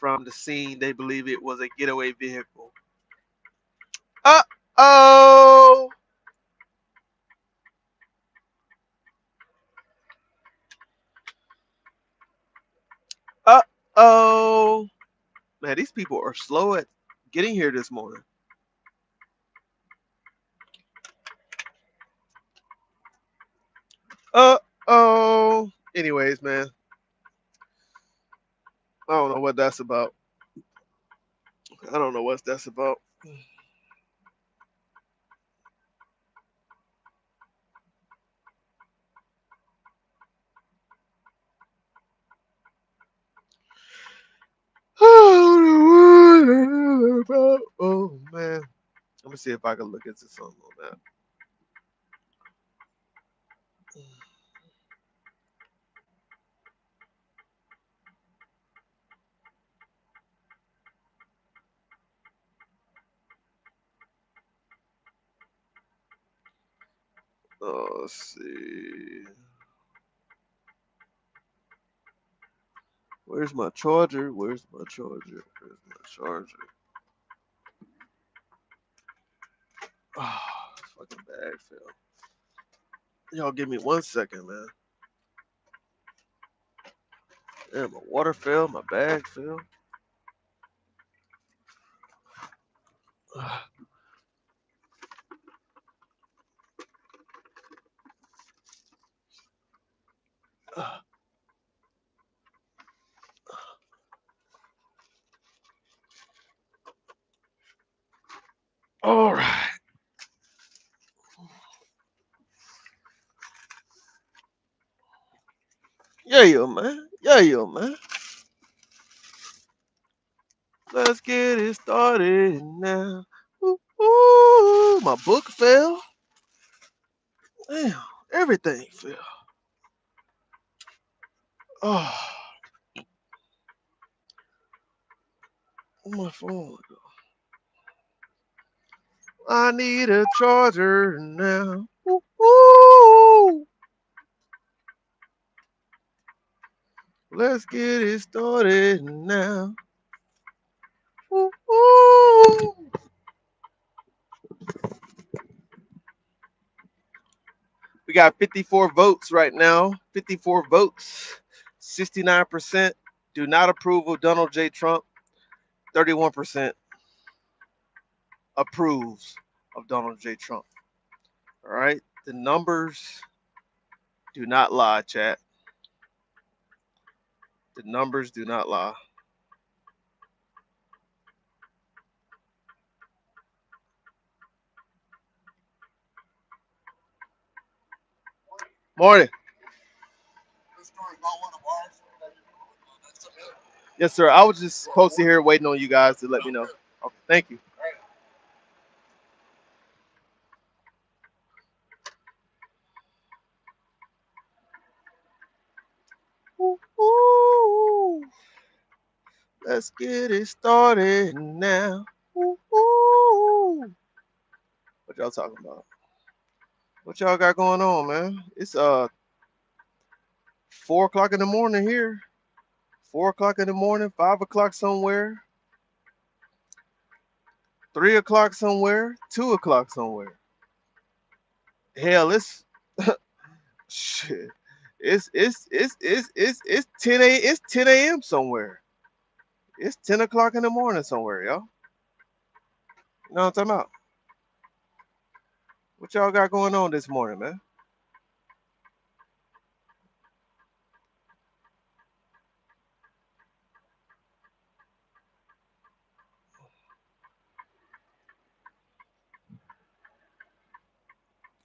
from the scene. They believe it was a getaway vehicle. Uh oh! Uh oh! Man, these people are slow at getting here this morning. Oh. Anyways, man, I don't know what that's about. I don't know what that's about. Oh man, let me see if I can look into something on that. Oh, let's see. Where's my charger? Where's my charger? Where's my charger? Oh, this fucking bag fell. Y'all give me 1 second, man. Damn, my water fell, my bag fell. All right. Yeah, yo, man. Yeah, yo, man. Let's get it started now. Ooh, ooh, my book fell. Damn, everything fell. Oh, where my phone go? I need a charger now. Ooh, ooh. Let's get it started now. Ooh, ooh. We got 54 votes right now. 54 votes. 69% do not approve of Donald J. Trump. 31% approves of Donald J. Trump. All right. The numbers do not lie, chat. The numbers do not lie. Morning. Yes, sir. I was just posted here waiting on you guys to let me know. Okay, thank you. Ooh, ooh. Let's get it started now. Ooh, ooh. What y'all talking about? What y'all got going on, man? It's 4 o'clock in the morning here. 4 o'clock in the morning, 5 o'clock somewhere, 3 o'clock somewhere, 2 o'clock somewhere. Hell, it's shit. It's 10 a.m. somewhere. It's 10 o'clock in the morning somewhere, y'all. You know what I'm talking about? What y'all got going on this morning, man?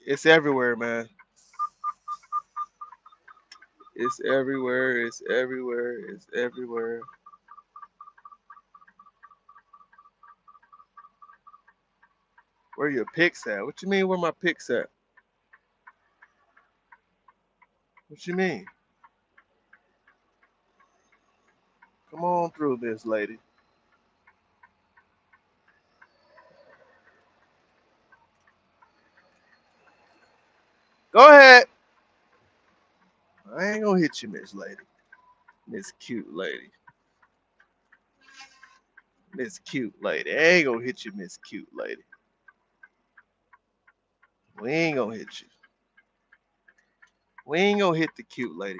It's everywhere, man. It's everywhere. It's everywhere. It's everywhere. Where your pics at? What you mean? Where my pics at? What you mean? Come on through this, lady. Go ahead. I ain't gonna hit you, Miss Lady. Miss Cute Lady. Miss Cute Lady. I ain't gonna hit you, Miss Cute Lady. We ain't gonna hit you. We ain't gonna hit the cute lady.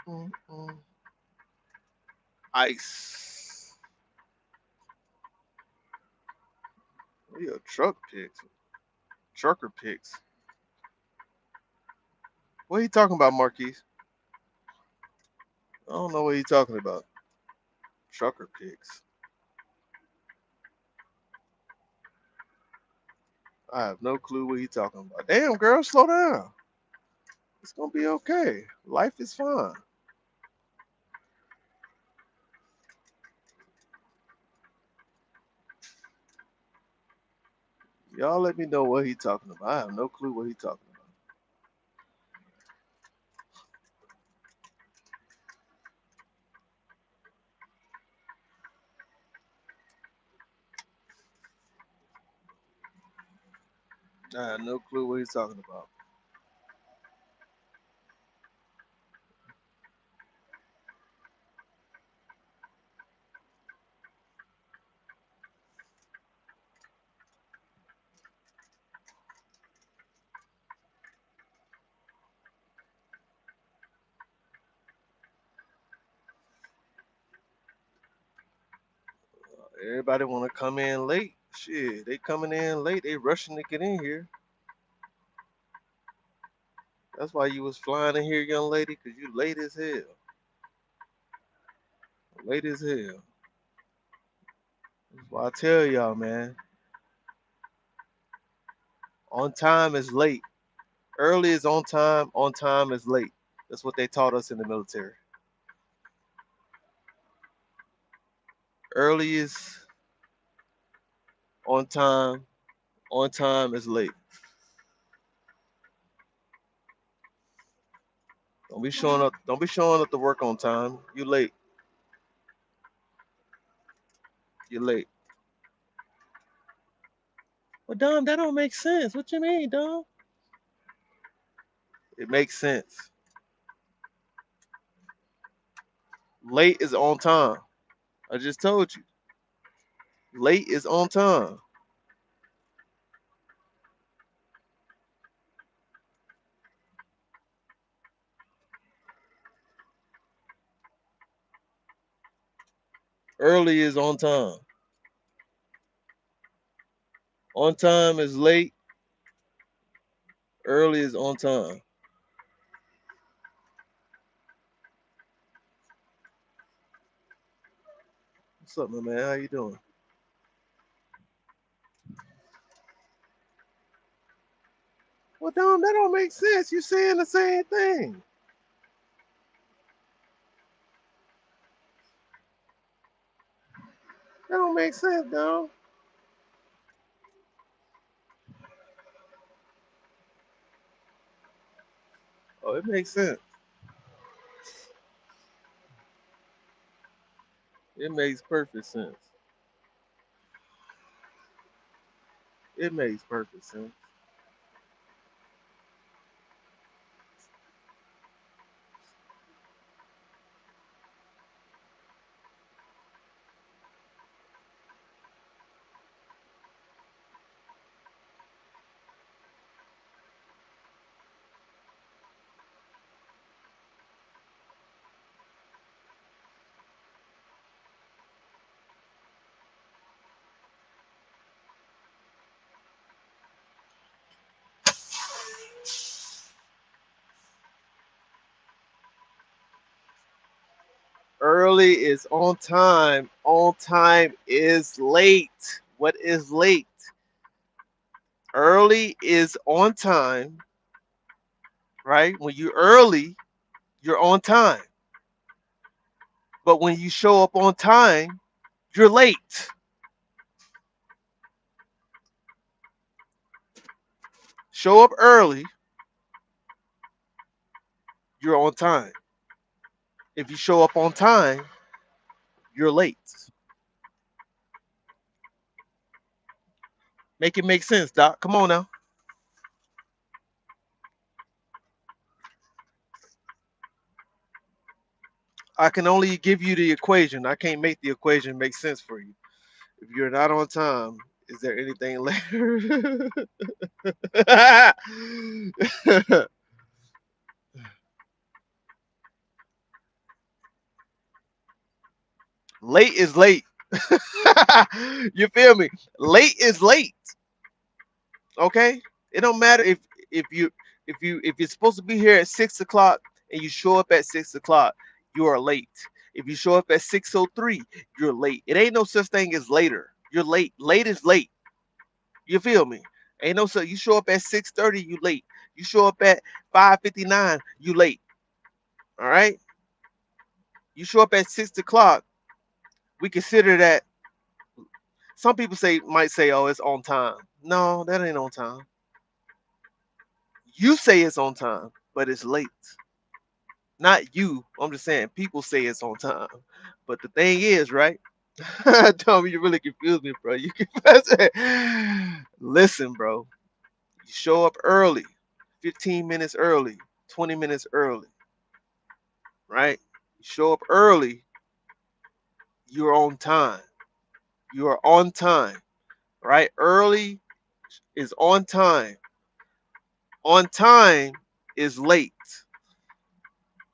mm. Ice. What are your truck picks? Trucker picks. What are you talking about, Marquise? I don't know what you're talking about. Trucker picks. I have no clue what you're talking about. Damn, girl, slow down. It's gonna be okay. Life is fine. Y'all let me know what he talking about. I have no clue what he talking about. I have no clue what he's talking about. Everybody want to come in late. Shit, they coming in late. They rushing to get in here. That's why you was flying in here, young lady, because you late as hell. Late as hell. That's why I tell y'all, man. On time is late. Early is on time is late. That's what they taught us in the military. Early is on time is late. Don't be showing up to work on time. You late. You're late. Well, Dom, that don't make sense. What you mean, Dom? It makes sense. Late is on time. I just told you. Late is on time. Early is on time. On time is late. Early is on time. What's up, my man? How you doing? Well, Dom, that don't make sense. You saying the same thing. That don't make sense, Dom. Oh, it makes sense. It makes perfect sense. It makes perfect sense. Early is on time. On time is late. What is late? Early is on time, right? When you're early, you're on time. But when you show up on time, you're late. Show up early, you're on time. If you show up on time, you're late. Make it make sense, Doc. Come on now. I can only give you the equation. I can't make the equation make sense for you. If you're not on time, is there anything later? Late is late. You feel me? Late is late. Okay? It don't matter if you if you're supposed to be here at 6 o'clock and you show up at 6 o'clock, you are late. If you show up at 6:03, you're late. It ain't no such thing as later. You're late. Late is late. You feel me? Ain't no such. You show up at 6:30, you late. You show up at 5:59, you late. All right. You show up at 6 o'clock. We consider that. Some people might say, "Oh, it's on time." No, that ain't on time. You say it's on time, but it's late. Not you. I'm just saying people say it's on time. But the thing is, right? Tell me, you really confused me, bro. You listen, bro. You show up early, 15 minutes early, 20 minutes early, right? You show up early, you're on time. You are on time, right? Early is on time. On time is late.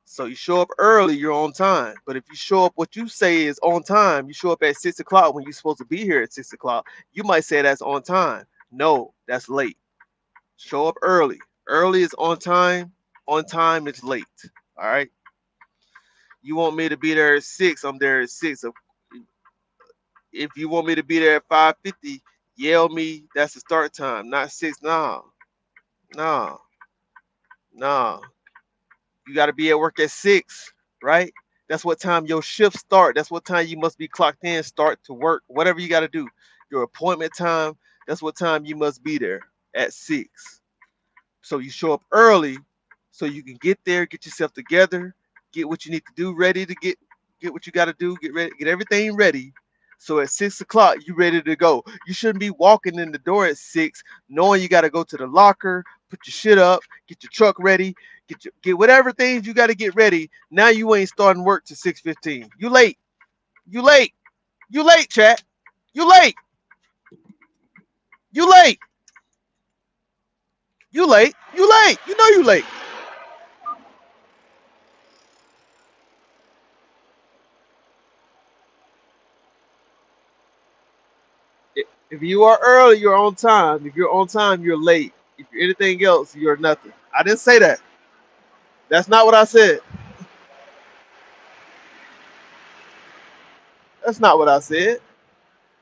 So you show up early, you're on time. But if you show up what you say is on time, you show up at 6 o'clock when you're supposed to be here at 6 o'clock, you might say that's on time. No, that's late. Show up early. Early is on time is late. All right. You want me to be there at 6, I'm there at 6. If you want me to be there at 5:50, yell me, that's the start time, not 6. No, no, no. You got to be at work at 6, right? That's what time your shift start. That's what time you must be clocked in, start to work, whatever you got to do. Your appointment time, that's what time you must be there at 6. So you show up early so you can get there, get yourself together, get what you need to do ready to get what you got to do, get ready, get everything ready. So at 6 o'clock, you ready to go. You shouldn't be walking in the door at 6, knowing you got to go to the locker, put your shit up, get your truck ready, get whatever things you got to get ready. Now you ain't starting work to 6:15. You late. You late. You late, chat. You late. You late. You late. You late. You know you late. If you are early, you're on time. If you're on time, you're late. If you're anything else, you're nothing. I didn't say that. That's not what I said. That's not what I said.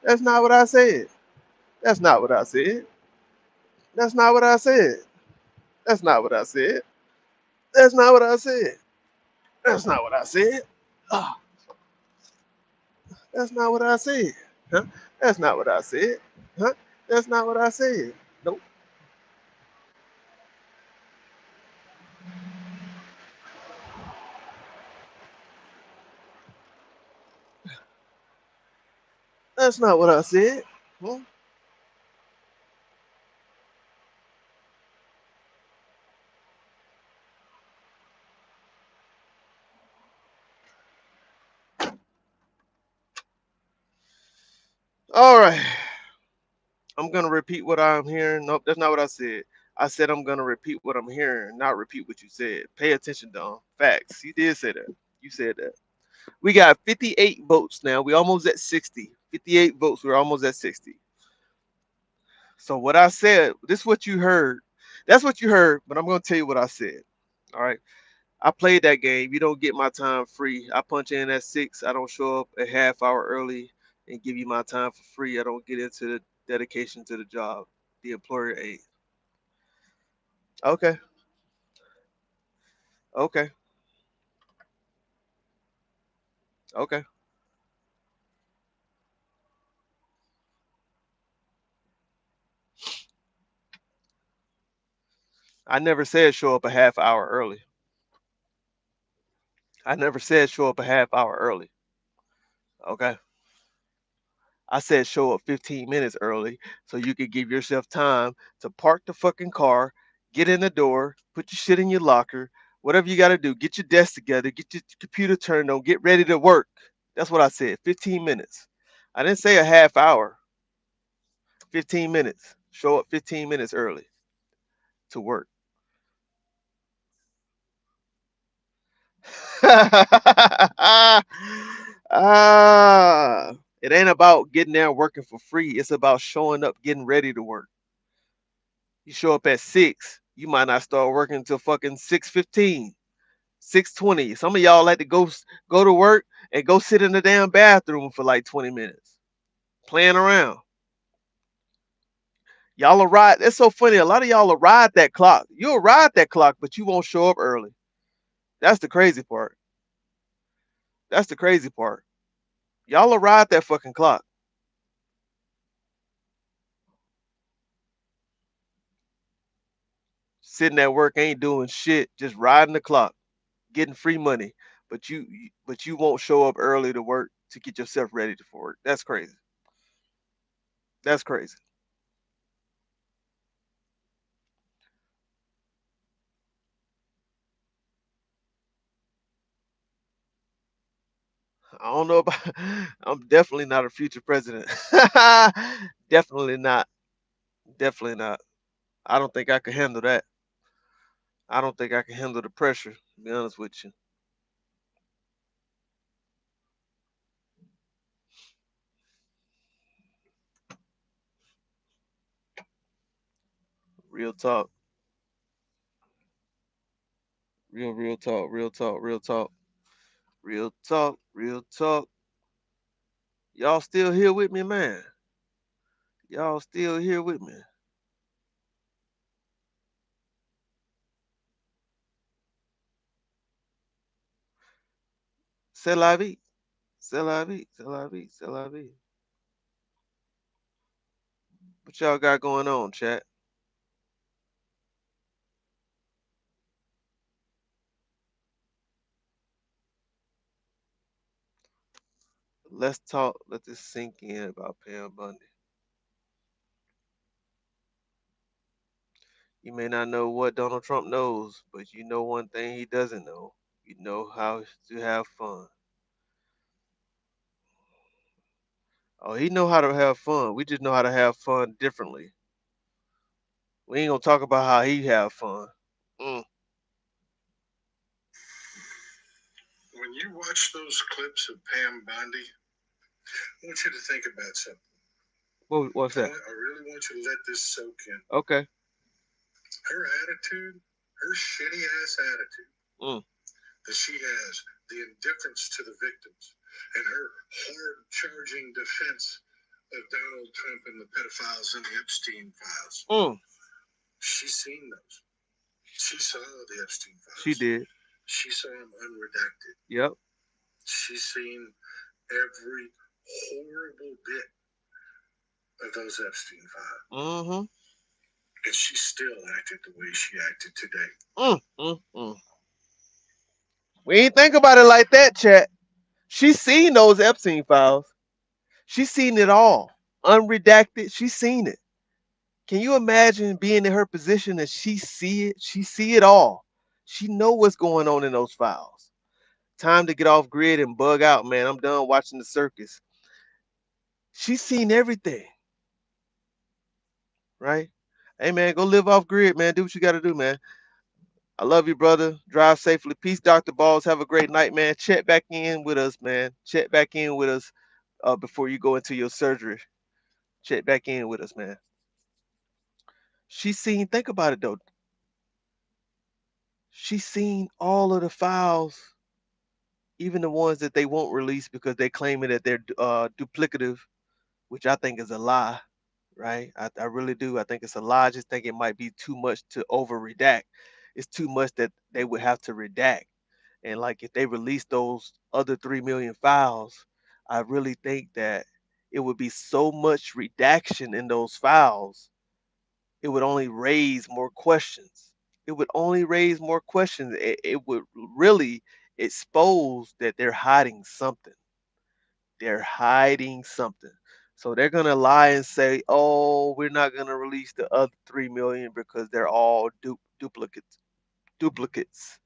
That's not what I said. That's not what I said. That's not what I said. That's not what I said. That's not what I said. That's not what I said. Ah, that's not what I said. Huh? That's not what I said. Huh? That's not what I said. Nope. That's not what I said. Huh? All right. I'm gonna repeat what I'm hearing. Nope, that's not what I said. I said I'm gonna repeat what I'm hearing, not repeat what you said. Pay attention, Don. Facts. You did say that. You said that. We got 58 votes now. We almost at 60. 58 votes. We're almost at 60. So what I said, this is what you heard. That's what you heard, but I'm gonna tell you what I said. All right. I played that game. You don't get my time free. I punch in at 6. I don't show up a half hour early and give you my time for free. I don't get into the dedication to the job. The employer ain't. Okay. Okay. Okay. I never said show up a half hour early. I never said show up a half hour early. Okay. I said show up 15 minutes early so you could give yourself time to park the fucking car, get in the door, put your shit in your locker, whatever you got to do. Get your desk together, get your computer turned on, get ready to work. That's what I said. 15 minutes. I didn't say a half hour. 15 minutes. Show up 15 minutes early to work. ah, It ain't about getting there and working for free. It's about showing up, getting ready to work. You show up at 6, you might not start working until fucking 6:15, 6:20. Some of y'all like to go to work and go sit in the damn bathroom for like 20 minutes, playing around. Y'all will ride. That's so funny. A lot of y'all will ride that clock. You'll ride that clock, but you won't show up early. That's the crazy part. That's the crazy part. Y'all will ride that fucking clock. Sitting at work ain't doing shit, just riding the clock, getting free money. But you won't show up early to work to get yourself ready for work. That's crazy. That's crazy. I don't know about. I'm definitely not a future president. Definitely not. Definitely not. I don't think I could handle that. I don't think I can handle the pressure. To be honest with you, real talk, real talk, real talk, real talk, real talk, real talk. Y'all still here with me, man? Y'all still here with me? C'est la vie. C'est la vie. C'est la vie. C'est la vie. What y'all got going on, chat? Let's talk. Let this sink in about Pam Bundy. You may not know what Donald Trump knows, but you know one thing he doesn't know. You know how to have fun. Oh, he know how to have fun. We just know how to have fun differently. We ain't gonna talk about how he have fun. Mm. When you watch those clips of Pam Bondi, I want you to think about something. What's that? I really want you to let this soak in. Okay. Her attitude, her shitty ass attitude Mm. that she has, the indifference to the victims, and her hard charging defense of Donald Trump and the pedophiles and the Epstein files. Mm. She's seen those. She saw the Epstein files. She did. She saw them unredacted. Yep. She's seen every horrible bit of those Epstein files. Mm-hmm. And she still acted the way she acted today. We ain't think about it like that, chat. She's seen those Epstein files. She's seen it all. Unredacted. She's seen it. Can you imagine being in her position and she see it? She see it all. She know what's going on in those files. Time to get off grid and bug out, man. I'm done watching the circus. She's seen everything. Right? Hey man, go live off grid, man. Do what you gotta do, man. I love you, brother. Drive safely. Peace, Dr. Balls. Have a great night, man. Check back in with us, man. Check back in with us before you go into your surgery. Check back in with us, man. She's seen, think about it though. She's seen all of the files, even the ones that they won't release because they claiming that they're duplicative, which I think is a lie, right? I really do. I think it's a lie. I just think it might be too much to over redact. It's too much that they would have to redact. And like if they release those other 3 million files, I really think that it would be so much redaction in those files, it would only raise more questions. It would only raise more questions. It would really expose that they're hiding something. They're hiding something. So they're gonna lie and say, "Oh, we're not gonna release the other 3 million because they're all duplicates." Duplicates.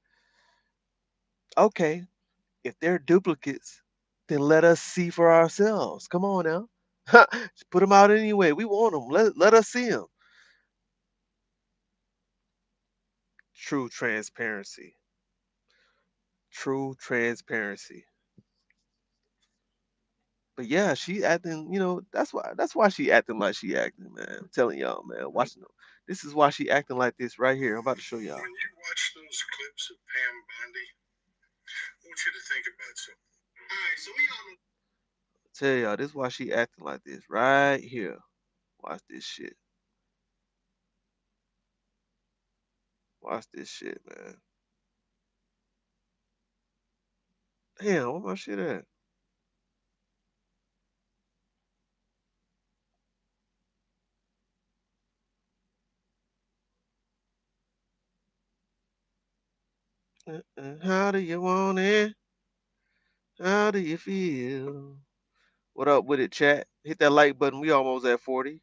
Okay, if they're duplicates, then let us see for ourselves. Come on now. Just put them out anyway. We want them. Let us see them. True transparency. True transparency. But yeah, she acting, that's why she acting like she acting, man. I'm telling y'all, man. Watching them. This is why she acting like this right here. I'm about to show y'all. When you watch those clips of Pam Bondi, I want you to think about something. All right, so we all know. Tell y'all, this is why she acting like this right here. Watch this shit. Watch this shit, man. Damn, where my shit at? How do you want it? How do you feel? What up with it, chat? Hit that like button. We almost at 40.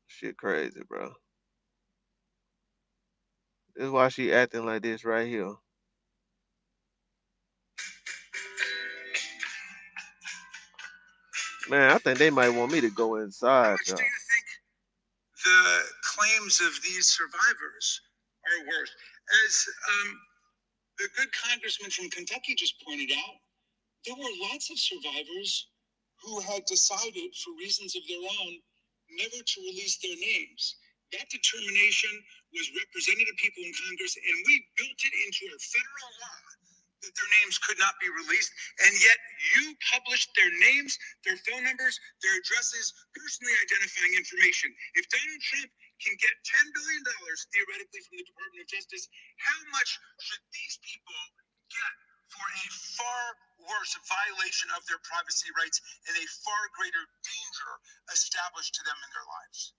Shit crazy, bro. This is why she acting like this right here. Man, I think they might want me to go inside, Do y'all. you think the claims of these survivors are worth? As the good congressman from Kentucky just pointed out, there were lots of survivors who had decided, for reasons of their own, never to release their names. That determination was representative people in Congress, and we built it into our federal law that their names could not be released, and yet you published their names, their phone numbers, their addresses, personally identifying information. If Donald Trump can get $10 billion theoretically from the Department of Justice, how much should these people get for a far worse violation of their privacy rights and a far greater danger established to them in their lives?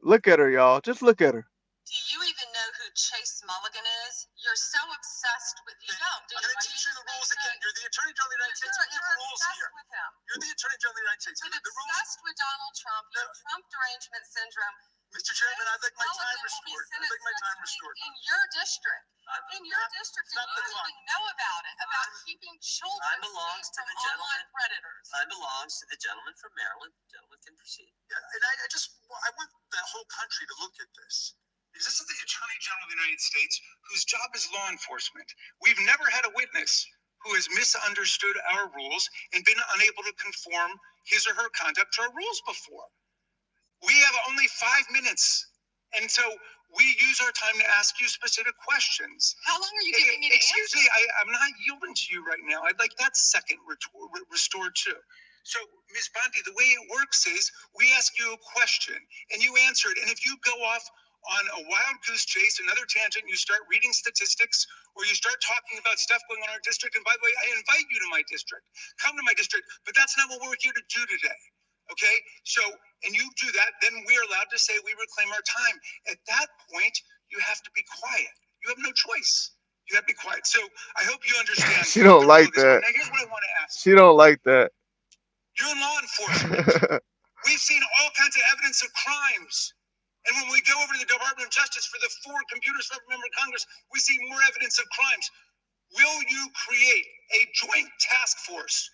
Look at her, y'all. Just look at her. Do you even know who Chase Mulligan is? You're so obsessed with you don't. I'm going to teach you the rules again. You're the Attorney General of the United States. We have rules here. With him. You're the Attorney General of the United States. You're The rules. obsessed with Donald Trump. Your Trump derangement syndrome. Mr. Chairman, I'd like my time restored. I'd like my time restored. In your district. In your district, and you don't even know about it, about keeping children from online predators. Time belongs to the gentleman from Maryland. The gentleman can proceed. Yeah, and I want the whole country to look at this. Because this is the Attorney General of the United States, whose job is law enforcement. We've never had a witness who has misunderstood our rules and been unable to conform his or her conduct to our rules before. We have only 5 minutes, and so we use our time to ask you specific questions. How long are you giving me to Excuse answer? me, I'm not yielding to you right now. I'd like that second restored too. So, Ms. Bondi, the way it works is we ask you a question and you answer it. And if you go off on a wild goose chase, another tangent, you start reading statistics or you start talking about stuff going on in our district. And by the way, I invite you to my district. Come to my district, but that's not what we're here to do today. Okay? So, and you do that, then we're allowed to say we reclaim our time. At that point, you have to be quiet. You have no choice. You have to be quiet. So I hope you understand. She don't like that. Now, here's what I want to ask. She don't like that. You're in law enforcement. We've seen all kinds of evidence of crimes. And when we go over to the Department of Justice for the 4 computers for every member of Congress, we see more evidence of crimes. Will you create a joint task force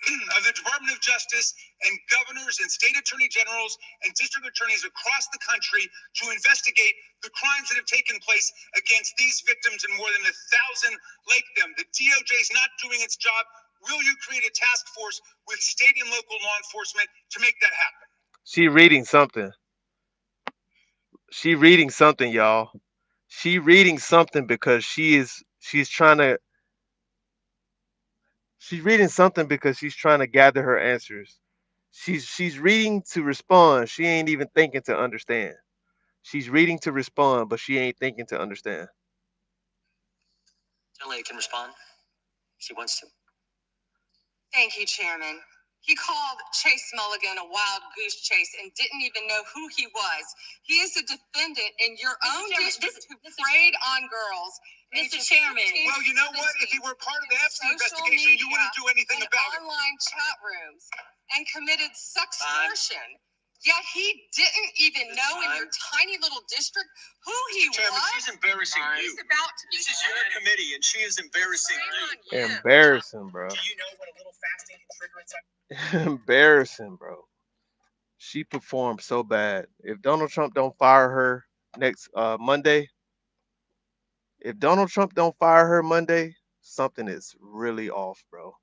of the Department of Justice and governors and state attorney generals and district attorneys across the country to investigate the crimes that have taken place against these victims and more than 1,000 like them? The DOJ is not doing its job. Will you create a task force with state and local law enforcement to make that happen? She reading something. She reading something, y'all. She reading something because she's reading something because she's trying to gather her answers. She's reading to respond. She ain't even thinking to understand. She's reading to respond, but she ain't thinking to understand. Young lady can respond if she wants to. Thank you, Chairman. He called Chase Mulligan a wild goose chase and didn't even know who he was. He is a defendant in your own district who preyed on girls. Mr. Chairman. Well, you know what? If he were part of the Epstein investigation, you wouldn't do anything about it. Online chat rooms and committed sextortion. Yet he didn't even know in your tiny little district who he Chairman, was. she's embarrassing you. He's about to be. This is your committee, and she is embarrassing you. Embarrassing, bro. Do you know what a little fasting can trigger inside? Embarrassing, bro. She performed so bad. If Donald Trump don't fire her next Monday, if Donald Trump don't fire her Monday, Something is really off, bro.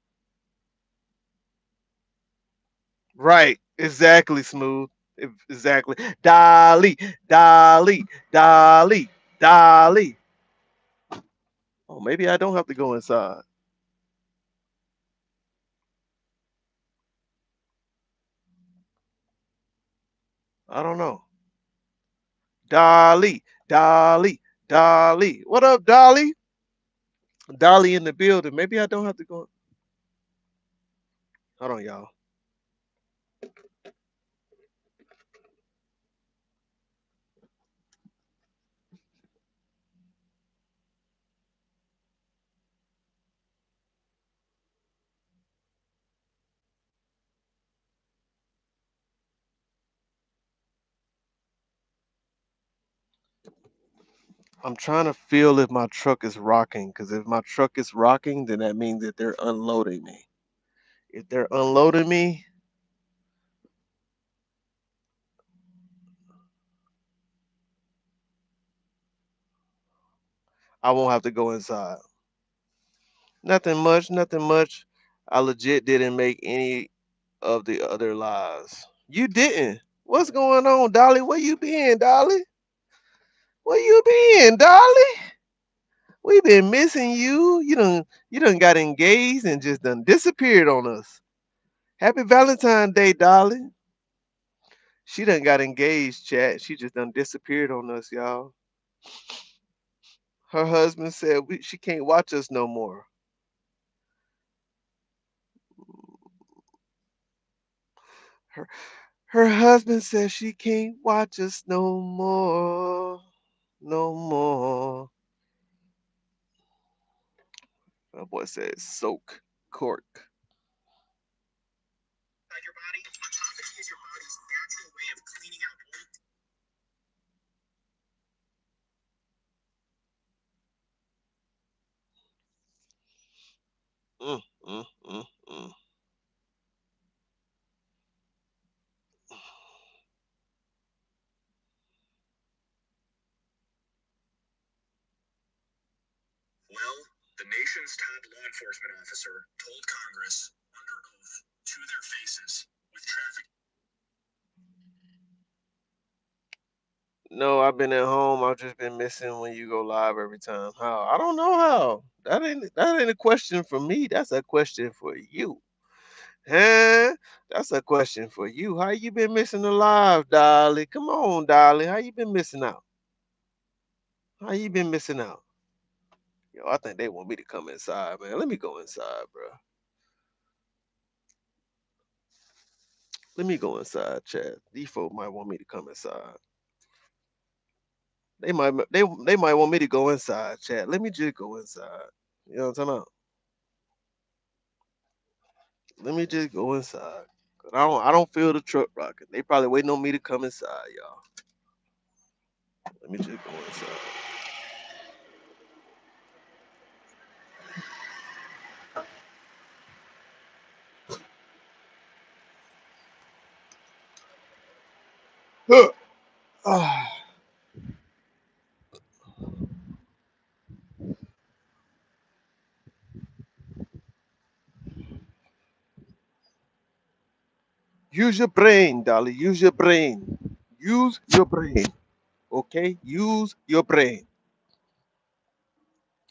Right. Exactly, Smooth. Exactly. Dolly, Dolly, Dolly, Dolly. Oh, maybe I don't have to go inside. I don't know. Dolly, Dolly, Dolly. What up, Dolly? Dolly in the building. Maybe I don't have to go. Hold on, y'all. I'm trying to feel if my truck is rocking, because if my truck is rocking, then that means that they're unloading me. If they're unloading me, I won't have to go inside. Nothing much, nothing much. I legit didn't make any of the other lies. You didn't. What's going on, Dolly? Where you been, Dolly? Where you been, Dolly? We been missing you. You done got engaged and just done disappeared on us. Happy Valentine's Day, Dolly. She done got engaged, chat. She just done disappeared on us, y'all. Her husband said she can't watch us no more. Her her husband says she can't watch us no more. No more. That boy says soak cork. Mm, mm, mm, mm. Well, the nation's top law enforcement officer told Congress under oath to their faces with traffic. No, I've been at home. I've just been missing when you go live every time. How? I don't know how. That ain't a question for me. That's a question for you. Huh? That's a question for you. How you been missing the live, Dolly? Come on, Dolly. How you been missing out? How you been missing out? Yo, I think they want me to come inside, man. Let me go inside, bro. Let me go inside, chat. These folk might want me to come inside. They might want me to go inside, chat. Let me just go inside. You know what I'm talking about? Let me just go inside. 'Cause I don't feel the truck rocking. They probably waiting on me to come inside, y'all. Let me just go inside. Huh. Ah. Use your brain, Dolly. Use your brain. Use your brain. Okay? Use your brain.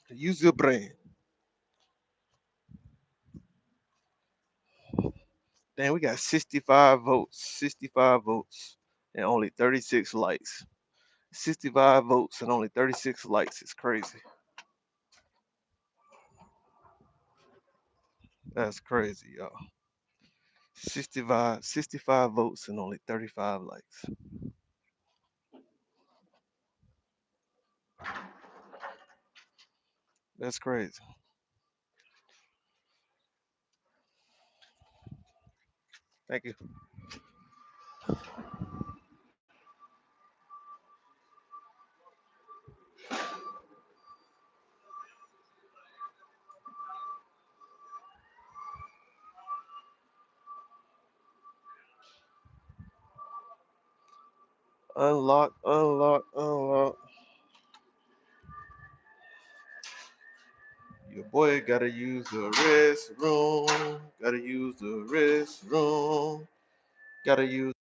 Use your brain. Damn, we got 65 votes. 65 votes and only 36 likes. 65 votes and only 36 likes. It's crazy. That's crazy, y'all. 65 votes and only 35 likes. That's crazy. Thank you. Unlock, unlock, unlock. Your boy gotta use the restroom. Gotta use the restroom. Gotta use.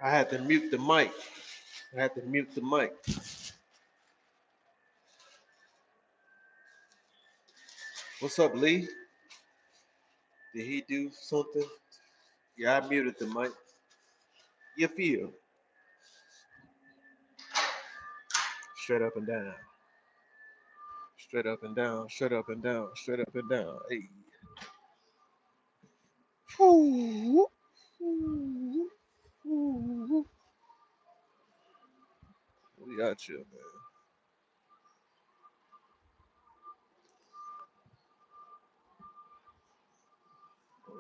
I had to mute the mic. I had to mute the mic. What's up, Lee? Did he do something? Yeah, I muted the mic. You feel straight up and down, straight up and down, straight up and down, straight up and down. Hey. Ooh, ooh, ooh. We got you, man.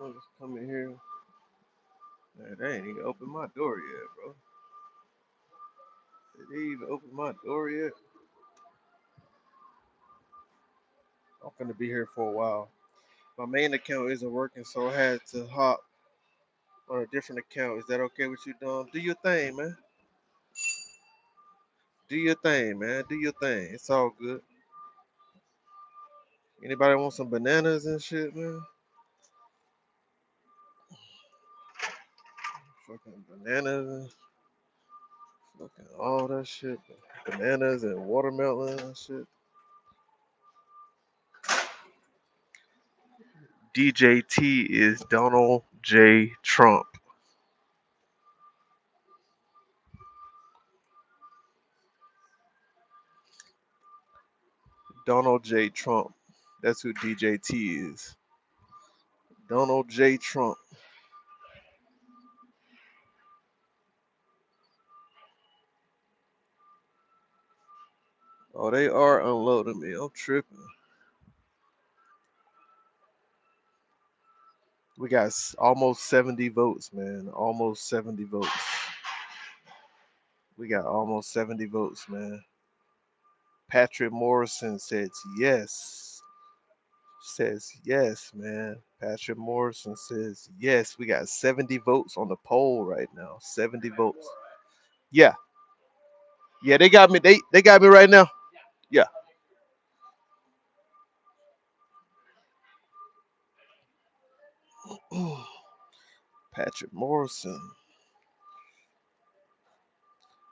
I'll just come in here. Man, they ain't even opened my door yet, bro. Did they even open my door yet? I'm gonna be here for a while. My main account isn't working, so I had to hop on a different account. Is that okay with you, Dom? Do your thing, man. Do your thing, man. Do your thing. It's all good. Anybody want some bananas and shit, man? Fucking bananas, fucking all that shit. Bananas and watermelon and shit. DJT is Donald J. Trump. Donald J. Trump. That's who DJT is. Donald J. Trump. Oh, they are unloading me. I'm tripping. We got almost 70 votes, man. Almost 70 votes. We got almost 70 votes, man. Patrick Morrison says yes. Says yes, man. Patrick Morrison says yes. We got 70 votes on the poll right now. 70 votes. Yeah. Yeah, they got me. They got me right now. Yeah. Patrick Morrison.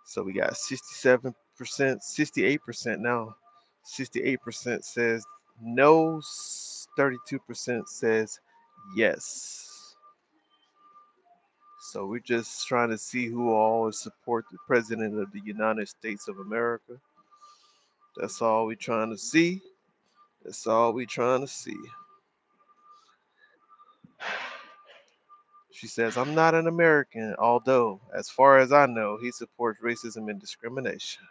So we got 67%, 68% now. 68% says no, 32% says yes. So we're just trying to see who all support the President of the United States of America. That's all we're trying to see. That's all we're trying to see. She says, I'm not an American, although, as far as I know, he supports racism and discrimination.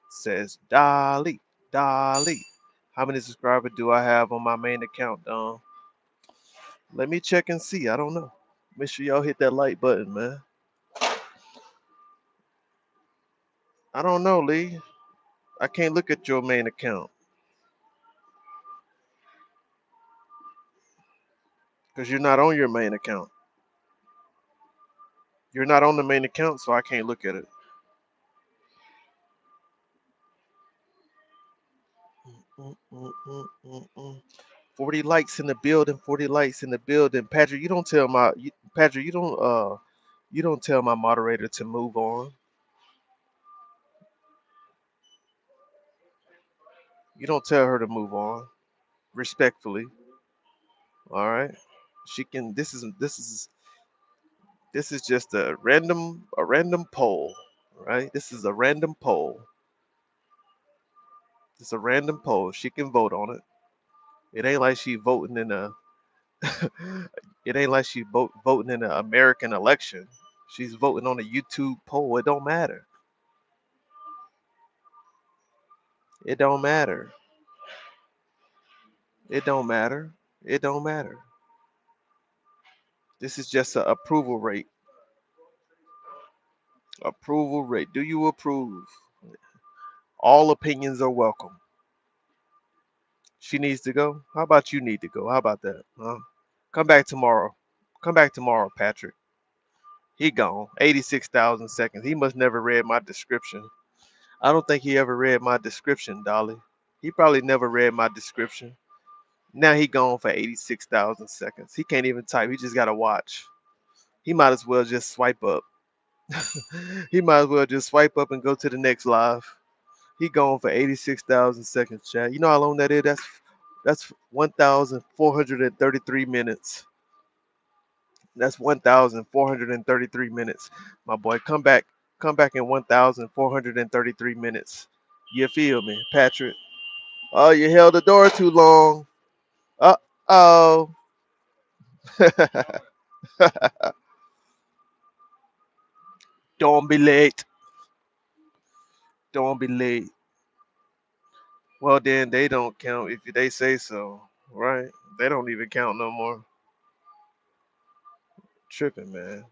Says Dolly, Dolly. How many subscribers do I have on my main account, Don? Let me check and see. I don't know. Make sure y'all hit that like button, man. I don't know, Lee. I can't look at your main account because you're not on your main account. You're not on the main account, so I can't look at it. Mm, mm, mm, mm, mm. 40 likes in the building. 40 likes in the building. Patrick, Patrick, you don't tell my moderator to move on. You don't tell her to move on. Respectfully. All right. She can. This is just a random poll, right? This is a random poll. It's a random poll. She can vote on it. It ain't like she voting in a. It ain't like she voting in an American election. She's voting on a YouTube poll. It don't matter. It don't matter. It don't matter. It don't matter. This is just an approval rate. Approval rate. Do you approve? All opinions are welcome. She needs to go. How about you need to go? How about that? Huh? Come back tomorrow. Come back tomorrow, Patrick. He gone. 86,000 seconds. He must never read my description. I don't think he ever read my description, Dolly. He probably never read my description. Now he gone for 86,000 seconds. He can't even type. He just got to watch. He might as well just swipe up. He might as well just swipe up and go to the next live. He gone for 86,000 seconds, chat. You know how long that is? That's 1,433 minutes. That's 1,433 minutes. My boy, come back in 1,433 minutes. You feel me, Patrick? Oh, you held the door too long. Oh. Don't be late. Don't be late. Well, then they don't count if they say so, right? They don't even count no more. Tripping, man.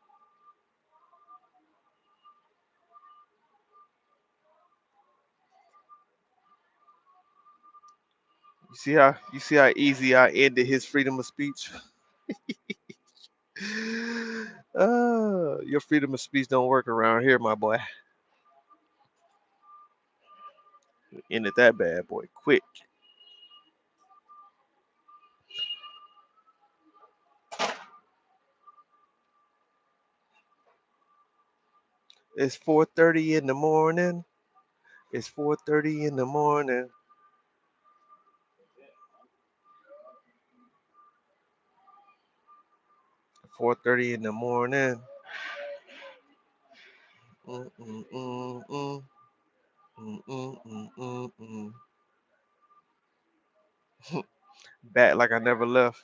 You see how easy I ended his freedom of speech? Your freedom of speech don't work around here, my boy. Ended that bad boy quick. It's 4:30 in the morning. It's 4:30 in the morning. 4:30 in the morning. Mm, mm, mm, mm. Mm, mm, mm, mm, mm. Back like I never left.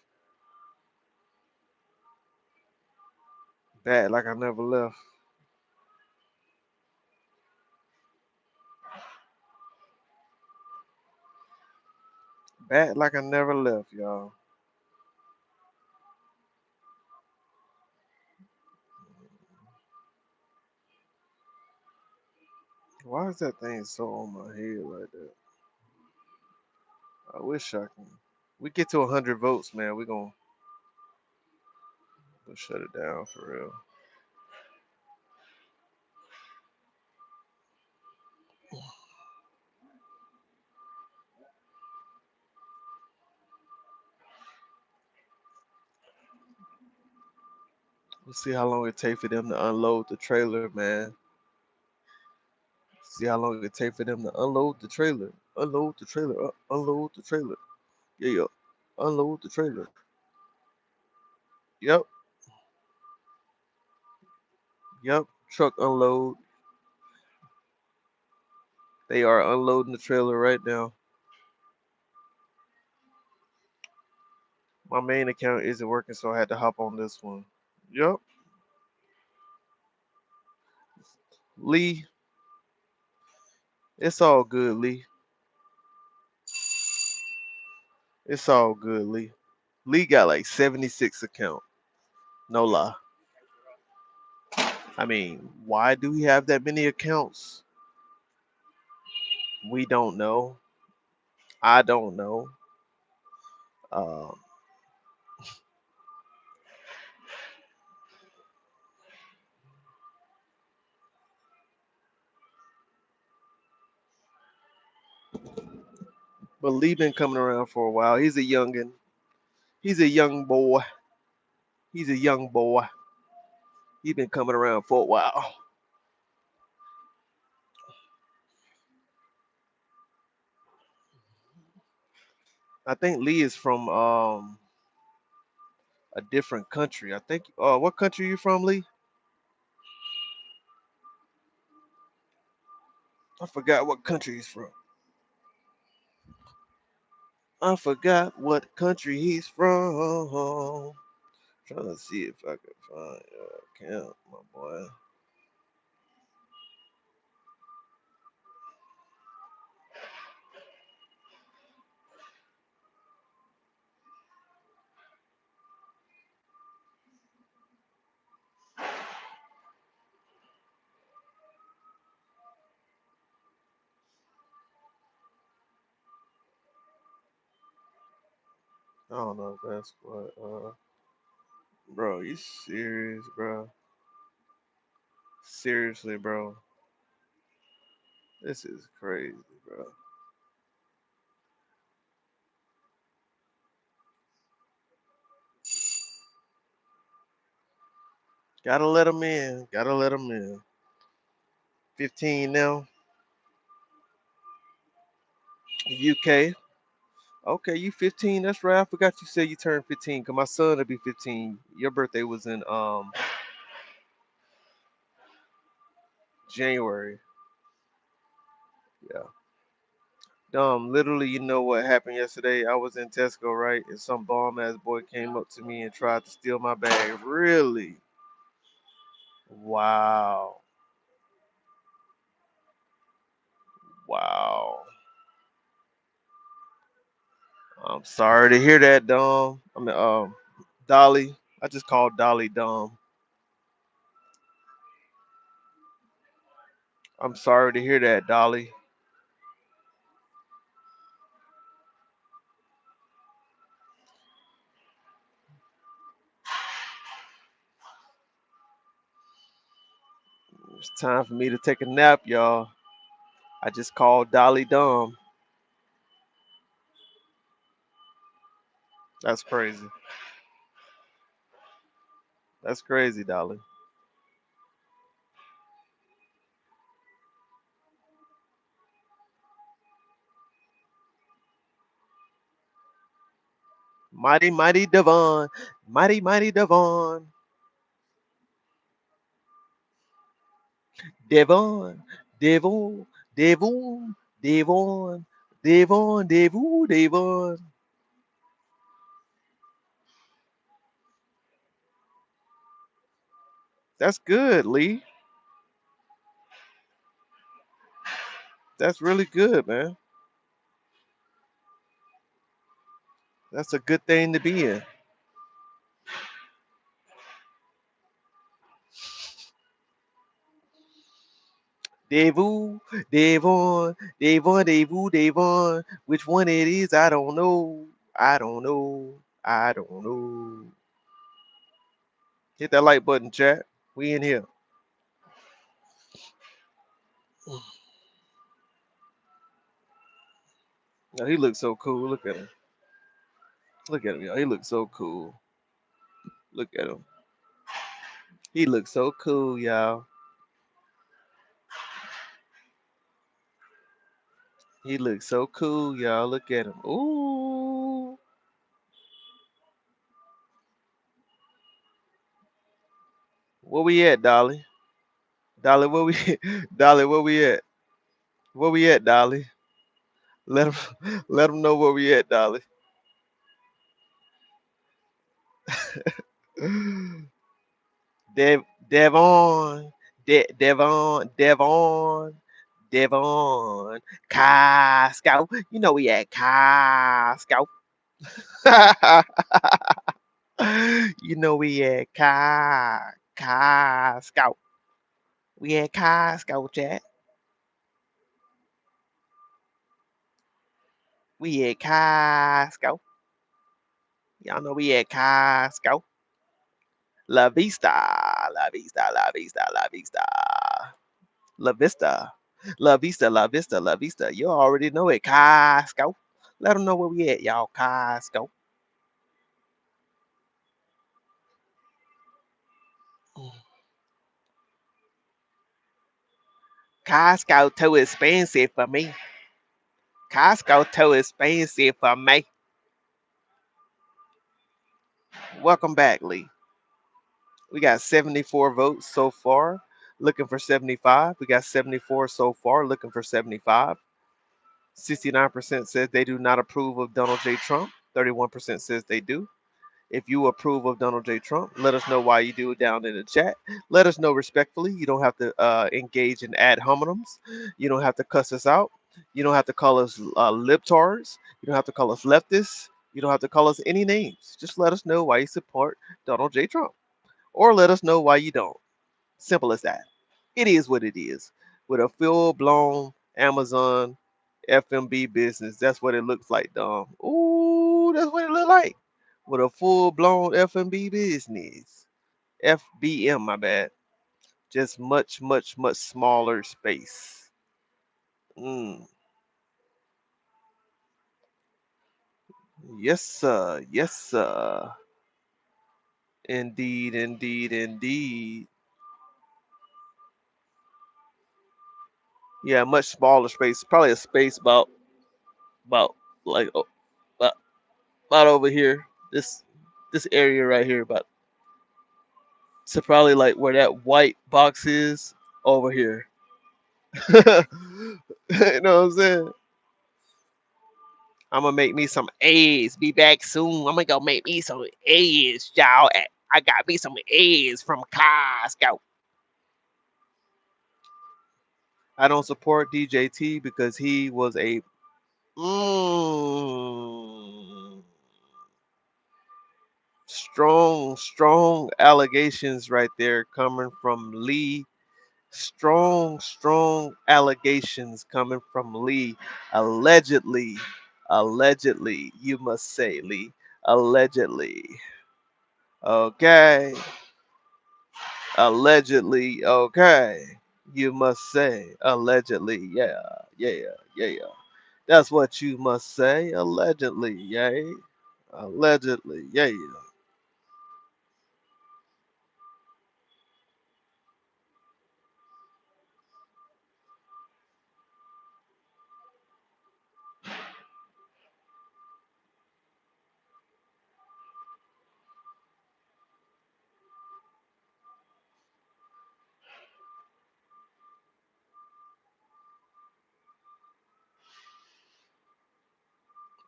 Back like I never left. Back like I never left, y'all. Why is that thing so on my head like that? I wish I can. We get to 100 votes, man. We're gonna shut it down for real. We'll see how long it take for them to unload the trailer, man. See how long it take for them to unload the trailer. Unload the trailer. Unload the trailer. Yeah, yeah. Unload the trailer. Yep. Yep. Truck unload. They are unloading the trailer right now. My main account isn't working, so I had to hop on this one. Yep. Lee, it's all good, Lee. It's all good, Lee. Lee got like 76 account. No lie. I mean, why do we have that many accounts? We don't know. I don't know. Um, but Lee been coming around for a while. He's a youngin. He's a young boy. He's a young boy. He been coming around for a while. I think Lee is from a different country. I think. What country you from, Lee? I forgot what country he's from. I forgot what country he's from. Trying to see if I can find your account, my boy. I don't know if that's what. Bro, you serious, bro? Seriously, bro. This is crazy, bro. Gotta let them in. Gotta let them in. 15 now. UK. Okay, you 15. That's right. I forgot you said you turned 15. Cause my son will be 15. Your birthday was in January. Yeah. Literally, you know what happened yesterday? I was in Tesco, right? And some bomb ass boy came up to me and tried to steal my bag. Really? Wow. Wow. I'm sorry to hear that, Dom. Dolly. I just called Dolly Dom. I'm sorry to hear that, Dolly. It's time for me to take a nap, y'all. I just called Dolly Dom. That's crazy. That's crazy, Dolly. Mighty, mighty Devon. Mighty, mighty Devon. Devon. Devon. Devon. Devon. Devon. Devon. Devon. That's good, Lee. That's really good, man. That's a good thing to be in. Devon, Devon, Devon, Devon, Devon. Which one it is, I don't know. I don't know. I don't know. Hit that like button, chat. We in here. Oh, he looks so cool. Look at him. Look at him, y'all. He looks so cool. Look at him. He looks so cool, y'all. He looks so cool, y'all. Look at him. Ooh. Where we at, Dolly? Dolly, where we Dolly, where we at? Where we at, Dolly? Let him let him know where we at, Dolly. Devon, Devon, Devon, Costco. You know we at Costco. You know we at Costco. We at Costco, chat. We at Costco. Y'all know we at Costco. La Vista, La Vista, La Vista, La Vista. La Vista. La Vista, La Vista, La Vista. You already know it. Costco. Let them know where we at, y'all. Costco. Costco too expensive for me. Costco too expensive for me. Welcome back, Lee. We got 74 votes so far. Looking for 75. We got 74 so far. Looking for 75. 69% says they do not approve of Donald J. Trump. 31% says they do. If you approve of Donald J. Trump, let us know why you do it down in the chat. Let us know respectfully. You don't have to engage in ad hominems. You don't have to cuss us out. You don't have to call us libtards. You don't have to call us leftists. You don't have to call us any names. Just let us know why you support Donald J. Trump. Or let us know why you don't. Simple as that. It is what it is. With a full-blown Amazon FMB business, that's what it looks like, Dom. Ooh, that's what it look like. With a full-blown FMB business. FBM, my bad. Just much, much, much smaller space. Mm. Yes, sir. Yes, sir. Indeed, indeed, indeed. Yeah, much smaller space. Probably a space about like about over here. This area right here, about so probably like where that white box is over here. You know what I'm saying? I'm gonna make me some eggs. Be back soon. I'm gonna go make me some eggs, y'all. I got me some eggs from Costco. I don't support DJT because he was a strong allegations right there coming from Lee. Strong allegations coming from Lee. Allegedly, allegedly, you must say, Lee. Allegedly. Okay. Allegedly, okay. You must say, allegedly, yeah, yeah, yeah. That's what you must say, allegedly, yay. Allegedly, yeah.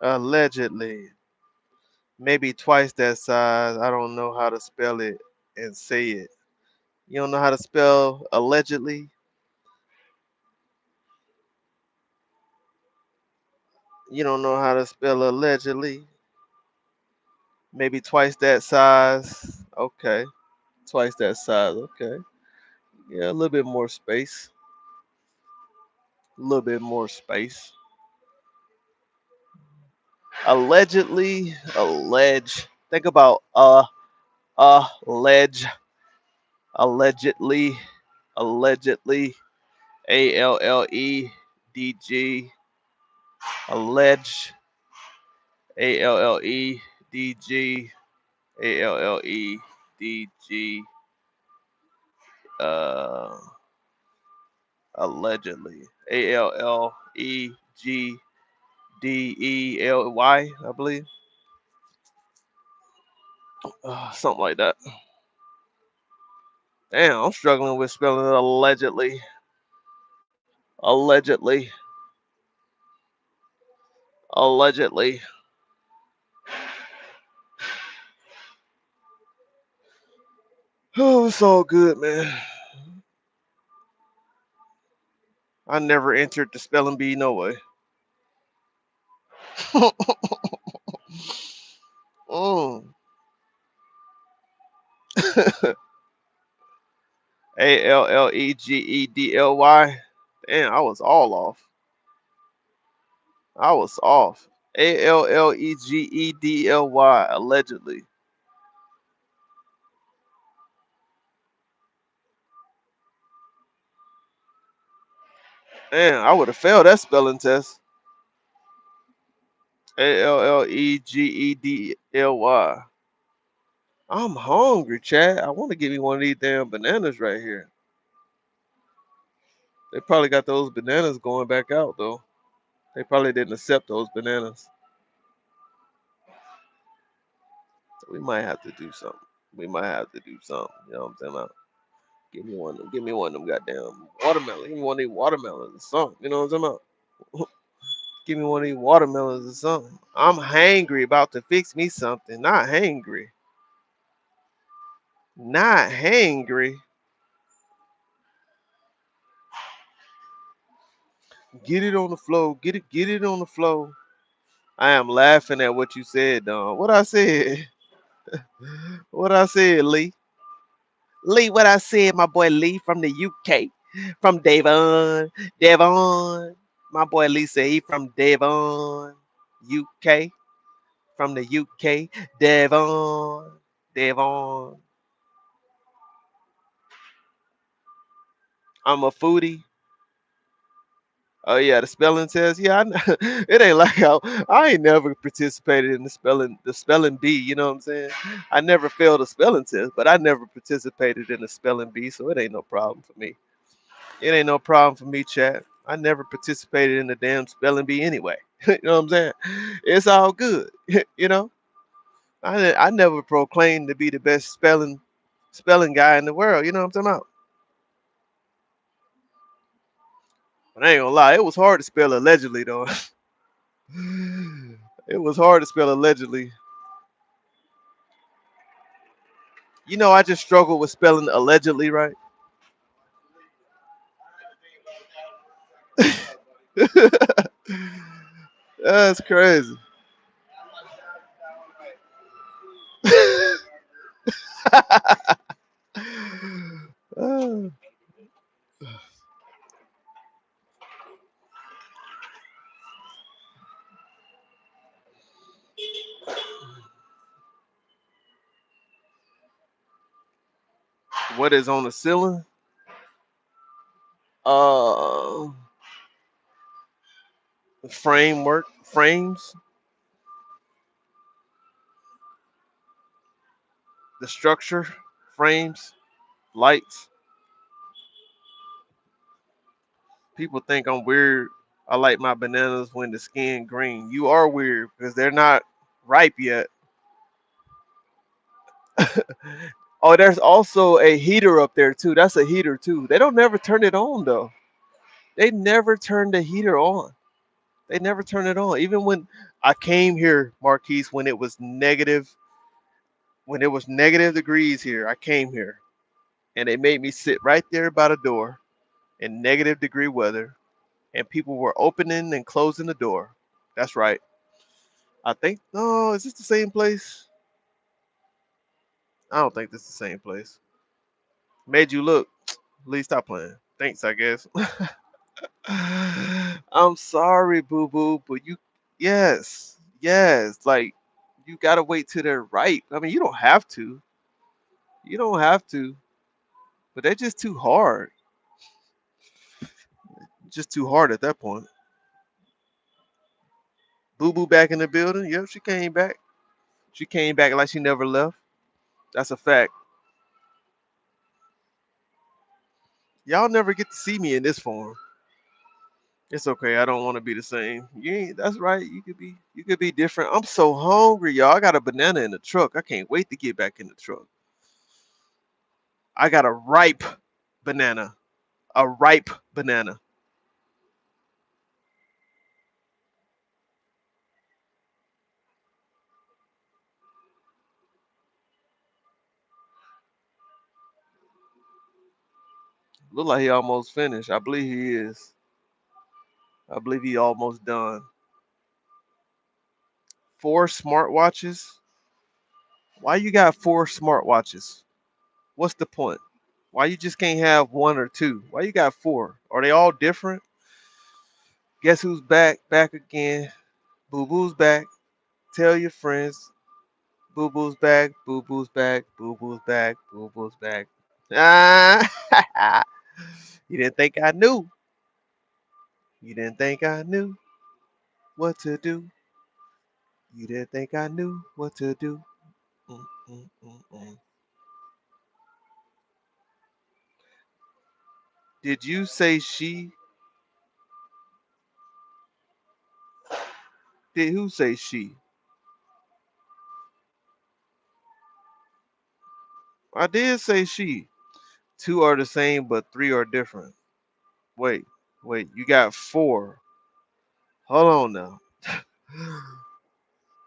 Allegedly. Maybe twice that size. I don't know how to spell it and say it. You don't know how to spell allegedly? You don't know how to spell allegedly? Maybe twice that size. Okay. Twice that size. Okay. Yeah, a little bit more space. A little bit more space. Allegedly, allege. Think about alleged, allegedly, allegedly, ALLEDG, allege, ALLEDG, ALLEDG, uh, allegedly, ALLEGDELY, I believe, something like that. Damn, I'm struggling with spelling it allegedly, allegedly, allegedly. Oh, it's all good, man. I never entered the spelling bee, no way. mm. ALLEGEDLY. Damn, I was all off. I was off. ALLEGEDLY, allegedly. Damn, I would have failed that spelling test. ALLEGEDLY. I'm hungry, Chad. I want to give me one of these damn bananas right here. They probably got those bananas going back out, though. They probably didn't accept those bananas. So we might have to do something. We might have to do something. You know what I'm saying? Give me one. Give me one of them goddamn watermelon. Give me one of these watermelons or something. You know what I'm talking about? Give me one of these watermelons or something. I'm hangry, about to fix me something. Not hangry. Not hangry. Get it on the floor. Get it on the floor. I am laughing at what you said, Don. What I said? What I said, Lee? Lee, what I said, my boy Lee from the UK. From Devon. Devon. My boy Lee said he from Devon, UK. From the UK. Devon. Devon. I'm a foodie. Oh yeah, the spelling test. Yeah, it ain't like I ain't never participated in the spelling bee. You know what I'm saying? I never failed a spelling test, but I never participated in the spelling bee, so it ain't no problem for me. It ain't no problem for me, chat. I never participated in the damn spelling bee anyway. You know what I'm saying? It's all good. You know, I never proclaimed to be the best spelling guy in the world. You know what I'm talking about? But I ain't gonna lie, it was hard to spell allegedly though. It was hard to spell allegedly. You know, I just struggle with spelling allegedly right. That's crazy. Uh, what is on the ceiling? Uh, frames, the structure, frames, lights. People think I'm weird. I like my bananas when the skin green. You are weird because they're not ripe yet. Oh, there's also a heater up there too. That's a heater too. They don't never turn it on though. They never turn the heater on. They never turn it on. Even when I came here, Marquise, when it was negative degrees here, I came here. and they made me sit right there by the door in negative-degree weather, and people were opening and closing the door. That's right. I think, no, is this the same place? I don't think this is the same place. Made you look. Lee, stop playing. Thanks, I guess. I'm sorry, boo boo, but yes, yes, like you gotta wait till they're right. I mean, you don't have to. You don't have to, but they're just too hard. Just too hard at that point. Boo boo back in the building. Yep, she came back. She came back like she never left. That's a fact. Y'all never get to see me in this form. It's okay. I don't want to be the same. You ain't, that's right. You could be different. I'm so hungry, y'all. I got a banana in the truck. I can't wait to get back in the truck. I got a ripe banana. A ripe banana. Look like he almost finished. I believe he is. I believe he almost done. 4 smartwatches. Why you got 4 smartwatches? What's the point? Why you just can't have one or two? Why you got four? Are they all different? Guess who's back? Back again. Boo Boo's back. Tell your friends. Boo Boo's back. Boo Boo's back. Boo Boo's back. Boo Boo's back. Ah, you didn't think I knew. You didn't think I knew what to do. You didn't think I knew what to do. Mm, mm, mm, mm. Did you say she? Did who say she? I did say she. Two are the same, but three are different. Wait, wait. You got four. Hold on now.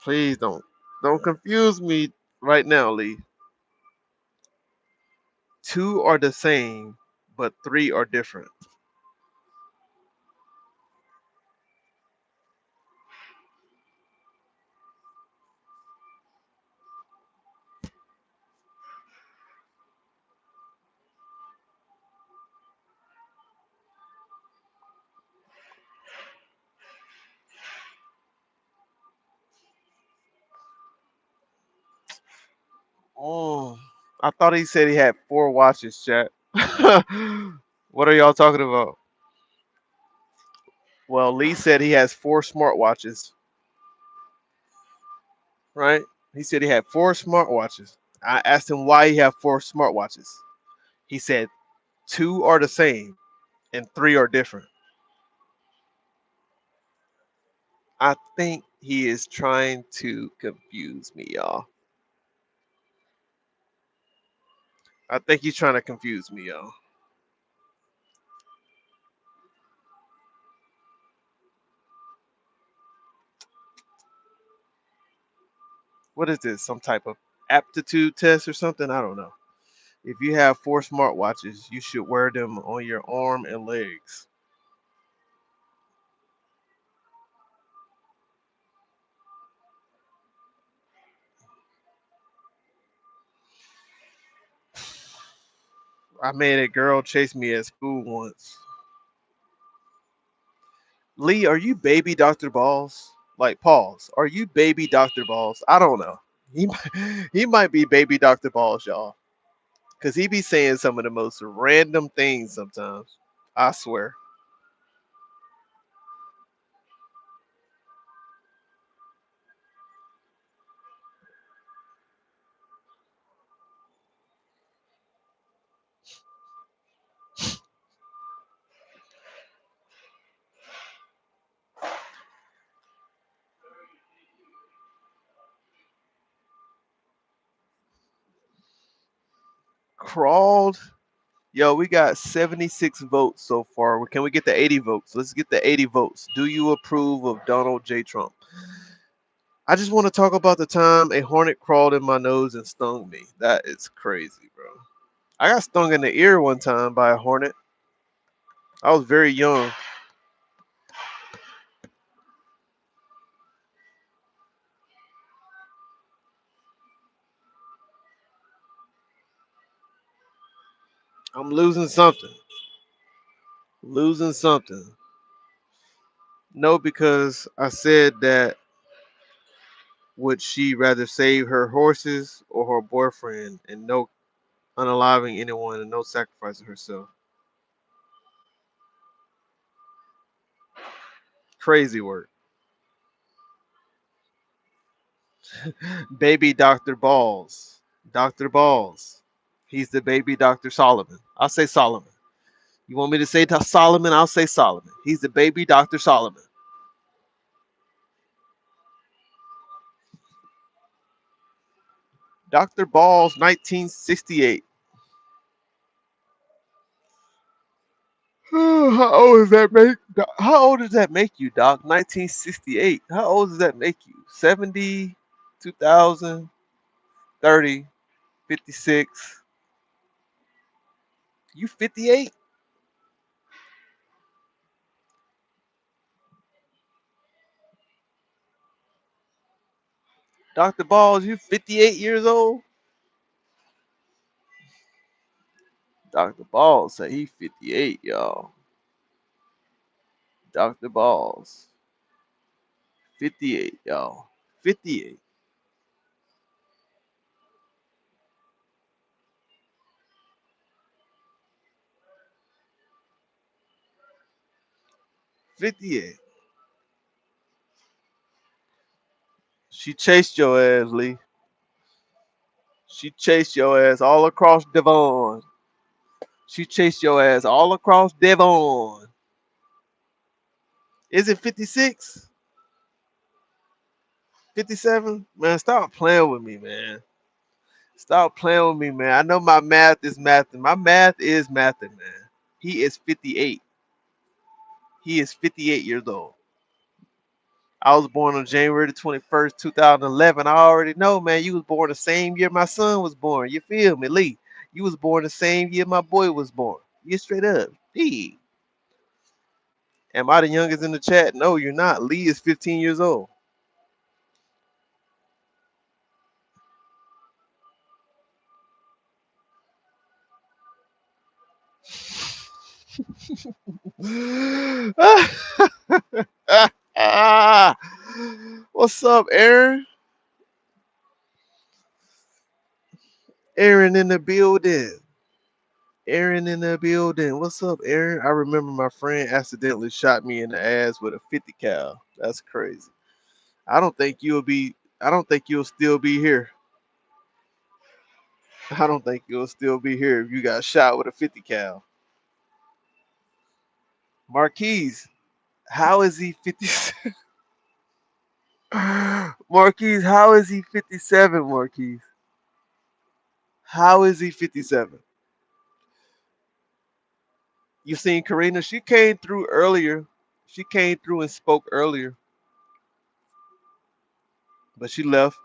Please don't confuse me right now, Lee. Two are the same, but three are different. Oh, I thought he said he had 4 watches, chat. What are y'all talking about? Well, Lee said he has 4 smartwatches, right? He said he had 4 smartwatches. I asked him why he have 4 smartwatches. He said two are the same and three are different. I think he is trying to confuse me, y'all. I think he's trying to confuse me, y'all. What is this? Some type of aptitude test or something? I don't know. If you have 4 smartwatches, you should wear them on your arm and legs. I made a girl chase me at school once. Lee, are you baby Dr. Balls? Like, pause. Are you baby Dr. Balls? I don't know. He might be baby Dr. Balls, y'all. Because he be saying some of the most random things sometimes. I swear. Crawled. Yo, we got 76 votes so far. Can we get the 80 votes? Let's get the 80 votes. Do you approve of Donald J. Trump? I just want to talk about the time a hornet crawled in my nose and stung me. That is crazy, bro. I got stung in the ear one time by a hornet. I was very young. I'm losing something. Losing something. No, because I said that would she rather save her horses or her boyfriend and no unaliving anyone and no sacrificing herself. Crazy work. Baby Dr. Balls. Dr. Balls. He's the baby Dr. Solomon. I'll say Solomon. You want me to say Solomon? I'll say Solomon. He's the baby Dr. Solomon. Dr. Balls, 1968. How old does that make? How old does that make you, Doc? 1968. How old does that make you? 70, 2000, 30, 56. You 58? Dr. Balls, you 58 years old? Dr. Balls say he 58, y'all. Dr. Balls, 58, y'all. 58. 58. She chased your ass, Lee. She chased your ass all across Devon. She chased your ass all across Devon. Is it 56? 57? Man, stop playing with me, man. Stop playing with me, man. I know my math is mathing. My math is mathing, man. He is 58. He is 58 years old. I was born on January the 21st, 2011. I already know, man. You was born the same year my son was born. You feel me, Lee? You was born the same year my boy was born. You straight up. Lee. Am I the youngest in the chat? No, you're not. Lee is 15 years old. What's up, Aaron? Aaron in the building. Aaron in the building. What's up, Aaron? I remember my friend accidentally shot me in the ass with a 50 cal. That's crazy. I don't think you'll be. I don't think you'll still be here. I don't think you'll still be here if you got shot with a 50 cal. Marquise, how is he 50? Marquise, how is he 57? Marquise, how is he 57? You seen Karina? She came through earlier. She came through and spoke earlier, but she left.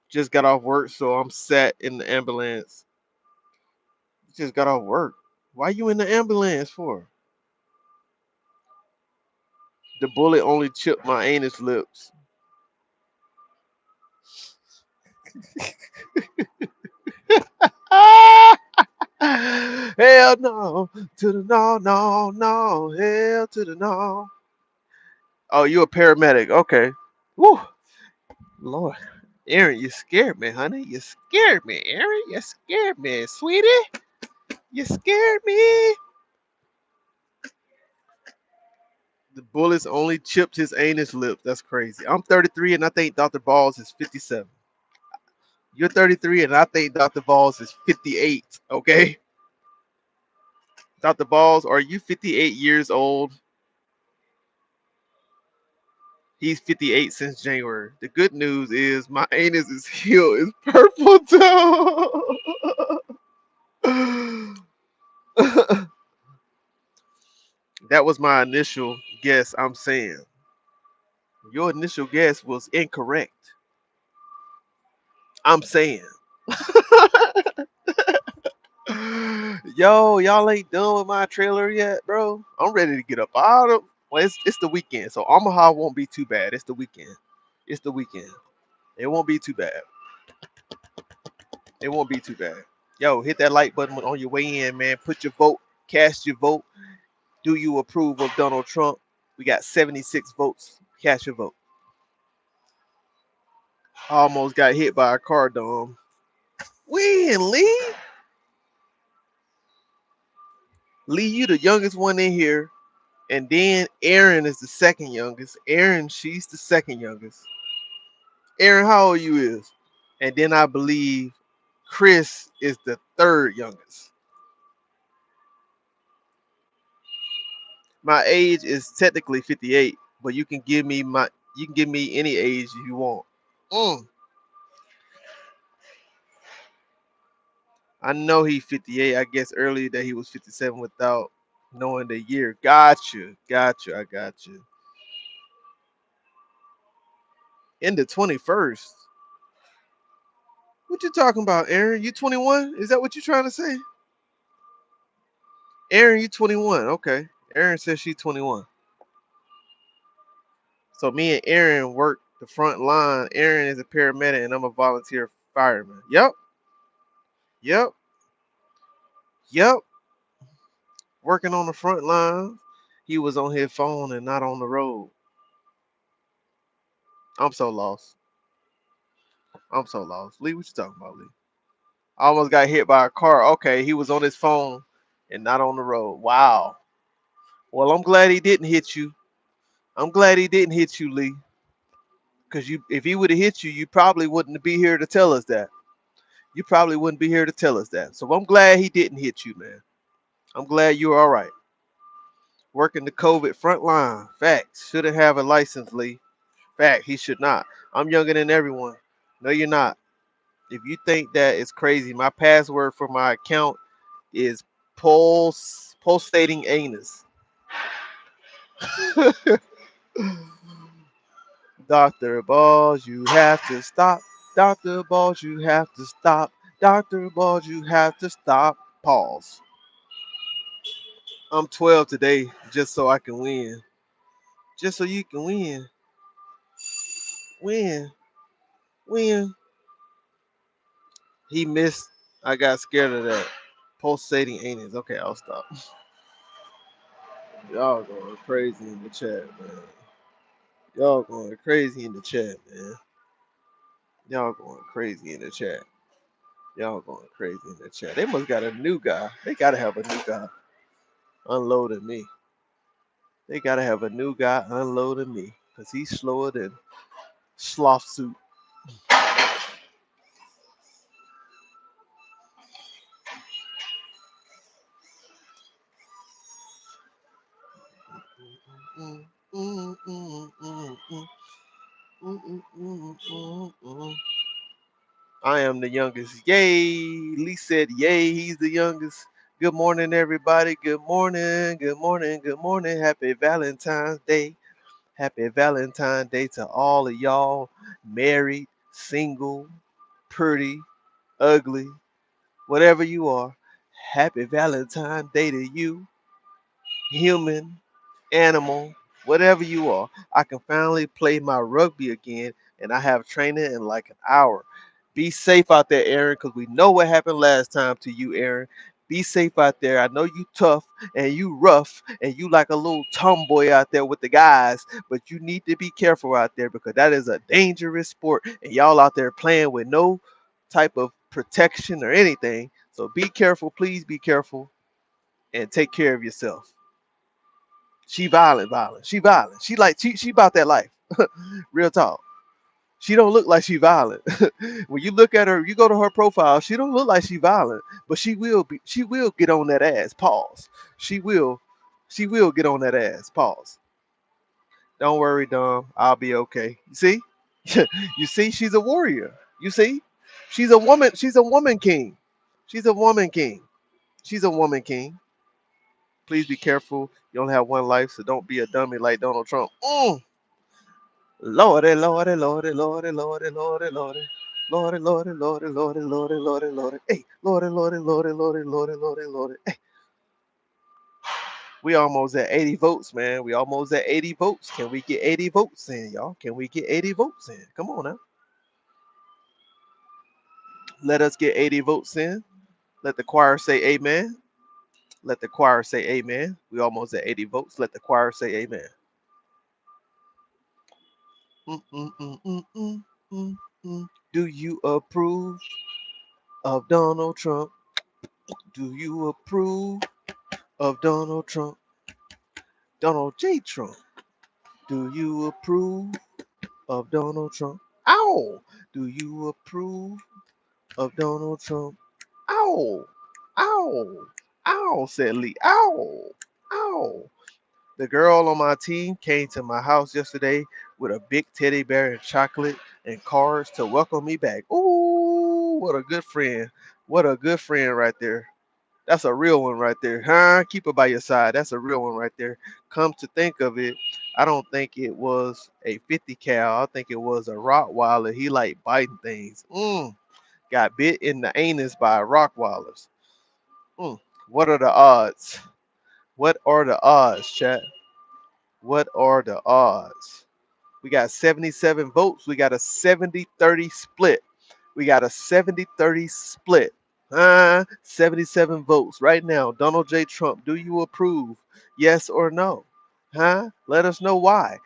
Just got off work, so I'm sat in the ambulance. Just got off work. Why you in the ambulance for? The bullet only chipped my anus lips. Ah! Hell no to the no, no, no. Hell to the no. Oh, you a paramedic? Okay. Woo, Lord, Aaron, you scared me, honey. You scared me, Aaron. You scared me, sweetie. You scared me. The bullets only chipped his anus lips. That's crazy. I'm 33 and I think Dr. Balls is 57. You're 33 and I think Dr. Balls is 58. Okay? Dr. Balls, are you 58 years old? He's 58 since January. The good news is my anus is healed. It's purple too. That was my initial guess. I'm saying your initial guess was incorrect. I'm saying. Yo, y'all ain't done with my trailer yet, bro. I'm ready to get up out of. Well, it's the weekend, so Omaha won't be too bad. It's the weekend. It's the weekend. It won't be too bad. It won't be too bad. Yo, hit that like button on your way in, man. Put your vote. Cast your vote. Do you approve of Donald Trump? We got 76 votes. Cast your vote. I almost got hit by a car, Dom. When, Lee? Lee, you the youngest one in here. And then Aaron is the second youngest. Aaron, she's the second youngest. Aaron, how old you is? And then I believe Chris is the third youngest. My age is technically 58, but you can give me any age you want. Mm, I know he's 58. I guess earlier that he was 57 without knowing the year. Got you. Got you. I got you. In the 21st. What you talking about, Aaron? You 21? Is that what you trying to say? Aaron, you 21. Okay. Aaron says she's 21. So me and Aaron work the front line. Aaron is a paramedic and I'm a volunteer fireman. Yep. Yep. Yep. Working on the front line. He was on his phone and not on the road. I'm so lost. I'm so lost. Lee, what you talking about, Lee? I almost got hit by a car. Okay, he was on his phone and not on the road. Wow. Well, I'm glad he didn't hit you. I'm glad he didn't hit you, Lee. Because if he would have hit you, you probably wouldn't be here to tell us that. You probably wouldn't be here to tell us that. So I'm glad he didn't hit you, man. I'm glad you're all right. Working the COVID front line. Facts. Shouldn't have a license, Lee. Fact. He should not. I'm younger than everyone. No, you're not. If you think that is crazy, my password for my account is pulsating anus. Dr. Balls, you have to stop. Dr. Balls, you have to stop. Dr. Balls, you have to stop. Pause. I'm 12 today just so I can win. Just so you can win. Win. Win. He missed. I got scared of that. Pulsating anus. Okay, I'll stop. Y'all going crazy in the chat, man. Y'all going crazy in the chat, man. Y'all going crazy in the chat. Y'all going crazy in the chat. They must got a new guy. They gotta have a new guy unloading me. They gotta have a new guy unloading me. Cause he's slower than sloth suit. Mm, mm, mm, mm, mm, mm. I am the youngest. Yay. Lee said, yay, he's the youngest. Good morning, everybody. Good morning. Good morning. Good morning. Happy Valentine's Day. Happy Valentine's Day to all of y'all. Married, single, pretty, ugly, whatever you are. Happy Valentine's Day to you. Human, animal, whatever you are. I can finally play my rugby again, and I have training in like an hour. Be safe out there, Aaron, because we know what happened last time to you, Aaron. Be safe out there. I know you tough and you rough and you like a little tomboy out there with the guys, but you need to be careful out there because that is a dangerous sport and y'all out there playing with no type of protection or anything. So be careful, please be careful and take care of yourself. She violent, violent. She violent. She about that life. Real talk. She don't look like she violent. When you look at her, you go to her profile, she don't look like she violent, but she will get on that ass. Pause. She will get on that ass. Pause. Don't worry, Dom. I'll be okay. You see? You see, she's a warrior. You see? She's a woman king. She's a woman king. She's a woman king. Please be careful. You only have one life, so don't be a dummy like Donald Trump. Lordy, lordy, lordy, lordy, lordy, lordy. Lordy, Lordy, Lordy, Lordy, Lordy, Lordy, Lordy. Hey, Lordy, Lordy, Lordy, Lordy, Lordy, Lordy, Lordy. Hey, we almost at 80 votes, man. We almost at 80 votes. Can we get 80 votes in, y'all? Can we get 80 votes in? Come on now. Let us get 80 votes in. Let the choir say amen. Let the choir say amen. We almost at 80 votes. Let the choir say amen. Mm, mm, mm, mm, mm, mm, mm. Do you approve of Donald Trump? Do you approve of Donald Trump? Donald J. Trump. Do you approve of Donald Trump? Ow! Do you approve of Donald Trump? Ow! Ow! Ow! Said Lee. Ow! Ow! The girl on my team came to my house yesterday with a big teddy bear and chocolate and cards to welcome me back. Ooh, what a good friend. What a good friend right there. That's a real one right there, huh? Keep it by your side. That's a real one right there. Come to think of it, I don't think it was a 50 cal. I think it was a Rottweiler. He like biting things. Got bit in the anus by Rottweilers. What are the odds? What are the odds, chat? What are the odds? We got 77 votes. We got a 70-30 split. We got a 70-30 split. 77 votes right now. Donald J. Trump, do you approve? Yes or no? Let us know why.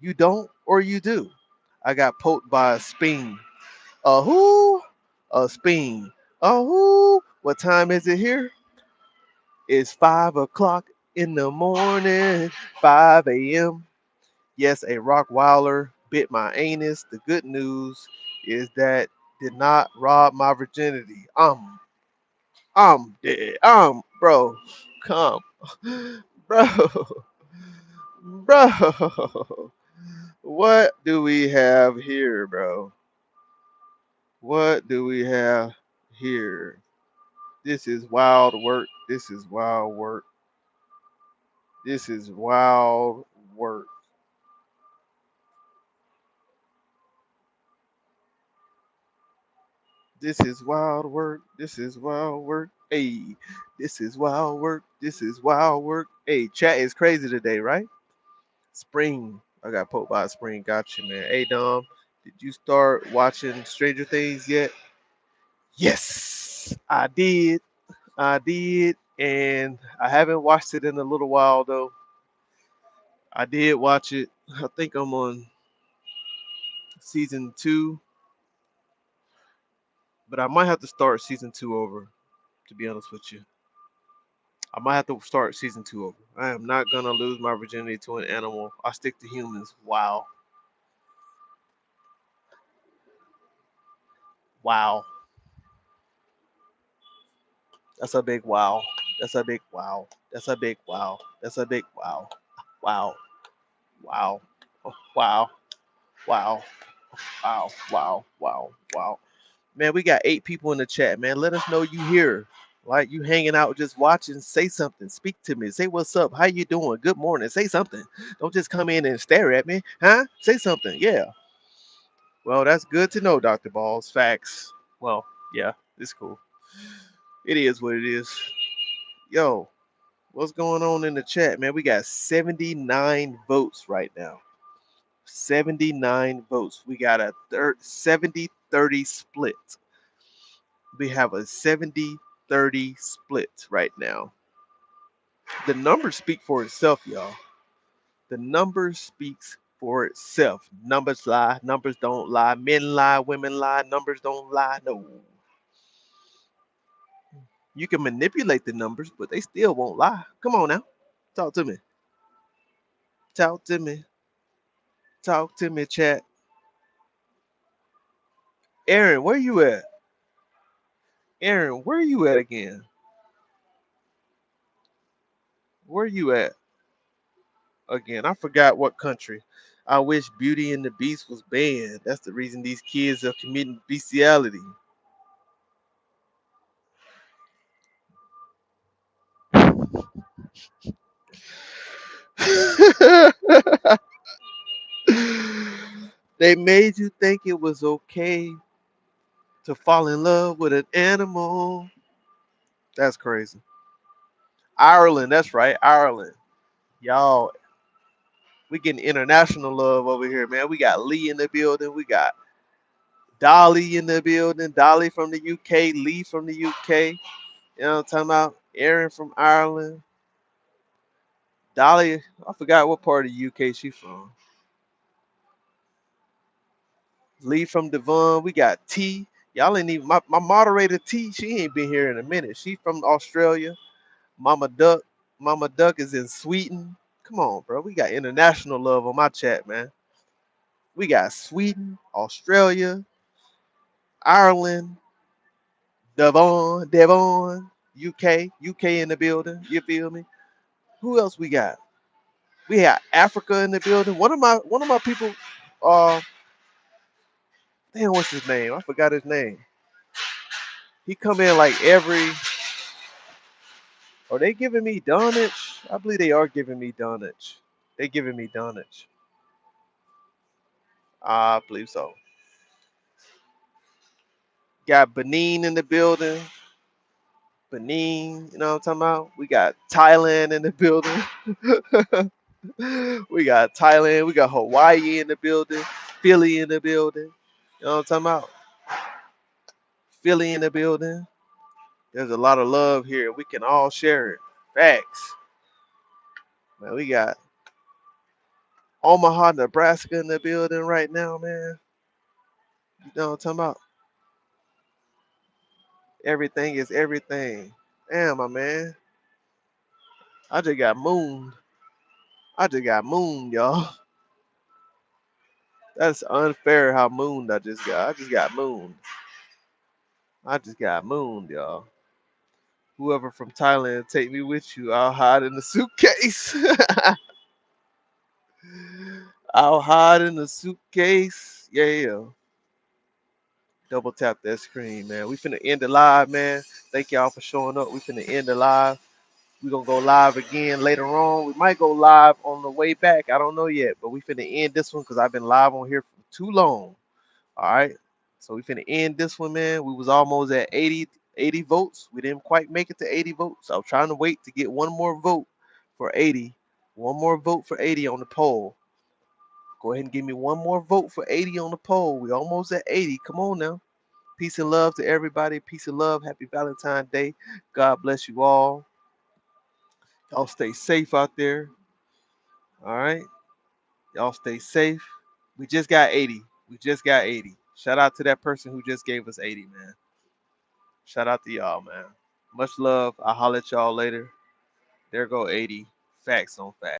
You don't or you do. I got poked by a speen. A who? A speen. A who? What time is it here? It's 5 o'clock in the morning. 5 a.m. Yes, a Rottweiler bit my anus. The good news is that did not rob my virginity. I'm dead. Bro, come, bro, bro. What do we have here, bro? What do we have here? This is wild work. This is wild work. This is wild work. This is wild work. This is wild work. Hey, this is wild work. This is wild work. Hey, chat is crazy today, right? Spring. I got poked by a spring. Got you, man. Hey, Dom, did you start watching Stranger Things yet? Yes, I did. I did. And I haven't watched it in a little while, though. I did watch it. I think I'm on season 2, but I might have to start season 2 over, to be honest with you. I might have to start season 2 over. I am not gonna lose my virginity to an animal. I stick to humans. Wow. Wow. That's a big wow. That's a big wow. That's a big wow. That's a big wow. Wow. Wow. Oh, wow. Wow. Wow. Wow. Wow. Wow. Man, we got 8 people in the chat, man. Let us know you here. Like you hanging out, just watching. Say something. Speak to me. Say what's up. How you doing? Good morning. Say something. Don't just come in and stare at me, huh? Say something. Yeah. Well, that's good to know, Dr. Balls. Facts. Well, yeah, it's cool. It is what it is. Yo, what's going on in the chat, man? We got 79 votes right now. 79 votes. We got a 70-30 split. We have a 70-30 split right now. The numbers speak for itself, y'all. The numbers speaks for itself. Numbers lie. Numbers don't lie. Men lie. Women lie. Numbers don't lie. No. You can manipulate the numbers, but they still won't lie. Come on now. Talk to me. Talk to me. Talk to me, chat. Aaron, where you at? Aaron, where you at again? Where you at again? I forgot what country. I wish Beauty and the Beast was banned. That's the reason these kids are committing bestiality. They made you think it was okay To fall in love with an animal. That's crazy. Ireland, that's right, Ireland. Y'all, we getting international love over here, man. We got Lee in the building. We got Dolly in the building. Dolly from the UK. Lee from the UK. You know what I'm talking about? Aaron from Ireland. Dolly, I forgot what part of the UK she from. Lee from Devon. We got T. Y'all ain't even my moderator T. She ain't been here in a minute. She from Australia. Mama Duck. Mama Duck is in Sweden. Come on, bro. We got international love on my chat, man. We got Sweden, Australia, Ireland, Devon, UK in the building. You feel me? Who else we got? We got Africa in the building. One of my people, uh, damn, what's his name? I forgot his name. He come in like every. Are they giving me Dunnage? I believe they are giving me Dunnage. They giving me Dunnage. I believe so. Got Benin in the building. Benin, you know what I'm talking about? We got Thailand in the building. We got Thailand. We got Hawaii in the building. Philly in the building. You know what I'm talking about? Philly in the building. There's a lot of love here. We can all share it. Facts. Man, we got Omaha, Nebraska in the building right now, man. You know what I'm talking about? Everything is everything. Damn, my man. I just got mooned. I just got mooned, y'all. That's unfair how mooned I just got. I just got mooned. I just got mooned, y'all. Whoever from Thailand, take me with you. I'll hide in the suitcase. I'll hide in the suitcase. Yeah. Double tap that screen, man. We finna end the live, man. Thank y'all for showing up. We finna end the live. We gonna go live again later on. We might go live on the way back. I don't know yet, but we finna end this one because I've been live on here for too long. All right. So we finna end this one, man. We was almost at 80 votes. We didn't quite make it to 80 votes. I was trying to wait to get one more vote for 80. One more vote for 80 on the poll. Go ahead and give me one more vote for 80 on the poll. We almost at 80. Come on now. Peace and love to everybody. Peace and love. Happy Valentine's Day. God bless you all. Y'all stay safe out there. All right. Y'all stay safe. We just got 80. We just got 80. Shout out to that person who just gave us 80, man. Shout out to y'all, man. Much love. I'll holler at y'all later. There go 80. Facts on facts.